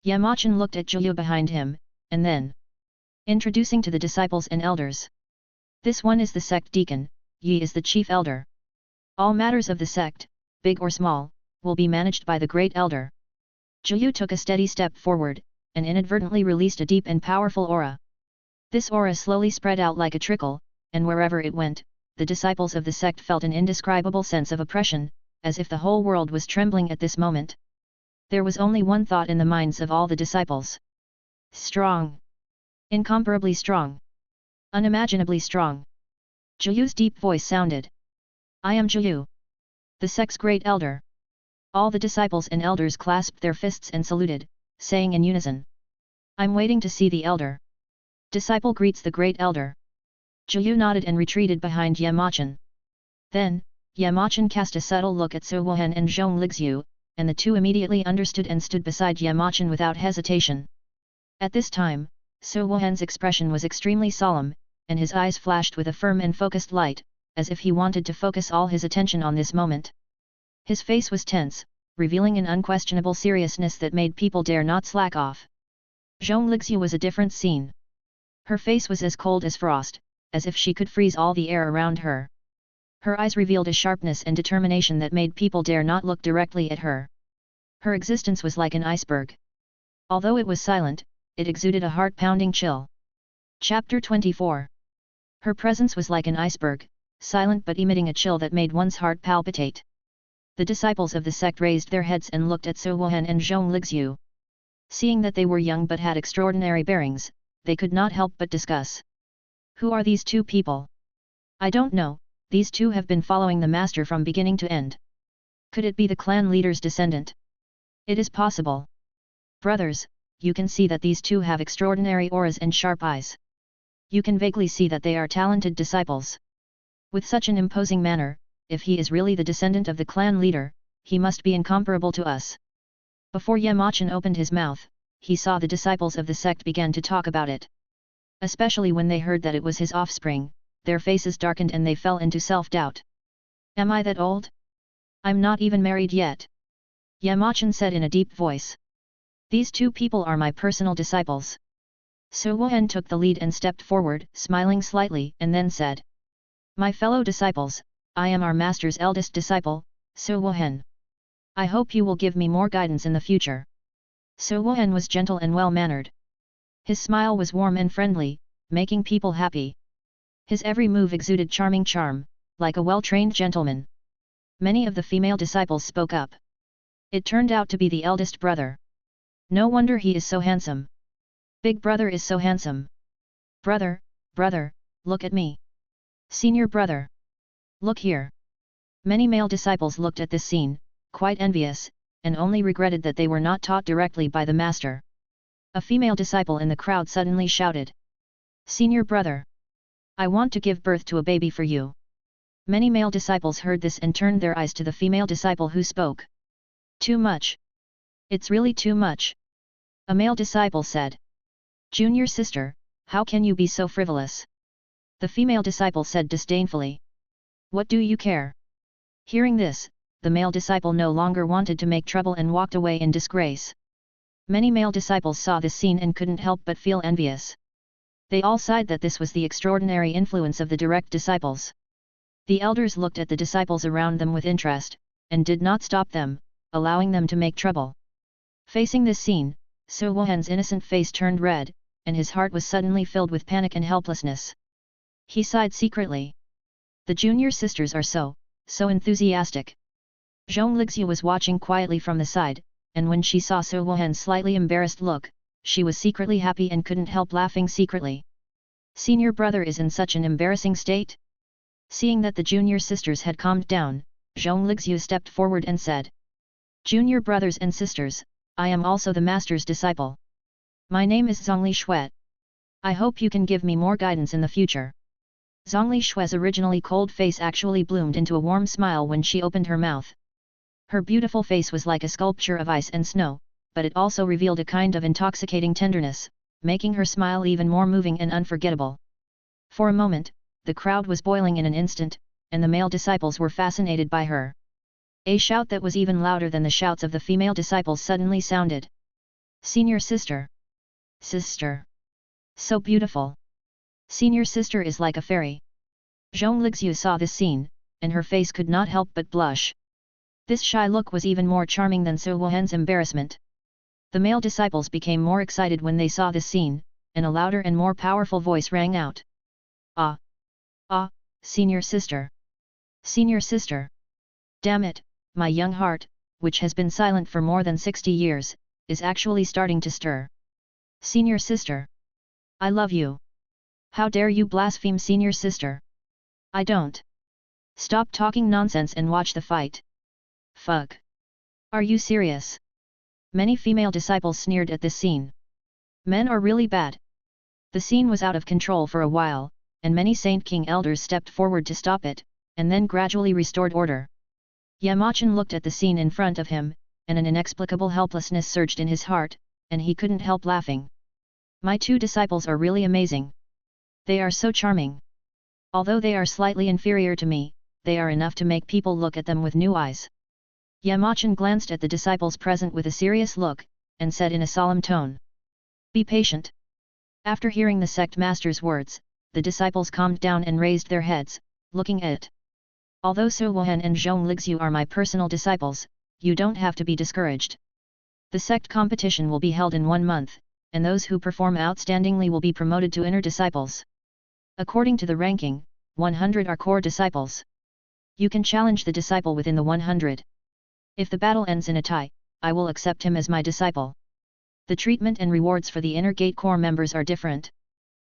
Yamachan looked at Zhuyu behind him, and then introducing to the disciples and elders. This one is the sect deacon, Yi is the chief elder. All matters of the sect, big or small, will be managed by the great elder. Zhuyu took a steady step forward, and inadvertently released a deep and powerful aura. This aura slowly spread out like a trickle, and wherever it went, the disciples of the sect felt an indescribable sense of oppression, as if the whole world was trembling at this moment. There was only one thought in the minds of all the disciples. Strong. Incomparably strong. Unimaginably strong. Zhuyu's deep voice sounded. I am Zhuyu, the sect's great elder. All the disciples and elders clasped their fists and saluted, saying in unison. I'm waiting to see the elder. Disciple greets the great elder. Zhuyu nodded and retreated behind Yamachan. Then, Yamachan cast a subtle look at Su Wuhan and Zhong Lixiu, and the two immediately understood and stood beside Yamachan without hesitation. At this time, Su Wuhan's expression was extremely solemn, and his eyes flashed with a firm and focused light, as if he wanted to focus all his attention on this moment. His face was tense, revealing an unquestionable seriousness that made people dare not slack off. Zhong Lixiu was a different scene. Her face was as cold as frost, as if she could freeze all the air around her. Her eyes revealed a sharpness and determination that made people dare not look directly at her. Her existence was like an iceberg. Although it was silent, it exuded a heart-pounding chill. Chapter 24. Her presence was like an iceberg, silent but emitting a chill that made one's heart palpitate. The disciples of the sect raised their heads and looked at Su Wuhan and Zhong Lixiu. Seeing that they were young but had extraordinary bearings, they could not help but discuss. Who are these two people? I don't know, these two have been following the master from beginning to end. Could it be the clan leader's descendant? It is possible. Brothers, you can see that these two have extraordinary auras and sharp eyes. You can vaguely see that they are talented disciples. With such an imposing manner, if he is really the descendant of the clan leader, he must be incomparable to us. Before Yamachan opened his mouth, he saw the disciples of the sect began to talk about it. Especially when they heard that it was his offspring, their faces darkened and they fell into self-doubt. Am I that old? I'm not even married yet. Yamachan said in a deep voice. These two people are my personal disciples. Su Wuhan took the lead and stepped forward, smiling slightly, and then said, "My fellow disciples, I am our master's eldest disciple, Su Wuhan. I hope you will give me more guidance in the future." Su Wuhan was gentle and well-mannered. His smile was warm and friendly, making people happy. His every move exuded charming charm, like a well-trained gentleman. Many of the female disciples spoke up. It turned out to be the eldest brother. No wonder he is so handsome. Big brother is so handsome. Brother, brother, look at me. Senior brother. Look here. Many male disciples looked at this scene, quite envious, and only regretted that they were not taught directly by the master. A female disciple in the crowd suddenly shouted, "Senior brother! I want to give birth to a baby for you." Many male disciples heard this and turned their eyes to the female disciple who spoke. "Too much. It's really too much." A male disciple said. "Junior sister, how can you be so frivolous?" The female disciple said disdainfully. "What do you care?" Hearing this, the male disciple no longer wanted to make trouble and walked away in disgrace. Many male disciples saw this scene and couldn't help but feel envious. They all sighed that this was the extraordinary influence of the direct disciples. The elders looked at the disciples around them with interest, and did not stop them, allowing them to make trouble. Facing this scene, Su Wuhan's innocent face turned red, and his heart was suddenly filled with panic and helplessness. He sighed secretly. The junior sisters are so enthusiastic. Zhong Lixiu was watching quietly from the side, and when she saw Su Wuhan's slightly embarrassed look, she was secretly happy and couldn't help laughing secretly. Senior brother is in such an embarrassing state? Seeing that the junior sisters had calmed down, Zhong Lixiu stepped forward and said, "Junior brothers and sisters, I am also the master's disciple. My name is Zhongli Shui. I hope you can give me more guidance in the future." Zhongli Shui's originally cold face actually bloomed into a warm smile when she opened her mouth. Her beautiful face was like a sculpture of ice and snow, but it also revealed a kind of intoxicating tenderness, making her smile even more moving and unforgettable. For a moment, the crowd was boiling in an instant, and the male disciples were fascinated by her. A shout that was even louder than the shouts of the female disciples suddenly sounded. "Senior sister! Sister! So beautiful! Senior sister is like a fairy." Zhong Lixiu saw this scene, and her face could not help but blush. This shy look was even more charming than Su Wuhan's embarrassment. The male disciples became more excited when they saw this scene, and a louder and more powerful voice rang out. "Ah! Ah, senior sister! Senior sister! Damn it, my young heart, which has been silent for more than 60 years, is actually starting to stir. Senior sister! I love you! How dare you blaspheme senior sister? I don't! Stop talking nonsense and watch the fight! Fuck! Are you serious?" Many female disciples sneered at this scene. Men are really bad. The scene was out of control for a while, and many Saint King elders stepped forward to stop it, and then gradually restored order. Yamachan looked at the scene in front of him, and an inexplicable helplessness surged in his heart, and he couldn't help laughing. "My two disciples are really amazing. They are so charming. Although they are slightly inferior to me, they are enough to make people look at them with new eyes." Yamachan glanced at the disciples present with a serious look, and said in a solemn tone, "Be patient." After hearing the sect master's words, the disciples calmed down and raised their heads, looking at it. "Although Su Wuhan and Zhong Lixiu are my personal disciples, you don't have to be discouraged. The sect competition will be held in 1 month, and those who perform outstandingly will be promoted to inner disciples. According to the ranking, 100 are core disciples. You can challenge the disciple within the 100. If the battle ends in a tie, I will accept him as my disciple. The treatment and rewards for the inner gate core members are different.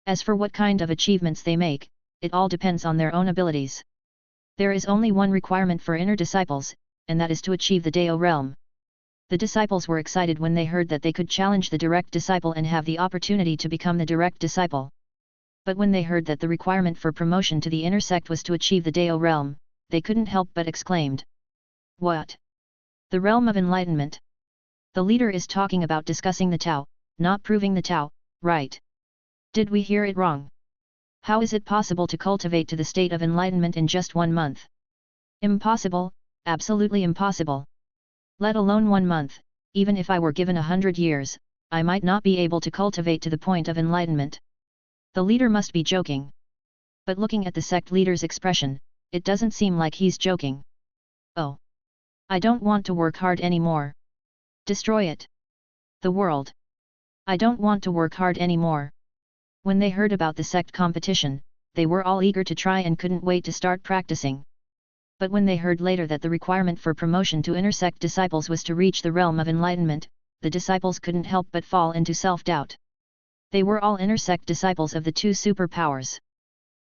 As for what kind of achievements they make, it all depends on their own abilities. There is only one requirement for inner disciples, and that is to achieve the Dao realm." The disciples were excited when they heard that they could challenge the direct disciple and have the opportunity to become the direct disciple. But when they heard that the requirement for promotion to the inner sect was to achieve the Dao realm, they couldn't help but exclaimed. "What? The realm of enlightenment? The leader is talking about discussing the Tao, not proving the Tao, right? Did we hear it wrong? How is it possible to cultivate to the state of enlightenment in just 1 month? Impossible, absolutely impossible. Let alone 1 month, even if I were given 100 years, I might not be able to cultivate to the point of enlightenment. The leader must be joking. But looking at the sect leader's expression, it doesn't seem like he's joking. Oh. I don't want to work hard anymore. Destroy it. The world. I don't want to work hard anymore. When they heard about the sect competition, they were all eager to try and couldn't wait to start practicing. But when they heard later that the requirement for promotion to inner sect disciples was to reach the realm of enlightenment, the disciples couldn't help but fall into self-doubt. They were all inner sect disciples of the two superpowers.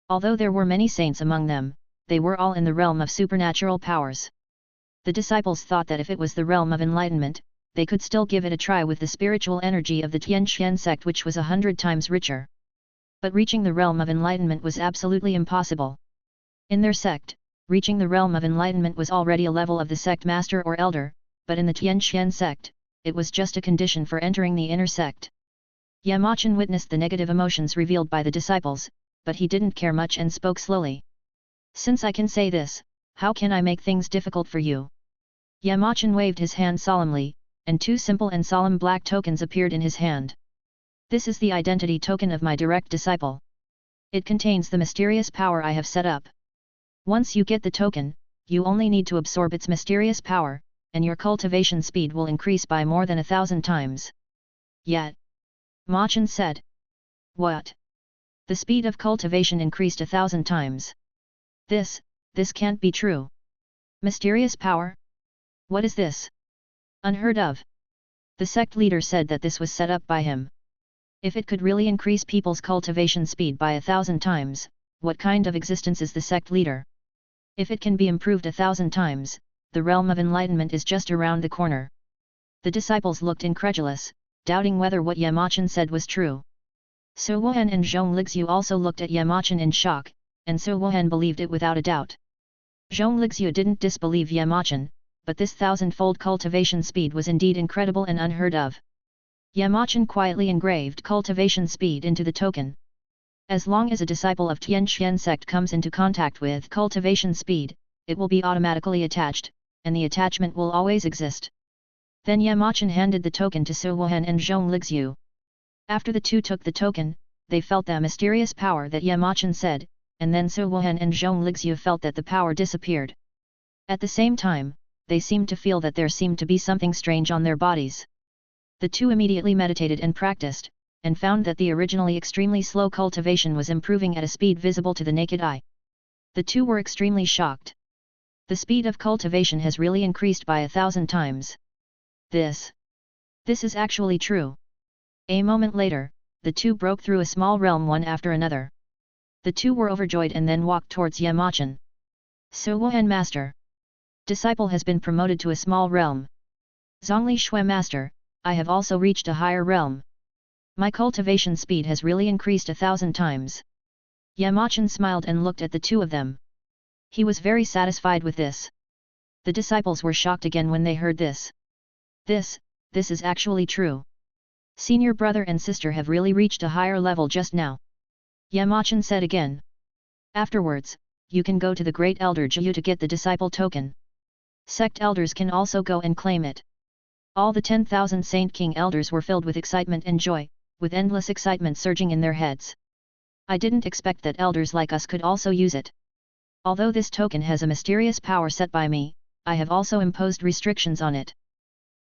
Although there were many saints among them, they were all in the realm of supernatural powers. The disciples thought that if it was the realm of enlightenment, they could still give it a try with the spiritual energy of the Tianxian sect, which was 100 times richer. But reaching the realm of enlightenment was absolutely impossible. In their sect, reaching the realm of enlightenment was already a level of the sect master or elder, but in the Tianxian sect, it was just a condition for entering the inner sect. Yamachan witnessed the negative emotions revealed by the disciples, but he didn't care much and spoke slowly. Since I can say this, how can I make things difficult for you? Yamachan waved his hand solemnly, and two simple and solemn black tokens appeared in his hand. This is the identity token of my direct disciple. It contains the mysterious power I have set up. Once you get the token, you only need to absorb its mysterious power, and your cultivation speed will increase by more than 1,000 times. Yet. Machan said. What? The speed of cultivation increased 1,000 times. This can't be true. Mysterious power? What is this? Unheard of. The sect leader said that this was set up by him. If it could really increase people's cultivation speed by 1,000 times, what kind of existence is the sect leader? If it can be improved 1,000 times, the realm of enlightenment is just around the corner. The disciples looked incredulous, doubting whether what Yamachan said was true. Su Wuhan and Zhong Lixiu also looked at Yamachan in shock, and Su Wuhan believed it without a doubt. Zhong Lixiu didn't disbelieve Yamachan, but this 1,000-fold cultivation speed was indeed incredible and unheard of. Yamachan quietly engraved cultivation speed into the token. As long as a disciple of Tianxian sect comes into contact with cultivation speed, it will be automatically attached, and the attachment will always exist. Then Yamachan handed the token to Su Wuhan and Zhong Lixiu. After the two took the token, they felt the mysterious power that Yamachan said, and then Su Wuhan and Zhong Lixiu felt that the power disappeared. At the same time, they seemed to feel that there seemed to be something strange on their bodies. The two immediately meditated and practiced, and found that the originally extremely slow cultivation was improving at a speed visible to the naked eye. The two were extremely shocked. The speed of cultivation has really increased by 1,000 times. This is actually true. A moment later, the two broke through a small realm one after another. The two were overjoyed and then walked towards Yamachan. Su Wuhan Master. Disciple has been promoted to a small realm. Zhongli Shui Master, I have also reached a higher realm. My cultivation speed has really increased 1,000 times. Yamachan smiled and looked at the two of them. He was very satisfied with this. The disciples were shocked again when they heard this. This is actually true. Senior brother and sister have really reached a higher level just now. Yamachan said again. Afterwards, you can go to the great elder Jiu to get the disciple token. Sect elders can also go and claim it. All the 10,000 Saint King elders were filled with excitement and joy, with endless excitement surging in their heads. I didn't expect that elders like us could also use it. Although this token has a mysterious power set by me, I have also imposed restrictions on it.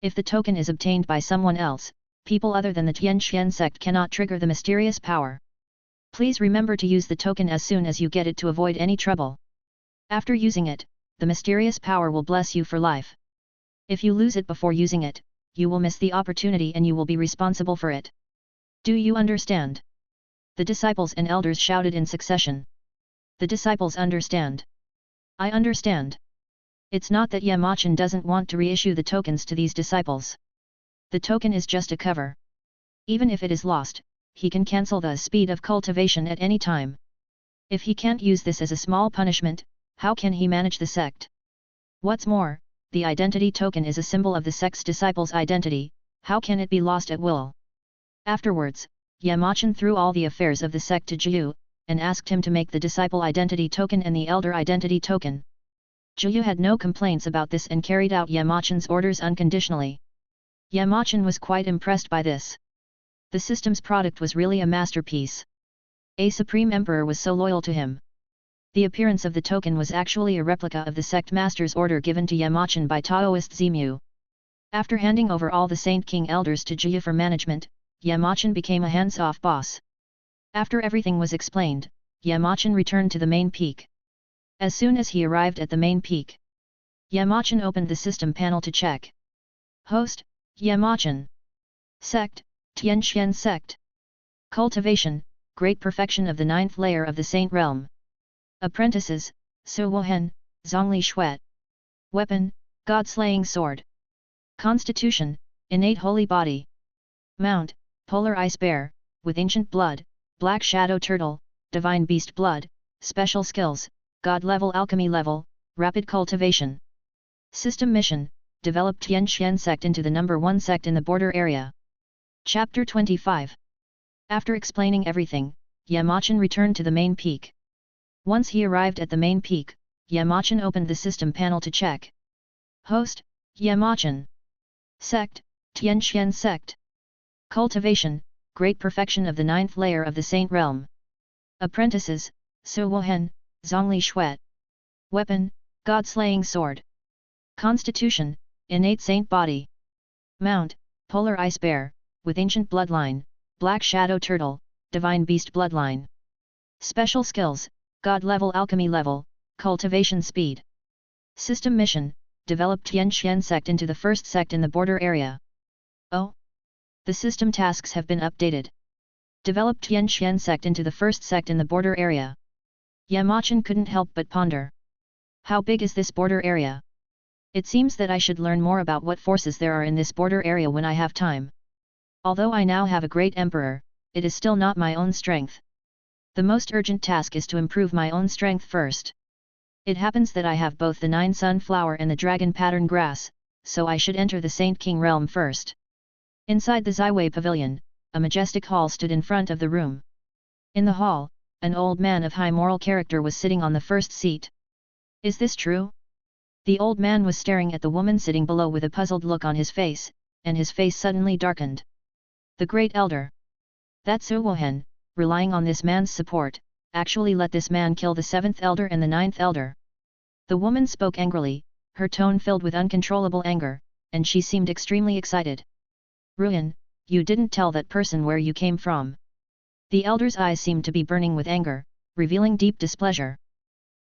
If the token is obtained by someone else, people other than the Tianxian sect cannot trigger the mysterious power. Please remember to use the token as soon as you get it to avoid any trouble. After using it, the mysterious power will bless you for life. If you lose it before using it, you will miss the opportunity and you will be responsible for it. Do you understand? The disciples and elders shouted in succession. The disciples understand. I understand. It's not that Yamachan doesn't want to reissue the tokens to these disciples. The token is just a cover. Even if it is lost, he can cancel the speed of cultivation at any time. If he can't use this as a small punishment, how can he manage the sect? What's more, the identity token is a symbol of the sect's disciples' identity, how can it be lost at will? Afterwards, Yamachan threw all the affairs of the sect to Jiu, and asked him to make the disciple identity token and the elder identity token. Jiu had no complaints about this and carried out Yamachan's orders unconditionally. Yamachan was quite impressed by this. The system's product was really a masterpiece. A supreme emperor was so loyal to him. The appearance of the token was actually a replica of the sect master's order given to Yamachan by Taoist Zimu. After handing over all the Saint King elders to Jia for management, Yamachan became a hands-off boss. After everything was explained, Yamachan returned to the main peak. As soon as he arrived at the main peak, Yamachan opened the system panel to check. Host, Yamachan. Sect, Tianxian Sect. Cultivation, Great Perfection of the 9th layer of the Saint Realm. Apprentices, Su Wohen, Zhongli Shuet. Weapon, God-slaying sword. Constitution, innate holy body. Mount, polar ice bear, with ancient blood, black shadow turtle, divine beast blood, special skills, god level alchemy level, rapid cultivation. System mission, develop Tianxian sect into the number 1 sect in the border area. Chapter 25. After explaining everything, Yamachan returned to the main peak. Once he arrived at the main peak, Yamachan opened the system panel to check. Host, Yamachan. Sect, Tianxian Sect. Cultivation, Great Perfection of the 9th layer of the Saint Realm. Apprentices, Su Wohen, Zhongli Shuet. Weapon, God-slaying sword. Constitution, innate saint body. Mount, polar ice bear, with ancient bloodline, black shadow turtle, divine beast bloodline. Special skills, god level alchemy level, cultivation speed. System mission, develop Tianxian sect into the 1st sect in the border area. Oh! The system tasks have been updated. Develop Tianxian sect into the 1st sect in the border area. Yamachan couldn't help but ponder. How big is this border area? It seems that I should learn more about what forces there are in this border area when I have time. Although I now have a great emperor, it is still not my own strength. The most urgent task is to improve my own strength first. It happens that I have both the 9 sunflower and the dragon pattern grass, so I should enter the Saint King realm first. Inside the Ziwei Pavilion, a majestic hall stood in front of the room. In the hall, an old man of high moral character was sitting on the first seat. Is this true? The old man was staring at the woman sitting below with a puzzled look on his face, and his face suddenly darkened. The great elder. That Su Wohen, relying on this man's support, actually let this man kill the 7th elder and the 9th elder. The woman spoke angrily, her tone filled with uncontrollable anger, and she seemed extremely excited. Ruyan, you didn't tell that person where you came from. The elder's eyes seemed to be burning with anger, revealing deep displeasure.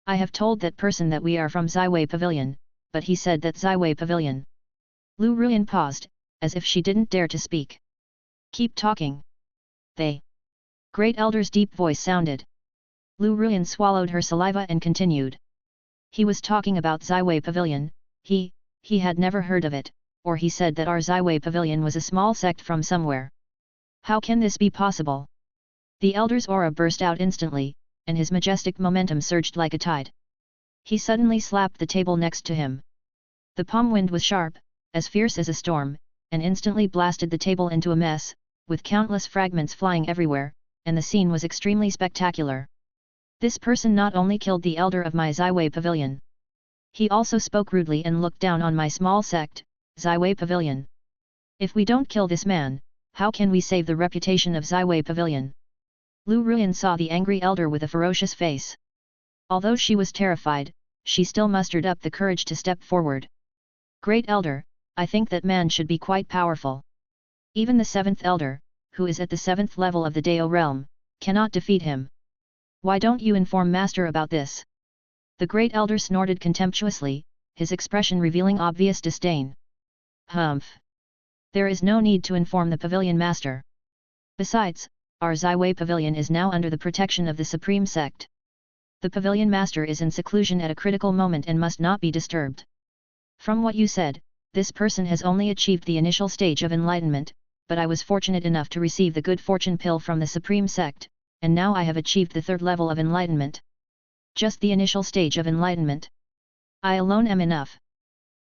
I have told that person that we are from Ziwei Pavilion, but he said that Ziwei Pavilion. Lu Ruyan paused, as if she didn't dare to speak. Keep talking. They. Great elder's deep voice sounded. Lu Ruyan swallowed her saliva and continued. He was talking about Ziwei Pavilion. He had never heard of it, or he said that our Ziwei Pavilion was a small sect from somewhere. How can this be possible? The elder's aura burst out instantly, and his majestic momentum surged like a tide. He suddenly slapped the table next to him. The palm wind was sharp, as fierce as a storm, and instantly blasted the table into a mess, with countless fragments flying everywhere, and the scene was extremely spectacular. This person not only killed the elder of my Ziwei Pavilion. He also spoke rudely and looked down on my small sect, Ziwei Pavilion. If we don't kill this man, how can we save the reputation of Ziwei Pavilion? Lu Ruyan saw the angry elder with a ferocious face. Although she was terrified, she still mustered up the courage to step forward. Great elder, I think that man should be quite powerful. Even the 7th elder, who is at the 7th level of the Dao realm, cannot defeat him. Why don't you inform master about this? The great elder snorted contemptuously, his expression revealing obvious disdain. Humph! There is no need to inform the pavilion master. Besides, our Ziwei Pavilion is now under the protection of the Supreme Sect. The pavilion master is in seclusion at a critical moment and must not be disturbed. From what you said, this person has only achieved the initial stage of enlightenment, but I was fortunate enough to receive the good fortune pill from the Supreme Sect, and now I have achieved the 3rd level of enlightenment. Just the initial stage of enlightenment. I alone am enough.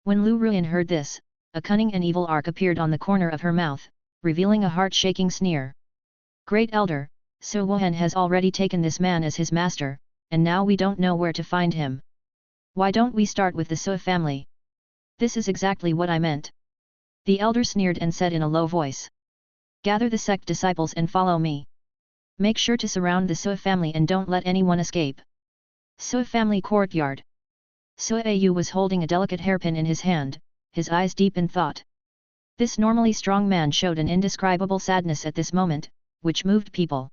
When Lu Ruyan heard this, a cunning and evil arc appeared on the corner of her mouth, revealing a heart-shaking sneer. Great elder, Su Wohen has already taken this man as his master, and now we don't know where to find him. Why don't we start with the Su family? This is exactly what I meant. The elder sneered and said in a low voice. Gather the sect disciples and follow me. Make sure to surround the Sua family and don't let anyone escape. Sua family courtyard. Sua Yu was holding a delicate hairpin in his hand, his eyes deep in thought. This normally strong man showed an indescribable sadness at this moment, which moved people.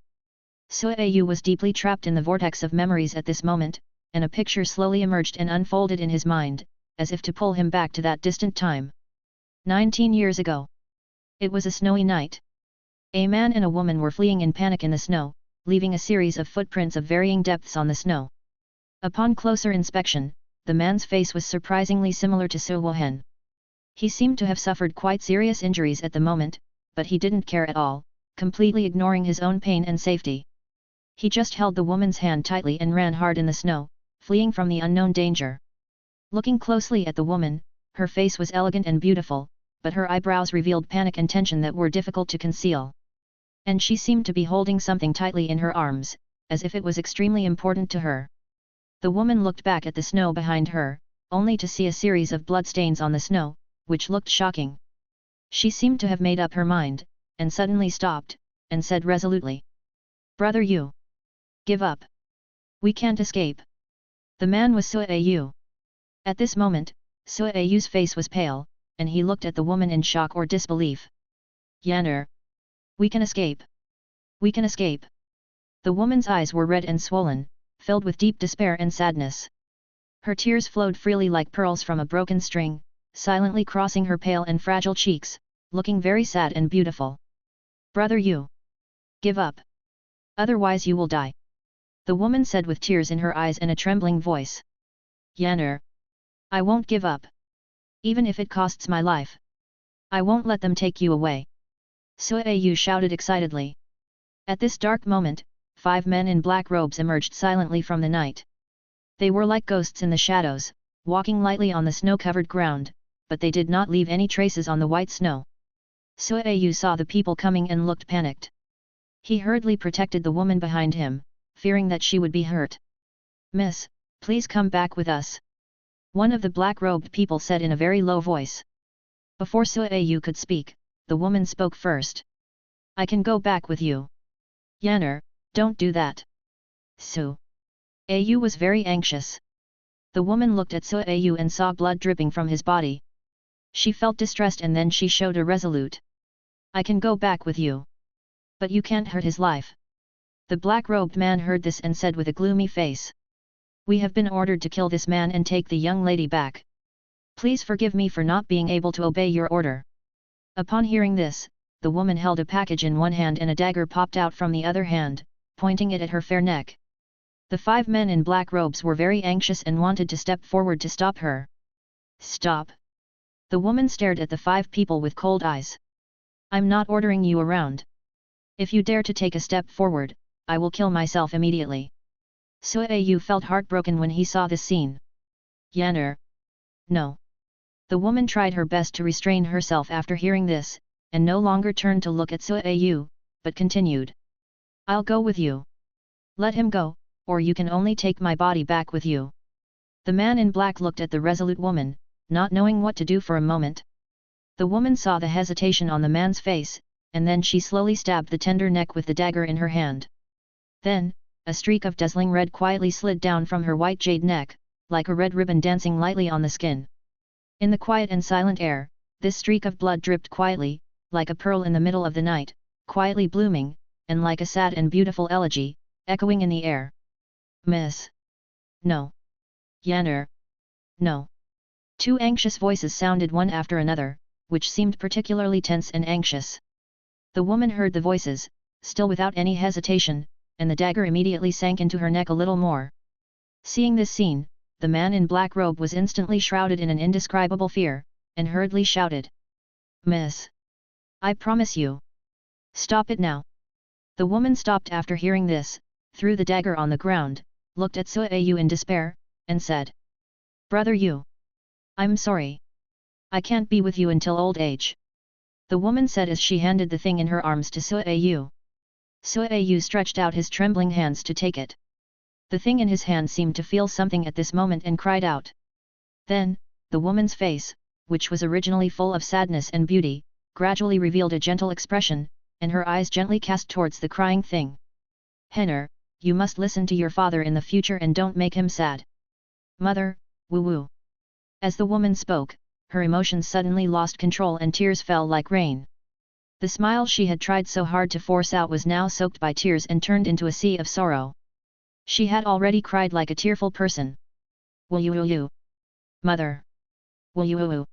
Sua Yu was deeply trapped in the vortex of memories at this moment, and a picture slowly emerged and unfolded in his mind, as if to pull him back to that distant time. 19 years ago. It was a snowy night. A man and a woman were fleeing in panic in the snow, leaving a series of footprints of varying depths on the snow. Upon closer inspection, the man's face was surprisingly similar to Su Wohen. He seemed to have suffered quite serious injuries at the moment, but he didn't care at all, completely ignoring his own pain and safety. He just held the woman's hand tightly and ran hard in the snow, fleeing from the unknown danger. Looking closely at the woman, her face was elegant and beautiful, but her eyebrows revealed panic and tension that were difficult to conceal. And she seemed to be holding something tightly in her arms, as if it was extremely important to her. The woman looked back at the snow behind her, only to see a series of bloodstains on the snow, which looked shocking. She seemed to have made up her mind, and suddenly stopped, and said resolutely, "Brother Yu. Give up. We can't escape." The man was Sua Yu. At this moment, Sua Yu's face was pale, and he looked at the woman in shock or disbelief. "Yanner. We can escape. We can escape." The woman's eyes were red and swollen, filled with deep despair and sadness. Her tears flowed freely like pearls from a broken string, silently crossing her pale and fragile cheeks, looking very sad and beautiful. "Brother Yu. Give up. Otherwise you will die," the woman said with tears in her eyes and a trembling voice. "Yanner. I won't give up. Even if it costs my life. I won't let them take you away." Sua Yu shouted excitedly. At this dark moment, 5 men in black robes emerged silently from the night. They were like ghosts in the shadows, walking lightly on the snow-covered ground, but they did not leave any traces on the white snow. Sua Yu saw the people coming and looked panicked. He hurriedly protected the woman behind him, fearing that she would be hurt. "Miss, please come back with us," one of the black-robed people said in a very low voice. Before Sua Yu could speak, the woman spoke first. "I can go back with you." "Yanner, don't do that." Sua Yu was very anxious. The woman looked at Sua Yu and saw blood dripping from his body. She felt distressed and then she showed a resolute. "I can go back with you. But you can't hurt his life." The black-robed man heard this and said with a gloomy face. "We have been ordered to kill this man and take the young lady back. Please forgive me for not being able to obey your order." Upon hearing this, the woman held a package in one hand and a dagger popped out from the other hand, pointing it at her fair neck. The 5 men in black robes were very anxious and wanted to step forward to stop her. "Stop!" The woman stared at the 5 people with cold eyes. "I'm not ordering you around. If you dare to take a step forward, I will kill myself immediately." Sua Yu felt heartbroken when he saw this scene. "Yanner. No." The woman tried her best to restrain herself after hearing this, and no longer turned to look at Sua Yu, but continued. "I'll go with you. Let him go, or you can only take my body back with you." The man in black looked at the resolute woman, not knowing what to do for a moment. The woman saw the hesitation on the man's face, and then she slowly stabbed the tender neck with the dagger in her hand. Then, a streak of dazzling red quietly slid down from her white jade neck, like a red ribbon dancing lightly on the skin. In the quiet and silent air, this streak of blood dripped quietly, like a pearl in the middle of the night, quietly blooming, and like a sad and beautiful elegy, echoing in the air. "Miss. No. Yanner. No." 2 anxious voices sounded one after another, which seemed particularly tense and anxious. The woman heard the voices, still without any hesitation, and the dagger immediately sank into her neck a little more. Seeing this scene, the man in black robe was instantly shrouded in an indescribable fear, and hurriedly shouted. "Miss. I promise you. Stop it now." The woman stopped after hearing this, threw the dagger on the ground, looked at Sua Yu in despair, and said. "Brother Yu. I'm sorry. I can't be with you until old age." The woman said as she handed the thing in her arms to Sua Yu. Sua Yu stretched out his trembling hands to take it. The thing in his hand seemed to feel something at this moment and cried out. Then, the woman's face, which was originally full of sadness and beauty, gradually revealed a gentle expression, and her eyes gently cast towards the crying thing. Henner, you must listen to your father in the future and don't make him sad. Mother, woo-woo. As the woman spoke, her emotions suddenly lost control and tears fell like rain. The smile she had tried so hard to force out was now soaked by tears and turned into a sea of sorrow. She had already cried like a tearful person. Will you? Mother. Will you?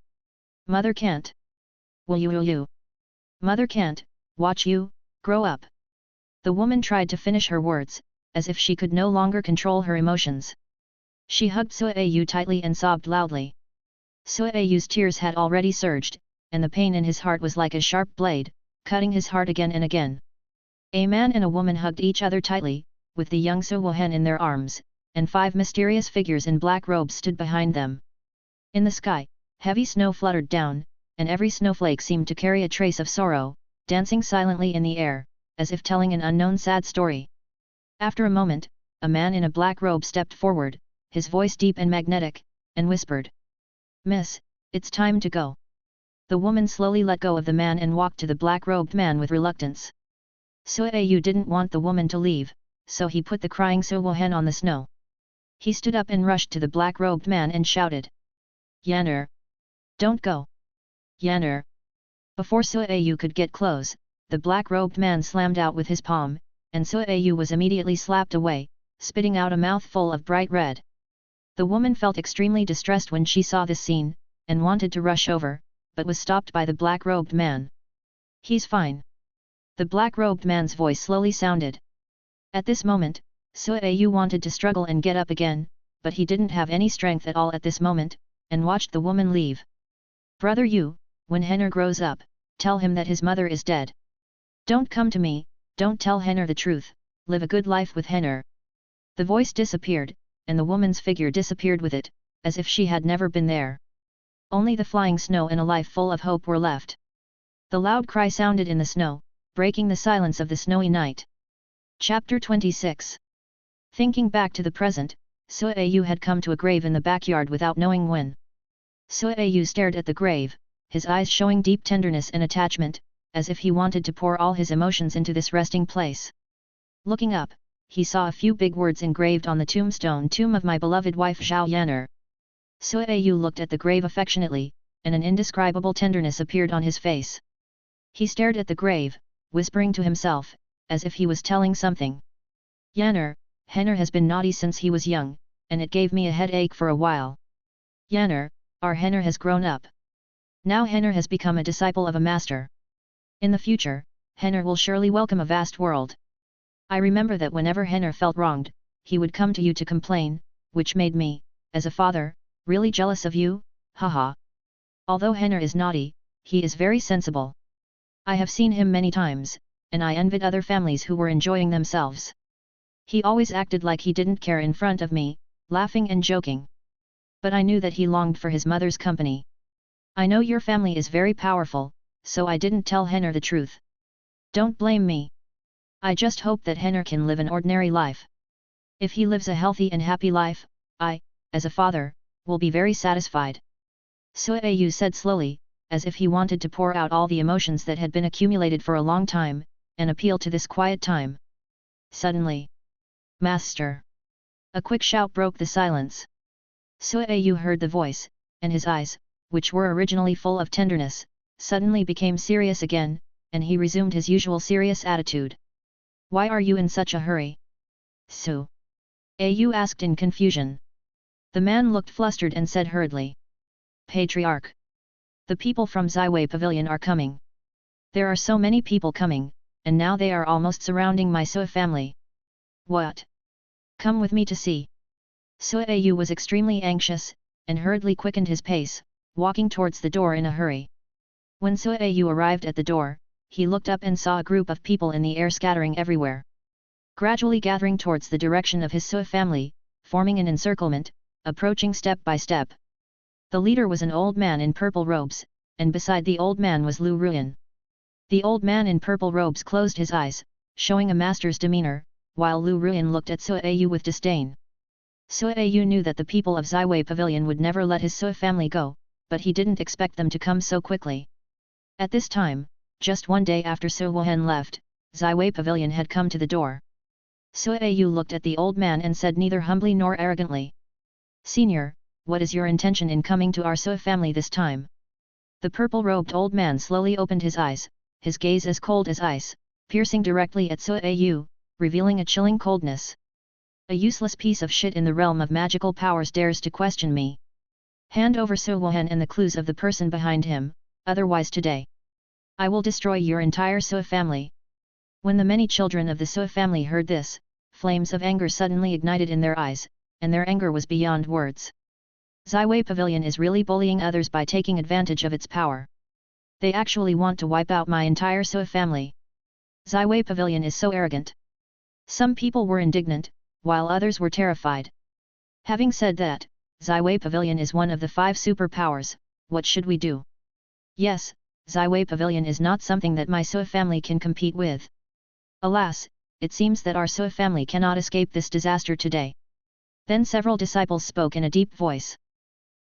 Mother can't. Will you? Mother can't, watch you, grow up. The woman tried to finish her words, as if she could no longer control her emotions. She hugged Suayu tightly and sobbed loudly. Suayu's tears had already surged, and the pain in his heart was like a sharp blade, cutting his heart again and again. A man and a woman hugged each other tightly, with the young Suwohen in their arms, and 5 mysterious figures in black robes stood behind them. In the sky, heavy snow fluttered down, and every snowflake seemed to carry a trace of sorrow, dancing silently in the air, as if telling an unknown sad story. After a moment, a man in a black robe stepped forward, his voice deep and magnetic, and whispered. Miss, it's time to go. The woman slowly let go of the man and walked to the black-robed man with reluctance. Suayu didn't want the woman to leave, so he put the crying Suwohen on the snow. He stood up and rushed to the black-robed man and shouted. Yanner! Don't go! Yanner! Before Suayu could get close, the black-robed man slammed out with his palm, and Suayu was immediately slapped away, spitting out a mouthful of bright red. The woman felt extremely distressed when she saw this scene, and wanted to rush over, but was stopped by the black-robed man. He's fine. The black-robed man's voice slowly sounded. At this moment, Suayu wanted to struggle and get up again, but he didn't have any strength at all at this moment, and watched the woman leave. Brother Yu, when Henner grows up, tell him that his mother is dead. Don't come to me, don't tell Henner the truth, live a good life with Henner. The voice disappeared, and the woman's figure disappeared with it, as if she had never been there. Only the flying snow and a life full of hope were left. The loud cry sounded in the snow, breaking the silence of the snowy night. Chapter 26. Thinking back to the present, Suayu had come to a grave in the backyard without knowing when. Suayu stared at the grave, his eyes showing deep tenderness and attachment, as if he wanted to pour all his emotions into this resting place. Looking up, he saw a few big words engraved on the tombstone, Tomb of my beloved wife Zhao Yanner. Suayu looked at the grave affectionately, and an indescribable tenderness appeared on his face. He stared at the grave, whispering to himself, as if he was telling something. Yanner, Henner has been naughty since he was young, and it gave me a headache for a while. Yanner, our Henner has grown up. Now Henner has become a disciple of a master. In the future, Henner will surely welcome a vast world. I remember that whenever Henner felt wronged, he would come to you to complain, which made me, as a father, really jealous of you, haha. Although Henner is naughty, he is very sensible. I have seen him many times, and I envied other families who were enjoying themselves. He always acted like he didn't care in front of me, laughing and joking. But I knew that he longed for his mother's company. I know your family is very powerful, so I didn't tell Henner the truth. Don't blame me. I just hope that Henner can live an ordinary life. If he lives a healthy and happy life, I, as a father, will be very satisfied. Suayu said slowly, as if he wanted to pour out all the emotions that had been accumulated for a long time, and appeal to this quiet time. Suddenly, Master! A quick shout broke the silence. Suayu heard the voice, and his eyes, which were originally full of tenderness, suddenly became serious again, and he resumed his usual serious attitude. Why are you in such a hurry? Suayu asked in confusion. The man looked flustered and said hurriedly. Patriarch! The people from Ziwei Pavilion are coming. There are so many people coming, and now they are almost surrounding my Sua family. What? Come with me to see. Suayu was extremely anxious, and hurriedly quickened his pace, walking towards the door in a hurry. When Suayu arrived at the door, he looked up and saw a group of people in the air scattering everywhere. Gradually gathering towards the direction of his Sua family, forming an encirclement, approaching step by step. The leader was an old man in purple robes, and beside the old man was Lu Ruyan. The old man in purple robes closed his eyes, showing a master's demeanor, while Lu Ruyan looked at Suayu with disdain. Suayu knew that the people of Ziwei Pavilion would never let his Sua family go, but he didn't expect them to come so quickly. At this time, Just one day after Su Wuhan left, Ziwei Pavilion had come to the door. Sui Yu looked at the old man and said neither humbly nor arrogantly, "Senior, what is your intention in coming to our Sui family this time?" The purple-robed old man slowly opened his eyes, his gaze as cold as ice, piercing directly at Sui Yu, revealing a chilling coldness. "A useless piece of shit in the realm of magical powers dares to question me. Hand over Su Wuhan and the clues of the person behind him, otherwise today I will destroy your entire Sui family." When the many children of the Sui family heard this, flames of anger suddenly ignited in their eyes, and their anger was beyond words. Ziwei Pavilion is really bullying others by taking advantage of its power. They actually want to wipe out my entire Sui family. Ziwei Pavilion is so arrogant. Some people were indignant, while others were terrified. Having said that, Ziwei Pavilion is one of the 5 superpowers. What should we do? Yes, Ziwei Pavilion is not something that my Sui family can compete with. Alas, it seems that our Sui family cannot escape this disaster today. Then several disciples spoke in a deep voice.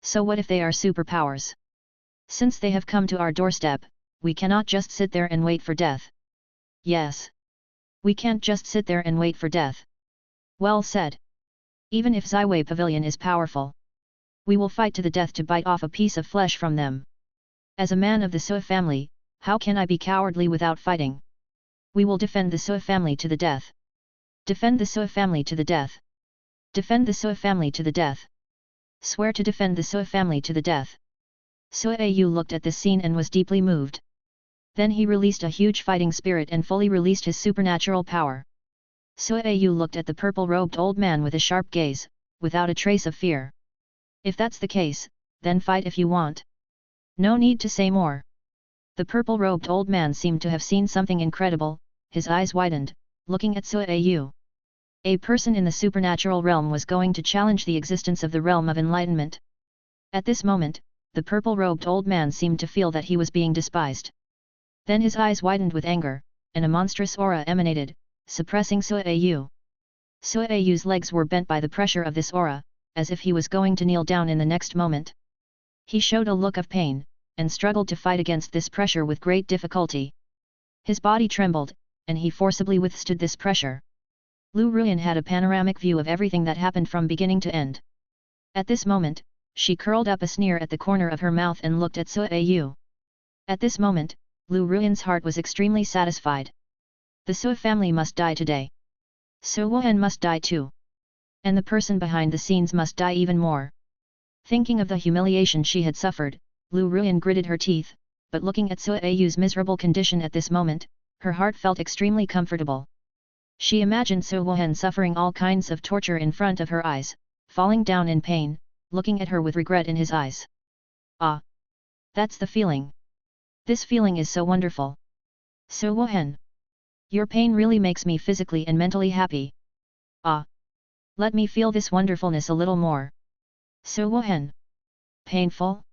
So what if they are superpowers? Since they have come to our doorstep, we cannot just sit there and wait for death. Yes. We can't just sit there and wait for death. Well said. Even if Ziwei Pavilion is powerful, we will fight to the death to bite off a piece of flesh from them. As a man of the Sui family, how can I be cowardly without fighting? We will defend the Sui family to the death. Defend the Sui family to the death. Defend the Sui family to the death. Swear to defend the Sui family to the death. Sui Yu looked at this scene and was deeply moved. Then he released a huge fighting spirit and fully released his supernatural power. Sui Yu looked at the purple-robed old man with a sharp gaze, without a trace of fear. If that's the case, then fight if you want. No need to say more. The purple-robed old man seemed to have seen something incredible, his eyes widened, looking at Sui Yu. A person in the supernatural realm was going to challenge the existence of the realm of enlightenment. At this moment, the purple-robed old man seemed to feel that he was being despised. Then his eyes widened with anger, and a monstrous aura emanated, suppressing Sui Yu. Sui Yu's legs were bent by the pressure of this aura, as if he was going to kneel down in the next moment. He showed a look of pain, and struggled to fight against this pressure with great difficulty. His body trembled, and he forcibly withstood this pressure. Lu Ruyan had a panoramic view of everything that happened from beginning to end. At this moment, she curled up a sneer at the corner of her mouth and looked at Sui Yu. At this moment, Lu Ruyan's heart was extremely satisfied. The Sui family must die today. Su Wuhan must die too. And the person behind the scenes must die even more. Thinking of the humiliation she had suffered, Lu Ruyan gritted her teeth, but looking at Sui Yu's miserable condition at this moment, her heart felt extremely comfortable. She imagined Su Wuhan suffering all kinds of torture in front of her eyes, falling down in pain, looking at her with regret in his eyes. Ah! That's the feeling. This feeling is so wonderful. Su Wuhan. Your pain really makes me physically and mentally happy. Ah! Let me feel this wonderfulness a little more. Su Wuhan. Painful?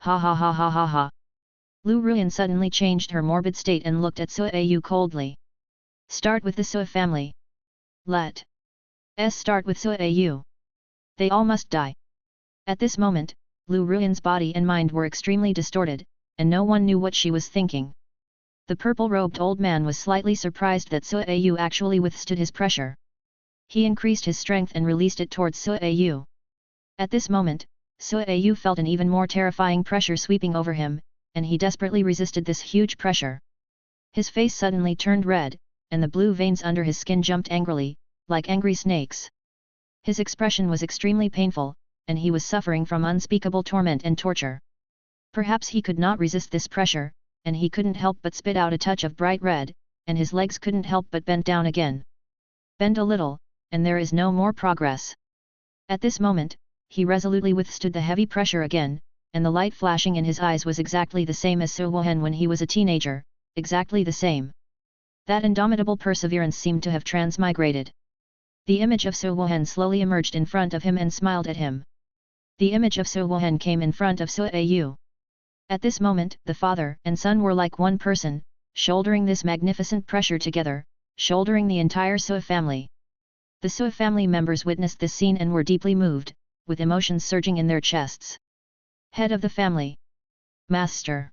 Ha ha ha ha ha ha. Lu Ruyan suddenly changed her morbid state and looked at Sui Yu coldly. Start with the Sui family. Let's start with Sui Yu. They all must die. At this moment, Lu Ruyan's body and mind were extremely distorted, and no one knew what she was thinking. The purple-robed old man was slightly surprised that Sui Yu actually withstood his pressure. He increased his strength and released it towards Sui Yu. At this moment, Sui Yu felt an even more terrifying pressure sweeping over him, and he desperately resisted this huge pressure. His face suddenly turned red, and the blue veins under his skin jumped angrily, like angry snakes. His expression was extremely painful, and he was suffering from unspeakable torment and torture. Perhaps he could not resist this pressure, and he couldn't help but spit out a touch of bright red, and his legs couldn't help but bend down again. Bend a little, and there is no more progress. At this moment, he resolutely withstood the heavy pressure again, and the light flashing in his eyes was exactly the same as Su Wuhan when he was a teenager, exactly the same. That indomitable perseverance seemed to have transmigrated. The image of Su Wuhan slowly emerged in front of him and smiled at him. The image of Su Wuhan came in front of Sui Yu. At this moment, the father and son were like one person, shouldering this magnificent pressure together, shouldering the entire Sui family. The Sui family members witnessed this scene and were deeply moved, with emotions surging in their chests. Head of the family. Master.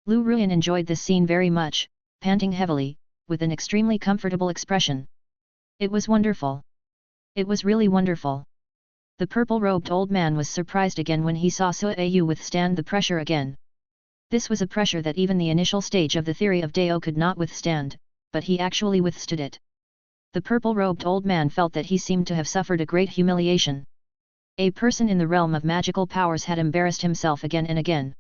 Lu Ruyan enjoyed this scene very much, panting heavily, with an extremely comfortable expression. It was wonderful. It was really wonderful. The purple-robed old man was surprised again when he saw Suayu withstand the pressure again. This was a pressure that even the initial stage of the theory of Dao could not withstand, but he actually withstood it. The purple-robed old man felt that he seemed to have suffered a great humiliation. A person in the realm of magical powers had embarrassed himself again and again.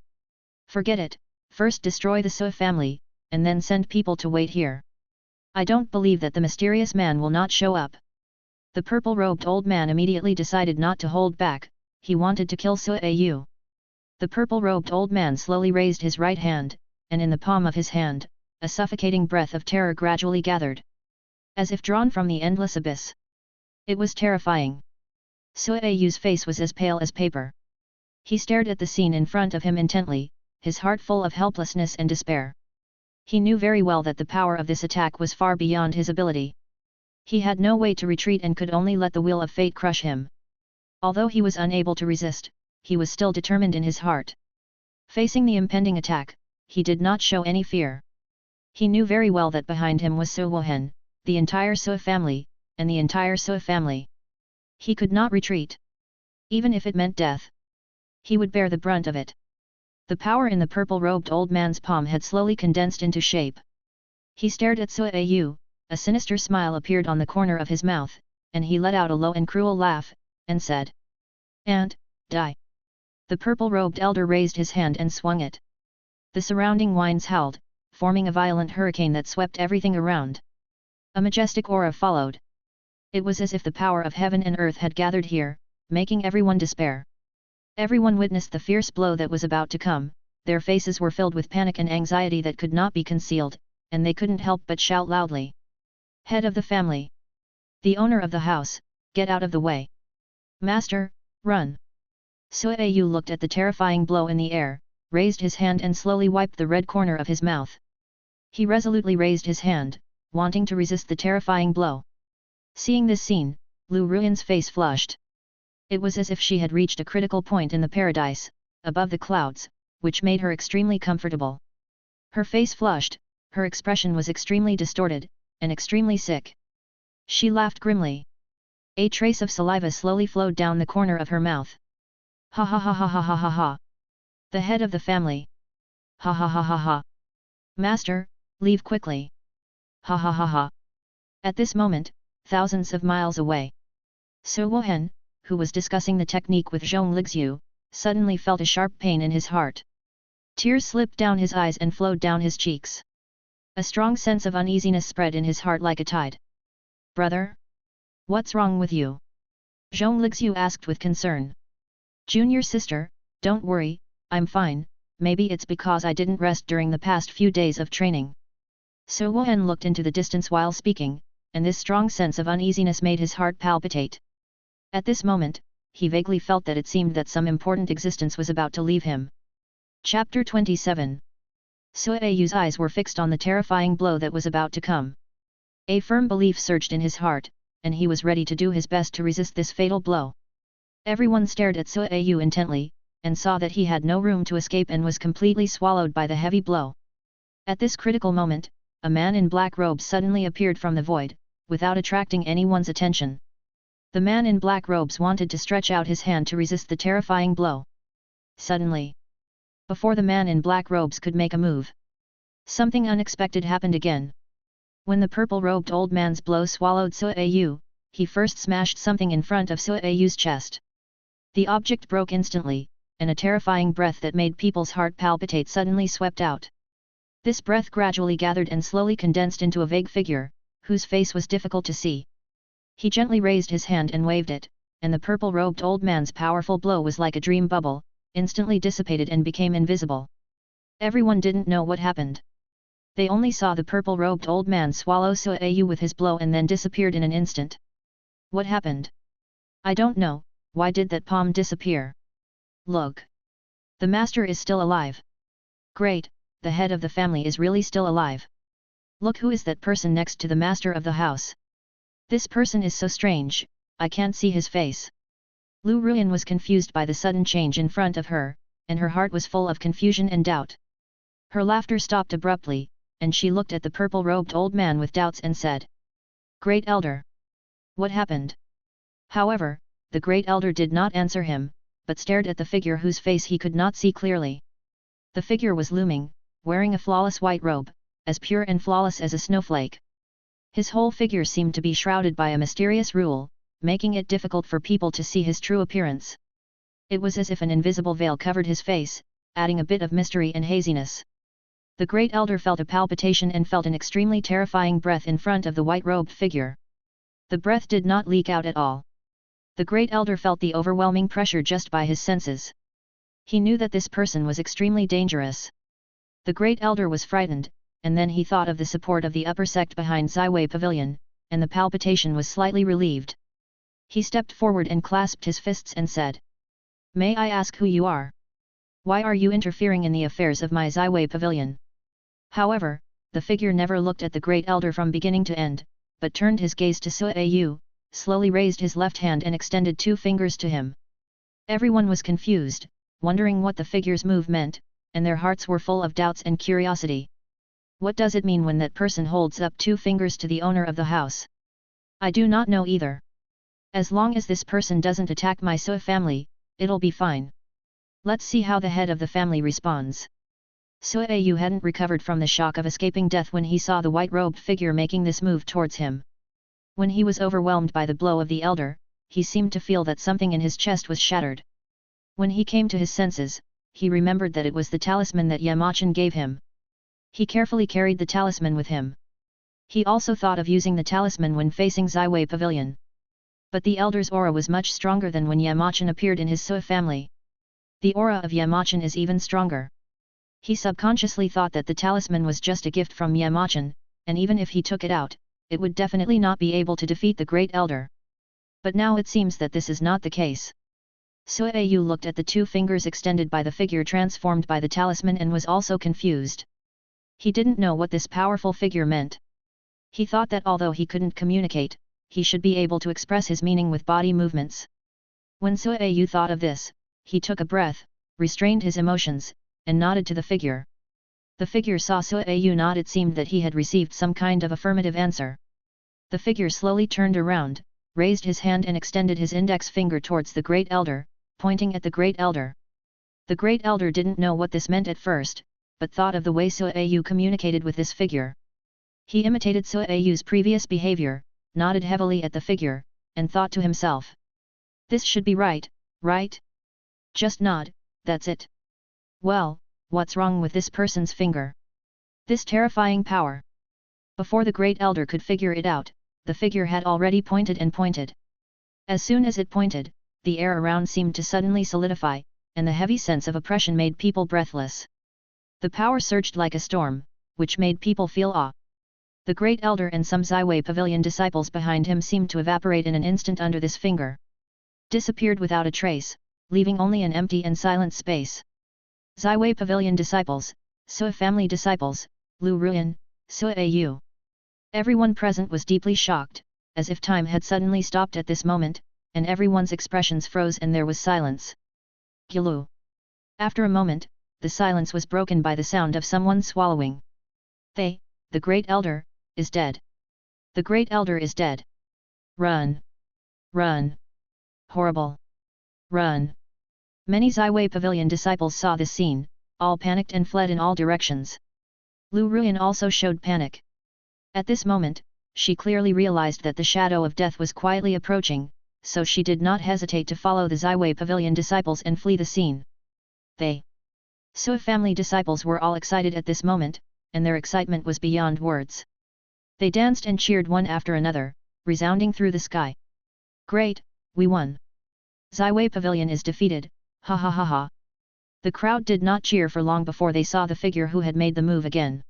Forget it, first destroy the Sua family, and then send people to wait here. I don't believe that the mysterious man will not show up. The purple-robed old man immediately decided not to hold back, he wanted to kill Suayu. The purple-robed old man slowly raised his right hand, and in the palm of his hand, a suffocating breath of terror gradually gathered. As if drawn from the endless abyss. It was terrifying. Suayu's face was as pale as paper. He stared at the scene in front of him intently, his heart full of helplessness and despair. He knew very well that the power of this attack was far beyond his ability. He had no way to retreat and could only let the wheel of fate crush him. Although he was unable to resist, he was still determined in his heart. Facing the impending attack, he did not show any fear. He knew very well that behind him was Su Wohen, the entire Sua family, and the entire Sua family. He could not retreat. Even if it meant death. He would bear the brunt of it. The power in the purple-robed old man's palm had slowly condensed into shape. He stared at Suayu, a sinister smile appeared on the corner of his mouth, and he let out a low and cruel laugh, and said, "And, die." The purple-robed elder raised his hand and swung it. The surrounding winds howled, forming a violent hurricane that swept everything around. A majestic aura followed. It was as if the power of heaven and earth had gathered here, making everyone despair. Everyone witnessed the fierce blow that was about to come, their faces were filled with panic and anxiety that could not be concealed, and they couldn't help but shout loudly. "Head of the family! The owner of the house, get out of the way! Master, run!" Suayu looked at the terrifying blow in the air, raised his hand and slowly wiped the red corner of his mouth. He resolutely raised his hand, wanting to resist the terrifying blow. Seeing this scene, Lu Ruyan's face flushed. It was as if she had reached a critical point in the paradise, above the clouds, which made her extremely comfortable. Her face flushed, her expression was extremely distorted, and extremely sick. She laughed grimly. A trace of saliva slowly flowed down the corner of her mouth. "Ha ha ha ha ha ha ha ha! The head of the family! Ha ha ha ha ha! Master, leave quickly! Ha ha ha ha!" At this moment, thousands of miles away, Su Wohen, who was discussing the technique with Zhong Lixiu, suddenly felt a sharp pain in his heart. Tears slipped down his eyes and flowed down his cheeks. A strong sense of uneasiness spread in his heart like a tide. "Brother? What's wrong with you?" Zhong Lixiu asked with concern. "Junior sister, don't worry, I'm fine, maybe it's because I didn't rest during the past few days of training." Su Wohen looked into the distance while speaking, and this strong sense of uneasiness made his heart palpitate. At this moment, he vaguely felt that it seemed that some important existence was about to leave him. Chapter 27. Suayu's eyes were fixed on the terrifying blow that was about to come. A firm belief surged in his heart, and he was ready to do his best to resist this fatal blow. Everyone stared at Suayu intently, and saw that he had no room to escape and was completely swallowed by the heavy blow. At this critical moment, a man in black robes suddenly appeared from the void, without attracting anyone's attention. The man in black robes wanted to stretch out his hand to resist the terrifying blow. Suddenly, before the man in black robes could make a move, something unexpected happened again. When the purple-robed old man's blow swallowed Suayu, he first smashed something in front of Suayu's chest. The object broke instantly, and a terrifying breath that made people's heart palpitate suddenly swept out. This breath gradually gathered and slowly condensed into a vague figure, whose face was difficult to see. He gently raised his hand and waved it, and the purple-robed old man's powerful blow was like a dream bubble, instantly dissipated and became invisible. Everyone didn't know what happened. They only saw the purple-robed old man swallow Suayu with his blow and then disappeared in an instant. What happened? I don't know, why did that palm disappear? Look! The master is still alive. Great, the head of the family is really still alive. Look, who is that person next to the master of the house? This person is so strange, I can't see his face. Lu Ruyan was confused by the sudden change in front of her, and her heart was full of confusion and doubt. Her laughter stopped abruptly, and she looked at the purple-robed old man with doubts and said, "Great Elder. What happened?" However, the Great Elder did not answer him, but stared at the figure whose face he could not see clearly. The figure was looming, wearing a flawless white robe, as pure and flawless as a snowflake. His whole figure seemed to be shrouded by a mysterious rule, making it difficult for people to see his true appearance. It was as if an invisible veil covered his face, adding a bit of mystery and haziness. The Great Elder felt a palpitation and felt an extremely terrifying breath in front of the white-robed figure. The breath did not leak out at all. The Great Elder felt the overwhelming pressure just by his senses. He knew that this person was extremely dangerous. The Great Elder was frightened, and then he thought of the support of the upper sect behind Zaiwei Pavilion, and the palpitation was slightly relieved. He stepped forward and clasped his fists and said, "May I ask who you are? Why are you interfering in the affairs of my Zaiwei Pavilion?" However, the figure never looked at the Great Elder from beginning to end, but turned his gaze to Suayu, slowly raised his left hand and extended 2 fingers to him. Everyone was confused, wondering what the figure's move meant, and their hearts were full of doubts and curiosity. What does it mean when that person holds up 2 fingers to the owner of the house? I do not know either. As long as this person doesn't attack my Sua family, it'll be fine. Let's see how the head of the family responds. Suayu hadn't recovered from the shock of escaping death when he saw the white-robed figure making this move towards him. When he was overwhelmed by the blow of the elder, he seemed to feel that something in his chest was shattered. When he came to his senses, he remembered that it was the talisman that Yamachan gave him. He carefully carried the talisman with him. He also thought of using the talisman when facing Zaiwei Pavilion. But the elder's aura was much stronger than when Yamachan appeared in his Sua family. The aura of Yamachan is even stronger. He subconsciously thought that the talisman was just a gift from Yamachan, and even if he took it out, it would definitely not be able to defeat the Great Elder. But now it seems that this is not the case. Suayu looked at the 2 fingers extended by the figure transformed by the talisman and was also confused. He didn't know what this powerful figure meant. He thought that although he couldn't communicate, he should be able to express his meaning with body movements. When Suayu thought of this, he took a breath, restrained his emotions, and nodded to the figure. The figure saw Suayu nod. It seemed that he had received some kind of affirmative answer. The figure slowly turned around, raised his hand and extended his index finger towards the Great Elder, pointing at the Great Elder. The Great Elder didn't know what this meant at first, but thought of the way Suayu communicated with this figure. He imitated Suayu's previous behavior, nodded heavily at the figure, and thought to himself, "This should be right, right? Just nod, that's it. Well, what's wrong with this person's finger? This terrifying power." Before the Great Elder could figure it out, the figure had already pointed and pointed. As soon as it pointed, the air around seemed to suddenly solidify, and the heavy sense of oppression made people breathless. The power surged like a storm, which made people feel awe. The Great Elder and some Zaiwei Pavilion disciples behind him seemed to evaporate in an instant under this finger. Disappeared without a trace, leaving only an empty and silent space. Zaiwei Pavilion disciples, Sua family disciples, Lu Ruyan, Suayu. Everyone present was deeply shocked, as if time had suddenly stopped at this moment, and everyone's expressions froze and there was silence. Gilu. After a moment, the silence was broken by the sound of someone swallowing. The Great Elder, is dead. The Great Elder is dead. Run! Run! Horrible! Run! Many Zaiwei Pavilion disciples saw this scene, all panicked and fled in all directions. Lu Ruyan also showed panic. At this moment, she clearly realized that the shadow of death was quietly approaching, so she did not hesitate to follow the Zaiwei Pavilion disciples and flee the scene. Sua family disciples were all excited at this moment, and their excitement was beyond words. They danced and cheered one after another, resounding through the sky. "Great, we won! Zaiwei Pavilion is defeated, ha ha ha ha!" The crowd did not cheer for long before they saw the figure who had made the move again.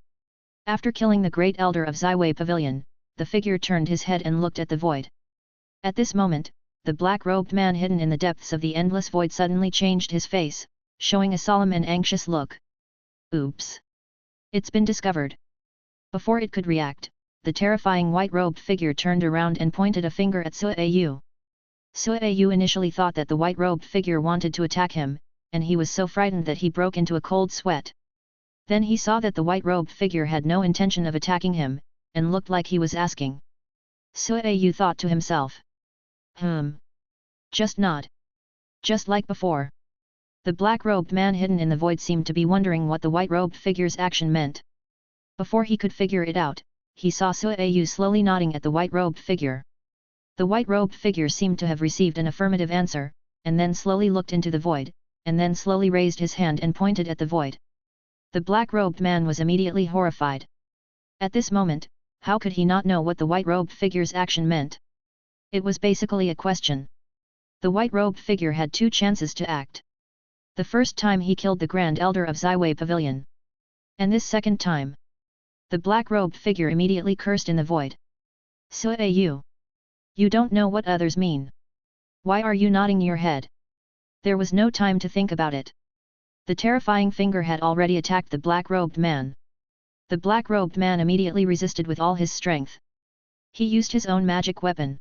After killing the Great Elder of Zaiwei Pavilion, the figure turned his head and looked at the void. At this moment, the black-robed man hidden in the depths of the endless void suddenly changed his face, showing a solemn and anxious look. Oops! It's been discovered. Before it could react, the terrifying white-robed figure turned around and pointed a finger at Suayu. Suayu initially thought that the white-robed figure wanted to attack him, and he was so frightened that he broke into a cold sweat. Then he saw that the white-robed figure had no intention of attacking him, and looked like he was asking. Suayu thought to himself. Just nod. Just like before. The black-robed man hidden in the void seemed to be wondering what the white-robed figure's action meant. Before he could figure it out, he saw Suayu slowly nodding at the white-robed figure. The white-robed figure seemed to have received an affirmative answer, and then slowly looked into the void, and then slowly raised his hand and pointed at the void. The black-robed man was immediately horrified. At this moment, how could he not know what the white-robed figure's action meant? It was basically a question. The white-robed figure had two chances to act. The first time he killed the Grand Elder of Zaiwei Pavilion. And this second time. The black-robed figure immediately cursed in the void. Suayu. You don't know what others mean. Why are you nodding your head? There was no time to think about it. The terrifying finger had already attacked the black-robed man. The black-robed man immediately resisted with all his strength. He used his own magic weapon.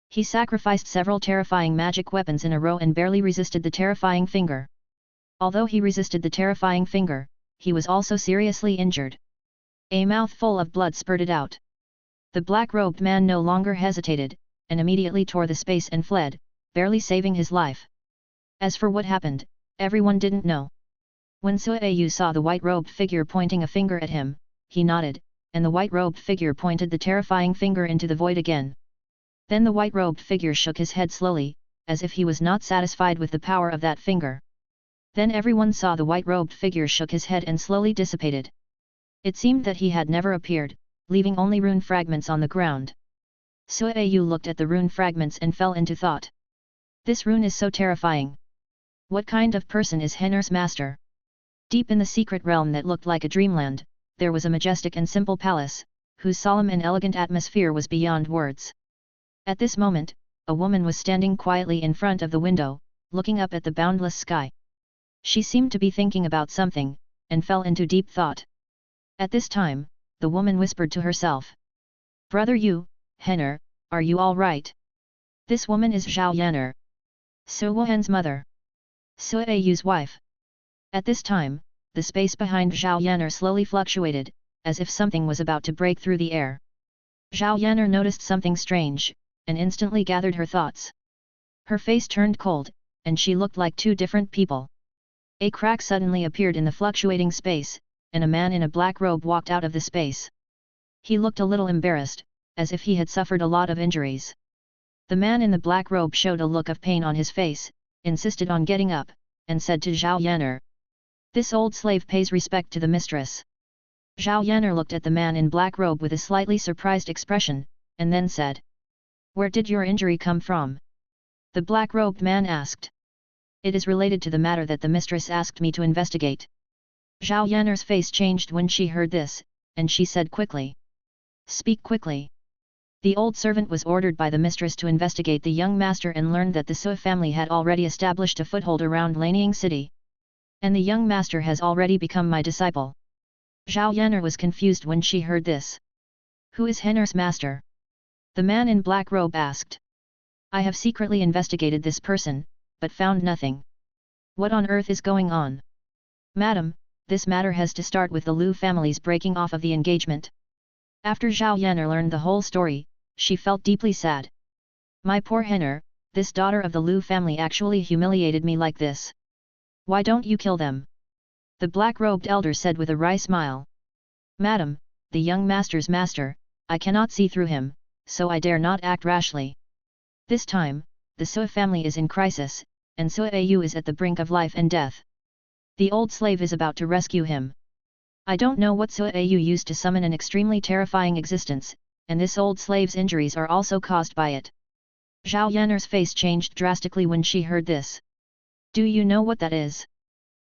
He sacrificed several terrifying magic weapons in a row and barely resisted the terrifying finger. Although he resisted the terrifying finger, he was also seriously injured. A mouthful of blood spurted out. The black-robed man no longer hesitated, and immediately tore the space and fled, barely saving his life. As for what happened, everyone didn't know. When Suayu saw the white-robed figure pointing a finger at him, he nodded, and the white-robed figure pointed the terrifying finger into the void again. Then the white-robed figure shook his head slowly, as if he was not satisfied with the power of that finger. Then everyone saw the white-robed figure shook his head and slowly dissipated. It seemed that he had never appeared, leaving only rune fragments on the ground. Suayu looked at the rune fragments and fell into thought. This rune is so terrifying. What kind of person is Henner's master? Deep in the secret realm that looked like a dreamland, there was a majestic and simple palace, whose solemn and elegant atmosphere was beyond words. At this moment, a woman was standing quietly in front of the window, looking up at the boundless sky. She seemed to be thinking about something, and fell into deep thought. At this time, the woman whispered to herself. Brother Yu, Henner, are you all right? This woman is Zhao Yanner, Su Wuhan's mother. Suayu's wife. At this time, the space behind Zhao Yanner slowly fluctuated, as if something was about to break through the air. Zhao Yanner noticed something strange, and instantly gathered her thoughts. Her face turned cold, and she looked like two different people. A crack suddenly appeared in the fluctuating space, and a man in a black robe walked out of the space. He looked a little embarrassed, as if he had suffered a lot of injuries. The man in the black robe showed a look of pain on his face, insisted on getting up, and said to Zhao Yanner. This old slave pays respect to the mistress. Zhao Yanner looked at the man in black robe with a slightly surprised expression, and then said. Where did your injury come from? The black-robed man asked. It is related to the matter that the mistress asked me to investigate. Zhao Yanner's face changed when she heard this, and she said quickly. Speak quickly. The old servant was ordered by the mistress to investigate the young master and learned that the Sui family had already established a foothold around Lanying City. And the young master has already become my disciple. Zhao Yanner was confused when she heard this. Who is Henner's master? The man in black robe asked. I have secretly investigated this person, but found nothing. What on earth is going on? Madam, this matter has to start with the Liu family's breaking off of the engagement. After Zhao Yanner learned the whole story, she felt deeply sad. My poor Henner, this daughter of the Liu family actually humiliated me like this. Why don't you kill them? The black-robed elder said with a wry smile. Madam, the young master's master, I cannot see through him, so I dare not act rashly. This time, the Sui family is in crisis, and Suayu is at the brink of life and death. The old slave is about to rescue him. I don't know what Suayu used to summon an extremely terrifying existence, and this old slave's injuries are also caused by it. Zhao Yanner's face changed drastically when she heard this. Do you know what that is?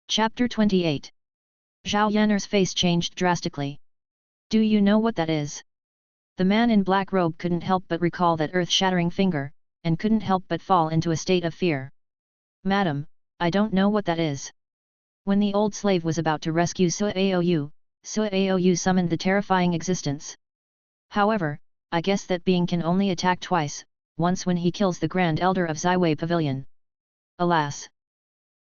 Chapter 28. Zhao Yanner's face changed drastically. Do you know what that is? The man in black robe couldn't help but recall that earth-shattering finger, and couldn't help but fall into a state of fear. Madam, I don't know what that is. When the old slave was about to rescue Suayu summoned the terrifying existence. However, I guess that being can only attack twice, once when he kills the Grand Elder of Zaiwei Pavilion. Alas!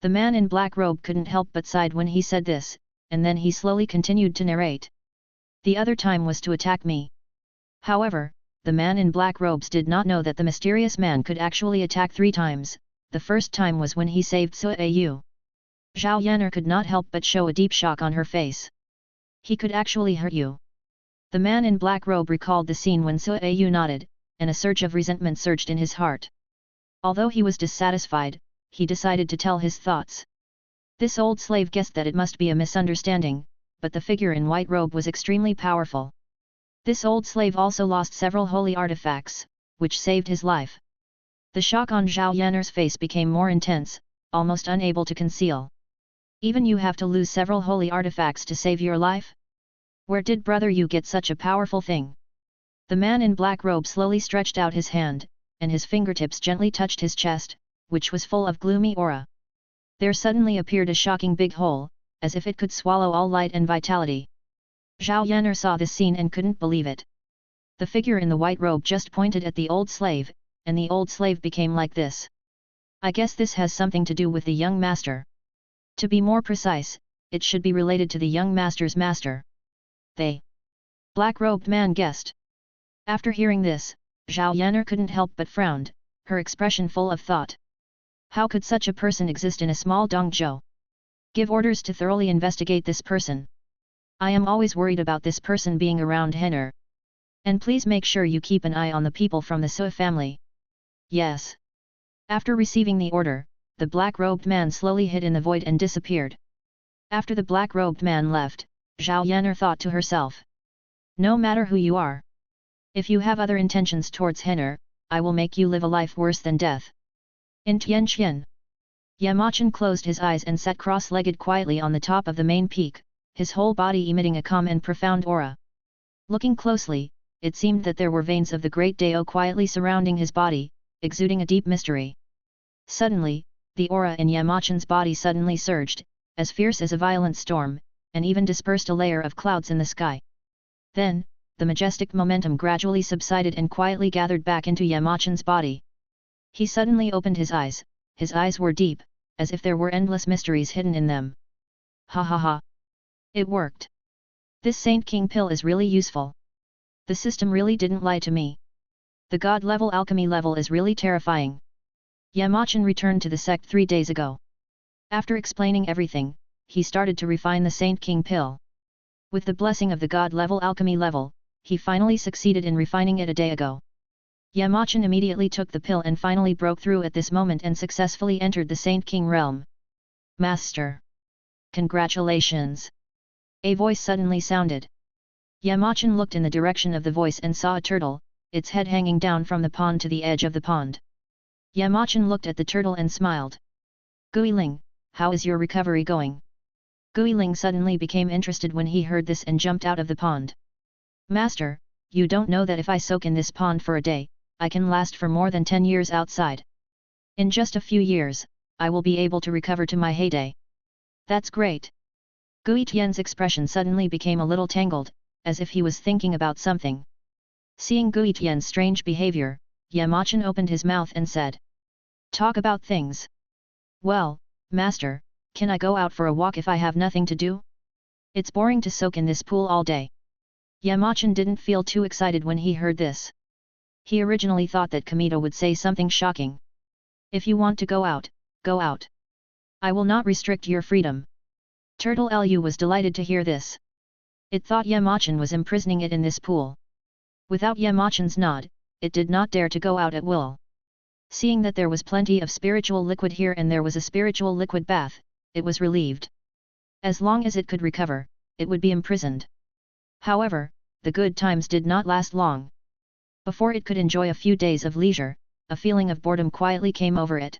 The man in black robe couldn't help but sighed when he said this, and then he slowly continued to narrate. The other time was to attack me. However, the man in black robes did not know that the mysterious man could actually attack 3 times, the first time was when he saved Suayu. Zhao Yan'er could not help but show a deep shock on her face. He could actually hurt you. The man in black robe recalled the scene when Suayu nodded, and a surge of resentment surged in his heart. Although he was dissatisfied, he decided to tell his thoughts. This old slave guessed that it must be a misunderstanding, but the figure in white robe was extremely powerful. This old slave also lost several holy artifacts, which saved his life. The shock on Zhao Yan'er's face became more intense, almost unable to conceal. Even you have to lose several holy artifacts to save your life? Where did brother you get such a powerful thing? The man in black robe slowly stretched out his hand, and his fingertips gently touched his chest, which was full of gloomy aura. There suddenly appeared a shocking big hole, as if it could swallow all light and vitality. Zhao Yan'er saw this scene and couldn't believe it. The figure in the white robe just pointed at the old slave, and the old slave became like this. I guess this has something to do with the young master. To be more precise, it should be related to the young master's master. They. Black-robed man guessed. After hearing this, Zhao Yan'er couldn't help but frowned, her expression full of thought. How could such a person exist in a small dongjou? Give orders to thoroughly investigate this person. I am always worried about this person being around Henner. And please make sure you keep an eye on the people from the Sui family. Yes. After receiving the order, the black-robed man slowly hid in the void and disappeared. After the black-robed man left, Zhao Yan'er thought to herself. No matter who you are. If you have other intentions towards Henner, I will make you live a life worse than death. In Tianqian. Yamachan closed his eyes and sat cross-legged quietly on the top of the main peak, his whole body emitting a calm and profound aura. Looking closely, it seemed that there were veins of the great Dao quietly surrounding his body, exuding a deep mystery. Suddenly, the aura in Yamachan's body suddenly surged, as fierce as a violent storm, and even dispersed a layer of clouds in the sky. Then, the majestic momentum gradually subsided and quietly gathered back into Yamachan's body. He suddenly opened his eyes were deep, as if there were endless mysteries hidden in them. Ha ha ha! It worked! This Saint King pill is really useful. The system really didn't lie to me. The God-level alchemy level is really terrifying. Yamachan returned to the sect 3 days ago. After explaining everything, he started to refine the Saint King pill. With the blessing of the God-level alchemy level, he finally succeeded in refining it a day ago. Yamachan immediately took the pill and finally broke through at this moment and successfully entered the Saint King realm. Master! Congratulations! A voice suddenly sounded. Yamachan looked in the direction of the voice and saw a turtle, its head hanging down from the pond to the edge of the pond. Yamachan looked at the turtle and smiled. Guiling, how is your recovery going? Guiling suddenly became interested when he heard this and jumped out of the pond. Master, you don't know that if I soak in this pond for a day, I can last for more than 10 years outside. In just a few years, I will be able to recover to my heyday. That's great. Gui Tian's expression suddenly became a little tangled, as if he was thinking about something. Seeing Gui Tian's strange behavior, Yamachan opened his mouth and said. Talk about things. Well, Master, can I go out for a walk if I have nothing to do? It's boring to soak in this pool all day. Yamachan didn't feel too excited when he heard this. He originally thought that Kamita would say something shocking. If you want to go out, go out. I will not restrict your freedom. Turtle Lu was delighted to hear this. It thought Yamachan was imprisoning it in this pool. Without Yamachan's nod, it did not dare to go out at will. Seeing that there was plenty of spiritual liquid here and there was a spiritual liquid bath, it was relieved. As long as it could recover, it would be imprisoned. However, the good times did not last long. Before it could enjoy a few days of leisure, a feeling of boredom quietly came over it.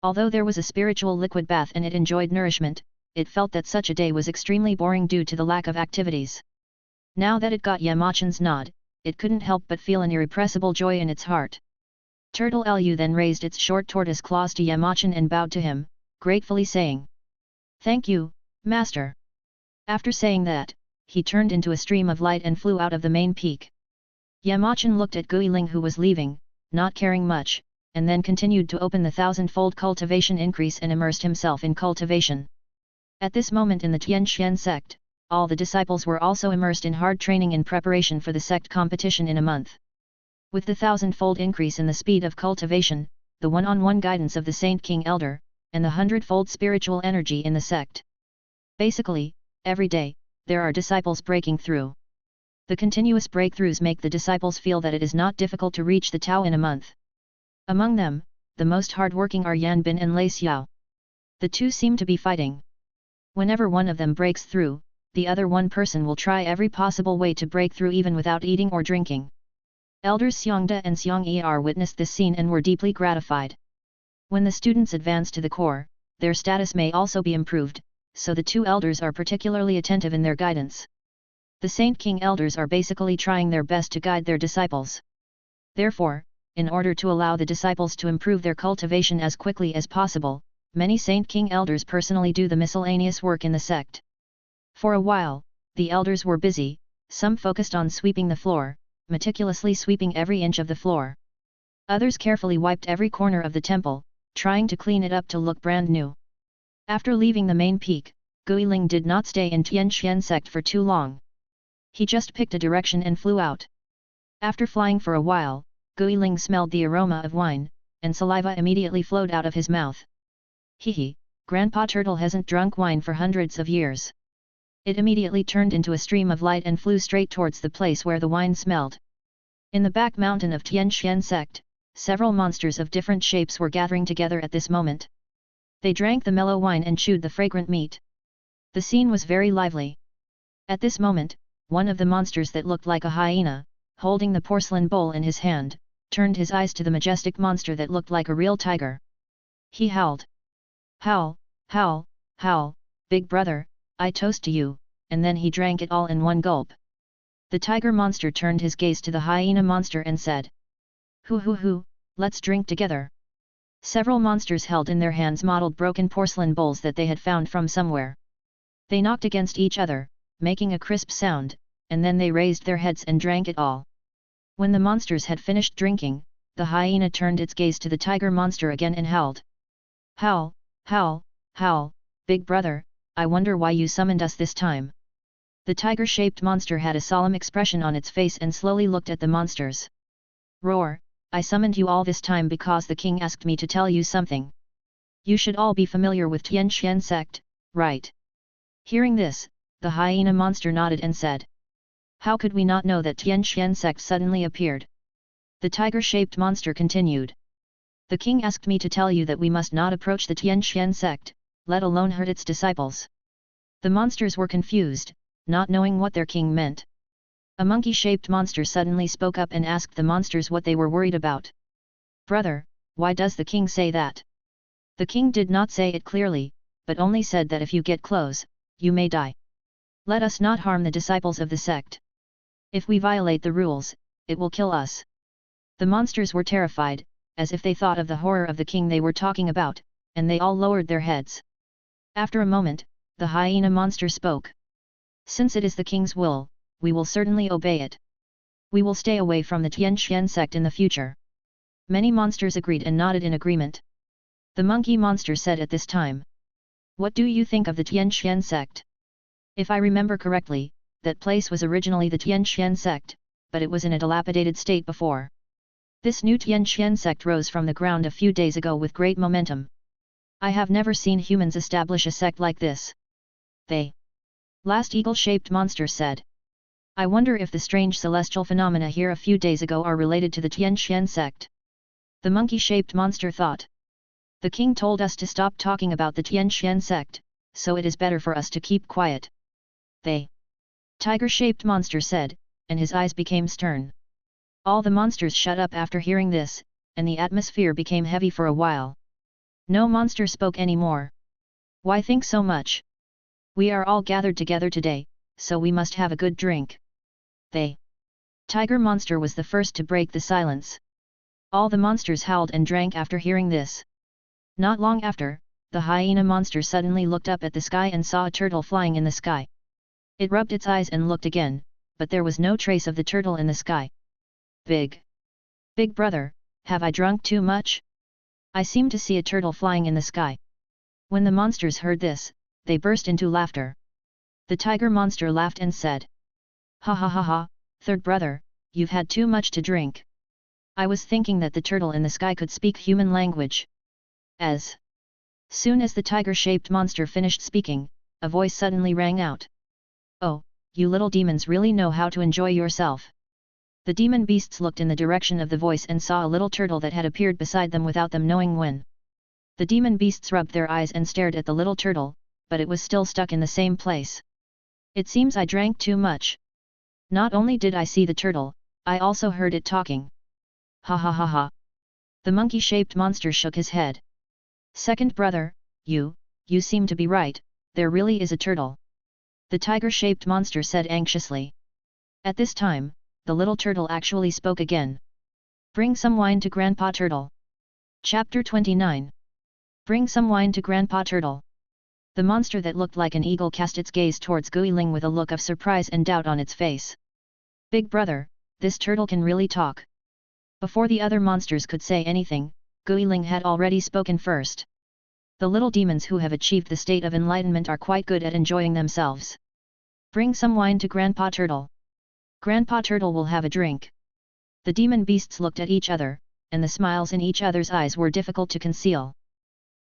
Although there was a spiritual liquid bath and it enjoyed nourishment, it felt that such a day was extremely boring due to the lack of activities. Now that it got Yamachan's nod, it couldn't help but feel an irrepressible joy in its heart. Turtle Lu then raised its short tortoise claws to Yamachan and bowed to him, gratefully saying, Thank you, Master. After saying that, he turned into a stream of light and flew out of the main peak. Yamachan looked at Guiling who was leaving, not caring much, and then continued to open the 1000-fold cultivation increase and immersed himself in cultivation. At this moment in the Tianxian sect, all the disciples were also immersed in hard training in preparation for the sect competition in a month. With the 1,000-fold increase in the speed of cultivation, the one-on-one guidance of the Saint King Elder, and the 100-fold spiritual energy in the sect. Basically, every day, there are disciples breaking through. The continuous breakthroughs make the disciples feel that it is not difficult to reach the Tao in a month. Among them, the most hard-working are Yan Bin and Lei Xiao. The two seem to be fighting. Whenever one of them breaks through, the other one person will try every possible way to break through even without eating or drinking. Elders Xiongda and Xiong witnessed this scene and were deeply gratified. When the students advance to the core, their status may also be improved, so the two elders are particularly attentive in their guidance. The Saint King elders are basically trying their best to guide their disciples. Therefore, in order to allow the disciples to improve their cultivation as quickly as possible, many Saint King elders personally do the miscellaneous work in the sect. For a while, the elders were busy, some focused on sweeping the floor, meticulously sweeping every inch of the floor. Others carefully wiped every corner of the temple, trying to clean it up to look brand new. After leaving the main peak, Guiling did not stay in Tianxian sect for too long. He just picked a direction and flew out. After flying for a while, Guiling smelled the aroma of wine, and saliva immediately flowed out of his mouth. Hee, Grandpa Turtle hasn't drunk wine for hundreds of years. It immediately turned into a stream of light and flew straight towards the place where the wine smelled. In the back mountain of Tianxian sect, several monsters of different shapes were gathering together at this moment. They drank the mellow wine and chewed the fragrant meat. The scene was very lively. At this moment, one of the monsters that looked like a hyena, holding the porcelain bowl in his hand, turned his eyes to the majestic monster that looked like a real tiger. He howled. Howl, howl, howl, big brother, I toast to you, and then he drank it all in one gulp. The tiger monster turned his gaze to the hyena monster and said, Hoo, let's drink together. Several monsters held in their hands mottled broken porcelain bowls that they had found from somewhere. They knocked against each other, making a crisp sound, and then they raised their heads and drank it all. When the monsters had finished drinking, the hyena turned its gaze to the tiger monster again and howled. Howl, howl, howl, big brother, I wonder why you summoned us this time. The tiger-shaped monster had a solemn expression on its face and slowly looked at the monsters. Roar, I summoned you all this time because the king asked me to tell you something. You should all be familiar with Tianxian sect, right? Hearing this, the hyena monster nodded and said. How could we not know that Tianxian sect suddenly appeared? The tiger-shaped monster continued. The king asked me to tell you that we must not approach the Tianxian sect, let alone hurt its disciples. The monsters were confused, not knowing what their king meant. A monkey-shaped monster suddenly spoke up and asked the monsters what they were worried about. Brother, why does the king say that? The king did not say it clearly, but only said that if you get close, you may die. Let us not harm the disciples of the sect. If we violate the rules, it will kill us. The monsters were terrified, as if they thought of the horror of the king they were talking about, and they all lowered their heads. After a moment, the hyena monster spoke. Since it is the king's will, we will certainly obey it. We will stay away from the Tianxian sect in the future. Many monsters agreed and nodded in agreement. The monkey monster said at this time. What do you think of the Tianxian sect? If I remember correctly, that place was originally the Tianxian sect, but it was in a dilapidated state before. This new Tianxian sect rose from the ground a few days ago with great momentum. I have never seen humans establish a sect like this. They. Last eagle-shaped monster said. I wonder if the strange celestial phenomena here a few days ago are related to the Tianxian sect. The monkey-shaped monster thought. The king told us to stop talking about the Tianxian sect, so it is better for us to keep quiet. They. Tiger-shaped monster said, and his eyes became stern. All the monsters shut up after hearing this, and the atmosphere became heavy for a while. No monster spoke anymore. Why think so much? We are all gathered together today, so we must have a good drink. They. Tiger monster was the first to break the silence. All the monsters howled and drank after hearing this. Not long after, the hyena monster suddenly looked up at the sky and saw a turtle flying in the sky. It rubbed its eyes and looked again, but there was no trace of the turtle in the sky. Big brother, have I drunk too much? I seem to see a turtle flying in the sky. When the monsters heard this, they burst into laughter. The tiger monster laughed and said, "Ha ha ha ha, third brother, you've had too much to drink. I was thinking that the turtle in the sky could speak human language." As soon as the tiger-shaped monster finished speaking, a voice suddenly rang out. "Oh, you little demons really know how to enjoy yourself." The demon beasts looked in the direction of the voice and saw a little turtle that had appeared beside them without them knowing when. The demon beasts rubbed their eyes and stared at the little turtle, but it was still stuck in the same place. "It seems I drank too much. Not only did I see the turtle, I also heard it talking. Ha ha ha ha." The monkey-shaped monster shook his head. "Second brother, you seem to be right, there really is a turtle." The tiger-shaped monster said anxiously. At this time, the little turtle actually spoke again. "Bring some wine to Grandpa Turtle." Chapter 29. Bring some wine to Grandpa Turtle. The monster that looked like an eagle cast its gaze towards Guiling with a look of surprise and doubt on its face. "Big brother, this turtle can really talk." Before the other monsters could say anything, Guiling had already spoken first. "The little demons who have achieved the state of enlightenment are quite good at enjoying themselves. Bring some wine to Grandpa Turtle. Grandpa Turtle will have a drink." The demon beasts looked at each other, and the smiles in each other's eyes were difficult to conceal.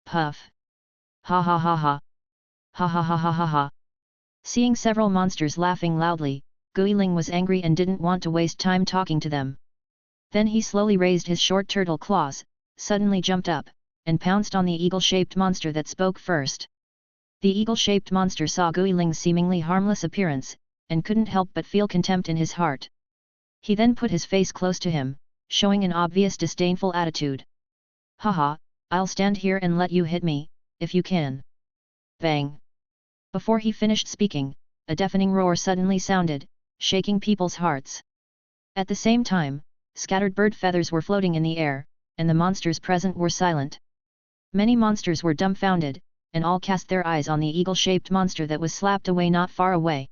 Puff! Ha ha ha ha! Ha ha ha ha ha ha! Seeing several monsters laughing loudly, Guiling was angry and didn't want to waste time talking to them. Then he slowly raised his short turtle claws, suddenly jumped up, and pounced on the eagle-shaped monster that spoke first. The eagle-shaped monster saw Guiling's seemingly harmless appearance, and couldn't help but feel contempt in his heart. He then put his face close to him, showing an obvious disdainful attitude. "Haha, I'll stand here and let you hit me, if you can." Bang! Before he finished speaking, a deafening roar suddenly sounded, shaking people's hearts. At the same time, scattered bird feathers were floating in the air, and the monsters present were silent. Many monsters were dumbfounded, and all cast their eyes on the eagle-shaped monster that was slapped away not far away.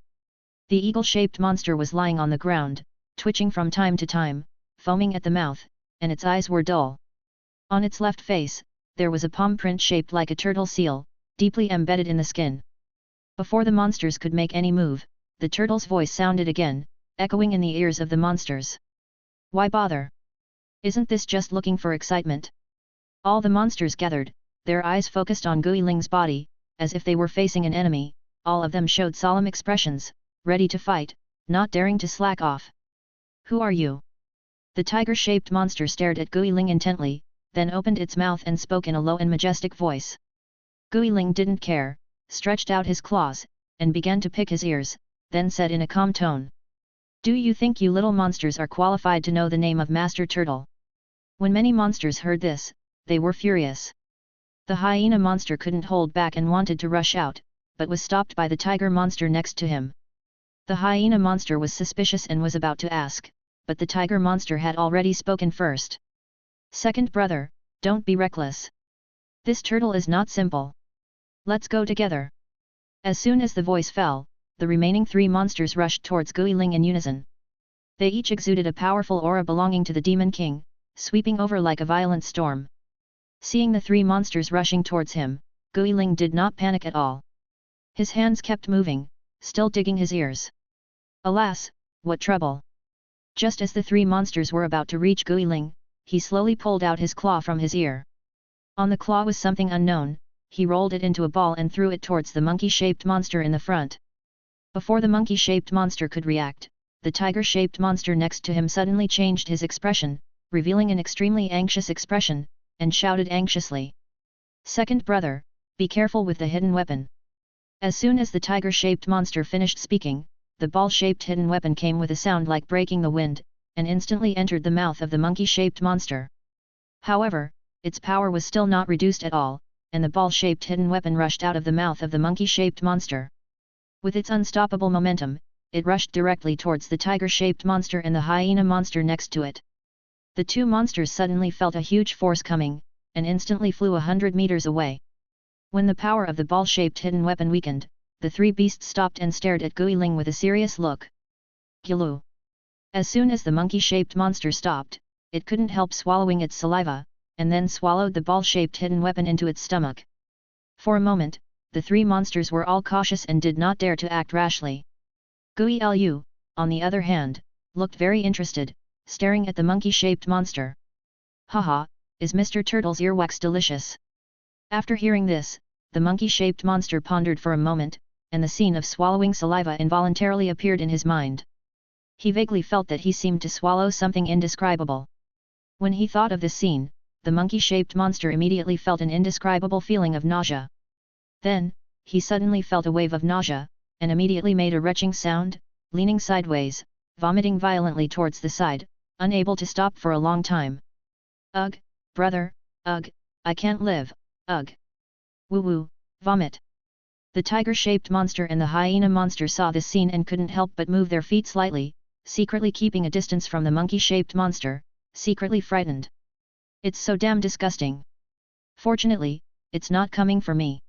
The eagle-shaped monster was lying on the ground, twitching from time to time, foaming at the mouth, and its eyes were dull. On its left face, there was a palm print shaped like a turtle seal, deeply embedded in the skin. Before the monsters could make any move, the turtle's voice sounded again, echoing in the ears of the monsters. "Why bother? Isn't this just looking for excitement?" All the monsters gathered, their eyes focused on Guiling's body, as if they were facing an enemy. All of them showed solemn expressions, ready to fight, not daring to slack off. "Who are you?" The tiger-shaped monster stared at Guiling intently, then opened its mouth and spoke in a low and majestic voice. Guiling didn't care, stretched out his claws, and began to pick his ears, then said in a calm tone. "Do you think you little monsters are qualified to know the name of Master Turtle?" When many monsters heard this, they were furious. The hyena monster couldn't hold back and wanted to rush out, but was stopped by the tiger monster next to him. The hyena monster was suspicious and was about to ask, but the tiger monster had already spoken first. "Second brother, don't be reckless. This turtle is not simple. Let's go together." As soon as the voice fell, the remaining three monsters rushed towards Guiling in unison. They each exuded a powerful aura belonging to the Demon King, sweeping over like a violent storm. Seeing the three monsters rushing towards him, Guiling did not panic at all. His hands kept moving, still digging his ears. Alas, what trouble! Just as the three monsters were about to reach Guiling, he slowly pulled out his claw from his ear. On the claw was something unknown. He rolled it into a ball and threw it towards the monkey-shaped monster in the front. Before the monkey-shaped monster could react, the tiger-shaped monster next to him suddenly changed his expression, revealing an extremely anxious expression, and shouted anxiously. "Second brother, be careful with the hidden weapon." As soon as the tiger-shaped monster finished speaking, the ball-shaped hidden weapon came with a sound like breaking the wind, and instantly entered the mouth of the monkey-shaped monster. However, its power was still not reduced at all, and the ball-shaped hidden weapon rushed out of the mouth of the monkey-shaped monster. With its unstoppable momentum, it rushed directly towards the tiger-shaped monster and the hyena monster next to it. The two monsters suddenly felt a huge force coming, and instantly flew 100 meters away. When the power of the ball-shaped hidden weapon weakened, the three beasts stopped and stared at Guiling with a serious look. Gilu! As soon as the monkey-shaped monster stopped, it couldn't help swallowing its saliva, and then swallowed the ball-shaped hidden weapon into its stomach. For a moment, the three monsters were all cautious and did not dare to act rashly. Gui Lu, on the other hand, looked very interested, staring at the monkey-shaped monster. Haha, is Mr. Turtle's earwax delicious? After hearing this, the monkey-shaped monster pondered for a moment, and the scene of swallowing saliva involuntarily appeared in his mind. He vaguely felt that he seemed to swallow something indescribable. When he thought of this scene, the monkey-shaped monster immediately felt an indescribable feeling of nausea. Then, he suddenly felt a wave of nausea, and immediately made a retching sound, leaning sideways, vomiting violently towards the side, unable to stop for a long time. Ugh, brother, ugh, I can't live, ugh. Woo woo, vomit. The tiger-shaped monster and the hyena monster saw this scene and couldn't help but move their feet slightly, secretly keeping a distance from the monkey-shaped monster, secretly frightened. It's so damn disgusting. Fortunately, it's not coming for me.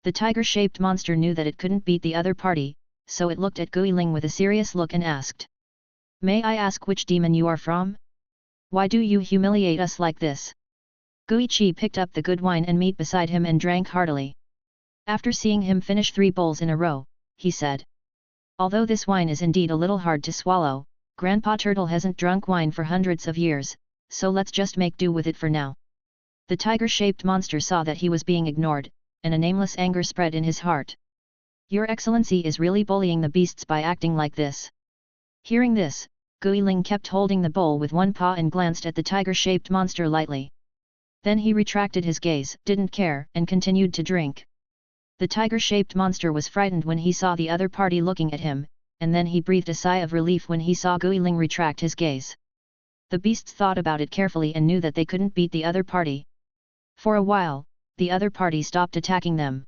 The tiger-shaped monster knew that it couldn't beat the other party, so it looked at Gui Ling with a serious look and asked. May I ask which demon you are from? Why do you humiliate us like this? Gui Chi picked up the good wine and meat beside him and drank heartily. After seeing him finish 3 bowls in a row, he said. Although this wine is indeed a little hard to swallow, Grandpa Turtle hasn't drunk wine for hundreds of years, so let's just make do with it for now. The tiger-shaped monster saw that he was being ignored, and a nameless anger spread in his heart. Your Excellency is really bullying the beasts by acting like this. Hearing this, Gui Ling kept holding the bowl with one paw and glanced at the tiger-shaped monster lightly. Then he retracted his gaze, didn't care, and continued to drink. The tiger-shaped monster was frightened when he saw the other party looking at him, and then he breathed a sigh of relief when he saw Gui Ling retract his gaze. The beasts thought about it carefully and knew that they couldn't beat the other party. For a while, the other party stopped attacking them.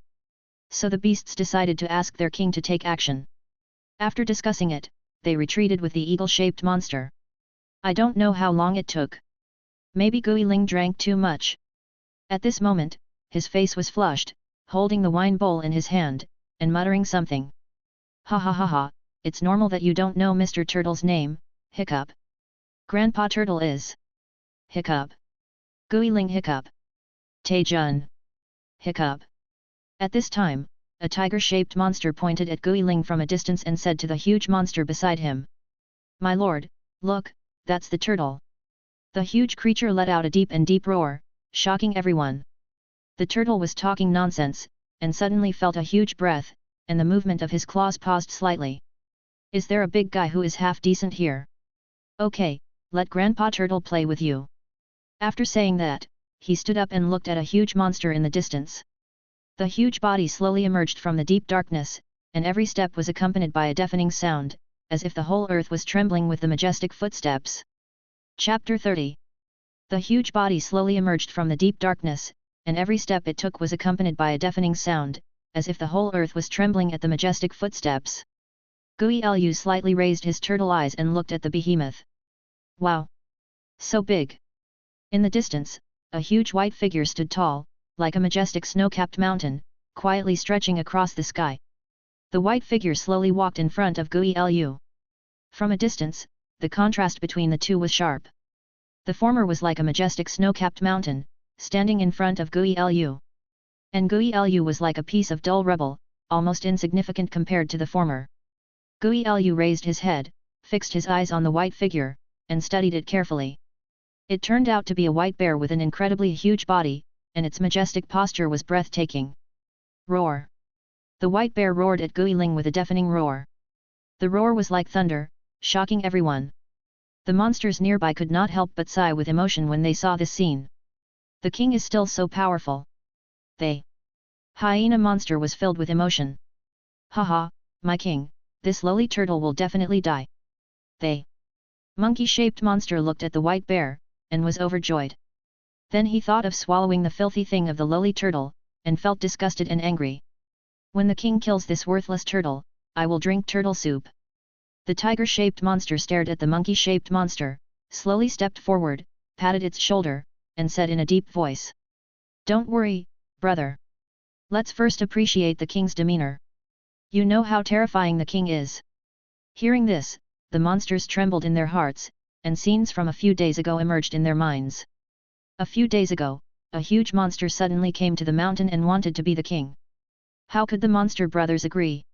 So the beasts decided to ask their king to take action. After discussing it, they retreated with the eagle-shaped monster. I don't know how long it took. Maybe Gui Ling drank too much. At this moment, his face was flushed, holding the wine bowl in his hand, and muttering something. Ha ha ha ha, it's normal that you don't know Mr. Turtle's name, hiccup. Grandpa Turtle is. Hiccup. Gui Ling hiccup. Taejun. Hiccup. At this time, a tiger-shaped monster pointed at Gui Ling from a distance and said to the huge monster beside him. My lord, look, that's the turtle. The huge creature let out a deep roar, shocking everyone. The turtle was talking nonsense, and suddenly felt a huge breath, and the movement of his claws paused slightly. Is there a big guy who is half decent here? Okay, let Grandpa Turtle play with you. After saying that, he stood up and looked at a huge monster in the distance. The huge body slowly emerged from the deep darkness, and every step was accompanied by a deafening sound, as if the whole earth was trembling with the majestic footsteps. Chapter 30. The huge body slowly emerged from the deep darkness, and every step it took was accompanied by a deafening sound, as if the whole earth was trembling at the majestic footsteps. Gui Lu slightly raised his turtle eyes and looked at the behemoth. Wow! So big! In the distance, a huge white figure stood tall, like a majestic snow-capped mountain, quietly stretching across the sky. The white figure slowly walked in front of Gui Lu. From a distance, the contrast between the two was sharp. The former was like a majestic snow-capped mountain, standing in front of Gui Lu. And Gui Lu was like a piece of dull rubble, almost insignificant compared to the former. Gui Lu raised his head, fixed his eyes on the white figure, and studied it carefully. It turned out to be a white bear with an incredibly huge body, and its majestic posture was breathtaking. Roar! The white bear roared at Gui Ling with a deafening roar. The roar was like thunder, shocking everyone. The monsters nearby could not help but sigh with emotion when they saw this scene. The king is still so powerful. Hyena monster was filled with emotion. Haha, my king, this lowly turtle will definitely die. Monkey-shaped monster looked at the white bear, and was overjoyed. Then he thought of swallowing the filthy thing of the lowly turtle, and felt disgusted and angry. When the king kills this worthless turtle, I will drink turtle soup. The tiger-shaped monster stared at the monkey-shaped monster, slowly stepped forward, patted its shoulder, and said in a deep voice. Don't worry, brother. Let's first appreciate the king's demeanor. You know how terrifying the king is. Hearing this, the monsters trembled in their hearts, and scenes from a few days ago emerged in their minds. A few days ago, a huge monster suddenly came to the mountain and wanted to be the king. How could the monster brothers agree?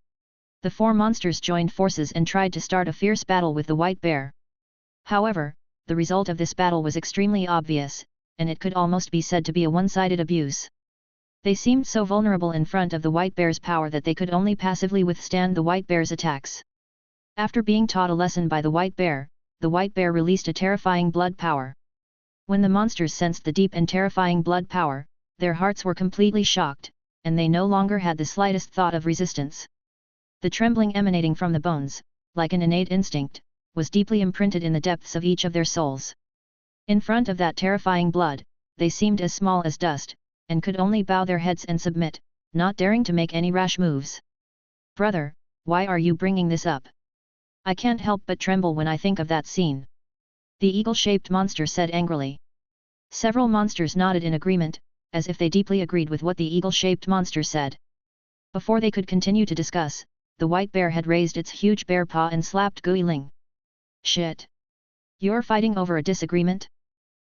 The four monsters joined forces and tried to start a fierce battle with the white bear. However, the result of this battle was extremely obvious, and it could almost be said to be a one-sided abuse. They seemed so vulnerable in front of the white bear's power that they could only passively withstand the white bear's attacks. After being taught a lesson by the white bear released a terrifying blood power. When the monsters sensed the deep and terrifying blood power, their hearts were completely shocked, and they no longer had the slightest thought of resistance. The trembling emanating from the bones, like an innate instinct, was deeply imprinted in the depths of each of their souls. In front of that terrifying blood, they seemed as small as dust, and could only bow their heads and submit, not daring to make any rash moves. "Brother, why are you bringing this up? I can't help but tremble when I think of that scene," the eagle-shaped monster said angrily. Several monsters nodded in agreement, as if they deeply agreed with what the eagle-shaped monster said. Before they could continue to discuss, the white bear had raised its huge bear paw and slapped Guiling. "Shit! You're fighting over a disagreement?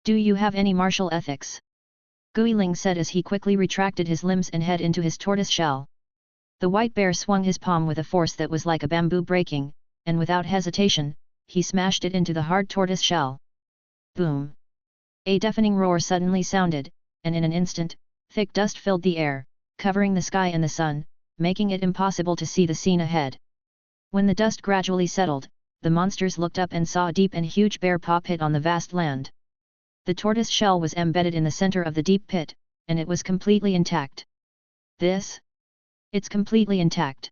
Do you have any martial ethics?" Guiling said as he quickly retracted his limbs and head into his tortoise shell. The white bear swung his palm with a force that was like a bamboo breaking, and without hesitation, he smashed it into the hard tortoise shell. Boom! A deafening roar suddenly sounded, and in an instant, thick dust filled the air, covering the sky and the sun, making it impossible to see the scene ahead. When the dust gradually settled, the monsters looked up and saw a deep and huge bear paw pit on the vast land. The tortoise shell was embedded in the center of the deep pit, and it was completely intact. It's completely intact.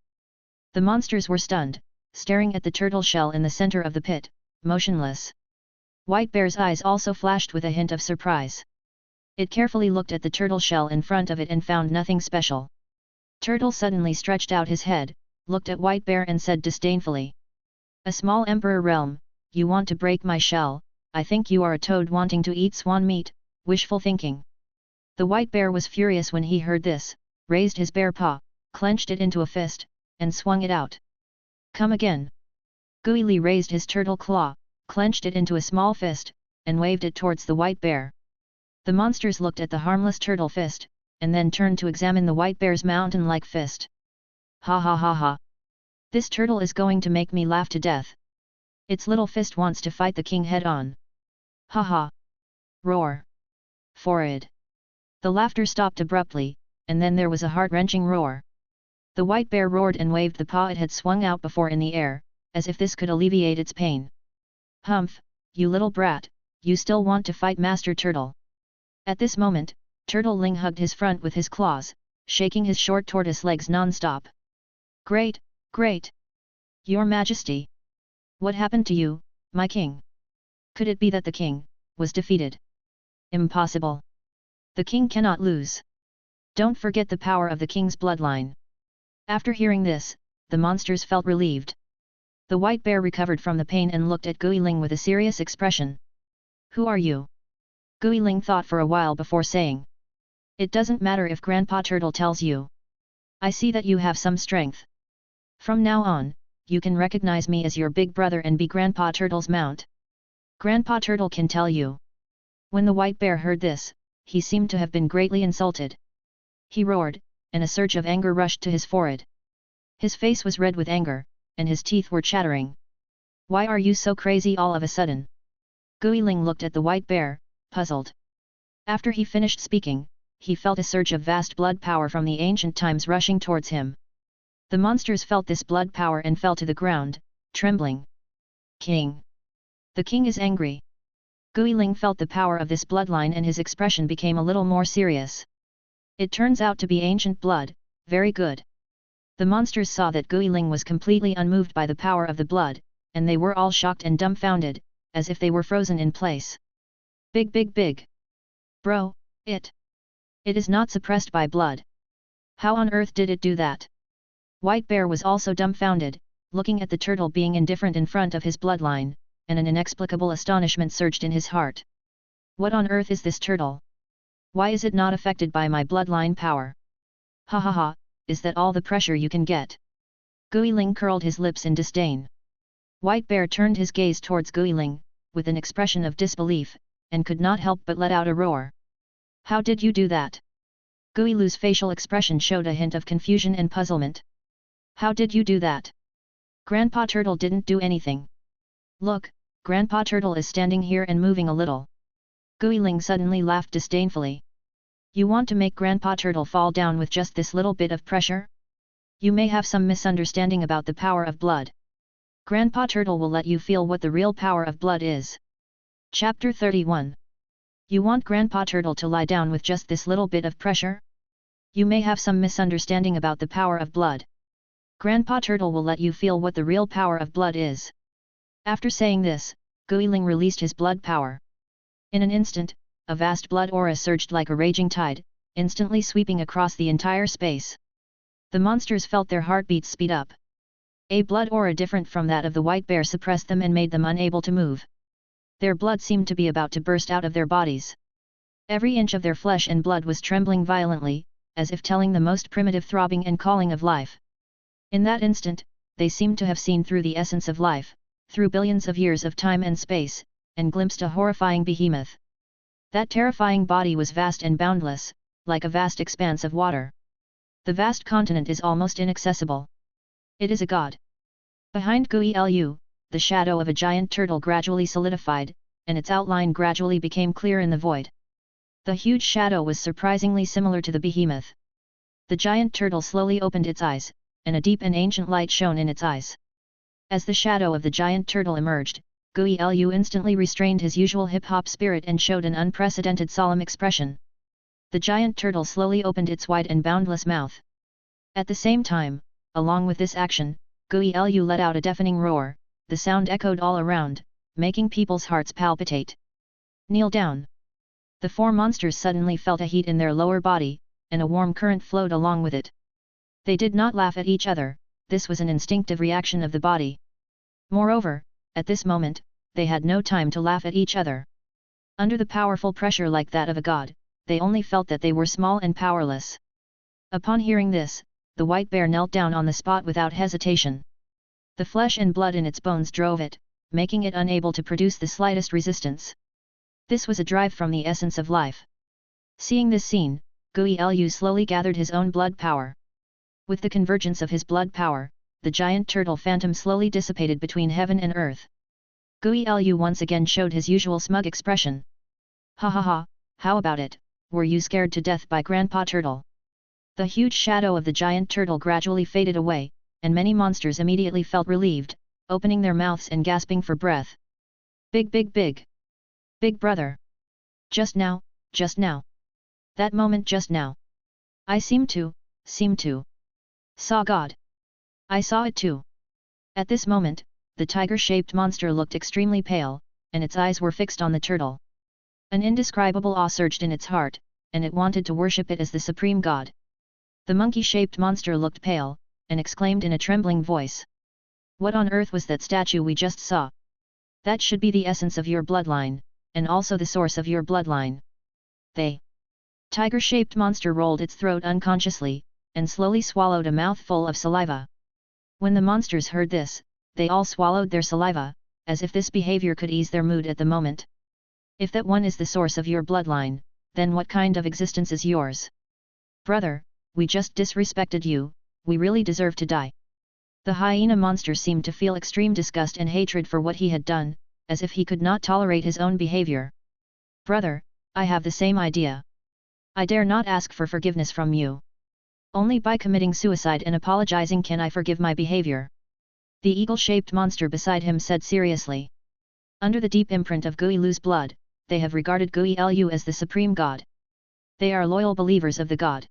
The monsters were stunned, staring at the turtle shell in the center of the pit, motionless. White Bear's eyes also flashed with a hint of surprise. It carefully looked at the turtle shell in front of it and found nothing special. Turtle suddenly stretched out his head, looked at White Bear and said disdainfully, "A small emperor realm, you want to break my shell? I think you are a toad wanting to eat swan meat, wishful thinking." The white bear was furious when he heard this, raised his bear paw, clenched it into a fist, and swung it out. "Come again." Guili raised his turtle claw, clenched it into a small fist, and waved it towards the white bear. The monsters looked at the harmless turtle fist, and then turned to examine the white bear's mountain-like fist. "Ha ha ha ha! This turtle is going to make me laugh to death. Its little fist wants to fight the king head-on. Ha ha! Roar! Forward!" The laughter stopped abruptly, and then there was a heart-wrenching roar. The white bear roared and waved the paw it had swung out before in the air, as if this could alleviate its pain. "Humph, you little brat, you still want to fight Master Turtle." At this moment, Turtle Ling hugged his front with his claws, shaking his short tortoise legs non-stop. "Great, great! Your Majesty! What happened to you, my king?" Could it be that the king was defeated? Impossible! The king cannot lose. Don't forget the power of the king's bloodline. After hearing this, the monsters felt relieved. The white bear recovered from the pain and looked at Guiling with a serious expression. "Who are you?" Guiling thought for a while before saying. "It doesn't matter if Grandpa Turtle tells you. I see that you have some strength. From now on, you can recognize me as your big brother and be Grandpa Turtle's mount. Grandpa Turtle can tell you." When the white bear heard this, he seemed to have been greatly insulted. He roared, and a surge of anger rushed to his forehead. His face was red with anger, and his teeth were chattering. "Why are you so crazy all of a sudden?" Guiling looked at the white bear, puzzled. After he finished speaking, he felt a surge of vast blood power from the ancient times rushing towards him. The monsters felt this blood power and fell to the ground, trembling. "King! The king is angry." Guiling felt the power of this bloodline and his expression became a little more serious. "It turns out to be ancient blood, very good." The monsters saw that Guiling was completely unmoved by the power of the blood, and they were all shocked and dumbfounded, as if they were frozen in place. Big! Bro, it is not suppressed by blood. How on earth did it do that?" White Bear was also dumbfounded, looking at the turtle being indifferent in front of his bloodline, and an inexplicable astonishment surged in his heart. "What on earth is this turtle? Why is it not affected by my bloodline power? Ha ha ha, is that all the pressure you can get?" Guiling curled his lips in disdain. White Bear turned his gaze towards Guiling, with an expression of disbelief, and could not help but let out a roar. "How did you do that? Guilu's facial expression showed a hint of confusion and puzzlement. How did you do that? Grandpa Turtle didn't do anything. Look, Grandpa Turtle is standing here and moving a little. Guiling suddenly laughed disdainfully. You want to make Grandpa Turtle fall down with just this little bit of pressure? You may have some misunderstanding about the power of blood. Grandpa Turtle will let you feel what the real power of blood is. Chapter 31. You want Grandpa Turtle to lie down with just this little bit of pressure? You may have some misunderstanding about the power of blood. Grandpa Turtle will let you feel what the real power of blood is. After saying this, Guiling released his blood power. In an instant, a vast blood aura surged like a raging tide, instantly sweeping across the entire space. The monsters felt their heartbeats speed up. A blood aura different from that of the white bear suppressed them and made them unable to move. Their blood seemed to be about to burst out of their bodies. Every inch of their flesh and blood was trembling violently, as if telling the most primitive throbbing and calling of life. In that instant, they seemed to have seen through the essence of life, through billions of years of time and space, and glimpsed a horrifying behemoth. That terrifying body was vast and boundless, like a vast expanse of water. The vast continent is almost inaccessible. It is a god. Behind Guilu, the shadow of a giant turtle gradually solidified, and its outline gradually became clear in the void. The huge shadow was surprisingly similar to the behemoth. The giant turtle slowly opened its eyes, and a deep and ancient light shone in its eyes. As the shadow of the giant turtle emerged, Guilu instantly restrained his usual hip-hop spirit and showed an unprecedented solemn expression. The giant turtle slowly opened its wide and boundless mouth. At the same time, along with this action, Guilu let out a deafening roar. The sound echoed all around, making people's hearts palpitate. Kneel down. The four monsters suddenly felt a heat in their lower body, and a warm current flowed along with it. They did not laugh at each other, this was an instinctive reaction of the body. Moreover, at this moment, they had no time to laugh at each other. Under the powerful pressure like that of a god, they only felt that they were small and powerless. Upon hearing this, the white bear knelt down on the spot without hesitation. The flesh and blood in its bones drove it, making it unable to produce the slightest resistance. This was a drive from the essence of life. Seeing this scene, Guilu slowly gathered his own blood power. With the convergence of his blood power, the giant turtle phantom slowly dissipated between heaven and earth. Guilu once again showed his usual smug expression. Ha ha ha, how about it, were you scared to death by Grandpa Turtle? The huge shadow of the giant turtle gradually faded away, and many monsters immediately felt relieved, opening their mouths and gasping for breath. Big big big! Big brother! Just now, just now! That moment just now! I seem to saw God! I saw it too! At this moment, the tiger-shaped monster looked extremely pale, and its eyes were fixed on the turtle. An indescribable awe surged in its heart, and it wanted to worship it as the supreme god. The monkey-shaped monster looked pale, and exclaimed in a trembling voice. What on earth was that statue we just saw? That should be the essence of your bloodline, and also the source of your bloodline. The tiger-shaped monster rolled its throat unconsciously, and slowly swallowed a mouthful of saliva. When the monsters heard this, they all swallowed their saliva, as if this behavior could ease their mood at the moment. If that one is the source of your bloodline, then what kind of existence is yours? Brother, we just disrespected you, we really deserve to die. The hyena monster seemed to feel extreme disgust and hatred for what he had done, as if he could not tolerate his own behavior. Brother, I have the same idea. I dare not ask for forgiveness from you. Only by committing suicide and apologizing can I forgive my behavior. The eagle-shaped monster beside him said seriously. Under the deep imprint of Guilu's blood, they have regarded Guilu as the supreme god. They are loyal believers of the god.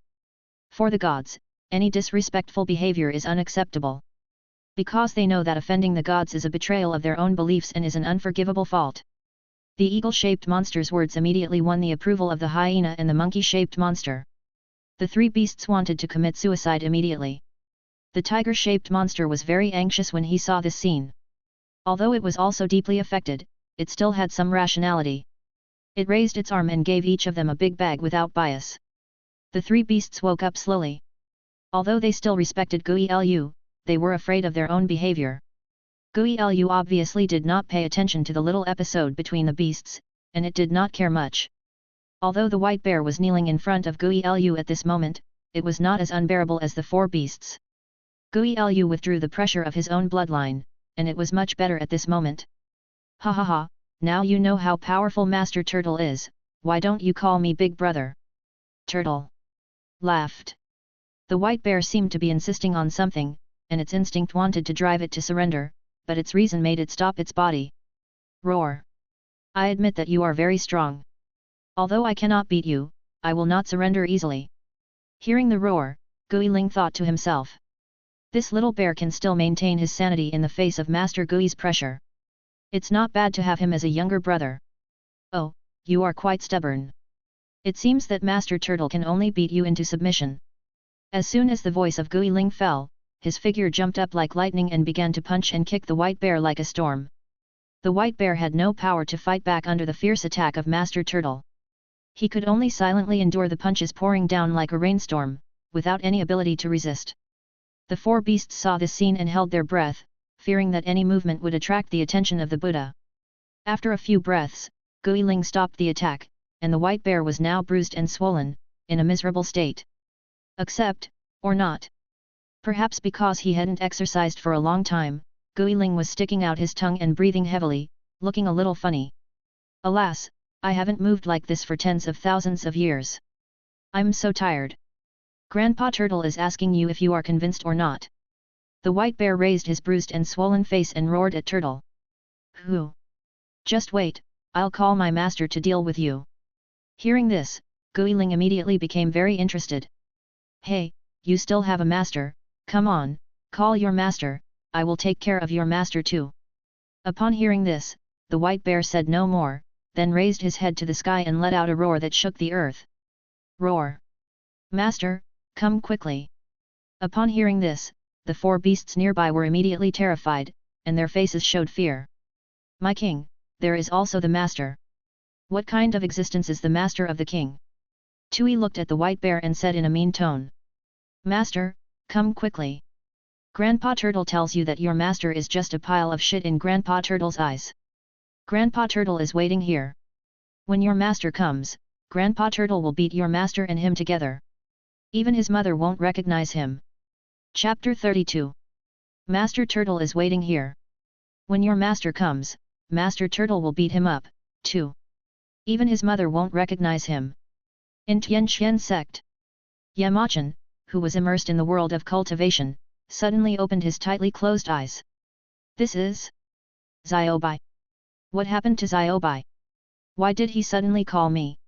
For the gods, any disrespectful behavior is unacceptable. Because they know that offending the gods is a betrayal of their own beliefs and is an unforgivable fault. The eagle-shaped monster's words immediately won the approval of the hyena and the monkey-shaped monster. The three beasts wanted to commit suicide immediately. The tiger-shaped monster was very anxious when he saw this scene. Although it was also deeply affected, it still had some rationality. It raised its arm and gave each of them a big bag without bias. The three beasts woke up slowly. Although they still respected Guilu, they were afraid of their own behavior. Guilu obviously did not pay attention to the little episode between the beasts, and it did not care much. Although the white bear was kneeling in front of Gui Lu at this moment, it was not as unbearable as the four beasts. Gui Lu withdrew the pressure of his own bloodline, and it was much better at this moment. Ha ha ha, now you know how powerful Master Turtle is, why don't you call me Big Brother? Turtle laughed. The white bear seemed to be insisting on something, and its instinct wanted to drive it to surrender, but its reason made it stop its body. Roar! I admit that you are very strong. Although I cannot beat you, I will not surrender easily. Hearing the roar, Gui Ling thought to himself. This little bear can still maintain his sanity in the face of Master Gui's pressure. It's not bad to have him as a younger brother. Oh, you are quite stubborn. It seems that Master Turtle can only beat you into submission. As soon as the voice of Gui Ling fell, his figure jumped up like lightning and began to punch and kick the white bear like a storm. The white bear had no power to fight back under the fierce attack of Master Turtle. He could only silently endure the punches pouring down like a rainstorm, without any ability to resist. The four beasts saw this scene and held their breath, fearing that any movement would attract the attention of the Buddha. After a few breaths, Gui Ling stopped the attack, and the white bear was now bruised and swollen, in a miserable state. Accept, or not. Perhaps because he hadn't exercised for a long time, Gui Ling was sticking out his tongue and breathing heavily, looking a little funny. Alas, I haven't moved like this for tens of thousands of years. I'm so tired. Grandpa Turtle is asking you if you are convinced or not. The white bear raised his bruised and swollen face and roared at Turtle. Who? Just wait, I'll call my master to deal with you. Hearing this, Gui Ling immediately became very interested. Hey, you still have a master, come on, call your master, I will take care of your master too. Upon hearing this, the white bear said no more, then raised his head to the sky and let out a roar that shook the earth. Roar! Master, come quickly! Upon hearing this, the four beasts nearby were immediately terrified, and their faces showed fear. My king, there is also the master. What kind of existence is the master of the king? Tui looked at the white bear and said in a mean tone. Master, come quickly. Grandpa Turtle tells you that your master is just a pile of shit in Grandpa Turtle's eyes. Grandpa Turtle is waiting here. When your master comes, Grandpa Turtle will beat your master and him together. Even his mother won't recognize him. Chapter 32. Master Turtle is waiting here. When your master comes, Master Turtle will beat him up, too. Even his mother won't recognize him. In Tianqian sect, Yamachan, who was immersed in the world of cultivation, suddenly opened his tightly closed eyes. This is Xiaobai. What happened to Xiaobai? Why did he suddenly call me?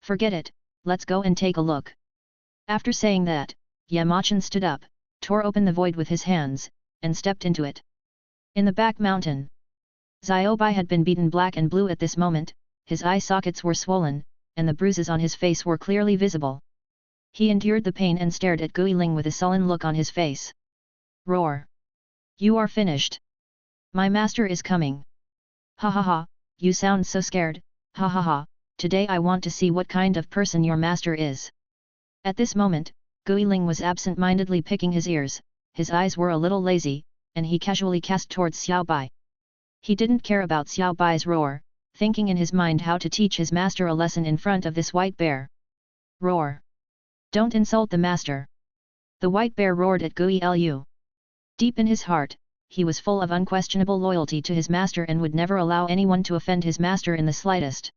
Forget it, let's go and take a look. After saying that, Yamachan stood up, tore open the void with his hands, and stepped into it. In the back mountain, Xiaobai had been beaten black and blue at this moment, his eye sockets were swollen, and the bruises on his face were clearly visible. He endured the pain and stared at Gui Ling with a sullen look on his face. Roar! You are finished. My master is coming. Ha ha ha, you sound so scared, ha ha ha, today I want to see what kind of person your master is. At this moment, Gui Ling was absent-mindedly picking his ears, his eyes were a little lazy, and he casually cast towards Xiao Bai. He didn't care about Xiao Bai's roar, thinking in his mind how to teach his master a lesson in front of this white bear. Roar! Don't insult the master! The white bear roared at Gui Lu. Deep in his heart, he was full of unquestionable loyalty to his master and would never allow anyone to offend his master in the slightest.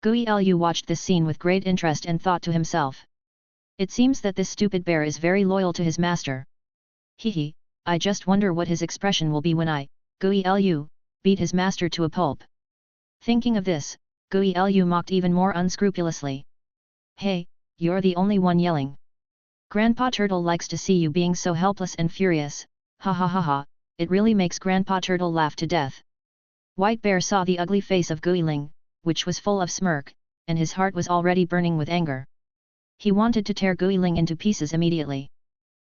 Gui Lu watched this scene with great interest and thought to himself. It seems that this stupid bear is very loyal to his master. Hehe, I just wonder what his expression will be when I, Gui Lu, beat his master to a pulp. Thinking of this, Gui Lu mocked even more unscrupulously. Hey, you're the only one yelling. Grandpa Turtle likes to see you being so helpless and furious, ha ha ha ha, it really makes Grandpa Turtle laugh to death. White Bear saw the ugly face of Gui Ling, which was full of smirk, and his heart was already burning with anger. He wanted to tear Gui Ling into pieces immediately.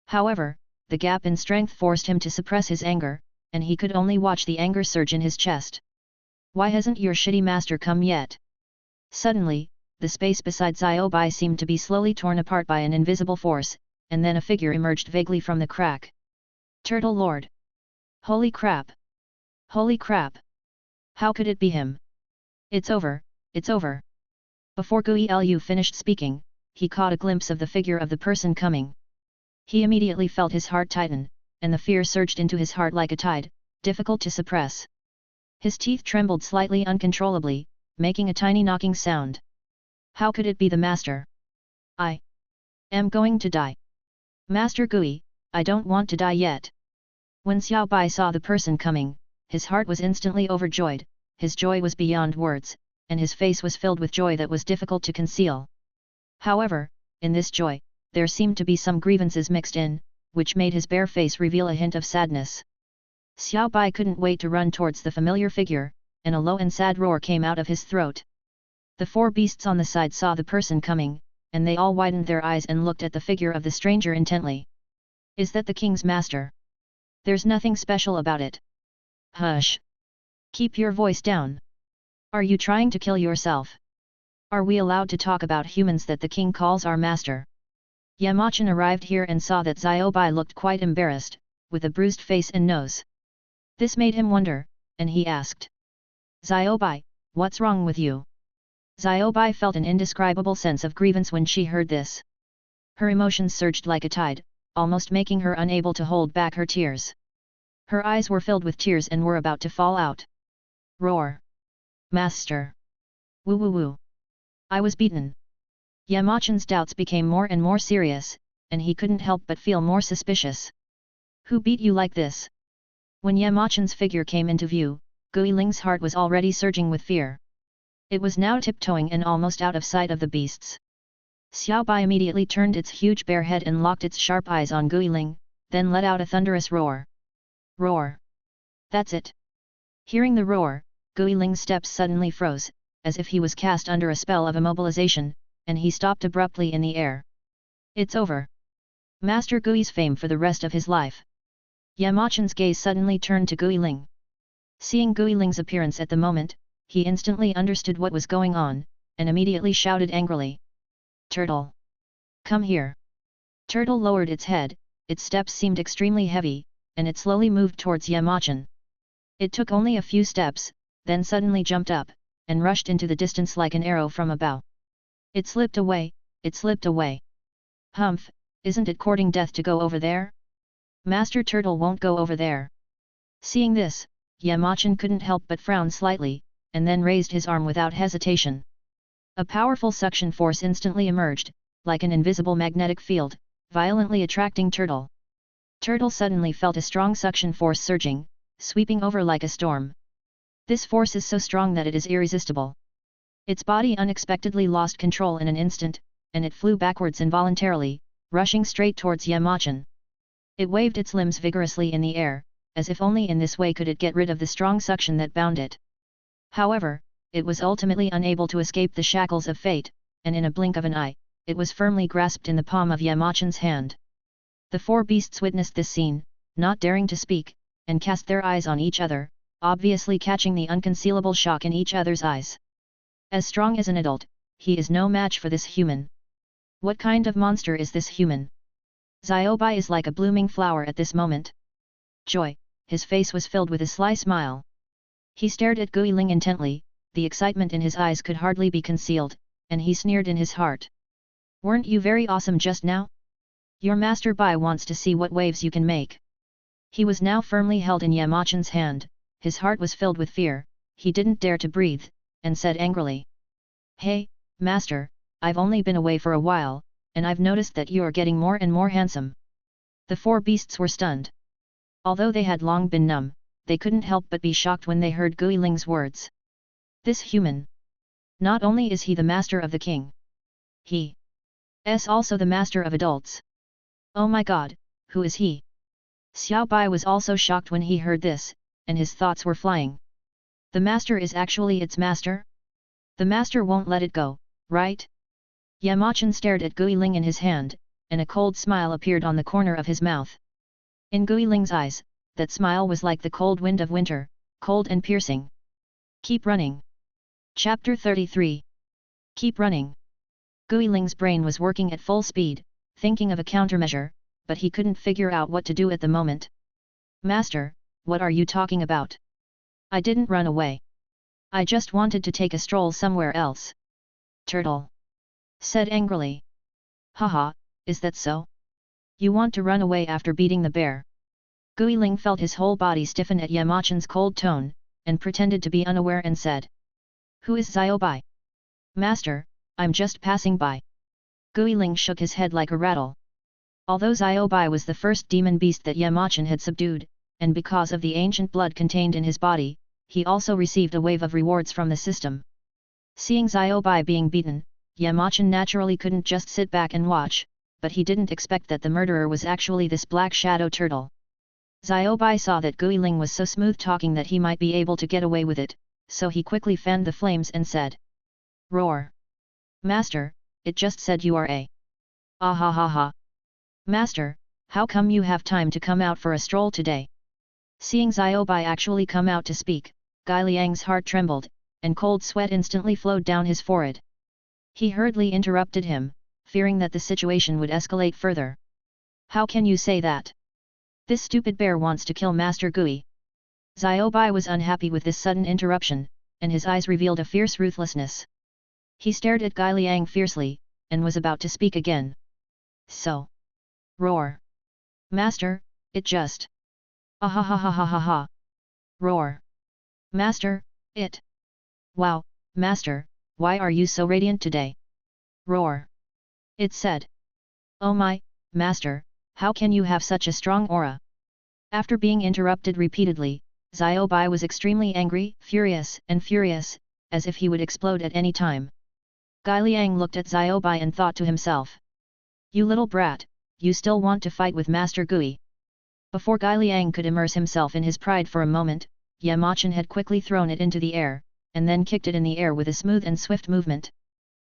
However, the gap in strength forced him to suppress his anger, and he could only watch the anger surge in his chest. Why hasn't your shitty master come yet? Suddenly, the space beside Xiaobai seemed to be slowly torn apart by an invisible force, and then a figure emerged vaguely from the crack. Turtle Lord! Holy crap! Holy crap! How could it be him? It's over, it's over! Before Gui Lu finished speaking, he caught a glimpse of the figure of the person coming. He immediately felt his heart tighten, and the fear surged into his heart like a tide, difficult to suppress. His teeth trembled slightly uncontrollably, making a tiny knocking sound. How could it be the master? I am going to die. Master Gui, I don't want to die yet. When Xiao Bai saw the person coming, his heart was instantly overjoyed, his joy was beyond words, and his face was filled with joy that was difficult to conceal. However, in this joy, there seemed to be some grievances mixed in, which made his bare face reveal a hint of sadness. Xiao Bai couldn't wait to run towards the familiar figure, and a low and sad roar came out of his throat. The four beasts on the side saw the person coming, and they all widened their eyes and looked at the figure of the stranger intently. Is that the king's master? There's nothing special about it. Hush! Keep your voice down. Are you trying to kill yourself? Are we allowed to talk about humans that the king calls our master? Yamachan arrived here and saw that Xiao Bai looked quite embarrassed, with a bruised face and nose. This made him wonder, and he asked. Xiao Bai, what's wrong with you? Xiao Bai felt an indescribable sense of grievance when she heard this. Her emotions surged like a tide, almost making her unable to hold back her tears. Her eyes were filled with tears and were about to fall out. Roar! Master! Woo woo woo! I was beaten. Yamachan's doubts became more and more serious, and he couldn't help but feel more suspicious. Who beat you like this? When Yamachan's figure came into view, Gui Ling's heart was already surging with fear. It was now tiptoeing and almost out of sight of the beasts. Xiao Bai immediately turned its huge bare head and locked its sharp eyes on Gui Ling, then let out a thunderous roar. Roar! That's it! Hearing the roar, Gui Ling's steps suddenly froze, as if he was cast under a spell of immobilization, and he stopped abruptly in the air. It's over. Master Gui's fame for the rest of his life. Yamachan's gaze suddenly turned to Gui Ling. Seeing Gui Ling's appearance at the moment, he instantly understood what was going on, and immediately shouted angrily. Turtle! Come here! Turtle lowered its head, its steps seemed extremely heavy, and it slowly moved towards Yamachan. It took only a few steps, then suddenly jumped up, and rushed into the distance like an arrow from a bow. It slipped away, it slipped away. Humph, isn't it courting death to go over there? Master Turtle won't go over there. Seeing this, Yamachan couldn't help but frown slightly, and then raised his arm without hesitation. A powerful suction force instantly emerged, like an invisible magnetic field, violently attracting Turtle. Turtle suddenly felt a strong suction force surging, sweeping over like a storm. This force is so strong that it is irresistible. Its body unexpectedly lost control in an instant, and it flew backwards involuntarily, rushing straight towards Yamachan. It waved its limbs vigorously in the air, as if only in this way could it get rid of the strong suction that bound it. However, it was ultimately unable to escape the shackles of fate, and in a blink of an eye, it was firmly grasped in the palm of Yamachan's hand. The four beasts witnessed this scene, not daring to speak, and cast their eyes on each other, obviously catching the unconcealable shock in each other's eyes. As strong as an adult, he is no match for this human. What kind of monster is this human? Xiao Bai is like a blooming flower at this moment. Joy, his face was filled with a sly smile. He stared at Gui Ling intently, the excitement in his eyes could hardly be concealed, and he sneered in his heart. Weren't you very awesome just now? Your master Bai wants to see what waves you can make. He was now firmly held in Yamachan's hand, his heart was filled with fear, he didn't dare to breathe, and said angrily. Hey, master, I've only been away for a while, and I've noticed that you are getting more and more handsome. The four beasts were stunned. Although they had long been numb, they couldn't help but be shocked when they heard Gui Ling's words. This human. Not only is he the master of the king. He is also the master of adults. Oh my god, who is he? Xiao Bai was also shocked when he heard this, and his thoughts were flying. The master is actually its master? The master won't let it go, right? Yamachan stared at Gui Ling in his hand, and a cold smile appeared on the corner of his mouth. In Gui Ling's eyes, that smile was like the cold wind of winter, cold and piercing. Keep running. Chapter 33. Keep running. Gui Ling's brain was working at full speed, thinking of a countermeasure, but he couldn't figure out what to do at the moment. Master, what are you talking about? I didn't run away. I just wanted to take a stroll somewhere else. Turtle said angrily. Haha, is that so? You want to run away after beating the bear? Guiling felt his whole body stiffen at Yamachan's cold tone, and pretended to be unaware and said. Who is Xiaobai? Master, I'm just passing by. Guiling shook his head like a rattle. Although Xiaobai was the first demon beast that Yamachan had subdued, and because of the ancient blood contained in his body, he also received a wave of rewards from the system. Seeing Xiaobai being beaten, Yamachan naturally couldn't just sit back and watch, but he didn't expect that the murderer was actually this black shadow turtle. Xiaobai saw that Guiling was so smooth-talking that he might be able to get away with it, so he quickly fanned the flames and said. Roar! Master, it just said you are a... Ah ha ha ha! Master, how come you have time to come out for a stroll today? Seeing Xiaobai actually come out to speak, Gai Liang's heart trembled, and cold sweat instantly flowed down his forehead. He hurriedly interrupted him, fearing that the situation would escalate further. How can you say that? This stupid bear wants to kill Master Gui. Xiaobai was unhappy with this sudden interruption, and his eyes revealed a fierce ruthlessness. He stared at Gai Liang fiercely, and was about to speak again. So. Roar! Master, it just... Ah ha ha ha ha ha ha! Roar! Master, it... Wow, Master, why are you so radiant today? Roar! It said. Oh my, Master, how can you have such a strong aura? After being interrupted repeatedly, Xiaobai was extremely angry, furious, as if he would explode at any time. Gai Liang looked at Xiaobai and thought to himself. You little brat, you still want to fight with Master Gui? Before Gai Liang could immerse himself in his pride for a moment, Yamachan had quickly thrown it into the air, and then kicked it in the air with a smooth and swift movement.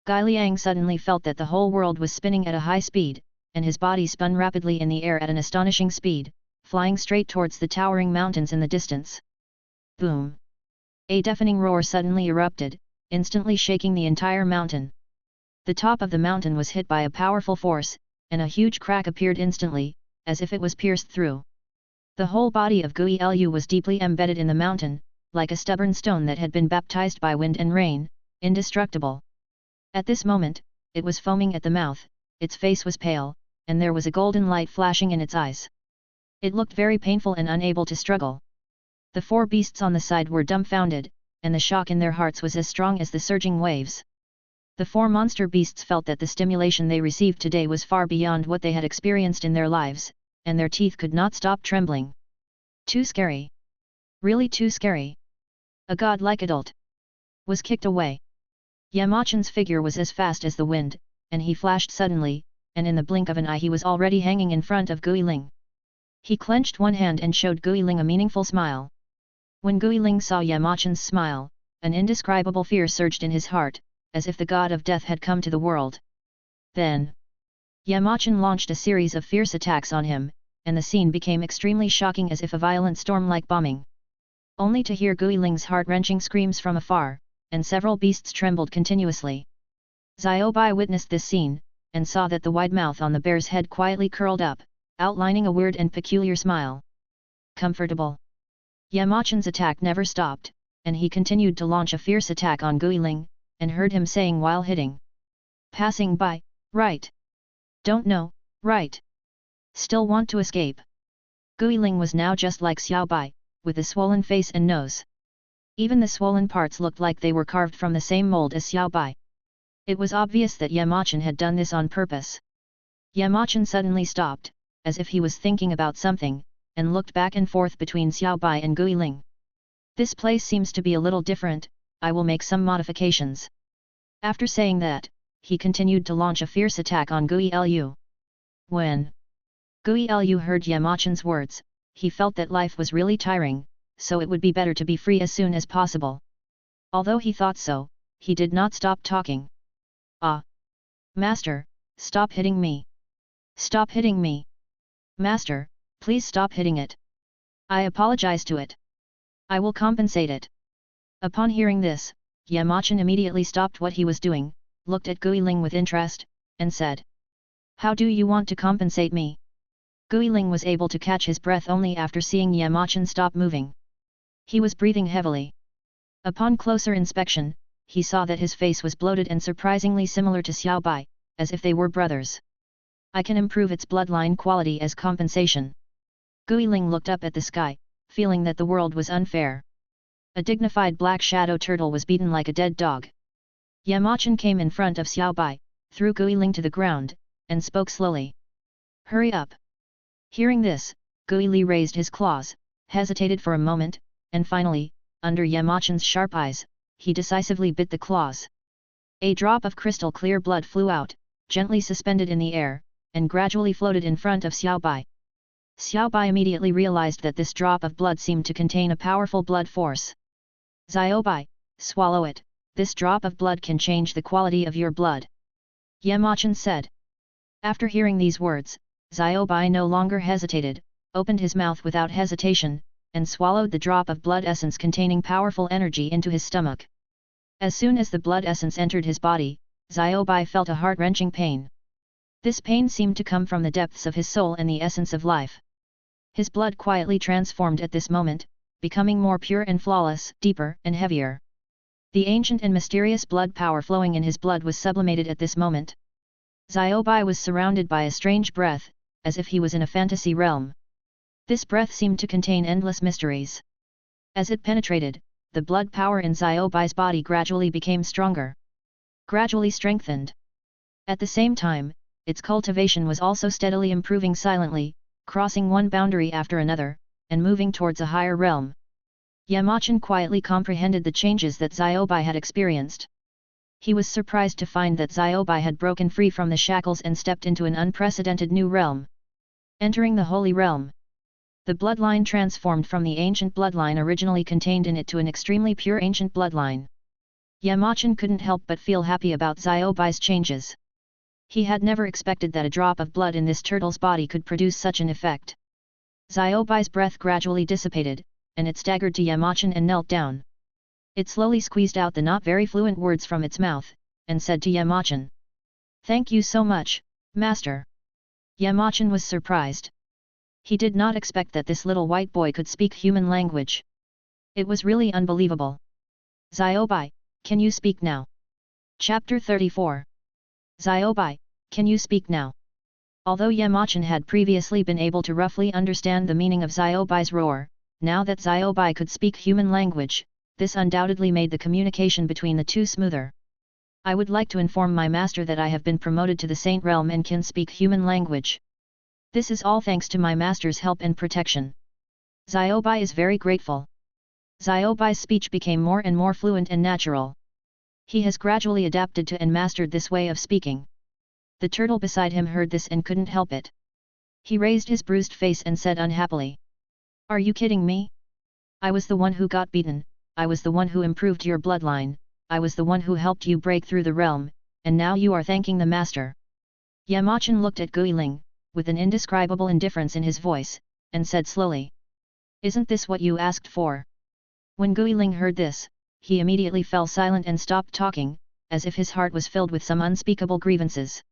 Gai Liang suddenly felt that the whole world was spinning at a high speed, and his body spun rapidly in the air at an astonishing speed, flying straight towards the towering mountains in the distance. Boom! A deafening roar suddenly erupted, instantly shaking the entire mountain. The top of the mountain was hit by a powerful force, and a huge crack appeared instantly, as if it was pierced through. The whole body of Gui Lu was deeply embedded in the mountain, like a stubborn stone that had been baptized by wind and rain, indestructible. At this moment, it was foaming at the mouth, its face was pale, and there was a golden light flashing in its eyes. It looked very painful and unable to struggle. The four beasts on the side were dumbfounded, and the shock in their hearts was as strong as the surging waves. The four monster beasts felt that the stimulation they received today was far beyond what they had experienced in their lives, and their teeth could not stop trembling. Too scary. Really too scary. A godlike adult was kicked away. Yamachan's figure was as fast as the wind, and he flashed suddenly, and in the blink of an eye he was already hanging in front of Guiling. He clenched one hand and showed Guiling a meaningful smile. When Guiling saw Yamachan's smile, an indescribable fear surged in his heart, as if the god of death had come to the world. Then, Yamachan launched a series of fierce attacks on him, and the scene became extremely shocking as if a violent storm like bombing. Only to hear Guiling's heart-wrenching screams from afar, and several beasts trembled continuously. Xiaobai witnessed this scene, and saw that the wide mouth on the bear's head quietly curled up, outlining a weird and peculiar smile. Comfortable. Yamachan's attack never stopped, and he continued to launch a fierce attack on Guiling, and heard him saying while hitting. Passing by, right. Don't know, right. Still want to escape. Guiling was now just like Xiaobai, with a swollen face and nose. Even the swollen parts looked like they were carved from the same mold as Xiaobai. It was obvious that Yamachan had done this on purpose. Yamachan suddenly stopped, as if he was thinking about something, and looked back and forth between Xiaobai and Guiling. This place seems to be a little different, I will make some modifications. After saying that, he continued to launch a fierce attack on Gui Lu. When Gui Lu heard Yamachan's words, he felt that life was really tiring, so it would be better to be free as soon as possible. Although he thought so, he did not stop talking. Ah! Master, stop hitting me! Stop hitting me! Master, please stop hitting it! I apologize to it. I will compensate it. Upon hearing this, Yamachan immediately stopped what he was doing, looked at Guiling with interest, and said. How do you want to compensate me? Guiling was able to catch his breath only after seeing Yamachan stop moving. He was breathing heavily. Upon closer inspection, he saw that his face was bloated and surprisingly similar to Xiao Bai, as if they were brothers. I can improve its bloodline quality as compensation. Guiling looked up at the sky, feeling that the world was unfair. A dignified black shadow turtle was beaten like a dead dog. Yamachan came in front of Xiao Bai, threw Guiling to the ground, and spoke slowly. Hurry up! Hearing this, Guili raised his claws, hesitated for a moment, and finally, under Yamachan's sharp eyes, he decisively bit the claws. A drop of crystal clear blood flew out, gently suspended in the air, and gradually floated in front of Xiao Bai. Xiao Bai immediately realized that this drop of blood seemed to contain a powerful blood force. Xiao Bai, swallow it, this drop of blood can change the quality of your blood. Yamachan said. After hearing these words, Xiao Bai no longer hesitated, opened his mouth without hesitation, and swallowed the drop of blood essence containing powerful energy into his stomach. As soon as the blood essence entered his body, Xiao Bai felt a heart-wrenching pain. This pain seemed to come from the depths of his soul and the essence of life. His blood quietly transformed at this moment, becoming more pure and flawless, deeper and heavier. The ancient and mysterious blood power flowing in his blood was sublimated at this moment. Xiao Bai was surrounded by a strange breath, as if he was in a fantasy realm. This breath seemed to contain endless mysteries. As it penetrated, the blood power in Xiao Bai's body gradually became stronger. Gradually strengthened. At the same time, its cultivation was also steadily improving silently, crossing one boundary after another, and moving towards a higher realm. Yamachan quietly comprehended the changes that Xiao Bai had experienced. He was surprised to find that Xiao Bai had broken free from the shackles and stepped into an unprecedented new realm. Entering the Holy Realm. The bloodline transformed from the ancient bloodline originally contained in it to an extremely pure ancient bloodline. Yamachan couldn't help but feel happy about Xiao Bai's changes. He had never expected that a drop of blood in this turtle's body could produce such an effect. Xiao Bai's breath gradually dissipated, and it staggered to Yamachan and knelt down. It slowly squeezed out the not very fluent words from its mouth, and said to Yamachan. Thank you so much, Master. Yamachan was surprised. He did not expect that this little white boy could speak human language. It was really unbelievable. Xiao Bai, can you speak now? Chapter 34. Xiao Bai, can you speak now? Although Yamachan had previously been able to roughly understand the meaning of Xiao Bai's roar, now that Xiao Bai could speak human language, this undoubtedly made the communication between the two smoother. I would like to inform my master that I have been promoted to the Saint Realm and can speak human language. This is all thanks to my master's help and protection. Xiao Bai is very grateful. Xiao Bai's speech became more and more fluent and natural. He has gradually adapted to and mastered this way of speaking. The turtle beside him heard this and couldn't help it. He raised his bruised face and said unhappily. Are you kidding me? I was the one who got beaten, I was the one who improved your bloodline, I was the one who helped you break through the realm, and now you are thanking the master. Yamachan looked at Guiling, with an indescribable indifference in his voice, and said slowly. Isn't this what you asked for? When Guiling heard this, he immediately fell silent and stopped talking, as if his heart was filled with some unspeakable grievances.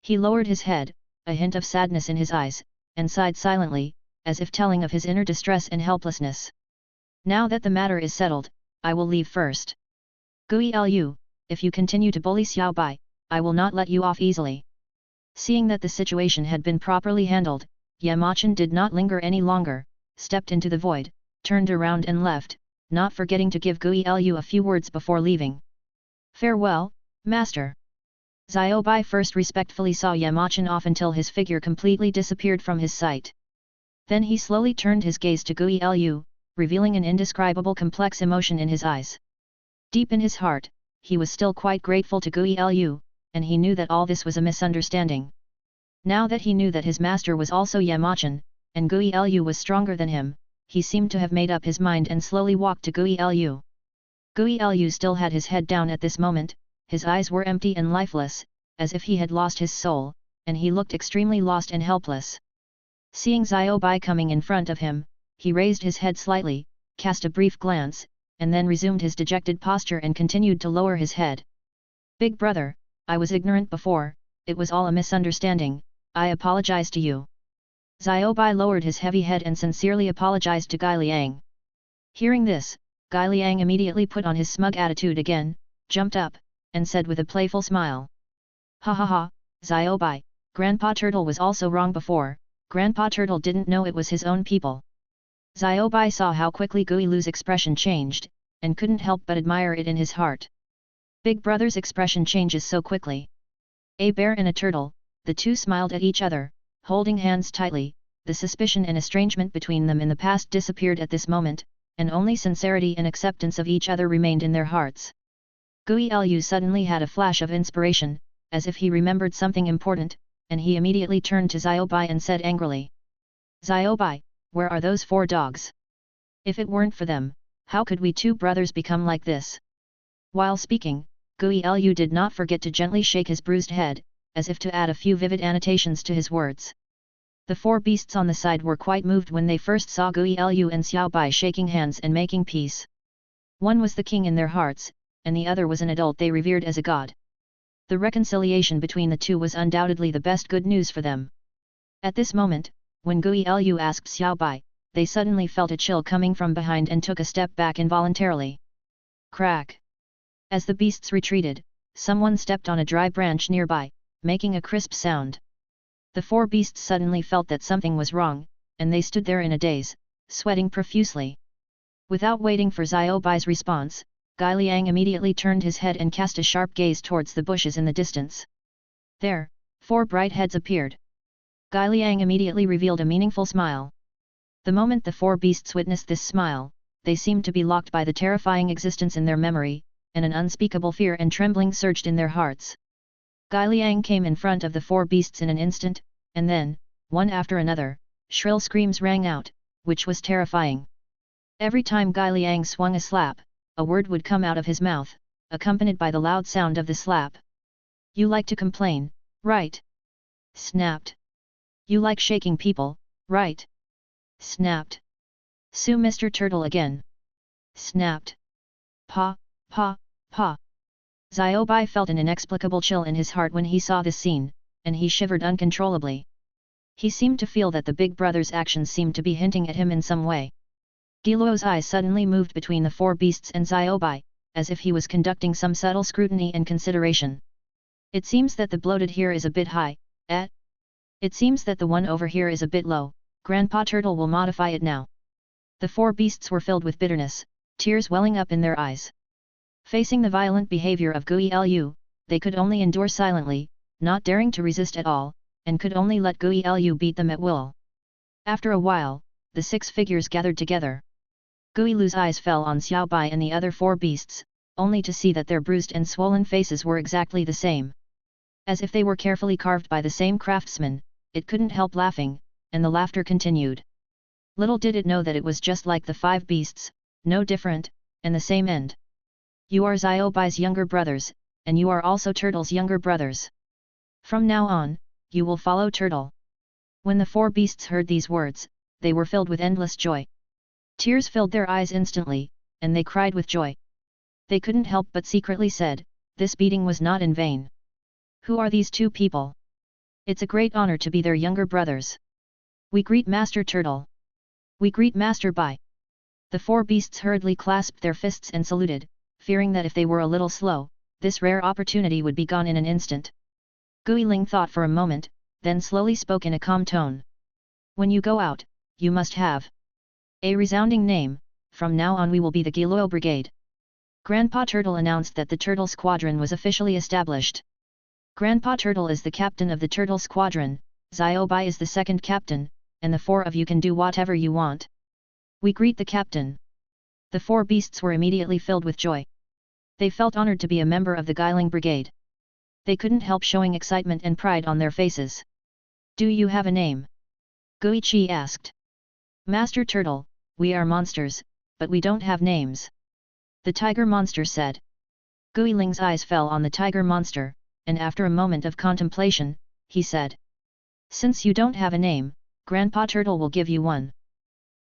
He lowered his head, a hint of sadness in his eyes, and sighed silently, as if telling of his inner distress and helplessness. Now that the matter is settled, I will leave first. Gui Lu, if you continue to bully Xiao Bai, I will not let you off easily. Seeing that the situation had been properly handled, Yamachan did not linger any longer, stepped into the void, turned around and left, not forgetting to give Gui Lu a few words before leaving. Farewell, Master. Xiao Bai first respectfully saw Yamachan off until his figure completely disappeared from his sight. Then he slowly turned his gaze to Gui Lu, revealing an indescribable complex emotion in his eyes. Deep in his heart, he was still quite grateful to Gui Lu, and he knew that all this was a misunderstanding. Now that he knew that his master was also Yamachan, and Gui Lu was stronger than him, he seemed to have made up his mind and slowly walked to Gui Lu. Gui Lu still had his head down at this moment, his eyes were empty and lifeless, as if he had lost his soul, and he looked extremely lost and helpless. Seeing Xiao Bai coming in front of him, he raised his head slightly, cast a brief glance, and then resumed his dejected posture and continued to lower his head. Big brother, I was ignorant before, it was all a misunderstanding, I apologize to you. Xiao Bai lowered his heavy head and sincerely apologized to Gai Liang. Hearing this, Gai Liang immediately put on his smug attitude again, jumped up, and said with a playful smile. Ha ha ha, Xiaobai, Grandpa Turtle was also wrong before, Grandpa Turtle didn't know it was his own people. Xiaobai saw how quickly Guilu's expression changed, and couldn't help but admire it in his heart. Big brother's expression changes so quickly. A bear and a turtle, the two smiled at each other, holding hands tightly. The suspicion and estrangement between them in the past disappeared at this moment, and only sincerity and acceptance of each other remained in their hearts. Guilu suddenly had a flash of inspiration, as if he remembered something important, and he immediately turned to Xiaobai and said angrily. Xiaobai, where are those 4 dogs? If it weren't for them, how could we 2 brothers become like this? While speaking, Guilu did not forget to gently shake his bruised head, as if to add a few vivid annotations to his words. The 4 beasts on the side were quite moved when they first saw Guilu and Xiaobai shaking hands and making peace. One was the king in their hearts, and the other was an adult they revered as a god. The reconciliation between the two was undoubtedly the best good news for them. At this moment, when Guilu asked Xiaobai, they suddenly felt a chill coming from behind and took a step back involuntarily. Crack! As the beasts retreated, someone stepped on a dry branch nearby, making a crisp sound. The 4 beasts suddenly felt that something was wrong, and they stood there in a daze, sweating profusely. Without waiting for Xiaobai's response, Gai Liang immediately turned his head and cast a sharp gaze towards the bushes in the distance. There, 4 bright heads appeared. Gai Liang immediately revealed a meaningful smile. The moment the 4 beasts witnessed this smile, they seemed to be locked by the terrifying existence in their memory, and an unspeakable fear and trembling surged in their hearts. Gai Liang came in front of the 4 beasts in an instant, and then, one after another, shrill screams rang out, which was terrifying. Every time Gai Liang swung a slap, a word would come out of his mouth, accompanied by the loud sound of the slap. You like to complain, right? Snapped. You like shaking people, right? Snapped. Sue Mr. Turtle again. Snapped. Pa, pa, pa. Xiaobai felt an inexplicable chill in his heart when he saw this scene, and he shivered uncontrollably. He seemed to feel that the big brother's actions seemed to be hinting at him in some way. Guilu's eyes suddenly moved between the 4 beasts and Xiaobai, as if he was conducting some subtle scrutiny and consideration. It seems that the bloated here is a bit high, eh? It seems that the one over here is a bit low, Grandpa Turtle will modify it now. The 4 beasts were filled with bitterness, tears welling up in their eyes. Facing the violent behavior of Guilu, they could only endure silently, not daring to resist at all, and could only let Guilu beat them at will. After a while, the 6 figures gathered together. Guilu's eyes fell on Xiaobai and the other 4 beasts, only to see that their bruised and swollen faces were exactly the same. As if they were carefully carved by the same craftsman, it couldn't help laughing, and the laughter continued. Little did it know that it was just like the 5 beasts, no different, and the same end. You are Xiaobai's younger brothers, and you are also Turtle's younger brothers. From now on, you will follow Turtle. When the 4 beasts heard these words, they were filled with endless joy. Tears filled their eyes instantly, and they cried with joy. They couldn't help but secretly said, this beating was not in vain. Who are these 2 people? It's a great honor to be their younger brothers. We greet Master Turtle. We greet Master Bai. The 4 beasts hurriedly clasped their fists and saluted, fearing that if they were a little slow, this rare opportunity would be gone in an instant. Guiling thought for a moment, then slowly spoke in a calm tone. When you go out, you must have a resounding name. From now on we will be the Guiluo Brigade. Grandpa Turtle announced that the Turtle Squadron was officially established. Grandpa Turtle is the captain of the Turtle Squadron, Xiaobai is the second captain, and the 4 of you can do whatever you want. We greet the captain. The 4 beasts were immediately filled with joy. They felt honored to be a member of the Guiling Brigade. They couldn't help showing excitement and pride on their faces. Do you have a name? Guichi asked. Master Turtle, we are monsters, but we don't have names. The tiger monster said. Guiling's eyes fell on the tiger monster, and after a moment of contemplation, he said. Since you don't have a name, Grandpa Turtle will give you one.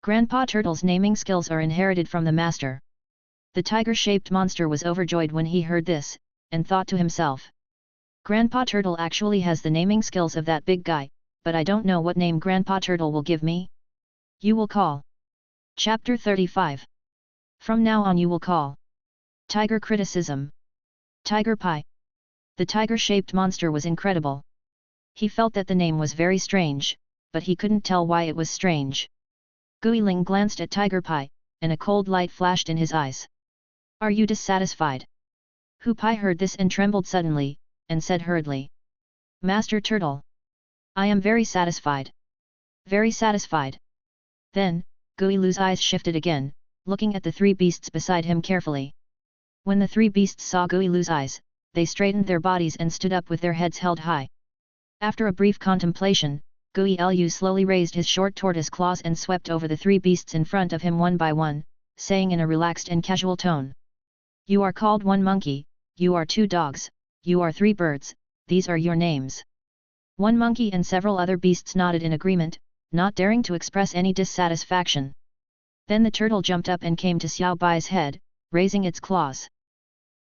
Grandpa Turtle's naming skills are inherited from the master. The tiger-shaped monster was overjoyed when he heard this, and thought to himself. Grandpa Turtle actually has the naming skills of that big guy, but I don't know what name Grandpa Turtle will give me. You will call. Chapter 35. From now on you will call. Tiger criticism. Tiger Pie. The tiger-shaped monster was incredible. He felt that the name was very strange, but he couldn't tell why it was strange. Guiling glanced at Tiger Pie, and a cold light flashed in his eyes. Are you dissatisfied? Hu Pai heard this and trembled suddenly, and said hurriedly. Master Turtle. I am very satisfied. Very satisfied. Then, Guilu's eyes shifted again, looking at the three beasts beside him carefully. When the three beasts saw Guilu's eyes, they straightened their bodies and stood up with their heads held high. After a brief contemplation, Guilu slowly raised his short tortoise claws and swept over the three beasts in front of him one by one, saying in a relaxed and casual tone. You are called one monkey, you are two dogs, you are three birds, these are your names. One monkey and several other beasts nodded in agreement, not daring to express any dissatisfaction. Then the turtle jumped up and came to Xiao Bai's head, raising its claws.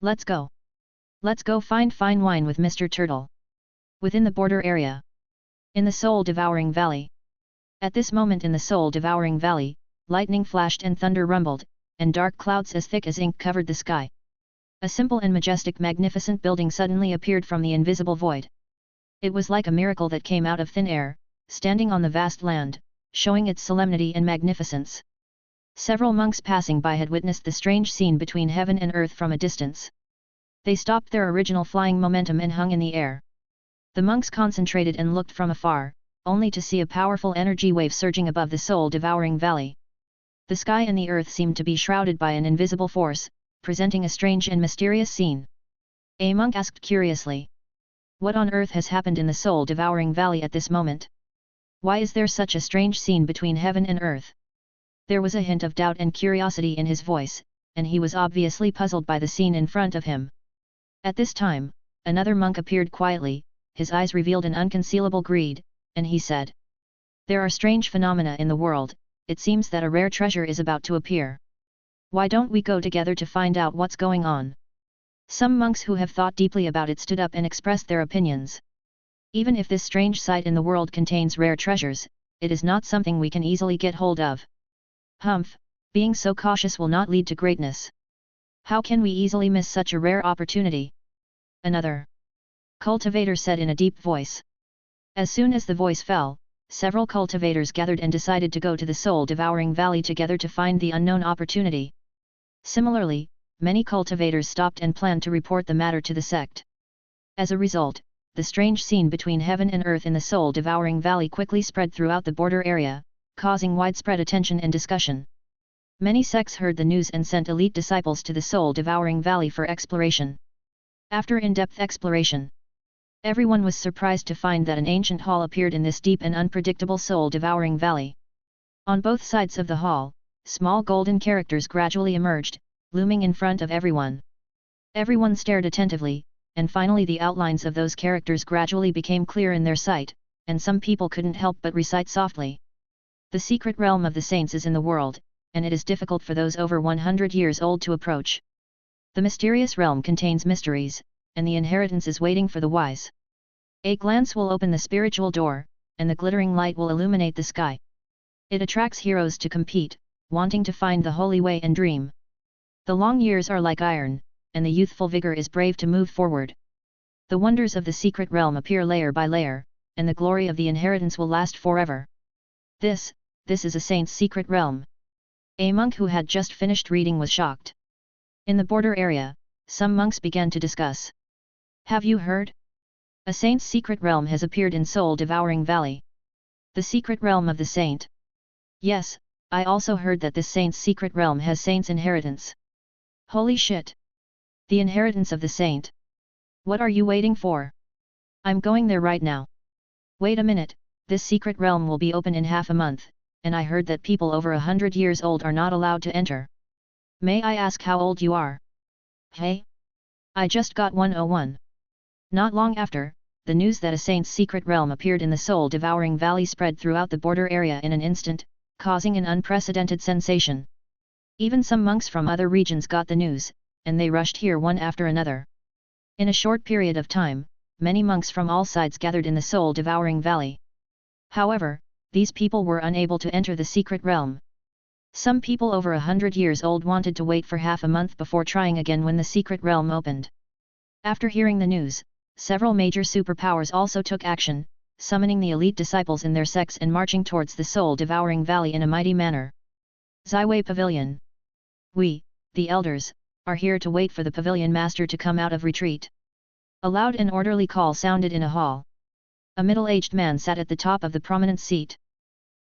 Let's go. Let's go find fine wine with Mr. Turtle. Within the border area. In the soul-devouring valley. At this moment in the soul-devouring valley, lightning flashed and thunder rumbled, and dark clouds as thick as ink covered the sky. A simple and majestic magnificent building suddenly appeared from the invisible void. It was like a miracle that came out of thin air, standing on the vast land, showing its solemnity and magnificence. Several monks passing by had witnessed the strange scene between heaven and earth from a distance. They stopped their original flying momentum and hung in the air. The monks concentrated and looked from afar, only to see a powerful energy wave surging above the soul-devouring valley. The sky and the earth seemed to be shrouded by an invisible force, presenting a strange and mysterious scene. A monk asked curiously. What on earth has happened in the soul-devouring valley at this moment? Why is there such a strange scene between heaven and earth? There was a hint of doubt and curiosity in his voice, and he was obviously puzzled by the scene in front of him. At this time, another monk appeared quietly, his eyes revealed an unconcealable greed, and he said. There are strange phenomena in the world, it seems that a rare treasure is about to appear. Why don't we go together to find out what's going on? Some monks who have thought deeply about it stood up and expressed their opinions. Even if this strange sight in the world contains rare treasures, it is not something we can easily get hold of. Humph, being so cautious will not lead to greatness. How can we easily miss such a rare opportunity? Another cultivator said in a deep voice. As soon as the voice fell, several cultivators gathered and decided to go to the soul-devouring valley together to find the unknown opportunity. Similarly, many cultivators stopped and planned to report the matter to the sect. As a result, the strange scene between heaven and earth in the soul-devouring valley quickly spread throughout the border area, causing widespread attention and discussion. Many sects heard the news and sent elite disciples to the soul-devouring valley for exploration. After in-depth exploration, everyone was surprised to find that an ancient hall appeared in this deep and unpredictable soul-devouring valley. On both sides of the hall, small golden characters gradually emerged, looming in front of everyone. Everyone stared attentively, and finally the outlines of those characters gradually became clear in their sight, and some people couldn't help but recite softly. The secret realm of the saints is in the world, and it is difficult for those over 100 years old to approach. The mysterious realm contains mysteries, and the inheritance is waiting for the wise. A glance will open the spiritual door, and the glittering light will illuminate the sky. It attracts heroes to compete, wanting to find the holy way and dream. The long years are like iron, and the youthful vigor is brave to move forward. The wonders of the secret realm appear layer by layer, and the glory of the inheritance will last forever. This is a saint's secret realm. A monk who had just finished reading was shocked. In the border area, some monks began to discuss. Have you heard? A saint's secret realm has appeared in soul-devouring valley. The secret realm of the saint. Yes, I also heard that this saint's secret realm has saint's inheritance. Holy shit! The inheritance of the saint. What are you waiting for? I'm going there right now. Wait a minute, this secret realm will be open in half a month, and I heard that people over 100 years old are not allowed to enter. May I ask how old you are? Hey? I just got 101. Not long after, the news that a saint's secret realm appeared in the soul-devouring valley spread throughout the border area in an instant, causing an unprecedented sensation. Even some monks from other regions got the news, and they rushed here one after another. In a short period of time, many monks from all sides gathered in the soul-devouring valley. However, these people were unable to enter the secret realm. Some people over 100 years old wanted to wait for half a month before trying again when the secret realm opened. After hearing the news, several major superpowers also took action, summoning the elite disciples in their sects and marching towards the soul-devouring valley in a mighty manner. Zaiwei Pavilion. We, the elders, are here to wait for the pavilion master to come out of retreat. A loud and orderly call sounded in a hall. A middle-aged man sat at the top of the prominent seat.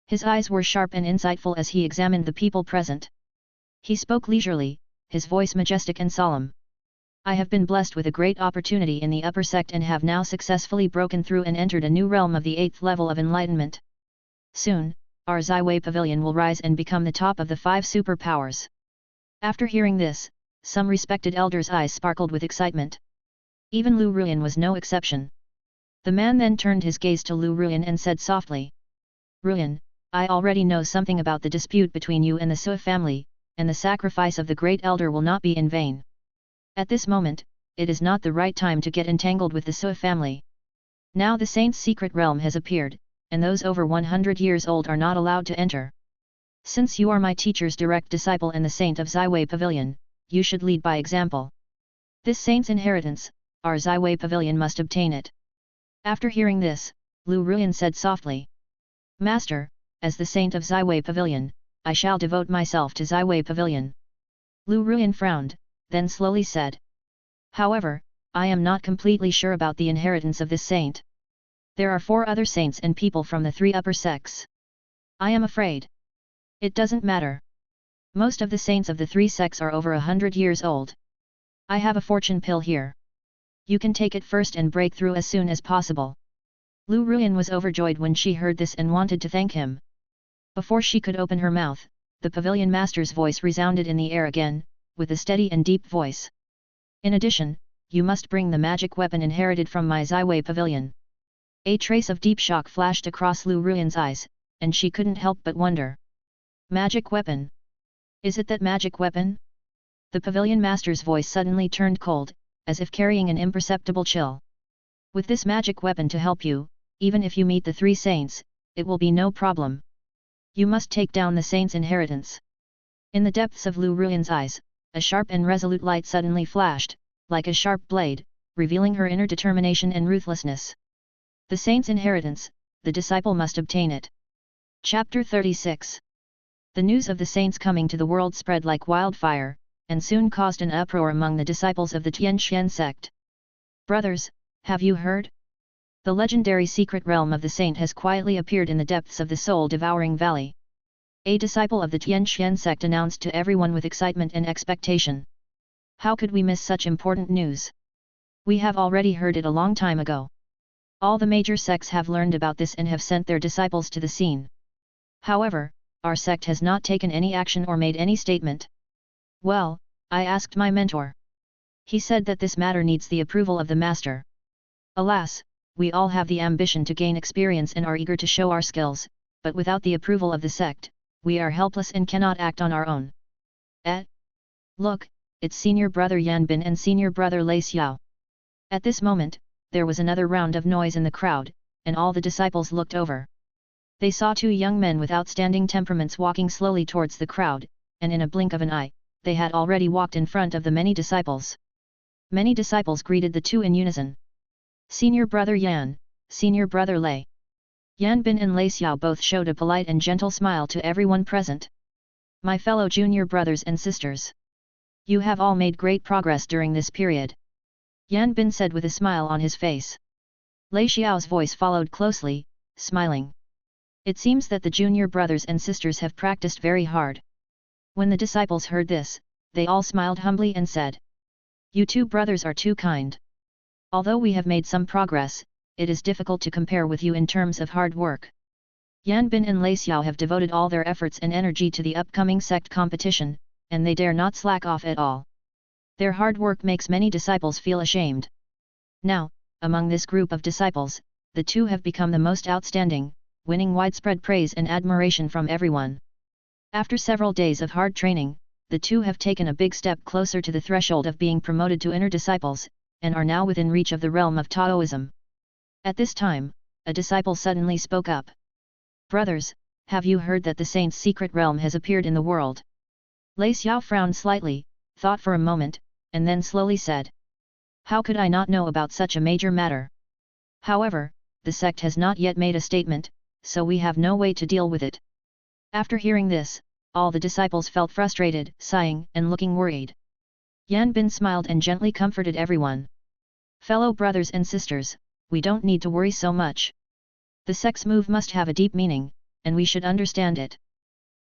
His eyes were sharp and insightful as he examined the people present. He spoke leisurely, his voice majestic and solemn. I have been blessed with a great opportunity in the upper sect and have now successfully broken through and entered a new realm of the 8th level of enlightenment. Soon, our Zaiwei Pavilion will rise and become the top of the 5 superpowers. After hearing this, some respected elders' eyes sparkled with excitement. Even Lu Ruyan was no exception. The man then turned his gaze to Lu Ruyan and said softly, Ruyan, I already know something about the dispute between you and the Sui family, and the sacrifice of the great elder will not be in vain. At this moment, it is not the right time to get entangled with the Sui family. Now the saint's secret realm has appeared, and those over 100 years old are not allowed to enter. Since you are my teacher's direct disciple and the saint of Zaiwei Pavilion, you should lead by example. This saint's inheritance, our Zaiwei Pavilion must obtain it. After hearing this, Lu Ruyan said softly, Master, as the saint of Zaiwei Pavilion, I shall devote myself to Zaiwei Pavilion. Lu Ruyan frowned, then slowly said, However, I am not completely sure about the inheritance of this saint. There are 4 other saints and people from the 3 upper sects. I am afraid. It doesn't matter. Most of the saints of the 3 sects are over 100 years old. I have a fortune pill here. You can take it first and break through as soon as possible. Lu Ruyan was overjoyed when she heard this and wanted to thank him. Before she could open her mouth, the pavilion master's voice resounded in the air again, with a steady and deep voice. In addition, you must bring the magic weapon inherited from my Zaiwei Pavilion. A trace of deep shock flashed across Lu Ruyan's eyes, and she couldn't help but wonder. Magic weapon? Is it that magic weapon? The pavilion master's voice suddenly turned cold, as if carrying an imperceptible chill. With this magic weapon to help you, even if you meet the 3 saints, it will be no problem. You must take down the saint's inheritance. In the depths of Lu Ruyan's eyes, a sharp and resolute light suddenly flashed, like a sharp blade, revealing her inner determination and ruthlessness. The saint's inheritance, the disciple must obtain it. Chapter 36. The news of the saints coming to the world spread like wildfire, and soon caused an uproar among the disciples of the Tianxian sect. Brothers, have you heard? The legendary secret realm of the saint has quietly appeared in the depths of the soul-devouring valley. A disciple of the Tianxian sect announced to everyone with excitement and expectation. How could we miss such important news? We have already heard it a long time ago. All the major sects have learned about this and have sent their disciples to the scene. However, our sect has not taken any action or made any statement. Well, I asked my mentor. He said that this matter needs the approval of the master. Alas, we all have the ambition to gain experience and are eager to show our skills, but without the approval of the sect, we are helpless and cannot act on our own. Look, it's senior brother Yan Bin and senior brother Lei Xiao. At this moment, there was another round of noise in the crowd, and all the disciples looked over. They saw 2 young men with outstanding temperaments walking slowly towards the crowd, and in a blink of an eye, they had already walked in front of the many disciples. Many disciples greeted the 2 in unison. Senior brother Yan, senior brother Lei. Yan Bin and Lei Xiao both showed a polite and gentle smile to everyone present. My fellow junior brothers and sisters. You have all made great progress during this period. Yan Bin said with a smile on his face. Lei Xiao's voice followed closely, smiling. It seems that the junior brothers and sisters have practiced very hard. When the disciples heard this, they all smiled humbly and said, You 2 brothers are too kind. Although we have made some progress, it is difficult to compare with you in terms of hard work. Yan Bin and Lei Xiao have devoted all their efforts and energy to the upcoming sect competition, and they dare not slack off at all. Their hard work makes many disciples feel ashamed. Now, among this group of disciples, the 2 have become the most outstanding, winning widespread praise and admiration from everyone. After several days of hard training, the 2 have taken a big step closer to the threshold of being promoted to inner disciples, and are now within reach of the realm of Taoism. At this time, a disciple suddenly spoke up. Brothers, have you heard that the saint's secret realm has appeared in the world? Lei Xiao frowned slightly, thought for a moment, and then slowly said. How could I not know about such a major matter? However, the sect has not yet made a statement, so we have no way to deal with it. After hearing this, all the disciples felt frustrated, sighing, and looking worried. Yan Bin smiled and gently comforted everyone. Fellow brothers and sisters, we don't need to worry so much. The sect's move must have a deep meaning, and we should understand it.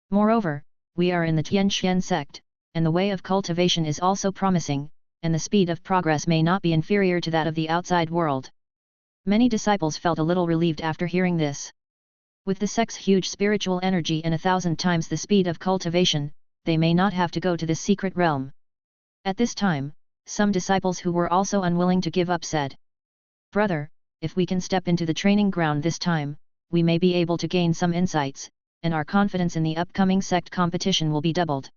Moreover, we are in the Tianxian sect, and the way of cultivation is also promising, and the speed of progress may not be inferior to that of the outside world. Many disciples felt a little relieved after hearing this. With the sect's huge spiritual energy and 1,000 times the speed of cultivation, they may not have to go to this secret realm. At this time, some disciples who were also unwilling to give up said, "Brother, if we can step into the training ground this time, we may be able to gain some insights, and our confidence in the upcoming sect competition will be doubled."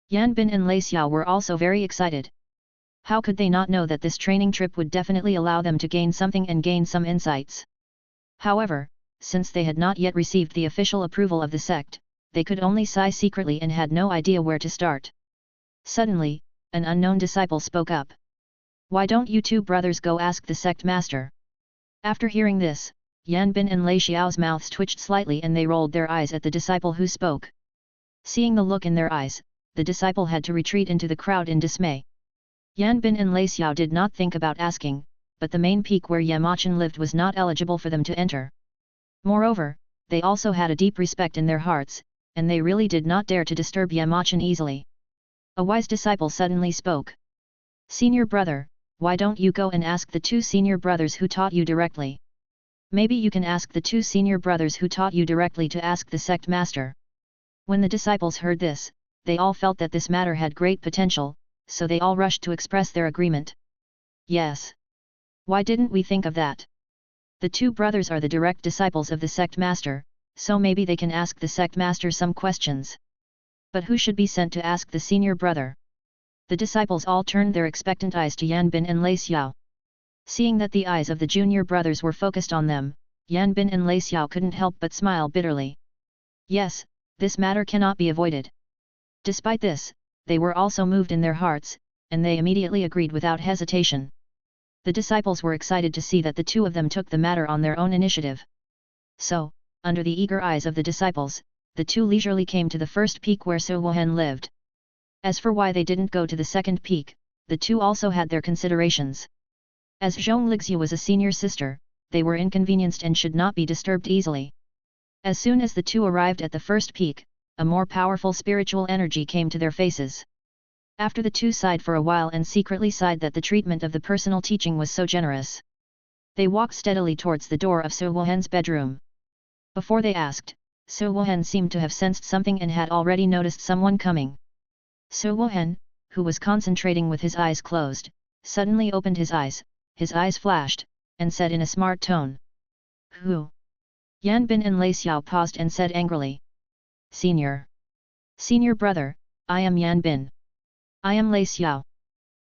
Yan Bin and Lei Xiao were also very excited. How could they not know that this training trip would definitely allow them to gain something and gain some insights? However, since they had not yet received the official approval of the sect, they could only sigh secretly and had no idea where to start. Suddenly, an unknown disciple spoke up. "Why don't you two brothers go ask the sect master?" After hearing this, Yan Bin and Lei Xiao's mouths twitched slightly and they rolled their eyes at the disciple who spoke. Seeing the look in their eyes, the disciple had to retreat into the crowd in dismay. Yan Bin and Lei Xiao did not think about asking, but the main peak where Yamachan lived was not eligible for them to enter. Moreover, they also had a deep respect in their hearts, and they really did not dare to disturb Yamachan easily. A wise disciple suddenly spoke. "Senior brother, why don't you go and ask the two senior brothers who taught you directly? Maybe you can ask the two senior brothers who taught you directly to ask the sect master." When the disciples heard this, they all felt that this matter had great potential, so they all rushed to express their agreement. "Yes. Why didn't we think of that? The two brothers are the direct disciples of the sect master, so maybe they can ask the sect master some questions. But who should be sent to ask the senior brother?" The disciples all turned their expectant eyes to Yan Bin and Lei Xiao. Seeing that the eyes of the junior brothers were focused on them, Yan Bin and Lei Xiao couldn't help but smile bitterly. Yes, this matter cannot be avoided. Despite this, they were also moved in their hearts, and they immediately agreed without hesitation. The disciples were excited to see that the two of them took the matter on their own initiative. So, under the eager eyes of the disciples, the two leisurely came to the first peak where Su Wuhan lived. As for why they didn't go to the second peak, the two also had their considerations. As Zhong Lixiu was a senior sister, they were inconvenienced and should not be disturbed easily. As soon as the two arrived at the first peak, a more powerful spiritual energy came to their faces. After the two sighed for a while and secretly sighed that the treatment of the personal teaching was so generous. They walked steadily towards the door of Su Wuhan's bedroom. Before they asked, Su Wuhan seemed to have sensed something and had already noticed someone coming. Su Wuhan, who was concentrating with his eyes closed, suddenly opened his eyes flashed, and said in a smart tone. "Who?" Yan Bin and Lei Xiao paused and said angrily. Senior brother, I am Yan Bin. I am Lei Xiao."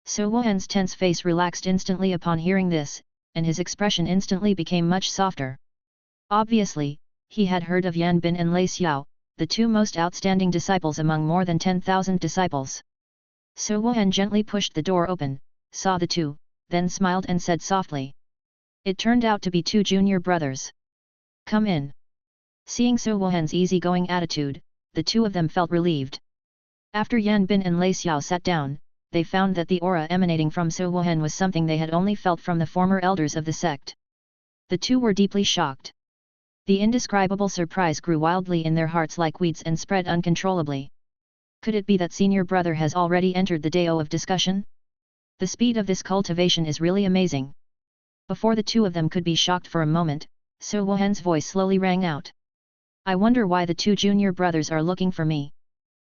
Su Wuhan's tense face relaxed instantly upon hearing this, and his expression instantly became much softer. Obviously, he had heard of Yan Bin and Lei Xiao, the two most outstanding disciples among more than 10,000 disciples. Su Wuhan gently pushed the door open, saw the two, then smiled and said softly. It turned out to be two junior brothers. "Come in." Seeing Su Wuhan's easygoing attitude, the two of them felt relieved. After Yan Bin and Lei Xiao sat down, they found that the aura emanating from Su Wuhan was something they had only felt from the former elders of the sect. The two were deeply shocked. The indescribable surprise grew wildly in their hearts like weeds and spread uncontrollably. Could it be that senior brother has already entered the Dao of discussion? The speed of this cultivation is really amazing. Before the two of them could be shocked for a moment, Su Wuhan's voice slowly rang out. I wonder why the two junior brothers are looking for me.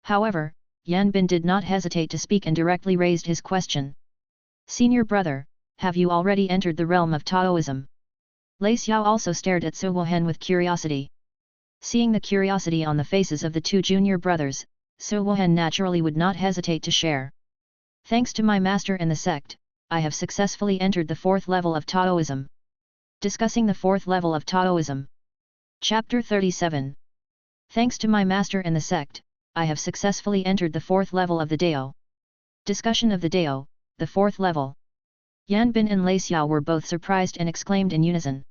However, Yan Bin did not hesitate to speak and directly raised his question. Senior brother, have you already entered the realm of Taoism? Lei Xiao also stared at Su Wuhan with curiosity. Seeing the curiosity on the faces of the two junior brothers, Su Wuhan naturally would not hesitate to share. Thanks to my master and the sect, I have successfully entered the 4th level of Taoism. Discussing the 4th level of Taoism. Chapter 37. Thanks to my master and the sect, I have successfully entered the 4th level of the Dao. Discussion of the Dao, the 4th level. Yan Bin and Lei Xiao were both surprised and exclaimed in unison.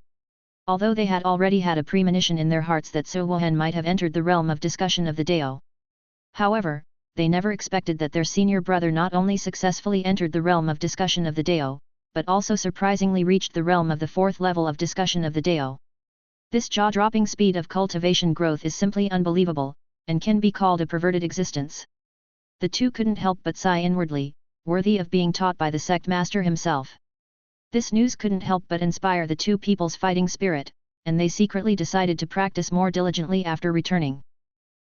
Although they had already had a premonition in their hearts that Su Wuhan might have entered the realm of discussion of the Dao. However, they never expected that their senior brother not only successfully entered the realm of discussion of the Dao, but also surprisingly reached the realm of the fourth level of discussion of the Dao. This jaw-dropping speed of cultivation growth is simply unbelievable, and can be called a perverted existence. The two couldn't help but sigh inwardly, worthy of being taught by the sect master himself. This news couldn't help but inspire the two people's fighting spirit, and they secretly decided to practice more diligently after returning.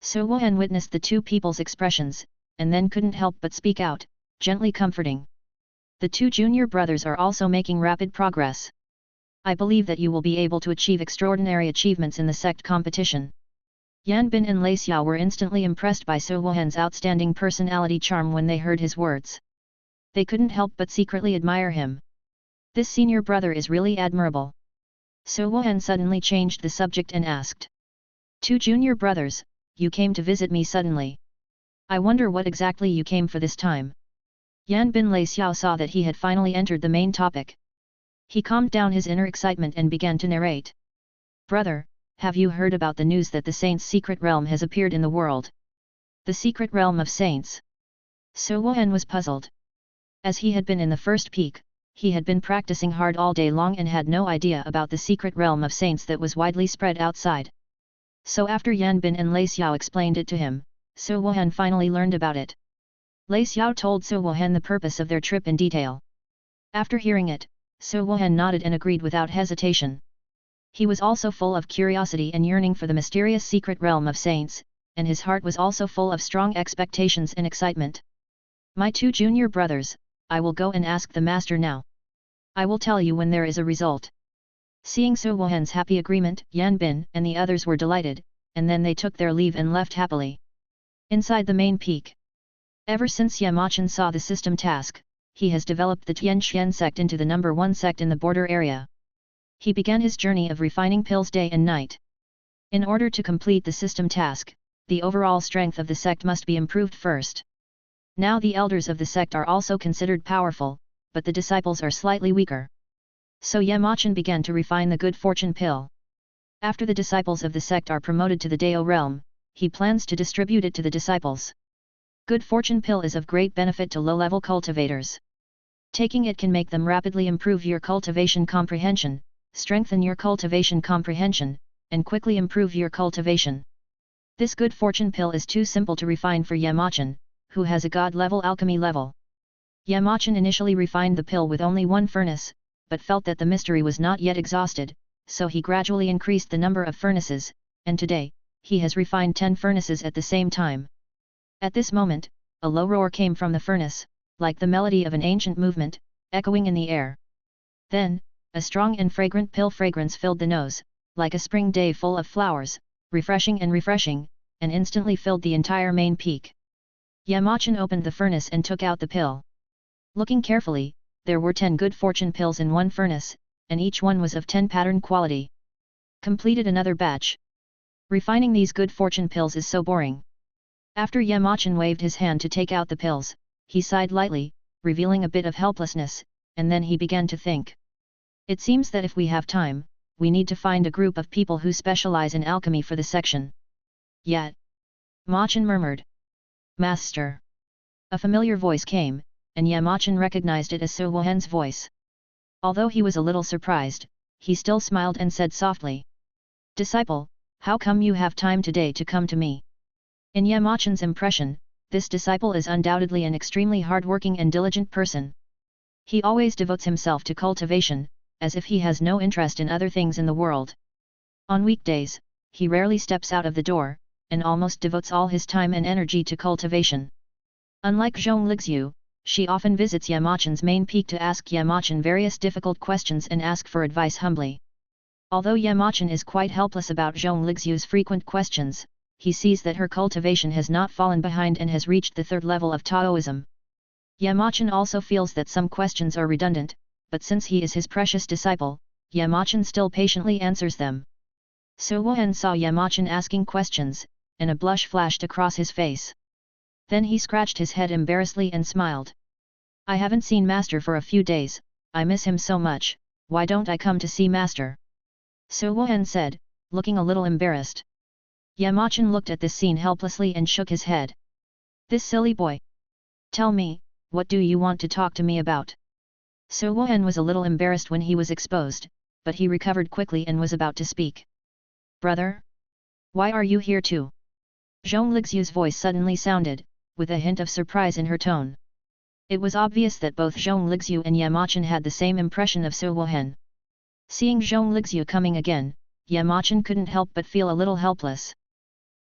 Su Wuhan witnessed the two people's expressions, and then couldn't help but speak out, gently comforting. The two junior brothers are also making rapid progress. I believe that you will be able to achieve extraordinary achievements in the sect competition. Yan Bin and Lei Xiao were instantly impressed by Su Wuhan's outstanding personality charm when they heard his words. They couldn't help but secretly admire him. This senior brother is really admirable. Su Wuhan suddenly changed the subject and asked. Two junior brothers, you came to visit me suddenly. I wonder what exactly you came for this time. Yan Bin Lei Xiao saw that he had finally entered the main topic. He calmed down his inner excitement and began to narrate. Brother, have you heard about the news that the Saints' secret realm has appeared in the world? The secret realm of Saints. Su Wuhan was puzzled. As he had been in the first peak, he had been practicing hard all day long and had no idea about the secret realm of Saints that was widely spread outside. So after Yan Bin and Lei Xiao explained it to him, Su Wuhan finally learned about it. Lei Xiao told Su Wuhan the purpose of their trip in detail. After hearing it, Su Wuhan nodded and agreed without hesitation. He was also full of curiosity and yearning for the mysterious secret realm of Saints, and his heart was also full of strong expectations and excitement. My two junior brothers, I will go and ask the master now. I will tell you when there is a result. Seeing Su Wuhan's happy agreement, Yan Bin and the others were delighted, and then they took their leave and left happily. Inside the main peak. Ever since Yamachan saw the system task, he has developed the Tianxian sect into the number one sect in the border area. He began his journey of refining pills day and night. In order to complete the system task, the overall strength of the sect must be improved first. Now the elders of the sect are also considered powerful, but the disciples are slightly weaker. So Yamachan began to refine the good fortune pill. After the disciples of the sect are promoted to the Dao realm, he plans to distribute it to the disciples. Good fortune pill is of great benefit to low-level cultivators. Taking it can make them rapidly improve your cultivation comprehension, strengthen your cultivation comprehension, and quickly improve your cultivation. This good fortune pill is too simple to refine for Yamachan, who has a god-level alchemy level. Yamachan initially refined the pill with only one furnace, but felt that the mystery was not yet exhausted, so he gradually increased the number of furnaces, and today, he has refined 10 furnaces at the same time. At this moment, a low roar came from the furnace, like the melody of an ancient movement, echoing in the air. Then, a strong and fragrant pill fragrance filled the nose, like a spring day full of flowers, refreshing, and instantly filled the entire main peak. Yamachan opened the furnace and took out the pill. Looking carefully, there were 10 good fortune pills in one furnace, and each one was of 10 pattern quality. Completed another batch. Refining these good fortune pills is so boring. After Yamachan waved his hand to take out the pills, he sighed lightly, revealing a bit of helplessness, and then he began to think. It seems that if we have time, we need to find a group of people who specialize in alchemy for the section. Yet. Machan murmured. Master. A familiar voice came, and Yamachan recognized it as Su Wuhan's voice. Although he was a little surprised, he still smiled and said softly. Disciple, how come you have time today to come to me? In Yamachan's impression, this disciple is undoubtedly an extremely hard-working and diligent person. He always devotes himself to cultivation, as if he has no interest in other things in the world. On weekdays, he rarely steps out of the door, and almost devotes all his time and energy to cultivation. Unlike Zhong Lixiu, she often visits Yamachan's main peak to ask Yamachan various difficult questions and ask for advice humbly. Although Yamachan is quite helpless about Zhong Lixiu's frequent questions, he sees that her cultivation has not fallen behind and has reached the third level of Taoism. Yamachan also feels that some questions are redundant, but since he is his precious disciple, Yamachan still patiently answers them. Su Wuhan saw Yamachan asking questions, and a blush flashed across his face. Then he scratched his head embarrassedly and smiled. I haven't seen Master for a few days, I miss him so much, why don't I come to see master? So Wuhan said, looking a little embarrassed. Yamachan looked at this scene helplessly and shook his head. This silly boy. Tell me, what do you want to talk to me about? So Wuhan was a little embarrassed when he was exposed, but he recovered quickly and was about to speak. Brother? Why are you here too? Zhong Lixiu's voice suddenly sounded, with a hint of surprise in her tone. It was obvious that both Zhong Lixiu and Yamachan had the same impression of So Wuhan. Seeing Zhong Lixiu coming again, Yamachan couldn't help but feel a little helpless.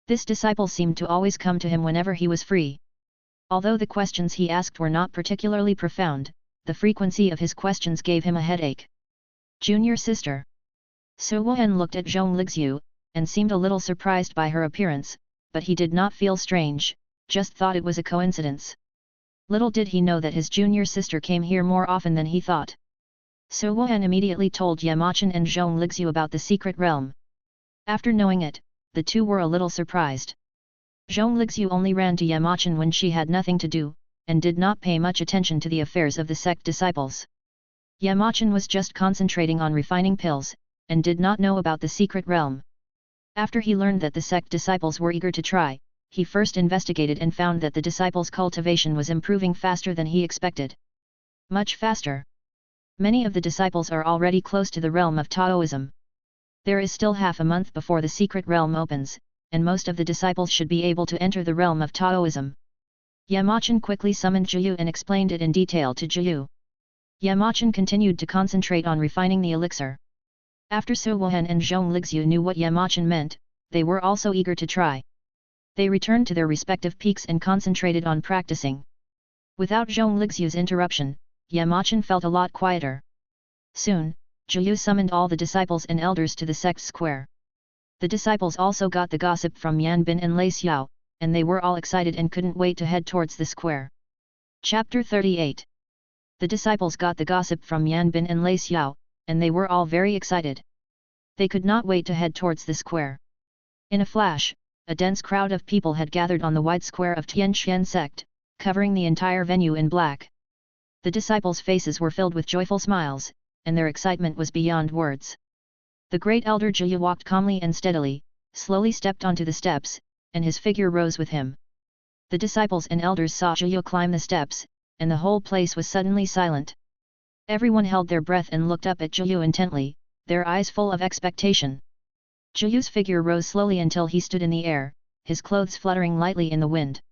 This disciple seemed to always come to him whenever he was free. Although the questions he asked were not particularly profound, the frequency of his questions gave him a headache. Junior sister. So Wuhan looked at Zhong Lixiu, and seemed a little surprised by her appearance, but he did not feel strange, just thought it was a coincidence. Little did he know that his junior sister came here more often than he thought. So Wuhan immediately told Yamachan and Zhong Lixiu about the secret realm. After knowing it, the two were a little surprised. Zhong Lixiu only ran to Yamachan when she had nothing to do, and did not pay much attention to the affairs of the sect disciples. Yamachan was just concentrating on refining pills, and did not know about the secret realm. After he learned that the sect disciples were eager to try, he first investigated and found that the disciples' cultivation was improving faster than he expected. Much faster. Many of the disciples are already close to the realm of Taoism. There is still half a month before the secret realm opens, and most of the disciples should be able to enter the realm of Taoism. Yamachan quickly summoned Zhiyu and explained it in detail to Zhiyu. Yamachan continued to concentrate on refining the elixir. After So Wuhan and Zhong Lixiu knew what Yamachan meant, they were also eager to try. They returned to their respective peaks and concentrated on practicing. Without Zhong Lixiu's interruption, Yamachan felt a lot quieter. Soon, Zhiyu summoned all the disciples and elders to the sect's square. The disciples also got the gossip from Yanbin and Lei Xiao, and they were all excited and couldn't wait to head towards the square. Chapter 38. The disciples got the gossip from Yanbin and Lei Xiao, and they were all very excited. They could not wait to head towards the square. In a flash, a dense crowd of people had gathered on the wide square of Tianxian sect, covering the entire venue in black. The disciples' faces were filled with joyful smiles, and their excitement was beyond words. The great elder Zhiyu walked calmly and steadily, slowly stepped onto the steps, and his figure rose with him. The disciples and elders saw Zhiyu climb the steps, and the whole place was suddenly silent. Everyone held their breath and looked up at Zhiyu intently, their eyes full of expectation. Zhiyu's figure rose slowly until he stood in the air, his clothes fluttering lightly in the wind.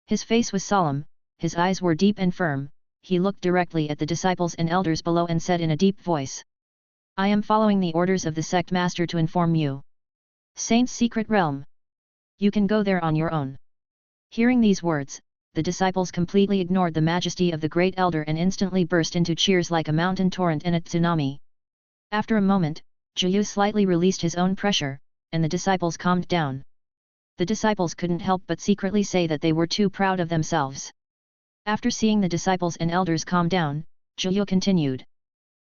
His face was solemn, his eyes were deep and firm. He looked directly at the disciples and elders below and said in a deep voice, I am following the orders of the sect master to inform you. Saint's secret realm. You can go there on your own. Hearing these words, the disciples completely ignored the majesty of the great elder and instantly burst into cheers like a mountain torrent and a tsunami. After a moment, Zhiyu slightly released his own pressure, and the disciples calmed down. The disciples couldn't help but secretly say that they were too proud of themselves. After seeing the disciples and elders calm down, Zhiyu continued.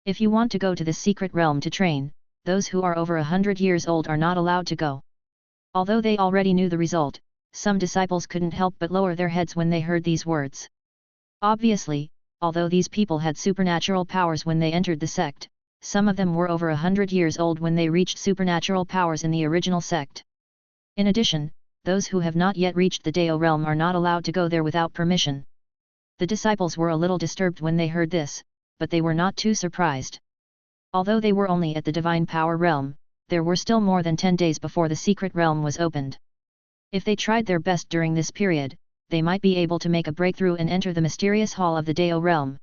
If you want to go to this secret realm to train, those who are over 100 years old are not allowed to go. Although they already knew the result, some disciples couldn't help but lower their heads when they heard these words. Obviously, although these people had supernatural powers when they entered the sect, some of them were over 100 years old when they reached supernatural powers in the original sect. In addition, those who have not yet reached the Dao realm are not allowed to go there without permission. The disciples were a little disturbed when they heard this, but they were not too surprised. Although they were only at the divine power realm, there were still more than 10 days before the secret realm was opened. If they tried their best during this period, they might be able to make a breakthrough and enter the mysterious hall of the Dao realm.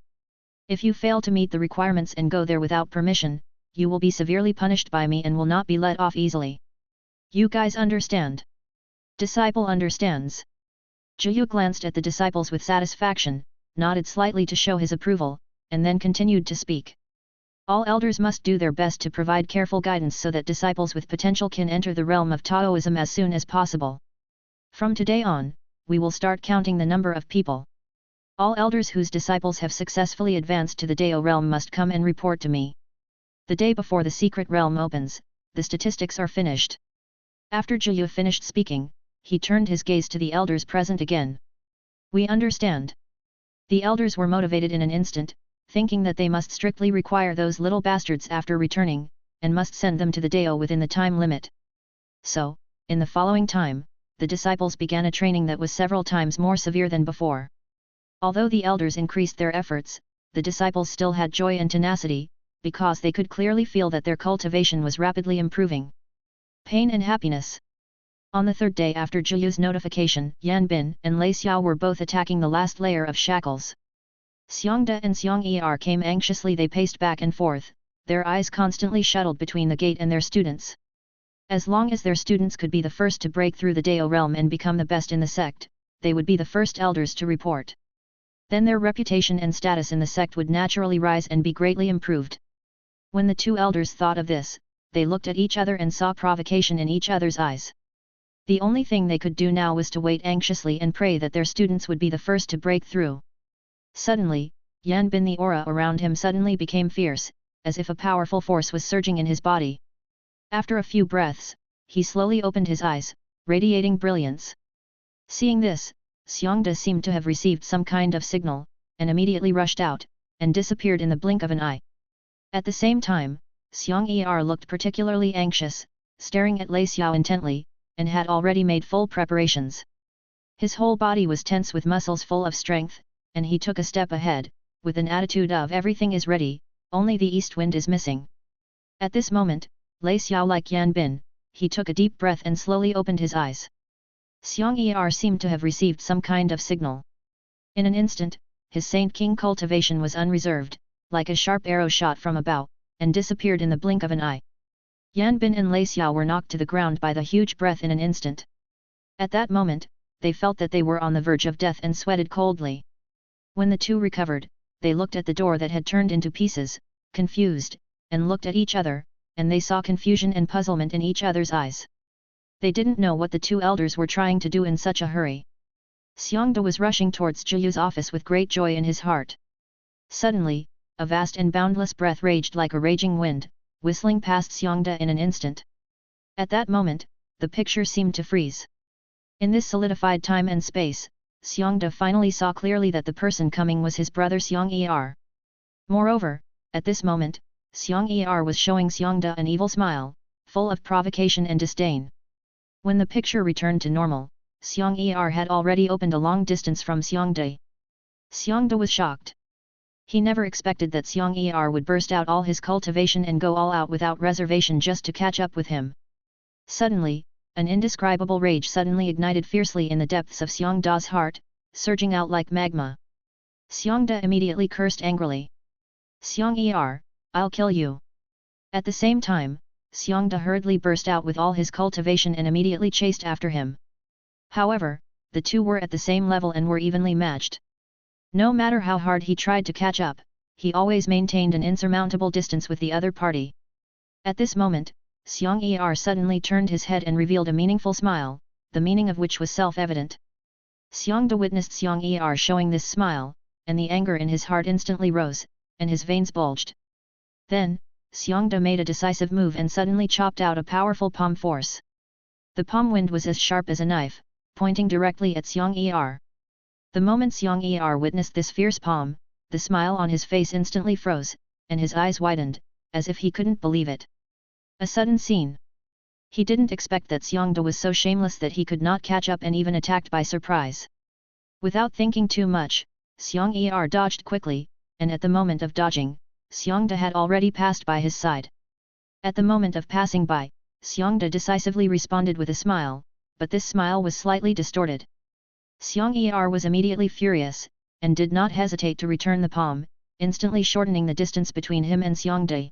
If you fail to meet the requirements and go there without permission, you will be severely punished by me and will not be let off easily. You guys understand? Disciple understands. Zhiyu glanced at the disciples with satisfaction, nodded slightly to show his approval, and then continued to speak. All elders must do their best to provide careful guidance so that disciples with potential can enter the realm of Taoism as soon as possible. From today on, we will start counting the number of people. All elders whose disciples have successfully advanced to the Dao realm must come and report to me. The day before the secret realm opens, the statistics are finished. After Zhiyu finished speaking, he turned his gaze to the elders present again. We understand. The elders were motivated in an instant, thinking that they must strictly require those little bastards after returning, and must send them to the Dao within the time limit. So, in the following time, the disciples began a training that was several times more severe than before. Although the elders increased their efforts, the disciples still had joy and tenacity, because they could clearly feel that their cultivation was rapidly improving. Pain and happiness. On the third day after Zhiyu's notification, Yan Bin and Lei Xiao were both attacking the last layer of shackles. Xiangda and Xiang Er came anxiously. They paced back and forth, their eyes constantly shuttled between the gate and their students. As long as their students could be the first to break through the Dao realm and become the best in the sect, they would be the first elders to report. Then their reputation and status in the sect would naturally rise and be greatly improved. When the two elders thought of this, they looked at each other and saw provocation in each other's eyes. The only thing they could do now was to wait anxiously and pray that their students would be the first to break through. Suddenly, Yan Bin, the aura around him suddenly became fierce, as if a powerful force was surging in his body. After a few breaths, he slowly opened his eyes, radiating brilliance. Seeing this, Xiangda seemed to have received some kind of signal, and immediately rushed out, and disappeared in the blink of an eye. At the same time, Xiang Er looked particularly anxious, staring at Lei Xiao intently, and had already made full preparations. His whole body was tense with muscles full of strength, and he took a step ahead, with an attitude of everything is ready, only the east wind is missing. At this moment, Lei Xiao, like Yan Bin, he took a deep breath and slowly opened his eyes. Xiang Er seemed to have received some kind of signal. In an instant, his Saint King cultivation was unreserved, like a sharp arrow shot from a bow, and disappeared in the blink of an eye. Yan Bin and Lei Xiao were knocked to the ground by the huge breath in an instant. At that moment, they felt that they were on the verge of death and sweated coldly. When the two recovered, they looked at the door that had turned into pieces, confused, and looked at each other, and they saw confusion and puzzlement in each other's eyes. They didn't know what the two elders were trying to do in such a hurry. Xiangda was rushing towards Zhiyu's office with great joy in his heart. Suddenly, a vast and boundless breath raged like a raging wind, whistling past Xiangda in an instant. At that moment, the picture seemed to freeze. In this solidified time and space, Xiangda finally saw clearly that the person coming was his brother Xiang Er. Moreover, at this moment, Xiang Er was showing Xiangda an evil smile, full of provocation and disdain. When the picture returned to normal, Xiang Er had already opened a long distance from Xiangda. Xiangda was shocked. He never expected that Xiang Er would burst out all his cultivation and go all out without reservation just to catch up with him. Suddenly, an indescribable rage suddenly ignited fiercely in the depths of Xiangda's heart, surging out like magma. Xiangda immediately cursed angrily. Xiang Er, I'll kill you. At the same time, Xiangda hurriedly burst out with all his cultivation and immediately chased after him. However, the two were at the same level and were evenly matched. No matter how hard he tried to catch up, he always maintained an insurmountable distance with the other party. At this moment, Xiang Er suddenly turned his head and revealed a meaningful smile, the meaning of which was self-evident. Xiangda witnessed Xiang Er showing this smile, and the anger in his heart instantly rose, and his veins bulged. Then, Xiangda made a decisive move and suddenly chopped out a powerful palm force. The palm wind was as sharp as a knife, pointing directly at Xiang Er. The moment Xiang Er witnessed this fierce palm, the smile on his face instantly froze, and his eyes widened, as if he couldn't believe it. A sudden scene. He didn't expect that Xiangda was so shameless that he could not catch up and even attacked by surprise. Without thinking too much, Xiang Er dodged quickly, and at the moment of dodging, Xiangda had already passed by his side. At the moment of passing by, Xiangda decisively responded with a smile, but this smile was slightly distorted. Xiang Er was immediately furious, and did not hesitate to return the palm, instantly shortening the distance between him and Xiangda.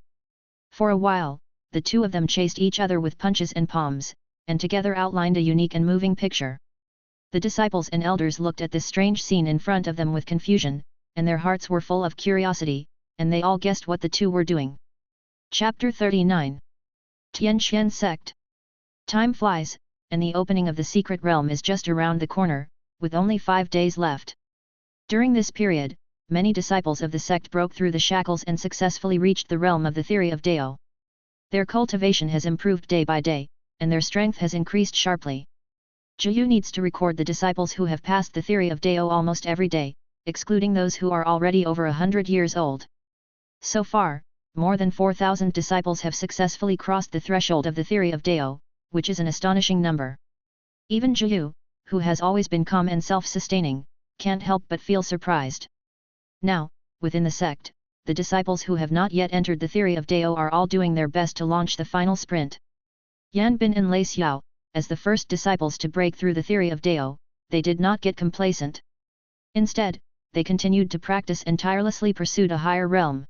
For a while, the two of them chased each other with punches and palms, and together outlined a unique and moving picture. The disciples and elders looked at this strange scene in front of them with confusion, and their hearts were full of curiosity, and they all guessed what the two were doing. Chapter 39. Tianqian Sect. Time flies, and the opening of the secret realm is just around the corner, with only 5 days left. During this period, many disciples of the sect broke through the shackles and successfully reached the realm of the theory of Dao. Their cultivation has improved day by day, and their strength has increased sharply. Zhiyu needs to record the disciples who have passed the theory of Dao almost every day, excluding those who are already over 100 years old. So far, more than 4,000 disciples have successfully crossed the threshold of the theory of Dao, which is an astonishing number. Even Zhu, who has always been calm and self-sustaining, can't help but feel surprised. Now, within the sect, the disciples who have not yet entered the theory of Dao are all doing their best to launch the final sprint. Yan Bin and Lei Xiao, as the first disciples to break through the theory of Dao, they did not get complacent. Instead, they continued to practice and tirelessly pursued a higher realm.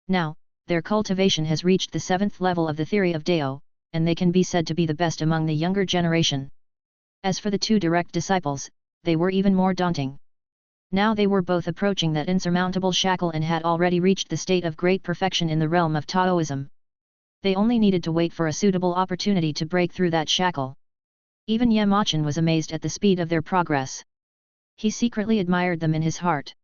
Now, their cultivation has reached the 7th level of the theory of Dao, and they can be said to be the best among the younger generation. As for the two direct disciples, they were even more daunting. Now they were both approaching that insurmountable shackle and had already reached the state of great perfection in the realm of Taoism. They only needed to wait for a suitable opportunity to break through that shackle. Even Ye Machen was amazed at the speed of their progress. He secretly admired them in his heart.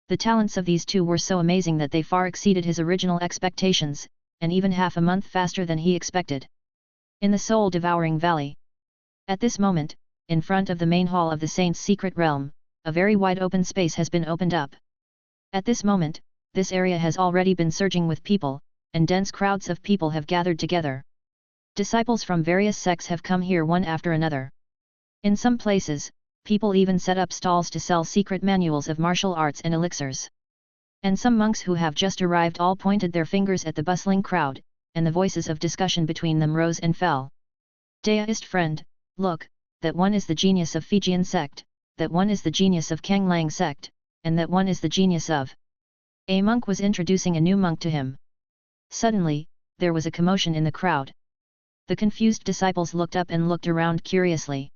The talents of these two were so amazing that they far exceeded his original expectations, and even half a month faster than he expected. In the soul-devouring valley. At this moment, in front of the main hall of the Saint's secret realm, a very wide open space has been opened up. At this moment, this area has already been surging with people, and dense crowds of people have gathered together. Disciples from various sects have come here one after another. In some places, people even set up stalls to sell secret manuals of martial arts and elixirs. And some monks who have just arrived all pointed their fingers at the bustling crowd, and the voices of discussion between them rose and fell. Daoist friend, look, that one is the genius of Fijian sect, that one is the genius of Kanglang sect, and that one is the genius of... A monk was introducing a new monk to him. Suddenly, there was a commotion in the crowd. The confused disciples looked up and looked around curiously.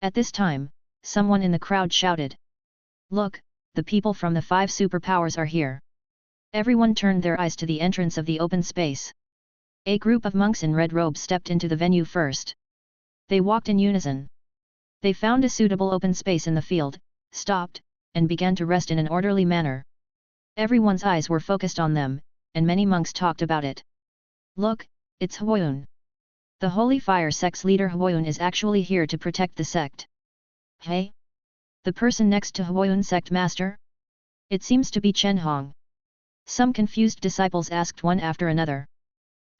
At this time, someone in the crowd shouted, "Look, the people from the 5 superpowers are here." Everyone turned their eyes to the entrance of the open space. A group of monks in red robes stepped into the venue first. They walked in unison. They found a suitable open space in the field, stopped, and began to rest in an orderly manner. Everyone's eyes were focused on them, and many monks talked about it. "Look, it's Huoyun. The Holy Fire sect's leader Huoyun is actually here to protect the sect." "Hey? The person next to Huoyun sect master? It seems to be Chen Hong." Some confused disciples asked one after another.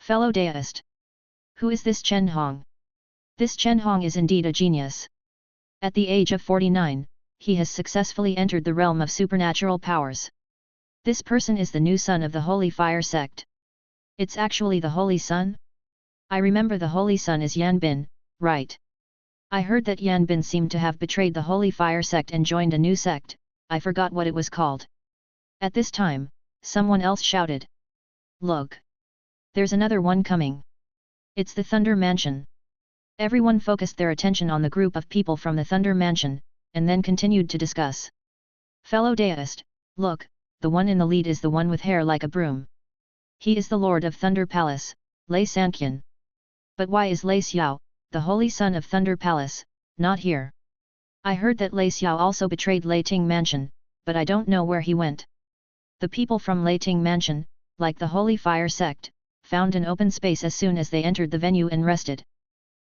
"Fellow Daoist, who is this Chen Hong?" This Chen Hong is indeed a genius. At the age of 49, he has successfully entered the realm of supernatural powers. This person is the new son of the Holy Fire sect. It's actually the Holy Son? I remember the Holy Son is Yan Bin, right? I heard that Yan Bin seemed to have betrayed the Holy Fire sect and joined a new sect, I forgot what it was called. At this time, someone else shouted. "Look! There's another one coming. It's the Thunder Mansion." Everyone focused their attention on the group of people from the Thunder Mansion, and then continued to discuss. "Fellow Daoist, look, the one in the lead is the one with hair like a broom. He is the Lord of Thunder Palace, Lei Sanqian. But why is Lei Xiao, the Holy Son of Thunder Palace, not here? I heard that Lei Xiao also betrayed Lei Ting Mansion, but I don't know where he went." The people from Lei Ting Mansion, like the Holy Fire sect, found an open space as soon as they entered the venue and rested.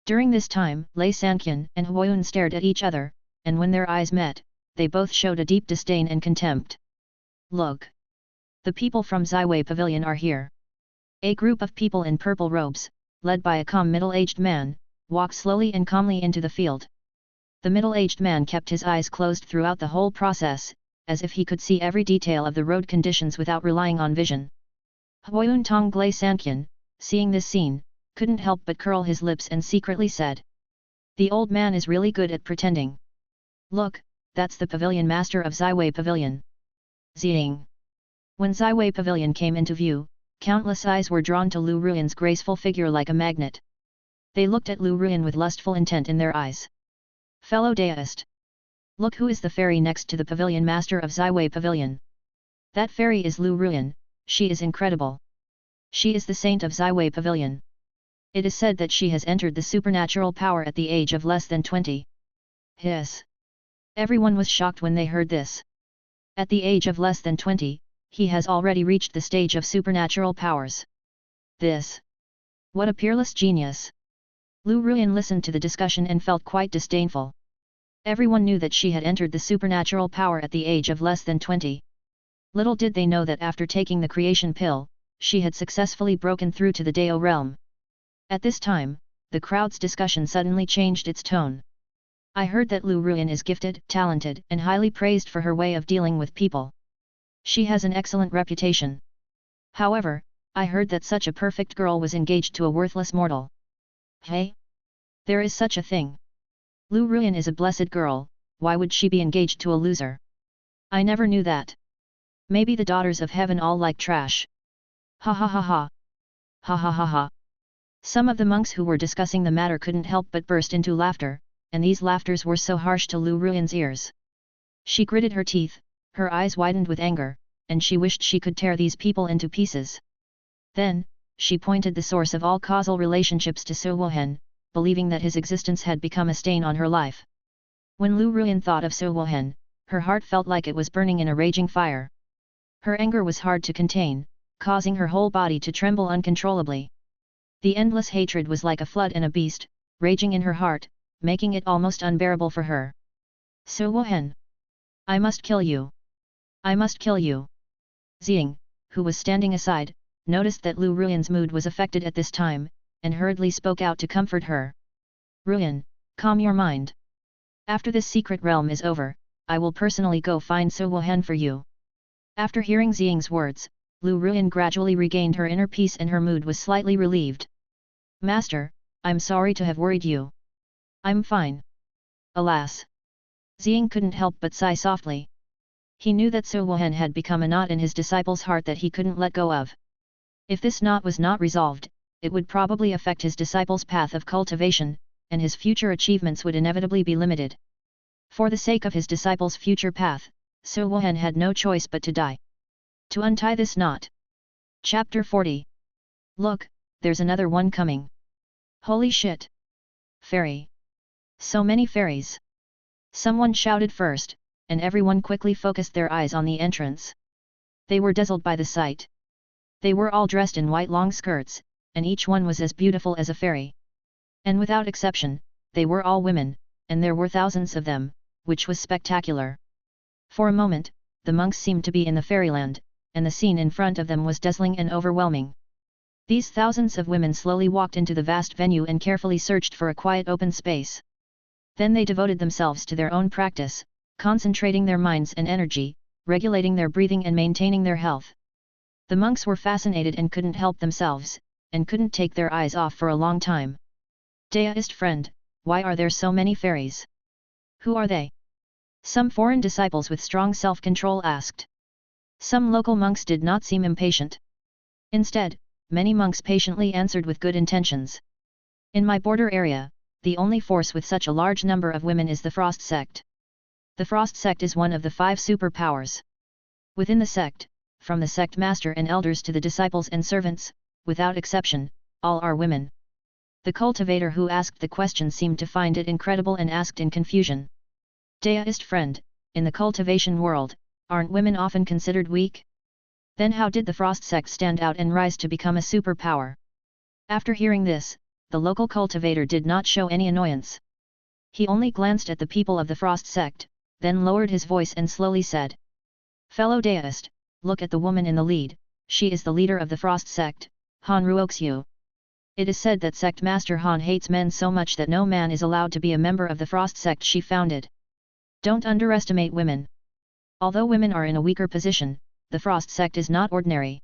During this time, Lei Sanqian and Huoyun stared at each other, and when their eyes met, they both showed a deep disdain and contempt. "Look! The people from Zaiwei Pavilion are here." A group of people in purple robes, led by a calm middle-aged man, walked slowly and calmly into the field. The middle-aged man kept his eyes closed throughout the whole process, as if he could see every detail of the road conditions without relying on vision. Huoyun Tong Lei Sanqian, seeing this scene, couldn't help but curl his lips and secretly said, "The old man is really good at pretending. Look, that's the pavilion master of Zaiwei Pavilion." Zing! When Zaiwei Pavilion came into view, countless eyes were drawn to Lu Ruyan's graceful figure like a magnet. They looked at Lu Ruyan with lustful intent in their eyes. "Fellow Daoist, look who is the fairy next to the pavilion master of Zaiwei Pavilion. That fairy is Lu Ruyan, she is incredible. She is the saint of Zaiwei Pavilion. It is said that she has entered the supernatural power at the age of less than 20. Hiss! Everyone was shocked when they heard this. At the age of less than 20, he has already reached the stage of supernatural powers. This! What a peerless genius! Lu Ruyan listened to the discussion and felt quite disdainful. Everyone knew that she had entered the supernatural power at the age of less than 20. Little did they know that after taking the creation pill, she had successfully broken through to the Dao realm. At this time, the crowd's discussion suddenly changed its tone. I heard that Lu Ruyan is gifted, talented, and highly praised for her way of dealing with people. She has an excellent reputation. However, I heard that such a perfect girl was engaged to a worthless mortal. Hey? There is such a thing. Lu Ruyan is a blessed girl, why would she be engaged to a loser? I never knew that. Maybe the daughters of heaven all like trash. Ha ha ha ha. Ha ha ha ha. Some of the monks who were discussing the matter couldn't help but burst into laughter, and these laughters were so harsh to Lu Ruyan's ears. She gritted her teeth, her eyes widened with anger, and she wished she could tear these people into pieces. Then, she pointed the source of all causal relationships to Su Wohen, believing that his existence had become a stain on her life. When Lu Ruyan thought of Su Wohen, her heart felt like it was burning in a raging fire. Her anger was hard to contain, causing her whole body to tremble uncontrollably. The endless hatred was like a flood and a beast, raging in her heart, making it almost unbearable for her. Su Wohen! I must kill you! I must kill you! Ziying, who was standing aside, noticed that Lu Ruyan's mood was affected at this time, and hurriedly spoke out to comfort her. Ruyan, calm your mind. After this secret realm is over, I will personally go find Su Wohen for you. After hearing Ziying's words, Lu Ruyan gradually regained her inner peace and her mood was slightly relieved. Master, I'm sorry to have worried you. I'm fine. Alas! Ziying couldn't help but sigh softly. He knew that Su Wohen had become a knot in his disciple's heart that he couldn't let go of. If this knot was not resolved, it would probably affect his disciple's path of cultivation, and his future achievements would inevitably be limited. For the sake of his disciple's future path, Su Wohen had no choice but to die. To untie this knot. Chapter 40. Look, there's another one coming. Holy shit! Fairy! So many fairies! Someone shouted first, and everyone quickly focused their eyes on the entrance. They were dazzled by the sight. They were all dressed in white long skirts, and each one was as beautiful as a fairy. And without exception, they were all women, and there were thousands of them, which was spectacular. For a moment, the monks seemed to be in the fairyland, and the scene in front of them was dazzling and overwhelming. These thousands of women slowly walked into the vast venue and carefully searched for a quiet open space. Then they devoted themselves to their own practice, concentrating their minds and energy, regulating their breathing and maintaining their health. The monks were fascinated and couldn't help themselves, and couldn't take their eyes off for a long time. Deist friend, why are there so many fairies? Who are they? Some foreign disciples with strong self-control asked. Some local monks did not seem impatient. Instead, many monks patiently answered with good intentions. In my border area, the only force with such a large number of women is the Frost sect. The Frost sect is one of the 5 superpowers. Within the sect, from the sect master and elders to the disciples and servants, without exception, all are women. The cultivator who asked the question seemed to find it incredible and asked in confusion. Deist friend, in the cultivation world, aren't women often considered weak? Then how did the Frost sect stand out and rise to become a superpower? After hearing this, the local cultivator did not show any annoyance. He only glanced at the people of the Frost sect, then lowered his voice and slowly said. Fellow Deist, look at the woman in the lead, she is the leader of the Frost sect, Han Ruoxiu. It is said that sect master Han hates men so much that no man is allowed to be a member of the Frost sect she founded. Don't underestimate women. Although women are in a weaker position, the Frost sect is not ordinary.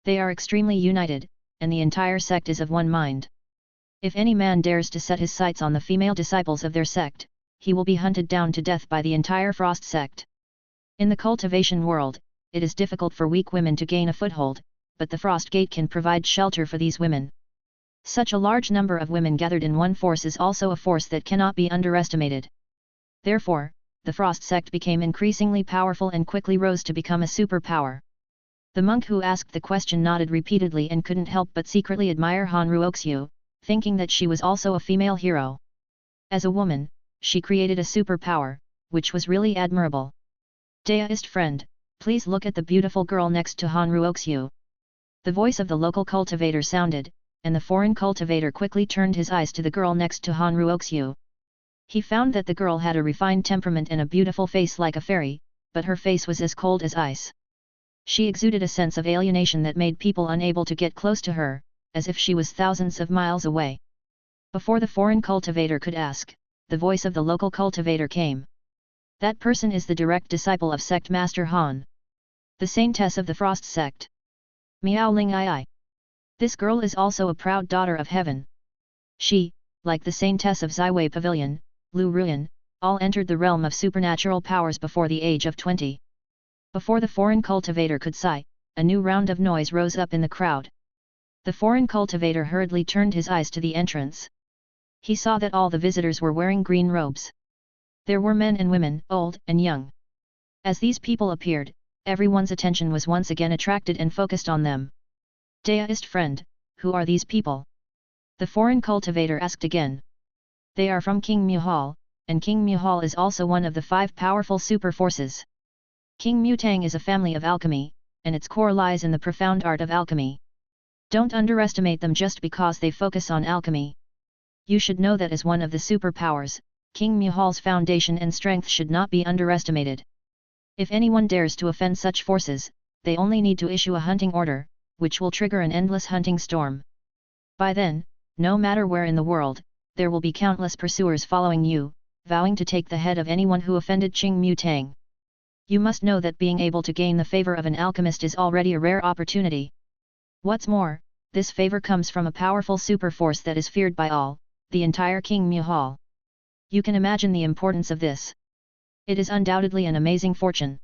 They are extremely united, and the entire sect is of one mind. If any man dares to set his sights on the female disciples of their sect, he will be hunted down to death by the entire Frost sect. In the cultivation world, it is difficult for weak women to gain a foothold, but the Frost Gate can provide shelter for these women. Such a large number of women gathered in one force is also a force that cannot be underestimated. Therefore, the Frost sect became increasingly powerful and quickly rose to become a superpower. The monk who asked the question nodded repeatedly and couldn't help but secretly admire Han Ruoxiu, thinking that she was also a female hero. As a woman, she created a superpower, which was really admirable. Deist friend, please look at the beautiful girl next to Han Ruoxiu. The voice of the local cultivator sounded, and the foreign cultivator quickly turned his eyes to the girl next to Han Ruoxiu. He found that the girl had a refined temperament and a beautiful face like a fairy, but her face was as cold as ice. She exuded a sense of alienation that made people unable to get close to her, as if she was thousands of miles away. Before the foreign cultivator could ask, the voice of the local cultivator came. That person is the direct disciple of Sect Master Han, the saintess of the Frost Sect. Miao Ling Ai. This girl is also a proud daughter of heaven. She, like the saintess of Ziwei Pavilion, Lu Ruyan, all entered the realm of supernatural powers before the age of 20. Before the foreign cultivator could sigh, a new round of noise rose up in the crowd. The foreign cultivator hurriedly turned his eyes to the entrance. He saw that all the visitors were wearing green robes. There were men and women, old and young. As these people appeared, everyone's attention was once again attracted and focused on them. Deist friend, who are these people? The foreign cultivator asked again. They are from King Muhal, and King Muhal is also one of the 5 powerful super forces. King Mutang is a family of alchemy, and its core lies in the profound art of alchemy. Don't underestimate them just because they focus on alchemy. You should know that as one of the superpowers, King Muhal's foundation and strength should not be underestimated. If anyone dares to offend such forces, they only need to issue a hunting order, which will trigger an endless hunting storm. By then, no matter where in the world, there will be countless pursuers following you, vowing to take the head of anyone who offended King Mutang. You must know that being able to gain the favor of an alchemist is already a rare opportunity. What's more, this favor comes from a powerful super force that is feared by all, the entire King Muhal. You can imagine the importance of this. It is undoubtedly an amazing fortune.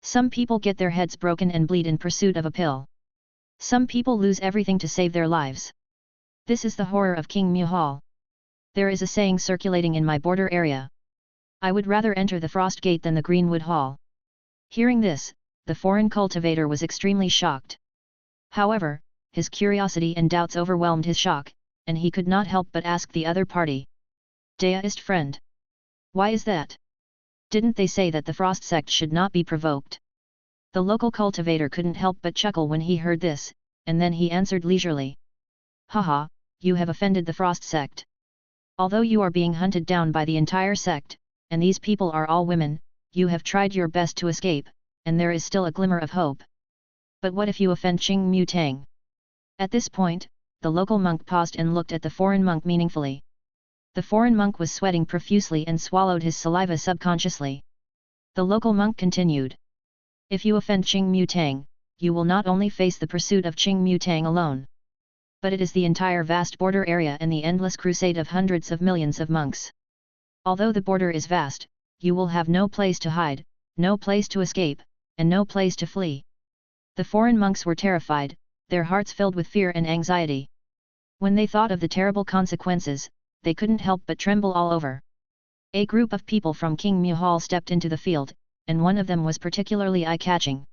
Some people get their heads broken and bleed in pursuit of a pill. Some people lose everything to save their lives. This is the horror of King Muhal. There is a saying circulating in my border area. I would rather enter the Frost Gate than the Greenwood Hall. Hearing this, the foreign cultivator was extremely shocked. However, his curiosity and doubts overwhelmed his shock, and he could not help but ask the other party. Deist friend. Why is that? Didn't they say that the Frost Sect should not be provoked? The local cultivator couldn't help but chuckle when he heard this, and then he answered leisurely. Haha, you have offended the Frost Sect. Although you are being hunted down by the entire sect, and these people are all women, you have tried your best to escape, and there is still a glimmer of hope. But what if you offend King Mutang? At this point, the local monk paused and looked at the foreign monk meaningfully. The foreign monk was sweating profusely and swallowed his saliva subconsciously. The local monk continued. If you offend Qing Mutang, you will not only face the pursuit of Qing Mutang alone, but it is the entire vast border area and the endless crusade of hundreds of millions of monks. Although the border is vast, you will have no place to hide, no place to escape, and no place to flee. The foreign monks were terrified, their hearts filled with fear and anxiety. When they thought of the terrible consequences, they couldn't help but tremble all over. A group of people from King Muhal stepped into the field, and one of them was particularly eye-catching.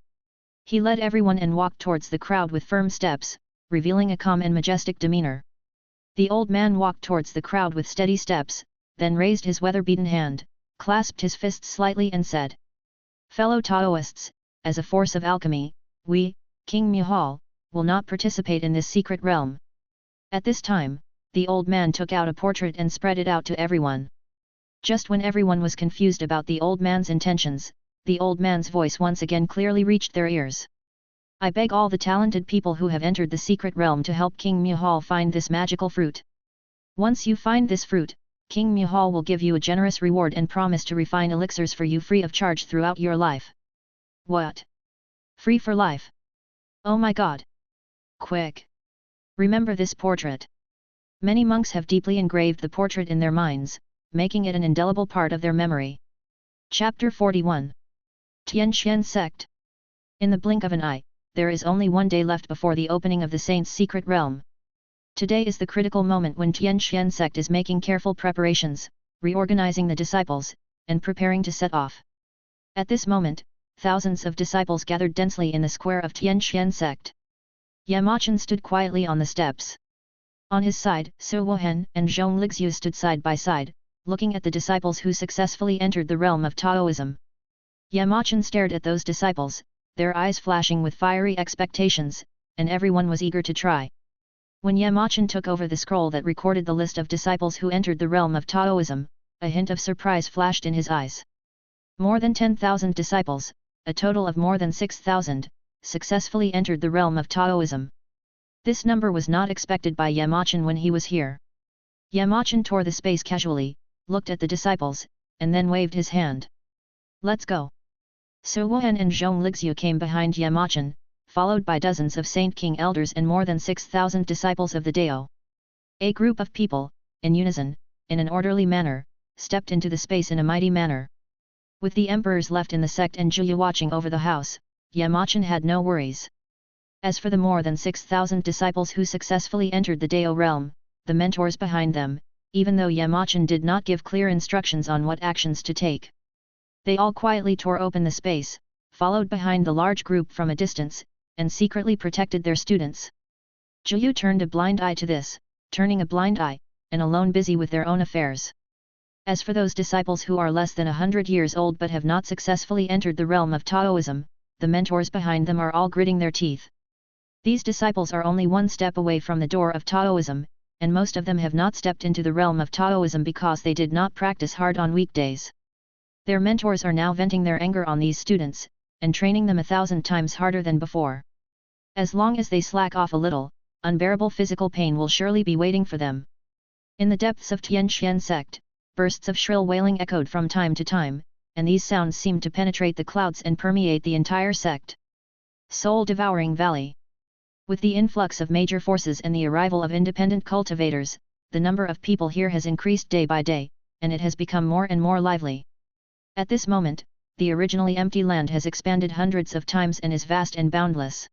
He led everyone and walked towards the crowd with firm steps, revealing a calm and majestic demeanor. The old man walked towards the crowd with steady steps, then raised his weather-beaten hand, clasped his fists slightly and said, "Fellow Taoists, as a force of alchemy, we, King Muhal, will not participate in this secret realm." At this time, the old man took out a portrait and spread it out to everyone. Just when everyone was confused about the old man's intentions, the old man's voice once again clearly reached their ears. "I beg all the talented people who have entered the secret realm to help King Muhal find this magical fruit. Once you find this fruit, King Muhal will give you a generous reward and promise to refine elixirs for you free of charge throughout your life." What? Free for life? Oh my god! Quick! Remember this portrait. Many monks have deeply engraved the portrait in their minds, making it an indelible part of their memory. Chapter 41. Tianxian Sect. In the blink of an eye, there is only one day left before the opening of the Saint's secret realm. Today is the critical moment when Tianxian Sect is making careful preparations, reorganizing the disciples, and preparing to set off. At this moment, thousands of disciples gathered densely in the square of Tianxian Sect. Yamachan stood quietly on the steps. On his side, Su Wohen and Zhong Lixiu stood side by side, looking at the disciples who successfully entered the realm of Taoism. Yamachan stared at those disciples, their eyes flashing with fiery expectations, and everyone was eager to try. When Yamachan took over the scroll that recorded the list of disciples who entered the realm of Taoism, a hint of surprise flashed in his eyes. More than 10,000 disciples, a total of more than 6,000, successfully entered the realm of Taoism. This number was not expected by Yamachan when he was here. Yamachan tore the space casually, looked at the disciples, and then waved his hand. Let's go. Su Wuhan and Zhong Lixiu came behind Yamachan, followed by dozens of Saint King elders and more than 6,000 disciples of the Dao. A group of people, in unison, in an orderly manner, stepped into the space in a mighty manner. With the emperors left in the sect and Juya watching over the house, Yamachan had no worries. As for the more than 6,000 disciples who successfully entered the Dao realm, the mentors behind them, even though Yamachan did not give clear instructions on what actions to take. They all quietly tore open the space, followed behind the large group from a distance, and secretly protected their students. Juyu turned a blind eye to this, turning a blind eye, and alone busy with their own affairs. As for those disciples who are less than 100 years old but have not successfully entered the realm of Taoism, the mentors behind them are all gritting their teeth. These disciples are only one step away from the door of Taoism, and most of them have not stepped into the realm of Taoism because they did not practice hard on weekdays. Their mentors are now venting their anger on these students, and training them 1,000 times harder than before. As long as they slack off a little, unbearable physical pain will surely be waiting for them. In the depths of Tianxian sect, bursts of shrill wailing echoed from time to time, and these sounds seemed to penetrate the clouds and permeate the entire sect. Soul-devouring valley. With the influx of major forces and the arrival of independent cultivators, the number of people here has increased day by day, and it has become more and more lively. At this moment, the originally empty land has expanded hundreds of times and is vast and boundless.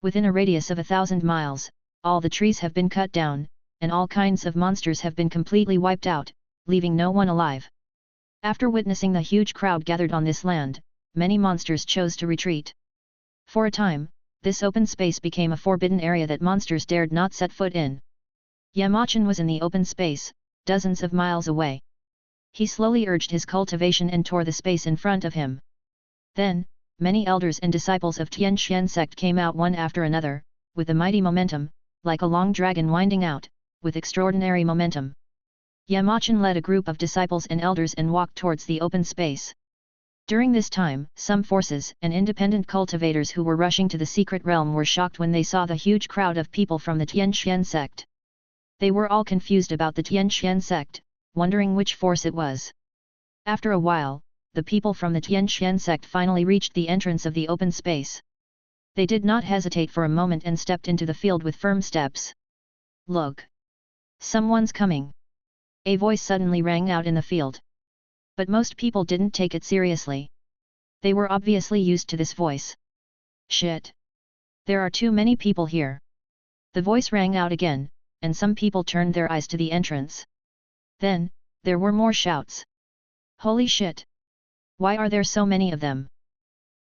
Within a radius of 1,000 miles, all the trees have been cut down, and all kinds of monsters have been completely wiped out, leaving no one alive. After witnessing the huge crowd gathered on this land, many monsters chose to retreat. For a time, this open space became a forbidden area that monsters dared not set foot in. Yamachan was in the open space, dozens of miles away. He slowly urged his cultivation and tore the space in front of him. Then, many elders and disciples of Tianxian sect came out one after another, with a mighty momentum, like a long dragon winding out, with extraordinary momentum. Yamachan led a group of disciples and elders and walked towards the open space. During this time, some forces and independent cultivators who were rushing to the secret realm were shocked when they saw the huge crowd of people from the Tianxian sect. They were all confused about the Tianxian sect, wondering which force it was. After a while, the people from the Tianxian sect finally reached the entrance of the open space. They did not hesitate for a moment and stepped into the field with firm steps. Look! Someone's coming! A voice suddenly rang out in the field. But most people didn't take it seriously. They were obviously used to this voice. Shit! There are too many people here. The voice rang out again, and some people turned their eyes to the entrance. Then, there were more shouts. Holy shit! Why are there so many of them?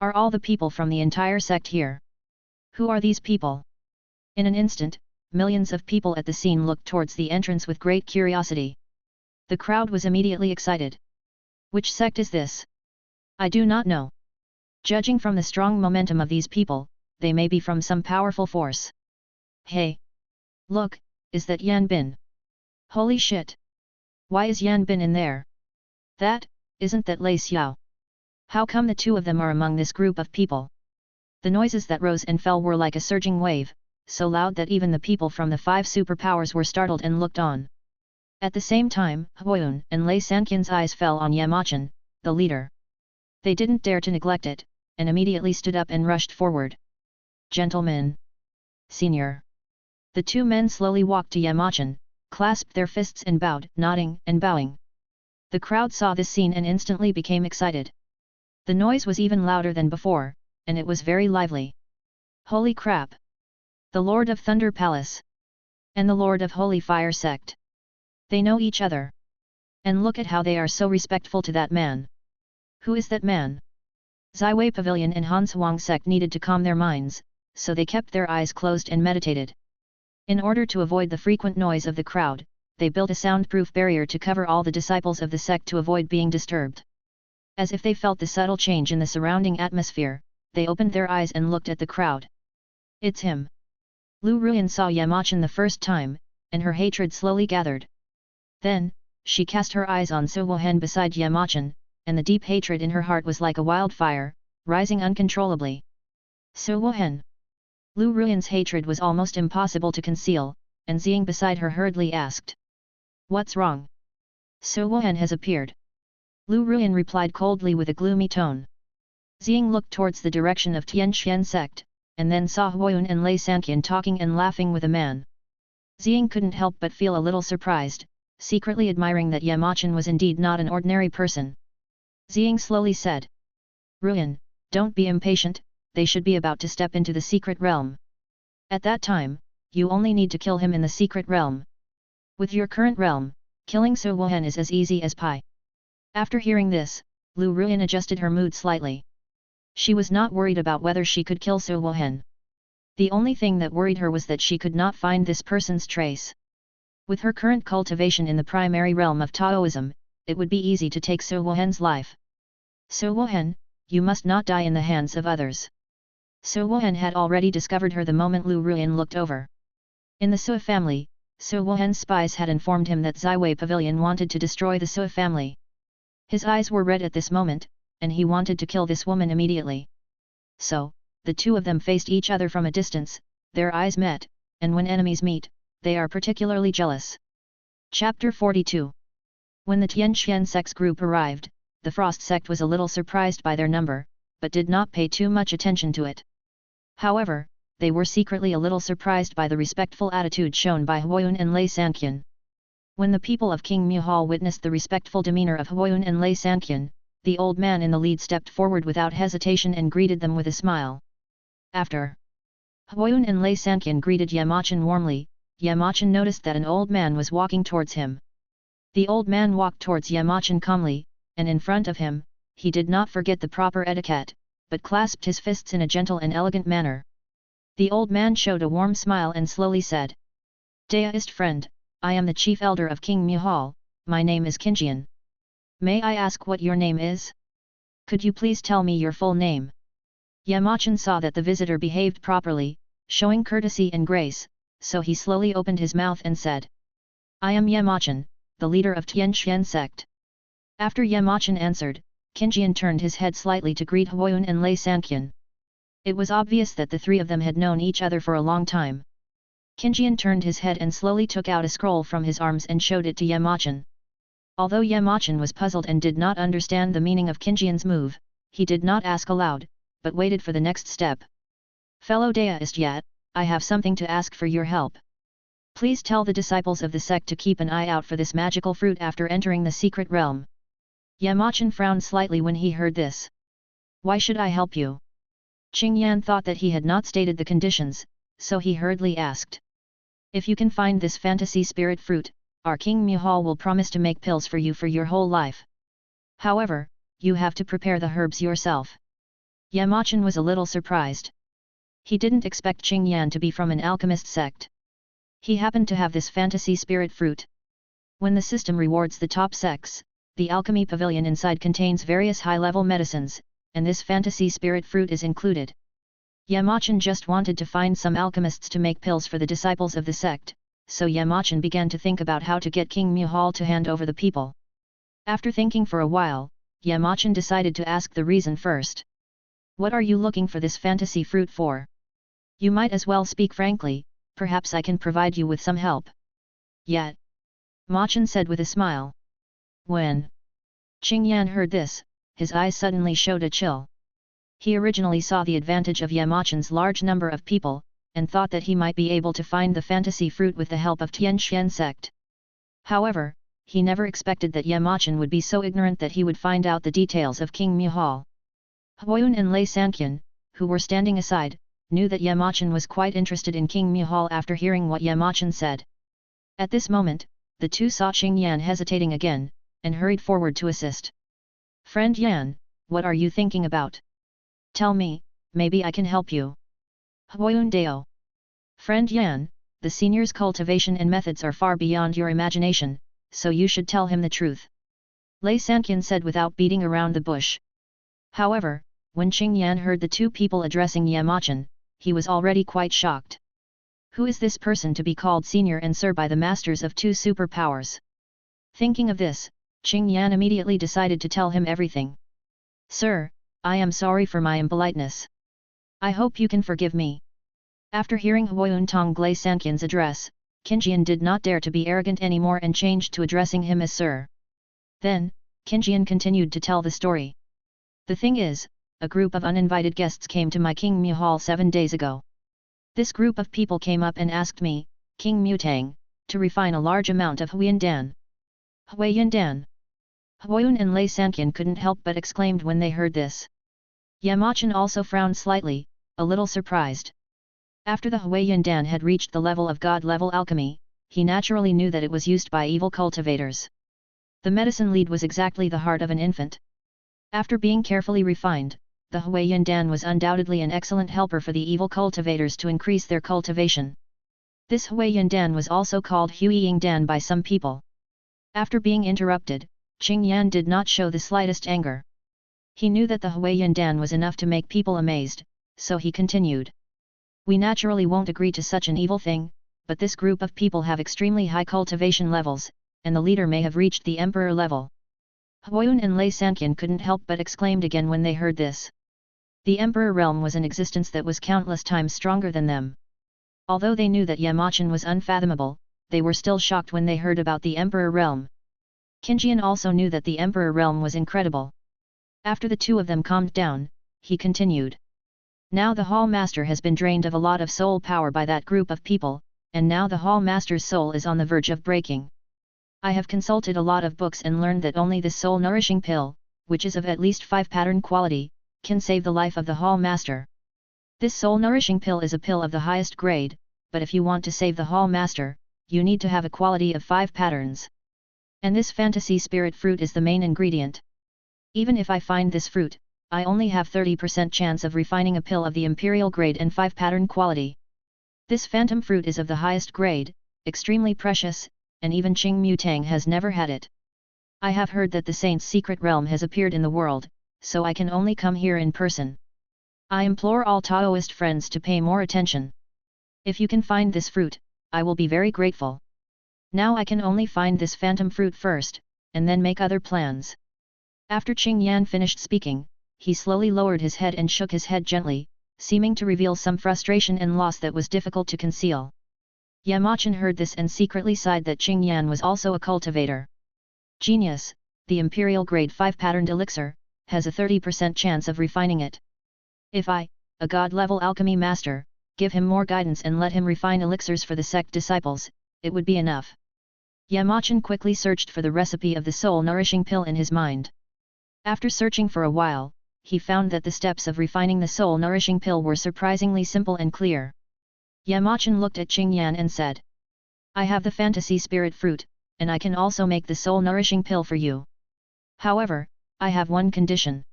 Are all the people from the entire sect here? Who are these people? In an instant, millions of people at the scene looked towards the entrance with great curiosity. The crowd was immediately excited. Which sect is this? I do not know. Judging from the strong momentum of these people, they may be from some powerful force. Hey! Look, is that Yan Bin? Holy shit! Why is Yan Bin in there? Isn't that Lei Xiao? How come the two of them are among this group of people? The noises that rose and fell were like a surging wave, so loud that even the people from the 5 superpowers were startled and looked on. At the same time, Huayun and Lei Sanqian's eyes fell on Yamachan, the leader. They didn't dare to neglect it, and immediately stood up and rushed forward. Gentlemen! Senior! The two men slowly walked to Yamachan, clasped their fists and bowed, nodding and bowing. The crowd saw this scene and instantly became excited. The noise was even louder than before, and it was very lively. Holy crap! The Lord of Thunder Palace! And the Lord of Holy Fire Sect! They know each other. And look at how they are so respectful to that man. Who is that man? Zaiwei Pavilion and Han Huang sect needed to calm their minds, so they kept their eyes closed and meditated. In order to avoid the frequent noise of the crowd, they built a soundproof barrier to cover all the disciples of the sect to avoid being disturbed. As if they felt the subtle change in the surrounding atmosphere, they opened their eyes and looked at the crowd. It's him! Lu Ruyan saw Yamachan the first time, and her hatred slowly gathered. Then, she cast her eyes on Su Wohen beside Yamachan, and the deep hatred in her heart was like a wildfire, rising uncontrollably. Su Wohen. Lu Ruyan's hatred was almost impossible to conceal, and Ziying beside her hurriedly asked. What's wrong? Su Wohen has appeared. Lu Ruyan replied coldly with a gloomy tone. Ziying looked towards the direction of Tianxian sect, and then saw Huoyun and Lei Sanqian talking and laughing with a man. Ziying couldn't help but feel a little surprised, secretly admiring that Yamachan was indeed not an ordinary person. Ziying slowly said. Ruyan, don't be impatient, they should be about to step into the secret realm. At that time, you only need to kill him in the secret realm. With your current realm, killing Su Wohen is as easy as pie. After hearing this, Lu Ruyan adjusted her mood slightly. She was not worried about whether she could kill Su Wohen. The only thing that worried her was that she could not find this person's trace. With her current cultivation in the primary realm of Taoism, it would be easy to take Su Wohen's life. Su Wohen, you must not die in the hands of others. Su Wohen had already discovered her the moment Lu Ruyan looked over. In the Sui family, Su Wohen's spies had informed him that Ziwei Pavilion wanted to destroy the Sui family. His eyes were red at this moment, and he wanted to kill this woman immediately. So, the two of them faced each other from a distance, their eyes met, and when enemies meet, they are particularly jealous. Chapter 42. When the Tianxian sect's group arrived, the Frost sect was a little surprised by their number, but did not pay too much attention to it. However, they were secretly a little surprised by the respectful attitude shown by Huoyun and Lei Sanqian. When the people of King Mu Hall witnessed the respectful demeanor of Huoyun and Lei Sanqian, the old man in the lead stepped forward without hesitation and greeted them with a smile. After Huoyun and Lei Sanqian greeted Yamachan warmly, Yamachan noticed that an old man was walking towards him. The old man walked towards Yamachan calmly, and in front of him, he did not forget the proper etiquette, but clasped his fists in a gentle and elegant manner. The old man showed a warm smile and slowly said. Deist friend, I am the chief elder of King Mu Hall, my name is Qinjian. May I ask what your name is? Could you please tell me your full name? Yamachan saw that the visitor behaved properly, showing courtesy and grace, so he slowly opened his mouth and said. I am Yamachan, the leader of Tianxian sect. After Yamachan answered, Qinjian turned his head slightly to greet Huoyun and Lei Sanqian. It was obvious that the three of them had known each other for a long time. Qinjian turned his head and slowly took out a scroll from his arms and showed it to Yamachan. Although Yamachan was puzzled and did not understand the meaning of Qinjian's move, he did not ask aloud, but waited for the next step. Fellow Deist Yat, I have something to ask for your help. Please tell the disciples of the sect to keep an eye out for this magical fruit after entering the secret realm. Yamachan frowned slightly when he heard this. Why should I help you? Qingyan thought that he had not stated the conditions, so he hurriedly asked. If you can find this fantasy spirit fruit, our King Mu Hall will promise to make pills for you for your whole life. However, you have to prepare the herbs yourself. Yamachan was a little surprised. He didn't expect Qingyan to be from an alchemist sect. He happened to have this fantasy spirit fruit. When the system rewards the top sects, the alchemy pavilion inside contains various high-level medicines, and this fantasy spirit fruit is included. Yamachan just wanted to find some alchemists to make pills for the disciples of the sect, so Yamachan began to think about how to get King Mu Hall to hand over the people. After thinking for a while, Yamachan decided to ask the reason first. What are you looking for this fantasy fruit for? You might as well speak frankly, perhaps I can provide you with some help. Yet, Machan said with a smile. When Qingyan heard this, his eyes suddenly showed a chill. He originally saw the advantage of Yamachan's large number of people, and thought that he might be able to find the fantasy fruit with the help of Tianxian sect. However, he never expected that Yamachan would be so ignorant that he would find out the details of King Mu Hall. Huoyun and Lei Sanqian, who were standing aside, knew that Yamachan was quite interested in King Mu Hall after hearing what Yamachan said. At this moment, the two saw Qingyan hesitating again, and hurried forward to assist. Friend Yan, what are you thinking about? Tell me, maybe I can help you. Huoyun Dao. Friend Yan, the senior's cultivation and methods are far beyond your imagination, so you should tell him the truth. Lei Sanqian said without beating around the bush. However, when Qingyan heard the two people addressing Yamachan, he was already quite shocked. Who is this person to be called senior and sir by the masters of two superpowers? Thinking of this, Qing Yan immediately decided to tell him everything. Sir, I am sorry for my impoliteness. I hope you can forgive me. After hearing Huayun Tonglei Sanqian's address, Qinjian did not dare to be arrogant anymore and changed to addressing him as Sir. Then, Qinjian continued to tell the story. The thing is, a group of uninvited guests came to my King Mu Hall 7 days ago. This group of people came up and asked me, King Mutang, to refine a large amount of Huayandan. Huayandan. Huayun and Lei Sanqian couldn't help but exclaimed when they heard this. Yamachan also frowned slightly, a little surprised. After the Huayandan had reached the level of god-level alchemy, he naturally knew that it was used by evil cultivators. The medicine lead was exactly the heart of an infant. After being carefully refined, the Huayandan was undoubtedly an excellent helper for the evil cultivators to increase their cultivation. This Huayandan was also called Huiyingdan by some people. After being interrupted, Qing Yan did not show the slightest anger. He knew that the Huayandan was enough to make people amazed, so he continued. We naturally won't agree to such an evil thing, but this group of people have extremely high cultivation levels, and the leader may have reached the emperor level. Huayun and Lei Sanqian couldn't help but exclaimed again when they heard this. The emperor realm was an existence that was countless times stronger than them. Although they knew that Yamachan was unfathomable, they were still shocked when they heard about the emperor realm. Qinjian also knew that the emperor realm was incredible. After the two of them calmed down, he continued. Now the hall master has been drained of a lot of soul power by that group of people, and now the hall master's soul is on the verge of breaking. I have consulted a lot of books and learned that only this soul-nourishing pill, which is of at least 5 pattern quality, can save the life of the hall master. This soul-nourishing pill is a pill of the highest grade, but if you want to save the hall master, you need to have a quality of 5 patterns. And this fantasy spirit fruit is the main ingredient. Even if I find this fruit, I only have 30% chance of refining a pill of the imperial grade and 5 pattern quality. This phantom fruit is of the highest grade, extremely precious, and even Qing Mutang has never had it. I have heard that the saint's secret realm has appeared in the world, so I can only come here in person. I implore all Taoist friends to pay more attention. If you can find this fruit, I will be very grateful. Now I can only find this phantom fruit first, and then make other plans. After Qing Yan finished speaking, he slowly lowered his head and shook his head gently, seeming to reveal some frustration and loss that was difficult to conceal. Yamachan heard this and secretly sighed that Qing Yan was also a cultivator. Genius, the imperial grade 5 patterned elixir, has a 30% chance of refining it. If I, a god-level alchemy master, give him more guidance and let him refine elixirs for the sect disciples, it would be enough. Yamachan quickly searched for the recipe of the soul-nourishing pill in his mind. After searching for a while, he found that the steps of refining the soul-nourishing pill were surprisingly simple and clear. Yamachan looked at Qing Yan and said, I have the fantasy spirit fruit, and I can also make the soul-nourishing pill for you. However, I have one condition.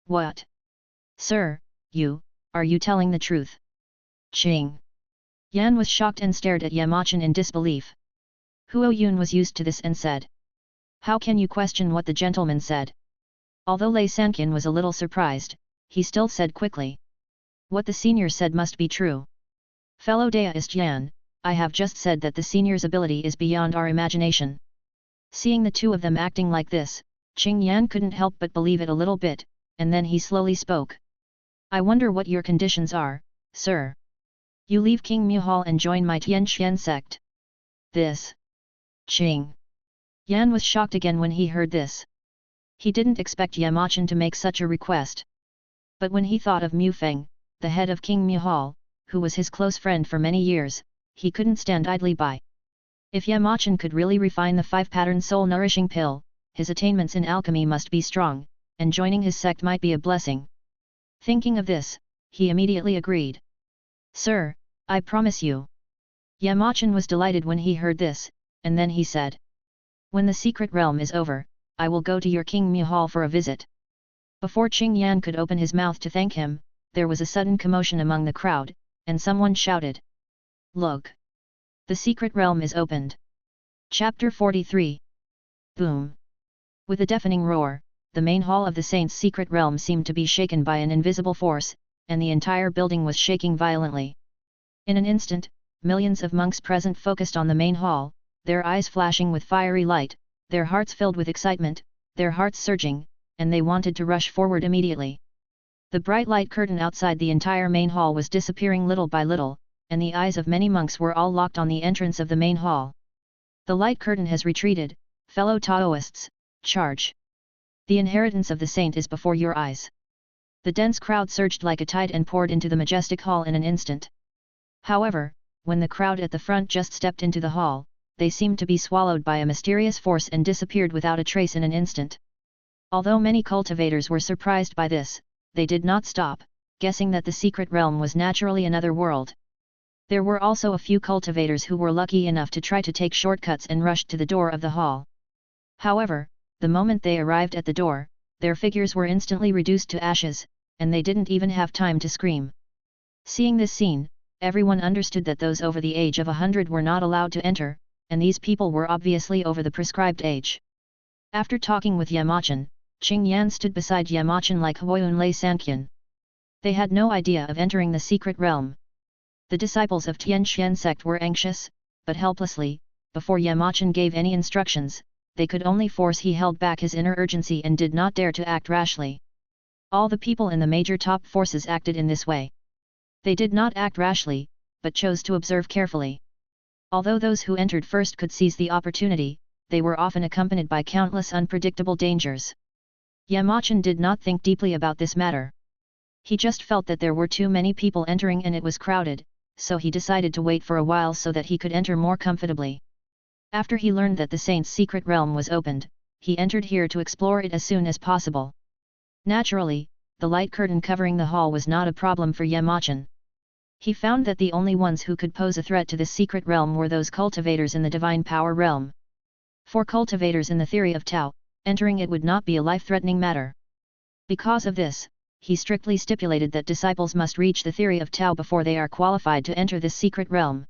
What? Sir, are you telling the truth? Qing Yan was shocked and stared at Yamachan in disbelief. Huoyun was used to this and said, How can you question what the gentleman said? Although Lei Sanqian was a little surprised, he still said quickly. What the senior said must be true. Fellow Daoist Yan, I have just said that the senior's ability is beyond our imagination. Seeing the two of them acting like this, Qing Yan couldn't help but believe it a little bit, and then he slowly spoke. I wonder what your conditions are, sir. You leave King Mu Hall and join my Tianqian sect. This. Qing Yan was shocked again when he heard this. He didn't expect Yamachan to make such a request. But when he thought of Mu Feng, the head of King Mu Hall, who was his close friend for many years, he couldn't stand idly by. If Yamachan could really refine the 5-pattern soul-nourishing pill, his attainments in alchemy must be strong, and joining his sect might be a blessing. Thinking of this, he immediately agreed. Sir, I promise you. Yamachan was delighted when he heard this, and then he said. When the secret realm is over, I will go to your King Mu Hall for a visit. Before Qing Yan could open his mouth to thank him, there was a sudden commotion among the crowd, and someone shouted. Look! The secret realm is opened. Chapter 43. Boom! With a deafening roar, the main hall of the saint's secret realm seemed to be shaken by an invisible force, and the entire building was shaking violently. In an instant, millions of monks present focused on the main hall, their eyes flashing with fiery light, their hearts filled with excitement, their hearts surging, and they wanted to rush forward immediately. The bright light curtain outside the entire main hall was disappearing little by little, and the eyes of many monks were all locked on the entrance of the main hall. The light curtain has retreated, fellow Taoists, charge! The inheritance of the saint is before your eyes. The dense crowd surged like a tide and poured into the majestic hall in an instant. However, when the crowd at the front just stepped into the hall, they seemed to be swallowed by a mysterious force and disappeared without a trace in an instant. Although many cultivators were surprised by this, they did not stop, guessing that the secret realm was naturally another world. There were also a few cultivators who were lucky enough to try to take shortcuts and rushed to the door of the hall. However, the moment they arrived at the door, their figures were instantly reduced to ashes, and they didn't even have time to scream. Seeing this scene, everyone understood that those over the age of 100 were not allowed to enter, and these people were obviously over the prescribed age. After talking with Yamachan, Qing Yan stood beside Yamachan like Huayun Lei Sanqian. They had no idea of entering the secret realm. The disciples of Tianxian sect were anxious, but helplessly, before Yamachan gave any instructions, they could only force he held back his inner urgency and did not dare to act rashly. All the people in the major top forces acted in this way. They did not act rashly, but chose to observe carefully. Although those who entered first could seize the opportunity, they were often accompanied by countless unpredictable dangers. Yamachan did not think deeply about this matter. He just felt that there were too many people entering and it was crowded, so he decided to wait for a while so that he could enter more comfortably. After he learned that the saint's secret realm was opened, he entered here to explore it as soon as possible. Naturally, the light curtain covering the hall was not a problem for Yamachan. He found that the only ones who could pose a threat to this secret realm were those cultivators in the divine power realm. For cultivators in the theory of Tao, entering it would not be a life-threatening matter. Because of this, he strictly stipulated that disciples must reach the theory of Tao before they are qualified to enter this secret realm.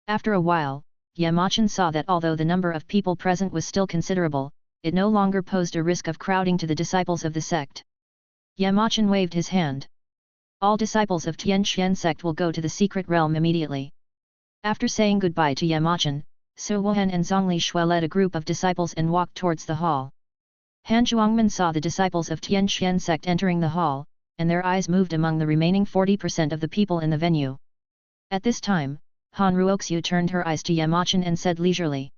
After a while, Yamachan saw that although the number of people present was still considerable, it no longer posed a risk of crowding to the disciples of the sect. Yamachan waved his hand. All disciples of Tianxian sect will go to the secret realm immediately. After saying goodbye to Yamachan, Su Wuhan and Zhongli Shui led a group of disciples and walked towards the hall. Han Zhuangmin saw the disciples of Tianxian sect entering the hall, and their eyes moved among the remaining 40% of the people in the venue. At this time, Han Ruoxiu turned her eyes to Yamachan and said leisurely.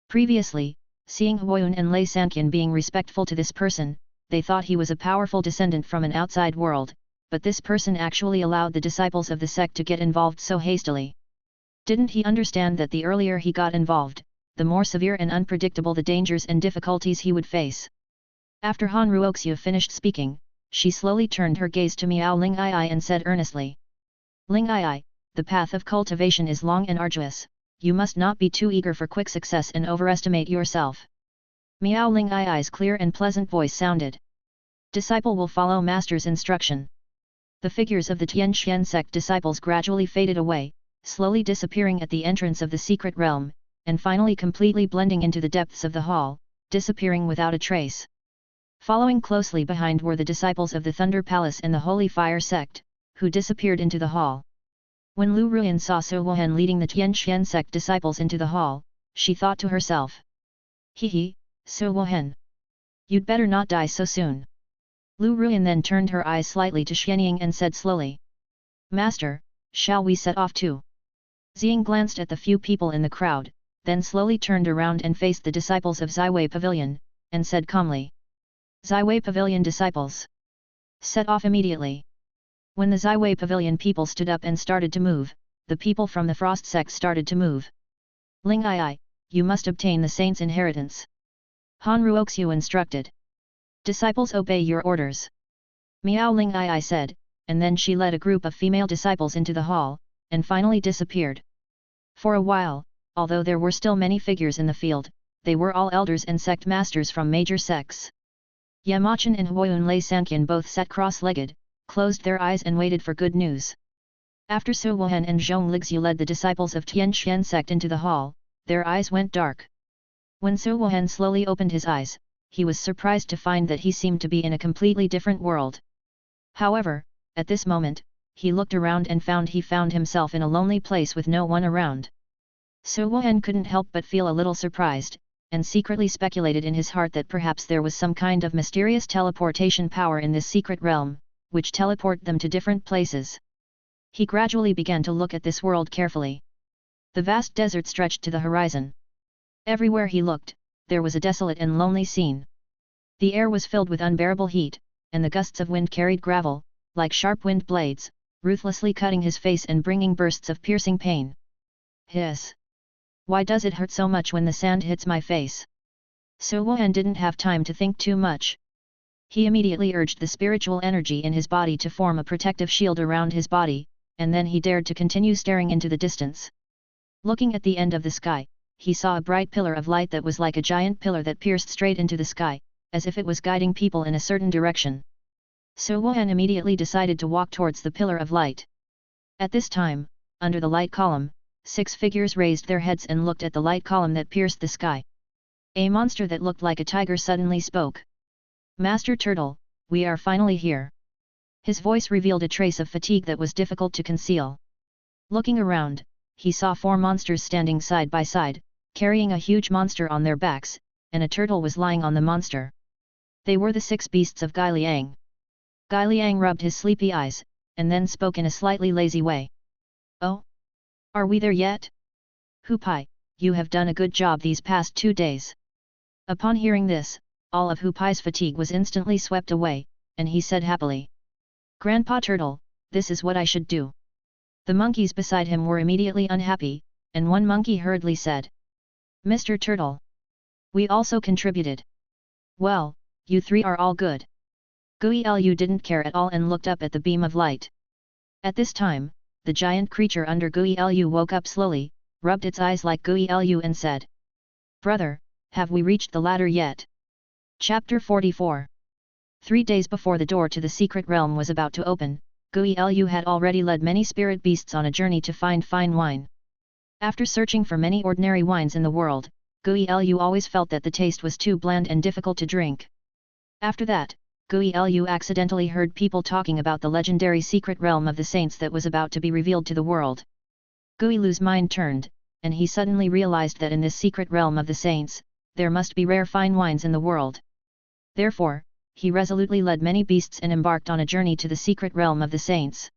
Previously, seeing Huayun and Lei Sanqian being respectful to this person, they thought he was a powerful descendant from an outside world, but this person actually allowed the disciples of the sect to get involved so hastily. Didn't he understand that the earlier he got involved, the more severe and unpredictable the dangers and difficulties he would face? After Han Ruoxiu finished speaking, she slowly turned her gaze to Miao Ling Ai and said earnestly. Ling Ai, the path of cultivation is long and arduous, you must not be too eager for quick success and overestimate yourself. Miao Ling Ai's clear and pleasant voice sounded. Disciple will follow master's instruction. The figures of the Tianxian sect disciples gradually faded away, slowly disappearing at the entrance of the secret realm, and finally completely blending into the depths of the hall, disappearing without a trace. Following closely behind were the disciples of the Thunder Palace and the Holy Fire sect, who disappeared into the hall. When Lu Ruyan saw Su Wuhan leading the Tianxian sect disciples into the hall, she thought to herself. He, Su Wuhan. You'd better not die so soon. Lu Ruyan then turned her eyes slightly to Xianying and said slowly. Master, shall we set off too? Xiang glanced at the few people in the crowd, then slowly turned around and faced the disciples of Zaiwei Pavilion, and said calmly. Zaiwei Pavilion disciples. Set off immediately. When the Zaiwei Pavilion people stood up and started to move, the people from the Frost sect started to move. Ling Ai, you must obtain the saint's inheritance. Han Ruoxiu instructed. Disciples obey your orders. Miao Ling Ai said, and then she led a group of female disciples into the hall, and finally disappeared. For a while, although there were still many figures in the field, they were all elders and sect masters from major sects. Yamachan and Huayun Lei Sanqian both sat cross-legged, closed their eyes and waited for good news. After Su Wuhan and Zhong Lixiu led the disciples of Tianxian sect into the hall, their eyes went dark. When Su Wuhan slowly opened his eyes, he was surprised to find that he seemed to be in a completely different world. However, at this moment, he looked around and found himself in a lonely place with no one around. Su Wuhan couldn't help but feel a little surprised, and secretly speculated in his heart that perhaps there was some kind of mysterious teleportation power in this secret realm, which teleport them to different places. He gradually began to look at this world carefully. The vast desert stretched to the horizon. Everywhere he looked, there was a desolate and lonely scene. The air was filled with unbearable heat, and the gusts of wind carried gravel, like sharp wind blades, ruthlessly cutting his face and bringing bursts of piercing pain. Hiss! Why does it hurt so much when the sand hits my face? Su Wuhan didn't have time to think too much. He immediately urged the spiritual energy in his body to form a protective shield around his body, and then he dared to continue staring into the distance. Looking at the end of the sky, he saw a bright pillar of light that was like a giant pillar that pierced straight into the sky, as if it was guiding people in a certain direction. Su Wuhan immediately decided to walk towards the pillar of light. At this time, under the light column, 6 figures raised their heads and looked at the light column that pierced the sky. A monster that looked like a tiger suddenly spoke. "Master Turtle, we are finally here." His voice revealed a trace of fatigue that was difficult to conceal. Looking around, he saw 4 monsters standing side by side, carrying a huge monster on their backs, and a turtle was lying on the monster. They were the 6 beasts of Gai Liang. Gai Liang rubbed his sleepy eyes, and then spoke in a slightly lazy way. "Oh? Are we there yet? Hu Pai, you have done a good job these past 2 days." Upon hearing this, all of Hu Pai's fatigue was instantly swept away, and he said happily. "Grandpa Turtle, this is what I should do." The monkeys beside him were immediately unhappy, and one monkey hurriedly said. "Mr. Turtle. We also contributed." "Well, you 3 are all good." Gui Lu didn't care at all and looked up at the beam of light. At this time, the giant creature under Gui Lu woke up slowly, rubbed its eyes like Gui Lu and said. "Brother, have we reached the ladder yet?" Chapter 44. 3 days before the door to the secret realm was about to open, Gui Lu had already led many spirit beasts on a journey to find fine wine. After searching for many ordinary wines in the world, Gui Lu always felt that the taste was too bland and difficult to drink. After that, Gui Lu accidentally heard people talking about the legendary secret realm of the saints that was about to be revealed to the world. Gui Lu's mind turned, and he suddenly realized that in this secret realm of the saints, there must be rare fine wines in the world. Therefore, he resolutely led many beasts and embarked on a journey to the secret realm of the saints.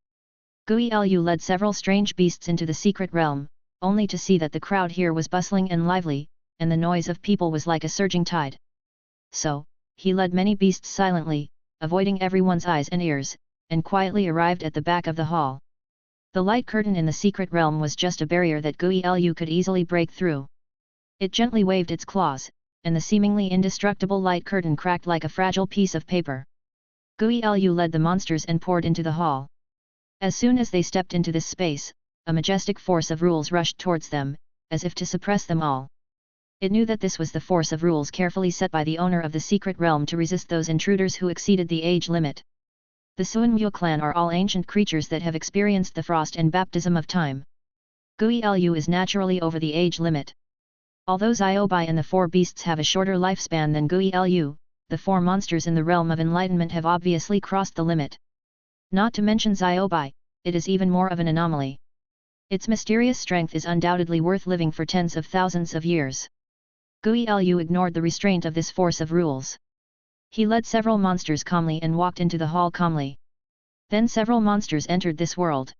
Gui Lu led several strange beasts into the secret realm, only to see that the crowd here was bustling and lively, and the noise of people was like a surging tide. So, he led many beasts silently, avoiding everyone's eyes and ears, and quietly arrived at the back of the hall. The light curtain in the secret realm was just a barrier that Gui Lu could easily break through. It gently waved its claws, and the seemingly indestructible light curtain cracked like a fragile piece of paper. Gui Lu led the monsters and poured into the hall. As soon as they stepped into this space, a majestic force of rules rushed towards them, as if to suppress them all. It knew that this was the force of rules carefully set by the owner of the secret realm to resist those intruders who exceeded the age limit. The Suanmyo clan are all ancient creatures that have experienced the frost and baptism of time. Gui Lu is naturally over the age limit. Although Ziobai and the 4 beasts have a shorter lifespan than Gui Lu, the 4 monsters in the realm of enlightenment have obviously crossed the limit. Not to mention Ziobai, it is even more of an anomaly. Its mysterious strength is undoubtedly worth living for tens of thousands of years. Gui Lu ignored the restraint of this force of rules. He led several monsters calmly and walked into the hall calmly. Then several monsters entered this world.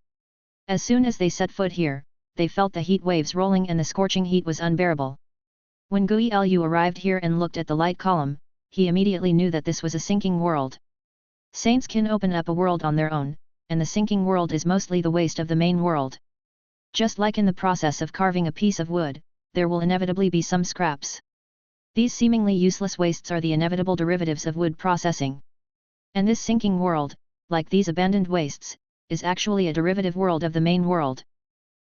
As soon as they set foot here, they felt the heat waves rolling and the scorching heat was unbearable. When Gui Lu arrived here and looked at the light column, he immediately knew that this was a sinking world. Saints can open up a world on their own, and the sinking world is mostly the waste of the main world. Just like in the process of carving a piece of wood, there will inevitably be some scraps. These seemingly useless wastes are the inevitable derivatives of wood processing. And this sinking world, like these abandoned wastes, is actually a derivative world of the main world.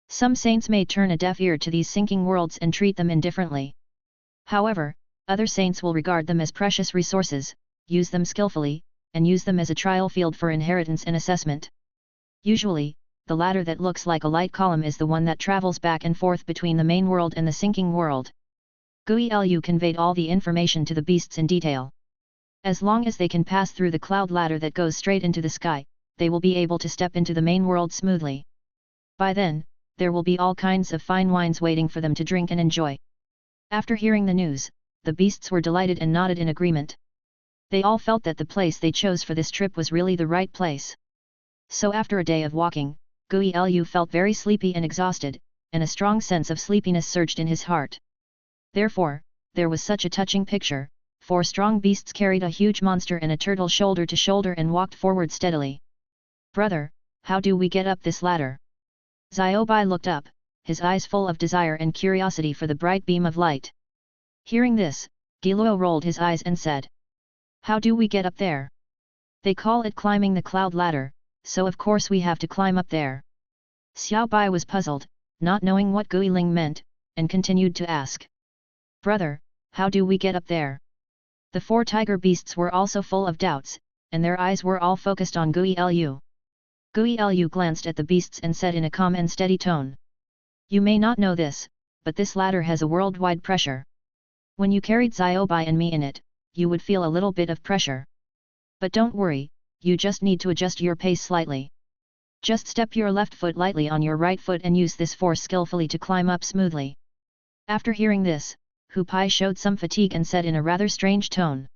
Some saints may turn a deaf ear to these sinking worlds and treat them indifferently. However, other saints will regard them as precious resources, use them skillfully, and use them as a trial field for inheritance and assessment. Usually, the ladder that looks like a light column is the one that travels back and forth between the main world and the sinking world. Gui Lu conveyed all the information to the beasts in detail. As long as they can pass through the cloud ladder that goes straight into the sky, they will be able to step into the main world smoothly. By then, there will be all kinds of fine wines waiting for them to drink and enjoy. After hearing the news, the beasts were delighted and nodded in agreement. They all felt that the place they chose for this trip was really the right place. So after a day of walking, Gui Lu felt very sleepy and exhausted, and a strong sense of sleepiness surged in his heart. Therefore, there was such a touching picture. 4 strong beasts carried a huge monster and a turtle shoulder to shoulder and walked forward steadily. "Brother, how do we get up this ladder?" Xiaobai looked up, his eyes full of desire and curiosity for the bright beam of light. Hearing this, Giluo rolled his eyes and said, "How do we get up there? They call it climbing the cloud ladder, so of course we have to climb up there." Xiaobai was puzzled, not knowing what Guiling meant, and continued to ask, "Brother, how do we get up there?" The 4 tiger beasts were also full of doubts, and their eyes were all focused on Gui Lu. Gui Lu glanced at the beasts and said in a calm and steady tone, "You may not know this, but this ladder has a worldwide pressure. When you carried Xiaobai and me in it, you would feel a little bit of pressure. But don't worry, you just need to adjust your pace slightly. Just step your left foot lightly on your right foot and use this force skillfully to climb up smoothly." After hearing this, Hu Pai showed some fatigue and said in a rather strange tone,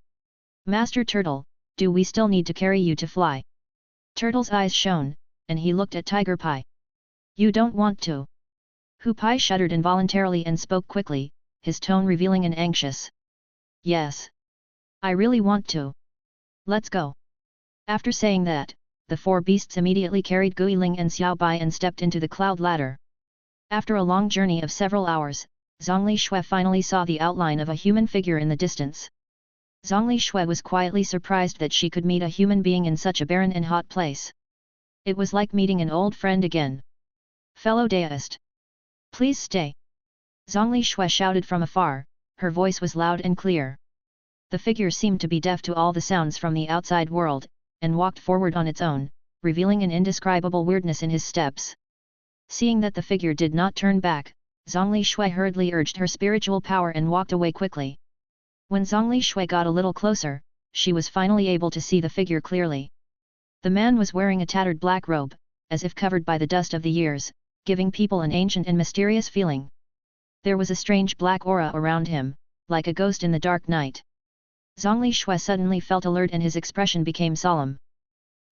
"Master Turtle, do we still need to carry you to fly?" Turtle's eyes shone, and he looked at Tiger Pai. "You don't want to?" Hu Pai shuddered involuntarily and spoke quickly, his tone revealing an anxious, "Yes. I really want to. Let's go." After saying that, the 4 beasts immediately carried Guiling and Xiaobai and stepped into the cloud ladder. After a long journey of several hours, Zhongli Shui finally saw the outline of a human figure in the distance. Zhongli Shui was quietly surprised that she could meet a human being in such a barren and hot place. It was like meeting an old friend again. "Fellow deist, please stay!" Zhongli Shui shouted from afar, her voice was loud and clear. The figure seemed to be deaf to all the sounds from the outside world, and walked forward on its own, revealing an indescribable weirdness in his steps. Seeing that the figure did not turn back, Zhongli Shui hurriedly urged her spiritual power and walked away quickly. When Zhongli Shui got a little closer, she was finally able to see the figure clearly. The man was wearing a tattered black robe, as if covered by the dust of the years, giving people an ancient and mysterious feeling. There was a strange black aura around him, like a ghost in the dark night. Zhongli Shui suddenly felt alert and his expression became solemn.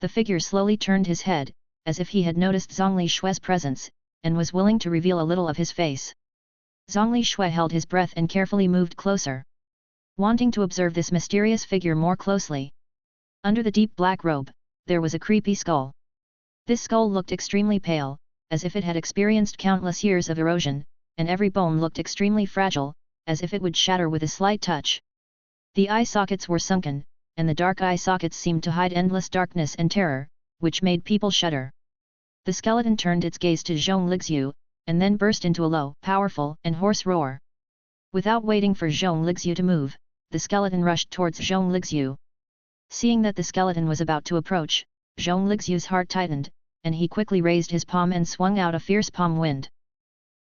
The figure slowly turned his head, as if he had noticed Zhongli Shui's presence, and was willing to reveal a little of his face. Zhongli Shui held his breath and carefully moved closer, wanting to observe this mysterious figure more closely. Under the deep black robe, there was a creepy skull. This skull looked extremely pale, as if it had experienced countless years of erosion, and every bone looked extremely fragile, as if it would shatter with a slight touch. The eye sockets were sunken, and the dark eye sockets seemed to hide endless darkness and terror, which made people shudder. The skeleton turned its gaze to Zhong Lixiu, and then burst into a low, powerful, and hoarse roar. Without waiting for Zhong Lixiu to move, the skeleton rushed towards Zhong Lixiu. Seeing that the skeleton was about to approach, Zhong Lixiu's heart tightened, and he quickly raised his palm and swung out a fierce palm wind.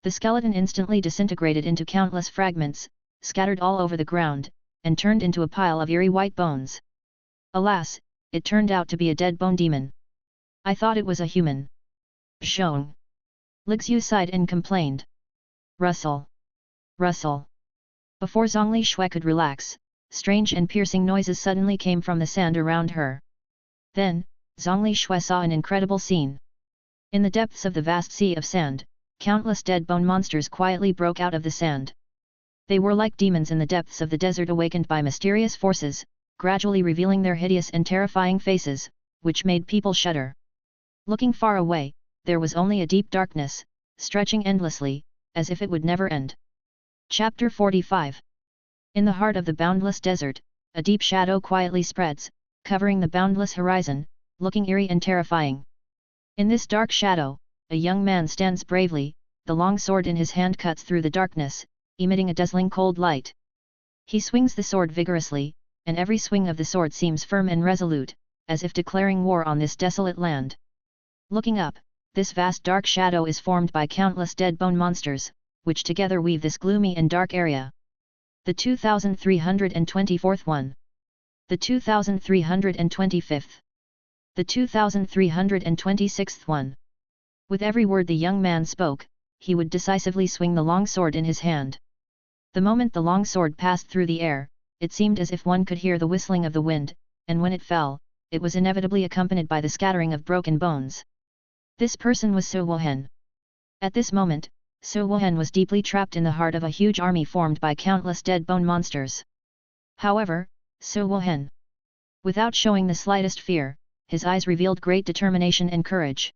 The skeleton instantly disintegrated into countless fragments, scattered all over the ground, and turned into a pile of eerie white bones. Alas, it turned out to be a dead bone demon. I thought it was a human. Zhong Lixiu sighed and complained. Rustle! Rustle! Before Zhongli Shui could relax, strange and piercing noises suddenly came from the sand around her. Then, Zhongli Shui saw an incredible scene. In the depths of the vast sea of sand, countless dead bone monsters quietly broke out of the sand. They were like demons in the depths of the desert awakened by mysterious forces, gradually revealing their hideous and terrifying faces, which made people shudder. Looking far away, there was only a deep darkness, stretching endlessly, as if it would never end. Chapter 45. In the heart of the boundless desert, a deep shadow quietly spreads, covering the boundless horizon, looking eerie and terrifying. In this dark shadow, a young man stands bravely, the long sword in his hand cuts through the darkness, emitting a dazzling cold light. He swings the sword vigorously, and every swing of the sword seems firm and resolute, as if declaring war on this desolate land. Looking up, this vast dark shadow is formed by countless dead bone monsters, which together weave this gloomy and dark area. The 2324th one. The 2325th. The 2326th one. With every word the young man spoke, he would decisively swing the long sword in his hand. The moment the long sword passed through the air, it seemed as if one could hear the whistling of the wind, and when it fell, it was inevitably accompanied by the scattering of broken bones. This person was Su Wuhen. At this moment, Su Wuhen was deeply trapped in the heart of a huge army formed by countless dead bone monsters. However, Su Wuhen, without showing the slightest fear, his eyes revealed great determination and courage.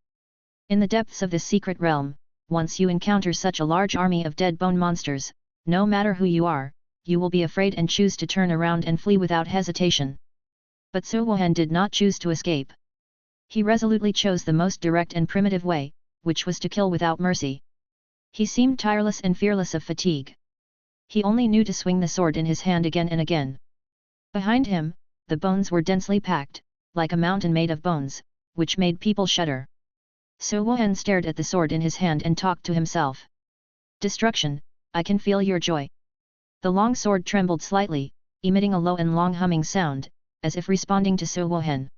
In the depths of this secret realm, once you encounter such a large army of dead bone monsters, no matter who you are, you will be afraid and choose to turn around and flee without hesitation. But Su Wuhen did not choose to escape. He resolutely chose the most direct and primitive way, which was to kill without mercy. He seemed tireless and fearless of fatigue. He only knew to swing the sword in his hand again and again. Behind him, the bones were densely packed, like a mountain made of bones, which made people shudder. Su Wuhen stared at the sword in his hand and talked to himself. Destruction, I can feel your joy. The long sword trembled slightly, emitting a low and long humming sound, as if responding to Su Wuhen.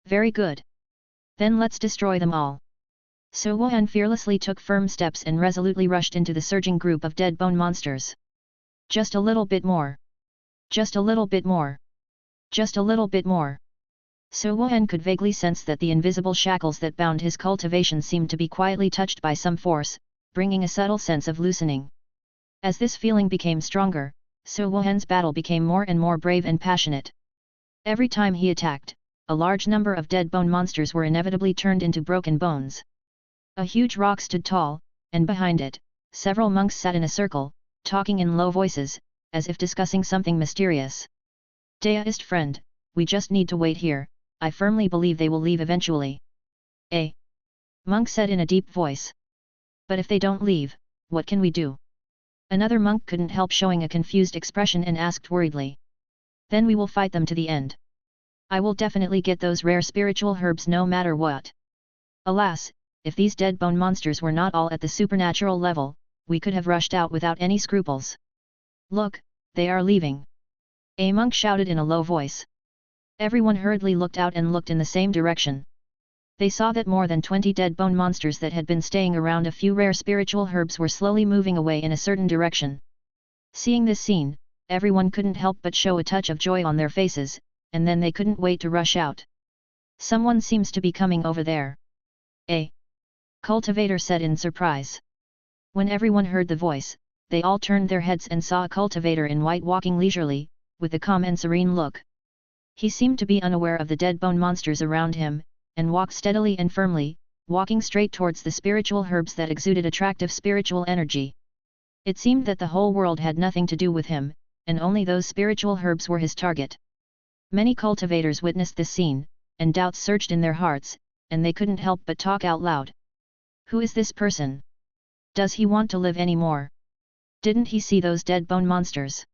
Very good. Then let's destroy them all. Su Wuhen fearlessly took firm steps and resolutely rushed into the surging group of dead bone monsters. Just a little bit more. Just a little bit more. Just a little bit more. Su Wuhen could vaguely sense that the invisible shackles that bound his cultivation seemed to be quietly touched by some force, bringing a subtle sense of loosening. As this feeling became stronger, Su Wuhen's battle became more and more brave and passionate. Every time he attacked, a large number of dead bone monsters were inevitably turned into broken bones. A huge rock stood tall, and behind it, several monks sat in a circle, talking in low voices, as if discussing something mysterious. Deist friend, we just need to wait here, I firmly believe they will leave eventually. A monk said in a deep voice. But if they don't leave, what can we do? Another monk couldn't help showing a confused expression and asked worriedly. Then we will fight them to the end. I will definitely get those rare spiritual herbs no matter what. Alas, if these dead bone monsters were not all at the supernatural level, we could have rushed out without any scruples. Look, they are leaving. A monk shouted in a low voice. Everyone hurriedly looked out and looked in the same direction. They saw that more than 20 dead bone monsters that had been staying around a few rare spiritual herbs were slowly moving away in a certain direction. Seeing this scene, everyone couldn't help but show a touch of joy on their faces, and then they couldn't wait to rush out. Someone seems to be coming over there. A cultivator said in surprise. When everyone heard the voice, they all turned their heads and saw a cultivator in white walking leisurely, with a calm and serene look. He seemed to be unaware of the dead bone monsters around him, and walked steadily and firmly, walking straight towards the spiritual herbs that exuded attractive spiritual energy. It seemed that the whole world had nothing to do with him, and only those spiritual herbs were his target. Many cultivators witnessed this scene, and doubts surged in their hearts, and they couldn't help but talk out loud. Who is this person? Does he want to live anymore? Didn't he see those dead bone monsters?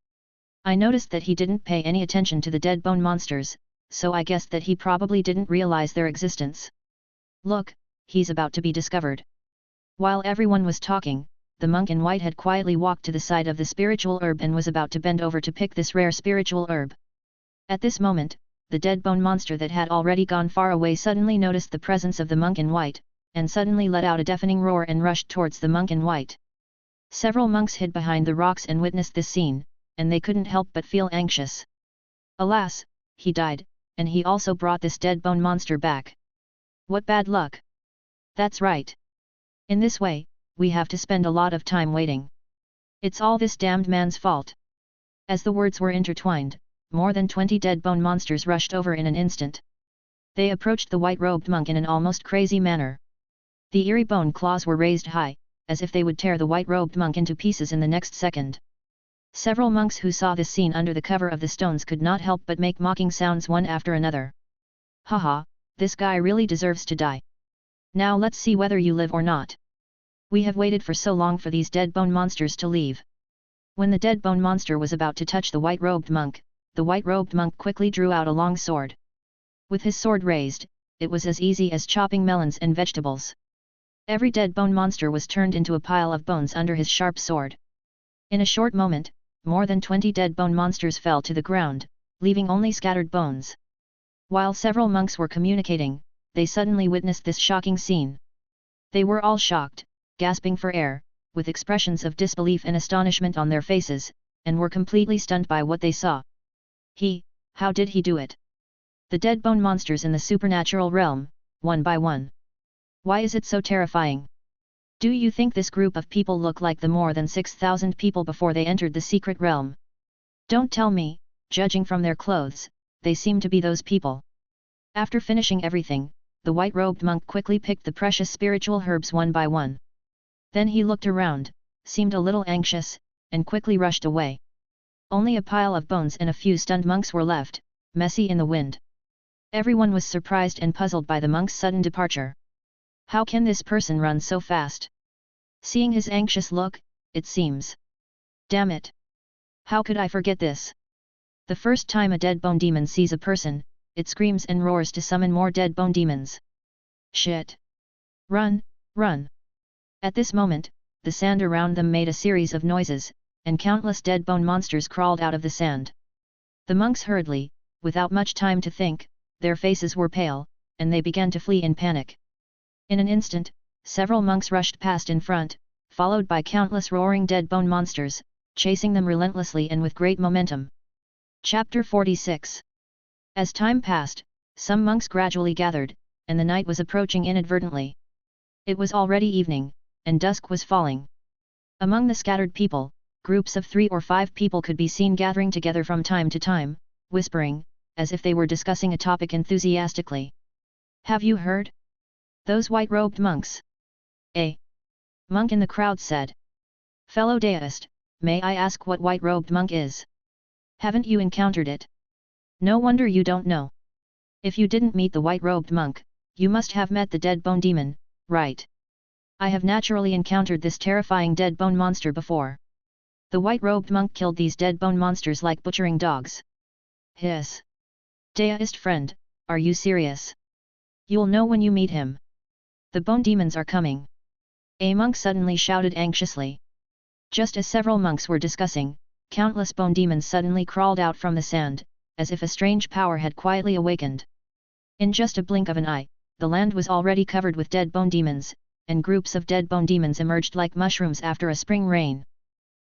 I noticed that he didn't pay any attention to the dead bone monsters, so I guessed that he probably didn't realize their existence. Look, he's about to be discovered. While everyone was talking, the monk in white had quietly walked to the side of the spiritual herb and was about to bend over to pick this rare spiritual herb. At this moment, the dead bone monster that had already gone far away suddenly noticed the presence of the monk in white, and suddenly let out a deafening roar and rushed towards the monk in white. Several monks hid behind the rocks and witnessed this scene, and they couldn't help but feel anxious. Alas, he died, and he also brought this dead bone monster back. What bad luck! That's right. In this way, we have to spend a lot of time waiting. It's all this damned man's fault. As the words were intertwined, more than 20 dead bone monsters rushed over in an instant. They approached the white-robed monk in an almost crazy manner. The eerie bone claws were raised high, as if they would tear the white-robed monk into pieces in the next second. Several monks who saw this scene under the cover of the stones could not help but make mocking sounds one after another. Haha, this guy really deserves to die. Now let's see whether you live or not. We have waited for so long for these dead bone monsters to leave. When the dead bone monster was about to touch the white-robed monk, the white-robed monk quickly drew out a long sword. With his sword raised, it was as easy as chopping melons and vegetables. Every dead bone monster was turned into a pile of bones under his sharp sword. In a short moment, more than 20 dead bone monsters fell to the ground, leaving only scattered bones. While several monks were communicating, they suddenly witnessed this shocking scene. They were all shocked, gasping for air, with expressions of disbelief and astonishment on their faces, and were completely stunned by what they saw. How did he do it? The dead bone monsters in the supernatural realm, one by one. Why is it so terrifying? Do you think this group of people look like the more than 6,000 people before they entered the secret realm? Don't tell me, judging from their clothes, they seem to be those people. After finishing everything, the white-robed monk quickly picked the precious spiritual herbs one by one. Then he looked around, seemed a little anxious, and quickly rushed away. Only a pile of bones and a few stunned monks were left, messy in the wind. Everyone was surprised and puzzled by the monk's sudden departure. How can this person run so fast? Seeing his anxious look, it seems. Damn it! How could I forget this? The first time a dead bone demon sees a person, it screams and roars to summon more dead bone demons. Shit! Run, run! At this moment, the sand around them made a series of noises, and countless dead bone monsters crawled out of the sand. The monks hurriedly, without much time to think, their faces were pale, and they began to flee in panic. In an instant, several monks rushed past in front, followed by countless roaring dead bone monsters, chasing them relentlessly and with great momentum. Chapter 46. As time passed, some monks gradually gathered, and the night was approaching inadvertently. It was already evening, and dusk was falling. Among the scattered people, groups of 3 or 5 people could be seen gathering together from time to time, whispering, as if they were discussing a topic enthusiastically. Have you heard? Those white-robed monks. A monk in the crowd said. Fellow deist, may I ask what white-robed monk is? Haven't you encountered it? No wonder you don't know. If you didn't meet the white-robed monk, you must have met the dead bone demon, right? I have naturally encountered this terrifying dead bone monster before. The white-robed monk killed these dead bone monsters like butchering dogs. Hiss! Deist friend, are you serious? You'll know when you meet him. The bone demons are coming. A monk suddenly shouted anxiously. Just as several monks were discussing, countless bone demons suddenly crawled out from the sand, as if a strange power had quietly awakened. In just a blink of an eye, the land was already covered with dead bone demons, and groups of dead bone demons emerged like mushrooms after a spring rain.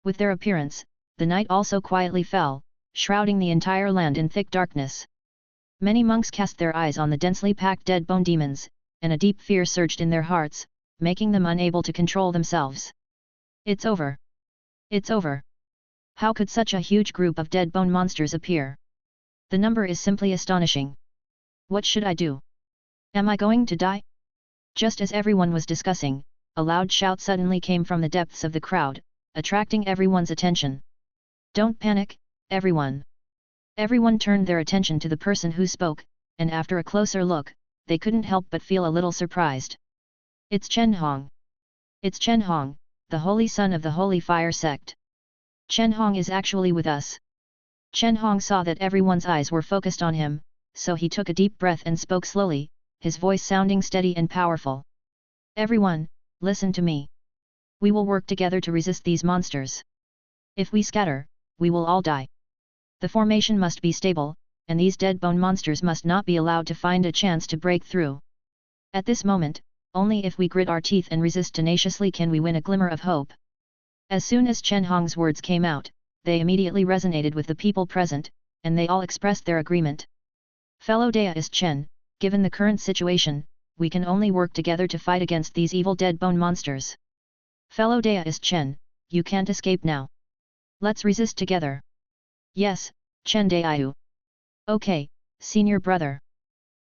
With their appearance, the night also quietly fell, shrouding the entire land in thick darkness. Many monks cast their eyes on the densely packed dead bone demons, and a deep fear surged in their hearts, making them unable to control themselves. It's over! It's over! How could such a huge group of dead bone monsters appear? The number is simply astonishing. What should I do? Am I going to die? Just as everyone was discussing, a loud shout suddenly came from the depths of the crowd, attracting everyone's attention. Don't panic, everyone! Everyone turned their attention to the person who spoke, and after a closer look, they couldn't help but feel a little surprised. It's Chen Hong! It's Chen Hong, the holy son of the Holy Fire sect. Chen Hong is actually with us. Chen Hong saw that everyone's eyes were focused on him, so he took a deep breath and spoke slowly, his voice sounding steady and powerful. Everyone, listen to me. We will work together to resist these monsters. If we scatter, we will all die. The formation must be stable, and these dead bone monsters must not be allowed to find a chance to break through. At this moment, only if we grit our teeth and resist tenaciously can we win a glimmer of hope. As soon as Chen Hong's words came out, they immediately resonated with the people present, and they all expressed their agreement. Fellow deist Chen, given the current situation, we can only work together to fight against these evil dead bone monsters. Fellow deist Chen, you can't escape now. Let's resist together. Yes, Chen Daiyu. Okay, senior brother.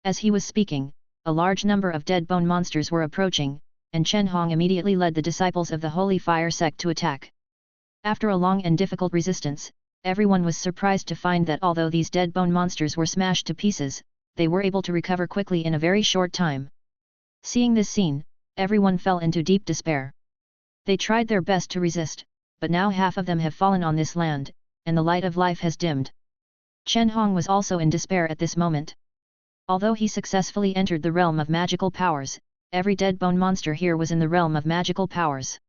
As he was speaking, a large number of dead bone monsters were approaching, and Chen Hong immediately led the disciples of the Holy Fire sect to attack. After a long and difficult resistance, everyone was surprised to find that although these dead bone monsters were smashed to pieces, they were able to recover quickly in a very short time. Seeing this scene, everyone fell into deep despair. They tried their best to resist, but now half of them have fallen on this land, and the light of life has dimmed. Chen Hong was also in despair at this moment. Although he successfully entered the realm of magical powers, every dead bone monster here was in the realm of magical powers.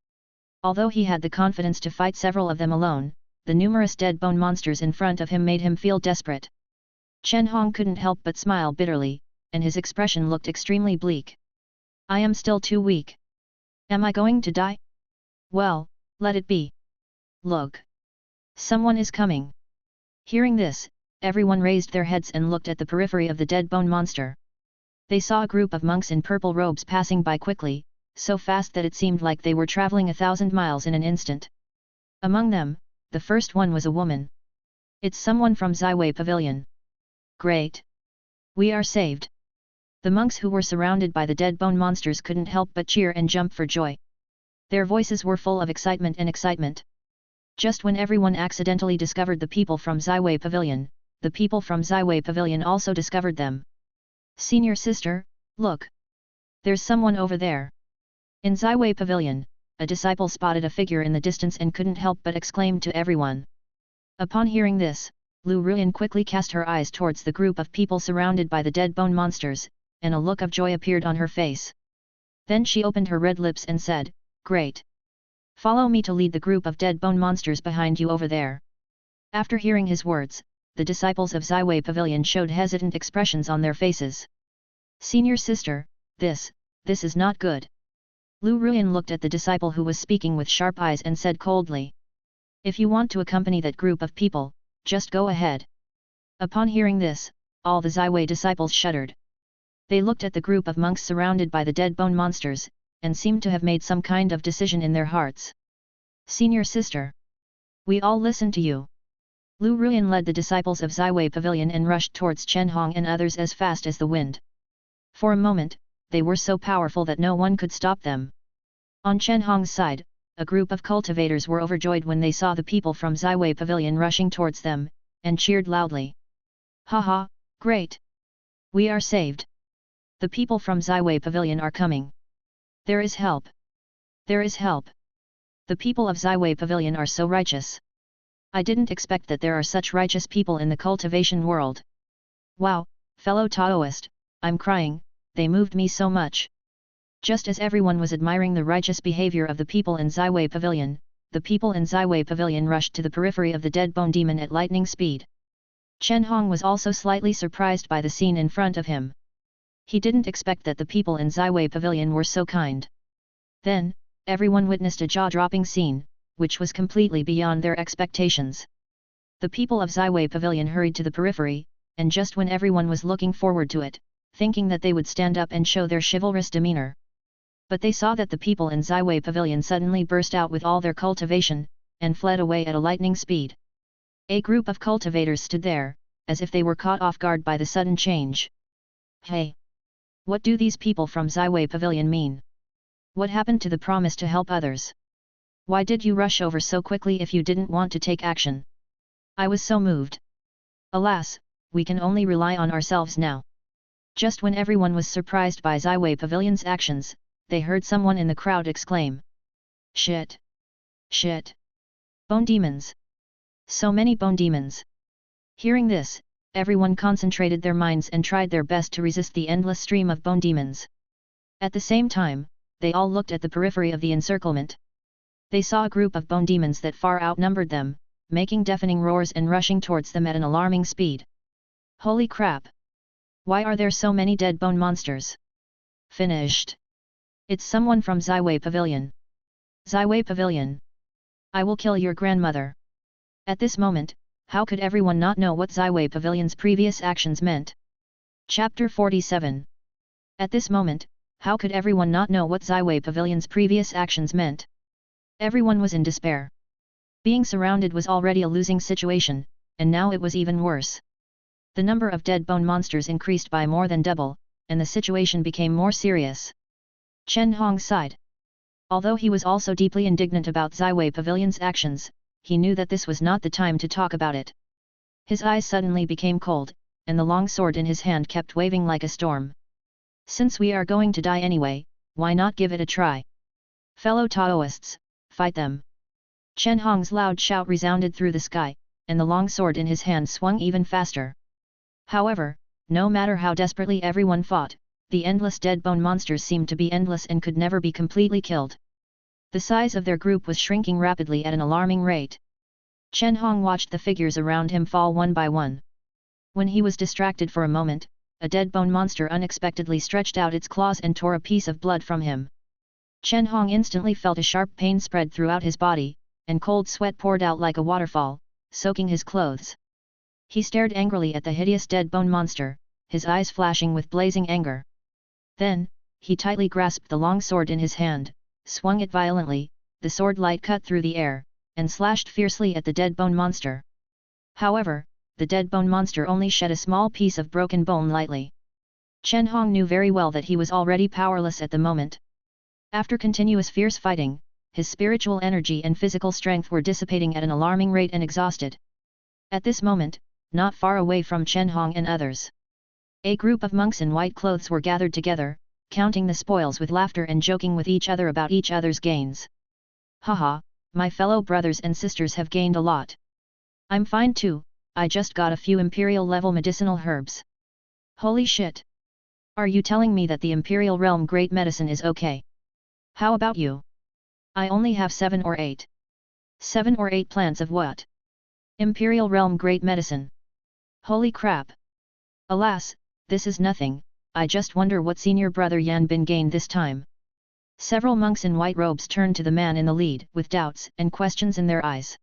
Although he had the confidence to fight several of them alone, the numerous dead bone monsters in front of him made him feel desperate. Chen Hong couldn't help but smile bitterly, and his expression looked extremely bleak. I am still too weak. Am I going to die? Well, let it be. Look! Someone is coming. Hearing this, everyone raised their heads and looked at the periphery of the dead bone monster. They saw a group of monks in purple robes passing by quickly, so fast that it seemed like they were traveling 1,000 miles in an instant. Among them, the first one was a woman. It's someone from Zaiwei Pavilion. Great! We are saved! The monks who were surrounded by the dead bone monsters couldn't help but cheer and jump for joy. Their voices were full of excitement and excitement. Just when everyone accidentally discovered the people from Zaiwei Pavilion, the people from Zaiwei Pavilion also discovered them. Senior sister, look! There's someone over there. In Zaiwei Pavilion, a disciple spotted a figure in the distance and couldn't help but exclaim to everyone. Upon hearing this, Lu Ruyan quickly cast her eyes towards the group of people surrounded by the dead bone monsters, and a look of joy appeared on her face. Then she opened her red lips and said, "Great! Follow me to lead the group of dead bone monsters behind you over there." After hearing his words, the disciples of Zaiwei Pavilion showed hesitant expressions on their faces. Senior sister, this is not good. Lu Ruyan looked at the disciple who was speaking with sharp eyes and said coldly. If you want to accompany that group of people, just go ahead. Upon hearing this, all the Zaiwei disciples shuddered. They looked at the group of monks surrounded by the dead bone monsters, and seemed to have made some kind of decision in their hearts. Senior sister! We all listen to you. Lu Ruyan led the disciples of Zaiwei Pavilion and rushed towards Chen Hong and others as fast as the wind. For a moment, they were so powerful that no one could stop them. On Chen Hong's side, a group of cultivators were overjoyed when they saw the people from Zaiwei Pavilion rushing towards them, and cheered loudly. Haha, great! We are saved! The people from Zaiwei Pavilion are coming! There is help! There is help! The people of Zaiwei Pavilion are so righteous! I didn't expect that there are such righteous people in the cultivation world. Wow, fellow Taoist, I'm crying, they moved me so much. Just as everyone was admiring the righteous behavior of the people in Zaiwei Pavilion, the people in Zaiwei Pavilion rushed to the periphery of the dead bone demon at lightning speed. Chen Hong was also slightly surprised by the scene in front of him. He didn't expect that the people in Zaiwei Pavilion were so kind. Then, everyone witnessed a jaw-dropping scene, which was completely beyond their expectations. The people of Zaiwei Pavilion hurried to the periphery, and just when everyone was looking forward to it, thinking that they would stand up and show their chivalrous demeanor. But they saw that the people in Zaiwei Pavilion suddenly burst out with all their cultivation, and fled away at a lightning speed. A group of cultivators stood there, as if they were caught off guard by the sudden change. Hey! What do these people from Zaiwei Pavilion mean? What happened to the promise to help others? Why did you rush over so quickly if you didn't want to take action? I was so moved. Alas, we can only rely on ourselves now. Just when everyone was surprised by Zaiwei Pavilion's actions, they heard someone in the crowd exclaim. Shit! Shit! Bone demons! So many bone demons! Hearing this, everyone concentrated their minds and tried their best to resist the endless stream of bone demons. At the same time, they all looked at the periphery of the encirclement. They saw a group of bone demons that far outnumbered them, making deafening roars and rushing towards them at an alarming speed. Holy crap! Why are there so many dead bone monsters? Finished! It's someone from Zaiwei Pavilion. Zaiwei Pavilion! I will kill your grandmother! At this moment, how could everyone not know what Zaiwei Pavilion's previous actions meant? Chapter 47. At this moment, how could everyone not know what Zaiwei Pavilion's previous actions meant? Everyone was in despair. Being surrounded was already a losing situation, and now it was even worse. The number of dead bone monsters increased by more than double, and the situation became more serious. Chen Hong sighed. Although he was also deeply indignant about Zaiwei Pavilion's actions, he knew that this was not the time to talk about it. His eyes suddenly became cold, and the long sword in his hand kept waving like a storm. Since we are going to die anyway, why not give it a try? Fellow Taoists, fight them! Chen Hong's loud shout resounded through the sky, and the long sword in his hand swung even faster. However, no matter how desperately everyone fought, the endless dead bone monsters seemed to be endless and could never be completely killed. The size of their group was shrinking rapidly at an alarming rate. Chen Hong watched the figures around him fall one by one. When he was distracted for a moment, a dead bone monster unexpectedly stretched out its claws and tore a piece of blood from him. Chen Hong instantly felt a sharp pain spread throughout his body, and cold sweat poured out like a waterfall, soaking his clothes. He stared angrily at the hideous dead bone monster, his eyes flashing with blazing anger. Then, he tightly grasped the long sword in his hand, swung it violently, the sword light cut through the air, and slashed fiercely at the dead bone monster. However, the dead bone monster only shed a small piece of broken bone lightly. Chen Hong knew very well that he was already powerless at the moment. After continuous fierce fighting, his spiritual energy and physical strength were dissipating at an alarming rate and exhausted. At this moment, not far away from Chen Hong and others, a group of monks in white clothes were gathered together, counting the spoils with laughter and joking with each other about each other's gains. Haha, my fellow brothers and sisters have gained a lot. I'm fine too, I just got a few imperial level medicinal herbs. Holy shit! Are you telling me that the Imperial Realm Great Medicine is okay? How about you? I only have 7 or 8. 7 or 8 plants of what? Imperial Realm Great Medicine. Holy crap! Alas, this is nothing, I just wonder what senior brother Yan Bin gained this time. Several monks in white robes turned to the man in the lead with doubts and questions in their eyes.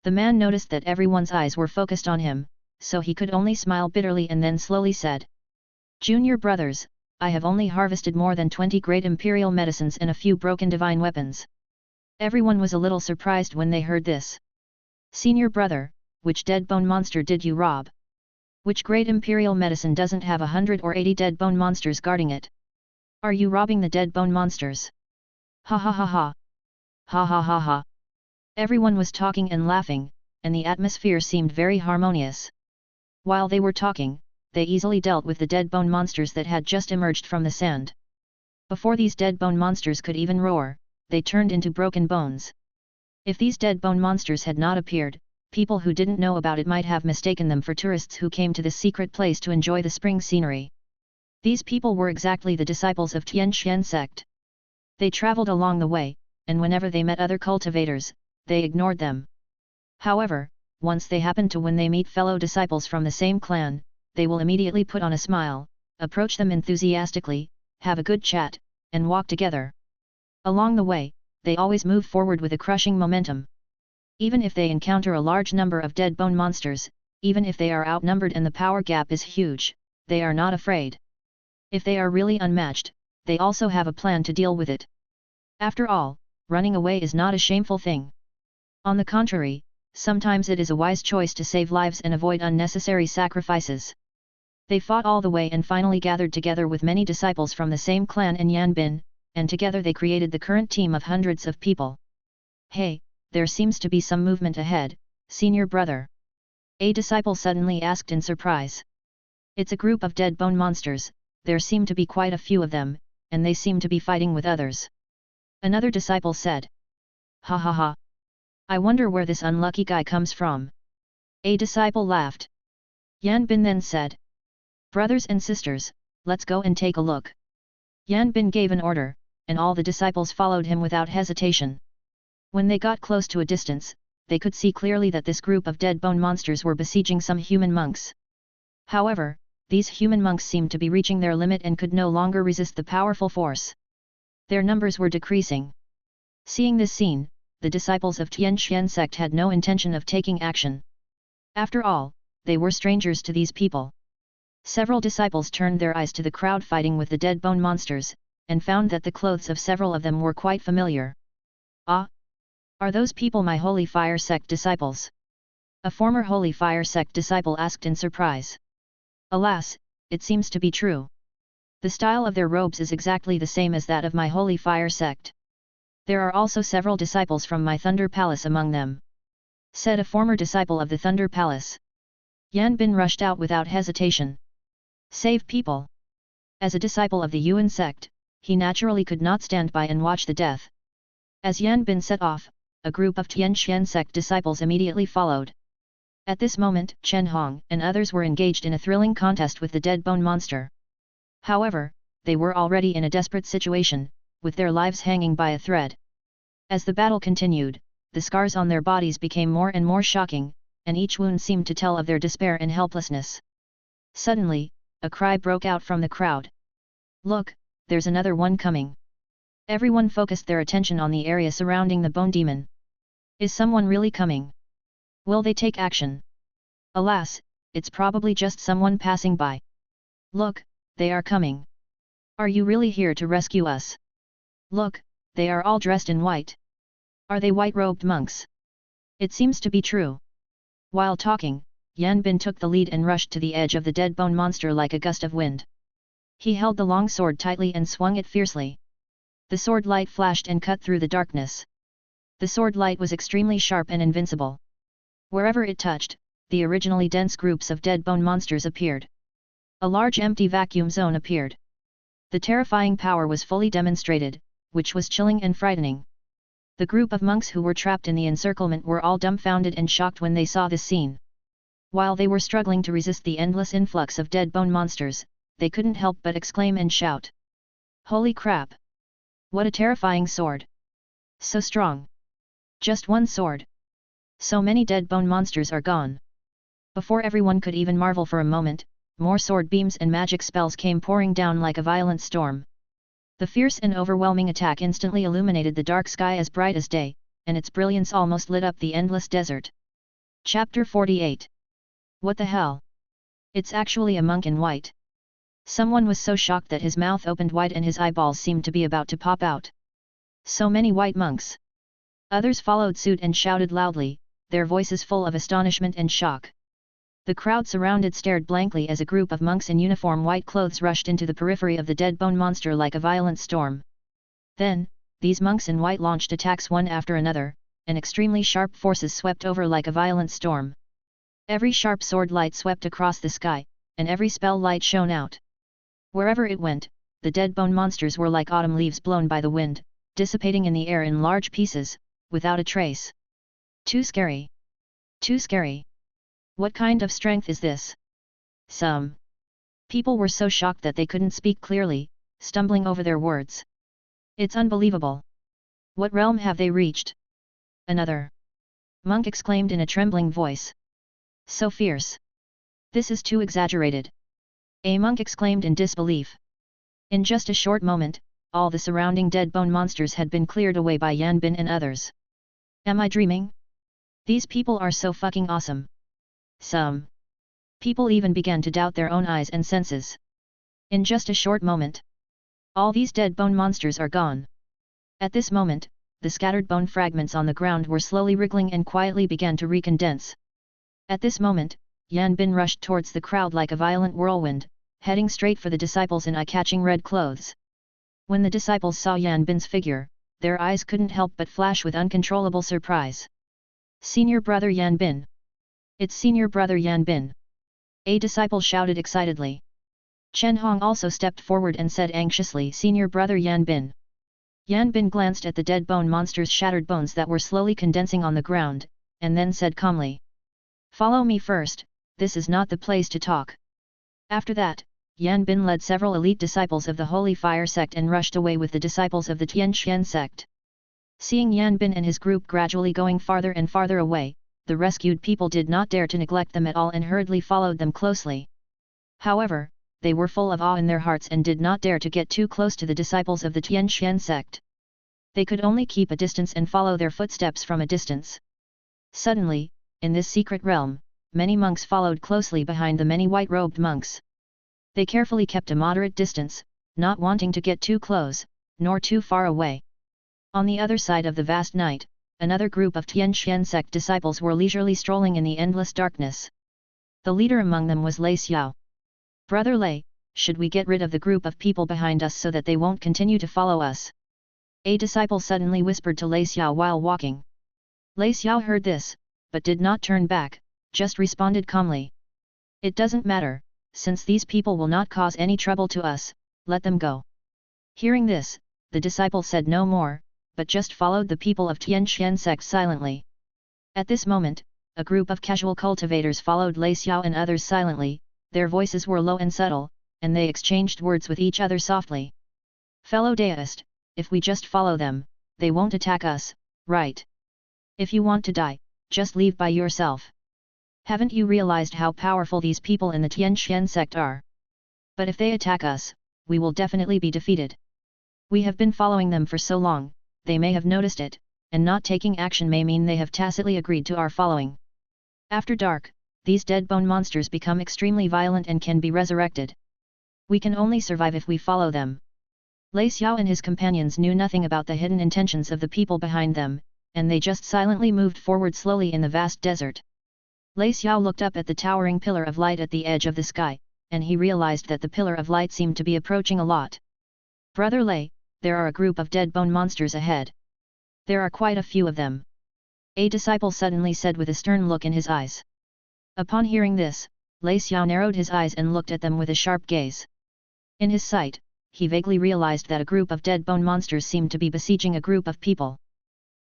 The man noticed that everyone's eyes were focused on him, so he could only smile bitterly and then slowly said, "Junior brothers, I have only harvested more than 20 great imperial medicines and a few broken divine weapons." Everyone was a little surprised when they heard this. "Senior brother, which dead bone monster did you rob? Which great imperial medicine doesn't have 100 or 80 dead bone monsters guarding it? Are you robbing the dead bone monsters? Ha ha ha ha! Ha ha ha ha!" Everyone was talking and laughing, and the atmosphere seemed very harmonious. While they were talking, they easily dealt with the dead bone monsters that had just emerged from the sand. Before these dead bone monsters could even roar, they turned into broken bones. If these dead bone monsters had not appeared, people who didn't know about it might have mistaken them for tourists who came to this secret place to enjoy the spring scenery. These people were exactly the disciples of Tianxian sect. They traveled along the way, and whenever they met other cultivators, they ignored them. However, once when they meet fellow disciples from the same clan, they will immediately put on a smile, approach them enthusiastically, have a good chat, and walk together. Along the way, they always move forward with a crushing momentum. Even if they encounter a large number of dead bone monsters, even if they are outnumbered and the power gap is huge, they are not afraid. If they are really unmatched, they also have a plan to deal with it. After all, running away is not a shameful thing. On the contrary, sometimes it is a wise choice to save lives and avoid unnecessary sacrifices. They fought all the way and finally gathered together with many disciples from the same clan in Yan Bin, and together they created the current team of hundreds of people. "Hey, there seems to be some movement ahead, senior brother," a disciple suddenly asked in surprise. "It's a group of dead bone monsters, there seem to be quite a few of them, and they seem to be fighting with others," another disciple said. "Ha ha ha! I wonder where this unlucky guy comes from." A disciple laughed. Yan Bin then said, "Brothers and sisters, let's go and take a look." Yan Bin gave an order, and all the disciples followed him without hesitation. When they got close to a distance, they could see clearly that this group of dead bone monsters were besieging some human monks. However, these human monks seemed to be reaching their limit and could no longer resist the powerful force. Their numbers were decreasing. Seeing this scene, the disciples of Tianxian sect had no intention of taking action. After all, they were strangers to these people. Several disciples turned their eyes to the crowd fighting with the dead bone monsters, and found that the clothes of several of them were quite familiar. "Ah! Are those people my Holy Fire sect disciples?" a former Holy Fire sect disciple asked in surprise. "Alas, it seems to be true. The style of their robes is exactly the same as that of my Holy Fire sect. There are also several disciples from my Thunder Palace among them," said a former disciple of the Thunder Palace. Yan Bin rushed out without hesitation. Save people. As a disciple of the Yuan sect, he naturally could not stand by and watch the death. As Yan Bin set off, a group of Tianxian sect disciples immediately followed. At this moment, Chen Hong and others were engaged in a thrilling contest with the dead bone monster. However, they were already in a desperate situation, with their lives hanging by a thread. As the battle continued, the scars on their bodies became more and more shocking, and each wound seemed to tell of their despair and helplessness. Suddenly, a cry broke out from the crowd. "Look, there's another one coming." Everyone focused their attention on the area surrounding the bone demon. Is someone really coming? Will they take action? Alas, it's probably just someone passing by. Look, they are coming. Are you really here to rescue us? Look, they are all dressed in white. Are they white-robed monks? It seems to be true. While talking, Yan Bin took the lead and rushed to the edge of the dead bone monster like a gust of wind. He held the long sword tightly and swung it fiercely. The sword light flashed and cut through the darkness. The sword light was extremely sharp and invincible. Wherever it touched, the originally dense groups of dead bone monsters appeared. A large empty vacuum zone appeared. The terrifying power was fully demonstrated, which was chilling and frightening. The group of monks who were trapped in the encirclement were all dumbfounded and shocked when they saw this scene. While they were struggling to resist the endless influx of dead bone monsters, they couldn't help but exclaim and shout. Holy crap! What a terrifying sword! So strong! Just one sword! So many dead bone monsters are gone! Before everyone could even marvel for a moment, more sword beams and magic spells came pouring down like a violent storm. The fierce and overwhelming attack instantly illuminated the dark sky as bright as day, and its brilliance almost lit up the endless desert. Chapter 48. What the hell? It's actually a monk in white. Someone was so shocked that his mouth opened wide and his eyeballs seemed to be about to pop out. So many white monks. Others followed suit and shouted loudly, their voices full of astonishment and shock. The crowd surrounded stared blankly as a group of monks in uniform white clothes rushed into the periphery of the dead bone monster like a violent storm. Then, these monks in white launched attacks one after another, and extremely sharp forces swept over like a violent storm. Every sharp sword light swept across the sky, and every spell light shone out. Wherever it went, the dead bone monsters were like autumn leaves blown by the wind, dissipating in the air in large pieces, without a trace. Too scary! Too scary! What kind of strength is this? Some people were so shocked that they couldn't speak clearly, stumbling over their words. It's unbelievable! What realm have they reached? Another monk exclaimed in a trembling voice. So fierce! This is too exaggerated! A monk exclaimed in disbelief. In just a short moment, all the surrounding dead bone monsters had been cleared away by Yan Bin and others. Am I dreaming? These people are so fucking awesome! Some people even began to doubt their own eyes and senses. In just a short moment, all these dead bone monsters are gone. At this moment, the scattered bone fragments on the ground were slowly wriggling and quietly began to recondense. At this moment, Yan Bin rushed towards the crowd like a violent whirlwind, heading straight for the disciples in eye-catching red clothes. When the disciples saw Yan Bin's figure, their eyes couldn't help but flash with uncontrollable surprise. Senior brother Yan Bin! It's senior brother Yan Bin! A disciple shouted excitedly. Chen Hong also stepped forward and said anxiously, Senior brother Yan Bin. Yan Bin glanced at the dead bone monster's shattered bones that were slowly condensing on the ground, and then said calmly. Follow me first, this is not the place to talk. After that, Yan Bin led several elite disciples of the Holy Fire sect and rushed away with the disciples of the Tianqian sect. Seeing Yan Bin and his group gradually going farther and farther away, the rescued people did not dare to neglect them at all and hurriedly followed them closely. However, they were full of awe in their hearts and did not dare to get too close to the disciples of the Tianqian sect. They could only keep a distance and follow their footsteps from a distance. Suddenly, in this secret realm, many monks followed closely behind the many white-robed monks. They carefully kept a moderate distance, not wanting to get too close, nor too far away. On the other side of the vast night, another group of Tianqian sect disciples were leisurely strolling in the endless darkness. The leader among them was Lei Xiao. Brother Lei, should we get rid of the group of people behind us so that they won't continue to follow us? A disciple suddenly whispered to Lei Xiao while walking. Lei Xiao heard this, but did not turn back, just responded calmly. It doesn't matter, since these people will not cause any trouble to us, let them go. Hearing this, the disciple said no more, but just followed the people of Tianqian sect silently. At this moment, a group of casual cultivators followed Lei Xiao and others silently, their voices were low and subtle, and they exchanged words with each other softly. Fellow deist, if we just follow them, they won't attack us, right? If you want to die, just leave by yourself. Haven't you realized how powerful these people in the Tianqian sect are? But if they attack us, we will definitely be defeated. We have been following them for so long, they may have noticed it, and not taking action may mean they have tacitly agreed to our following. After dark, these dead bone monsters become extremely violent and can be resurrected. We can only survive if we follow them. Lei Xiao and his companions knew nothing about the hidden intentions of the people behind them, and they just silently moved forward slowly in the vast desert. Lei Xiao looked up at the towering pillar of light at the edge of the sky, and he realized that the pillar of light seemed to be approaching a lot. Brother Lei, there are a group of dead bone monsters ahead. There are quite a few of them. A disciple suddenly said with a stern look in his eyes. Upon hearing this, Lei Xiao narrowed his eyes and looked at them with a sharp gaze. In his sight, he vaguely realized that a group of dead bone monsters seemed to be besieging a group of people.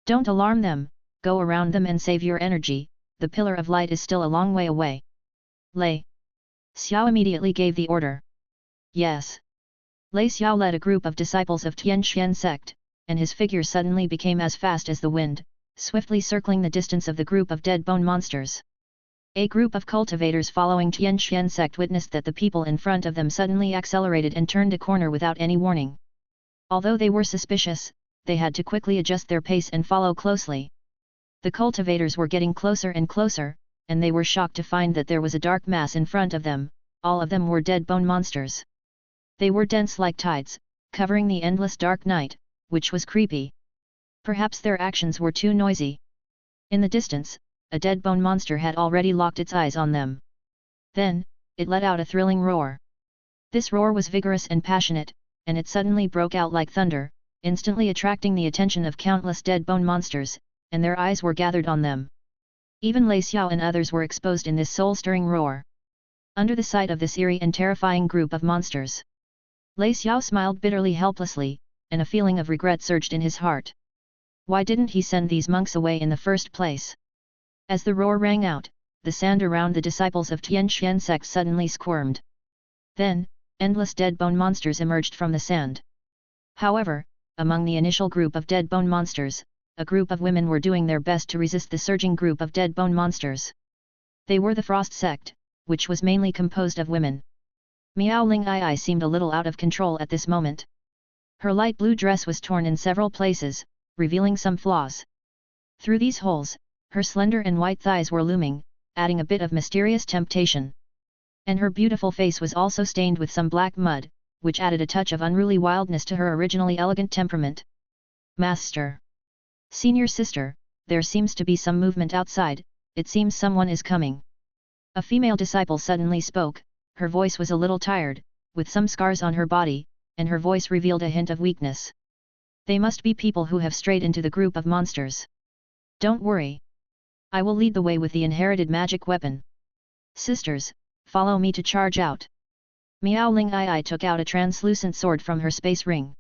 Don't alarm them, go around them and save your energy, the pillar of light is still a long way away. Lei Xiao immediately gave the order. Yes. Lei Xiao led a group of disciples of Tianxian sect, and his figure suddenly became as fast as the wind, swiftly circling the distance of the group of dead bone monsters. A group of cultivators following Tianxian sect witnessed that the people in front of them suddenly accelerated and turned a corner without any warning. Although they were suspicious, they had to quickly adjust their pace and follow closely. The cultivators were getting closer and closer, and they were shocked to find that there was a dark mass in front of them, all of them were dead bone monsters. They were dense like tides, covering the endless dark night, which was creepy. Perhaps their actions were too noisy. In the distance, a dead bone monster had already locked its eyes on them. Then, it let out a thrilling roar. This roar was vigorous and passionate, and it suddenly broke out like thunder, instantly attracting the attention of countless dead bone monsters, and their eyes were gathered on them. Even Lei Xiao and others were exposed in this soul-stirring roar. Under the sight of this eerie and terrifying group of monsters, Lei Xiao smiled bitterly helplessly, and a feeling of regret surged in his heart. Why didn't he send these monks away in the first place? As the roar rang out, the sand around the disciples of Tianxian sect suddenly squirmed. Then, endless dead bone monsters emerged from the sand. However, among the initial group of dead bone monsters, a group of women were doing their best to resist the surging group of dead bone monsters. They were the Frost sect, which was mainly composed of women. Miao Ling Ai seemed a little out of control at this moment. Her light blue dress was torn in several places, revealing some flaws. Through these holes, her slender and white thighs were looming, adding a bit of mysterious temptation. And her beautiful face was also stained with some black mud, which added a touch of unruly wildness to her originally elegant temperament. Master! Senior sister, there seems to be some movement outside, it seems someone is coming. A female disciple suddenly spoke, her voice was a little tired, with some scars on her body, and her voice revealed a hint of weakness. They must be people who have strayed into the group of monsters. Don't worry. I will lead the way with the inherited magic weapon. Sisters, follow me to charge out. Miao Ling Ai took out a translucent sword from her space ring.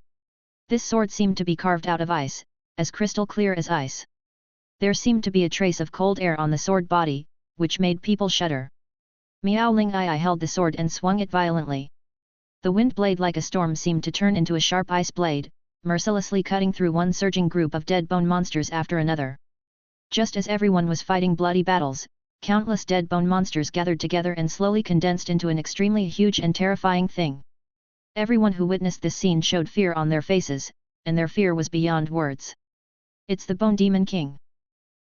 This sword seemed to be carved out of ice, as crystal clear as ice. There seemed to be a trace of cold air on the sword body, which made people shudder. Miao Ling Ai held the sword and swung it violently. The wind blade like a storm seemed to turn into a sharp ice blade, mercilessly cutting through one surging group of dead bone monsters after another. Just as everyone was fighting bloody battles, countless dead bone monsters gathered together and slowly condensed into an extremely huge and terrifying thing. Everyone who witnessed this scene showed fear on their faces, and their fear was beyond words. It's the Bone Demon King.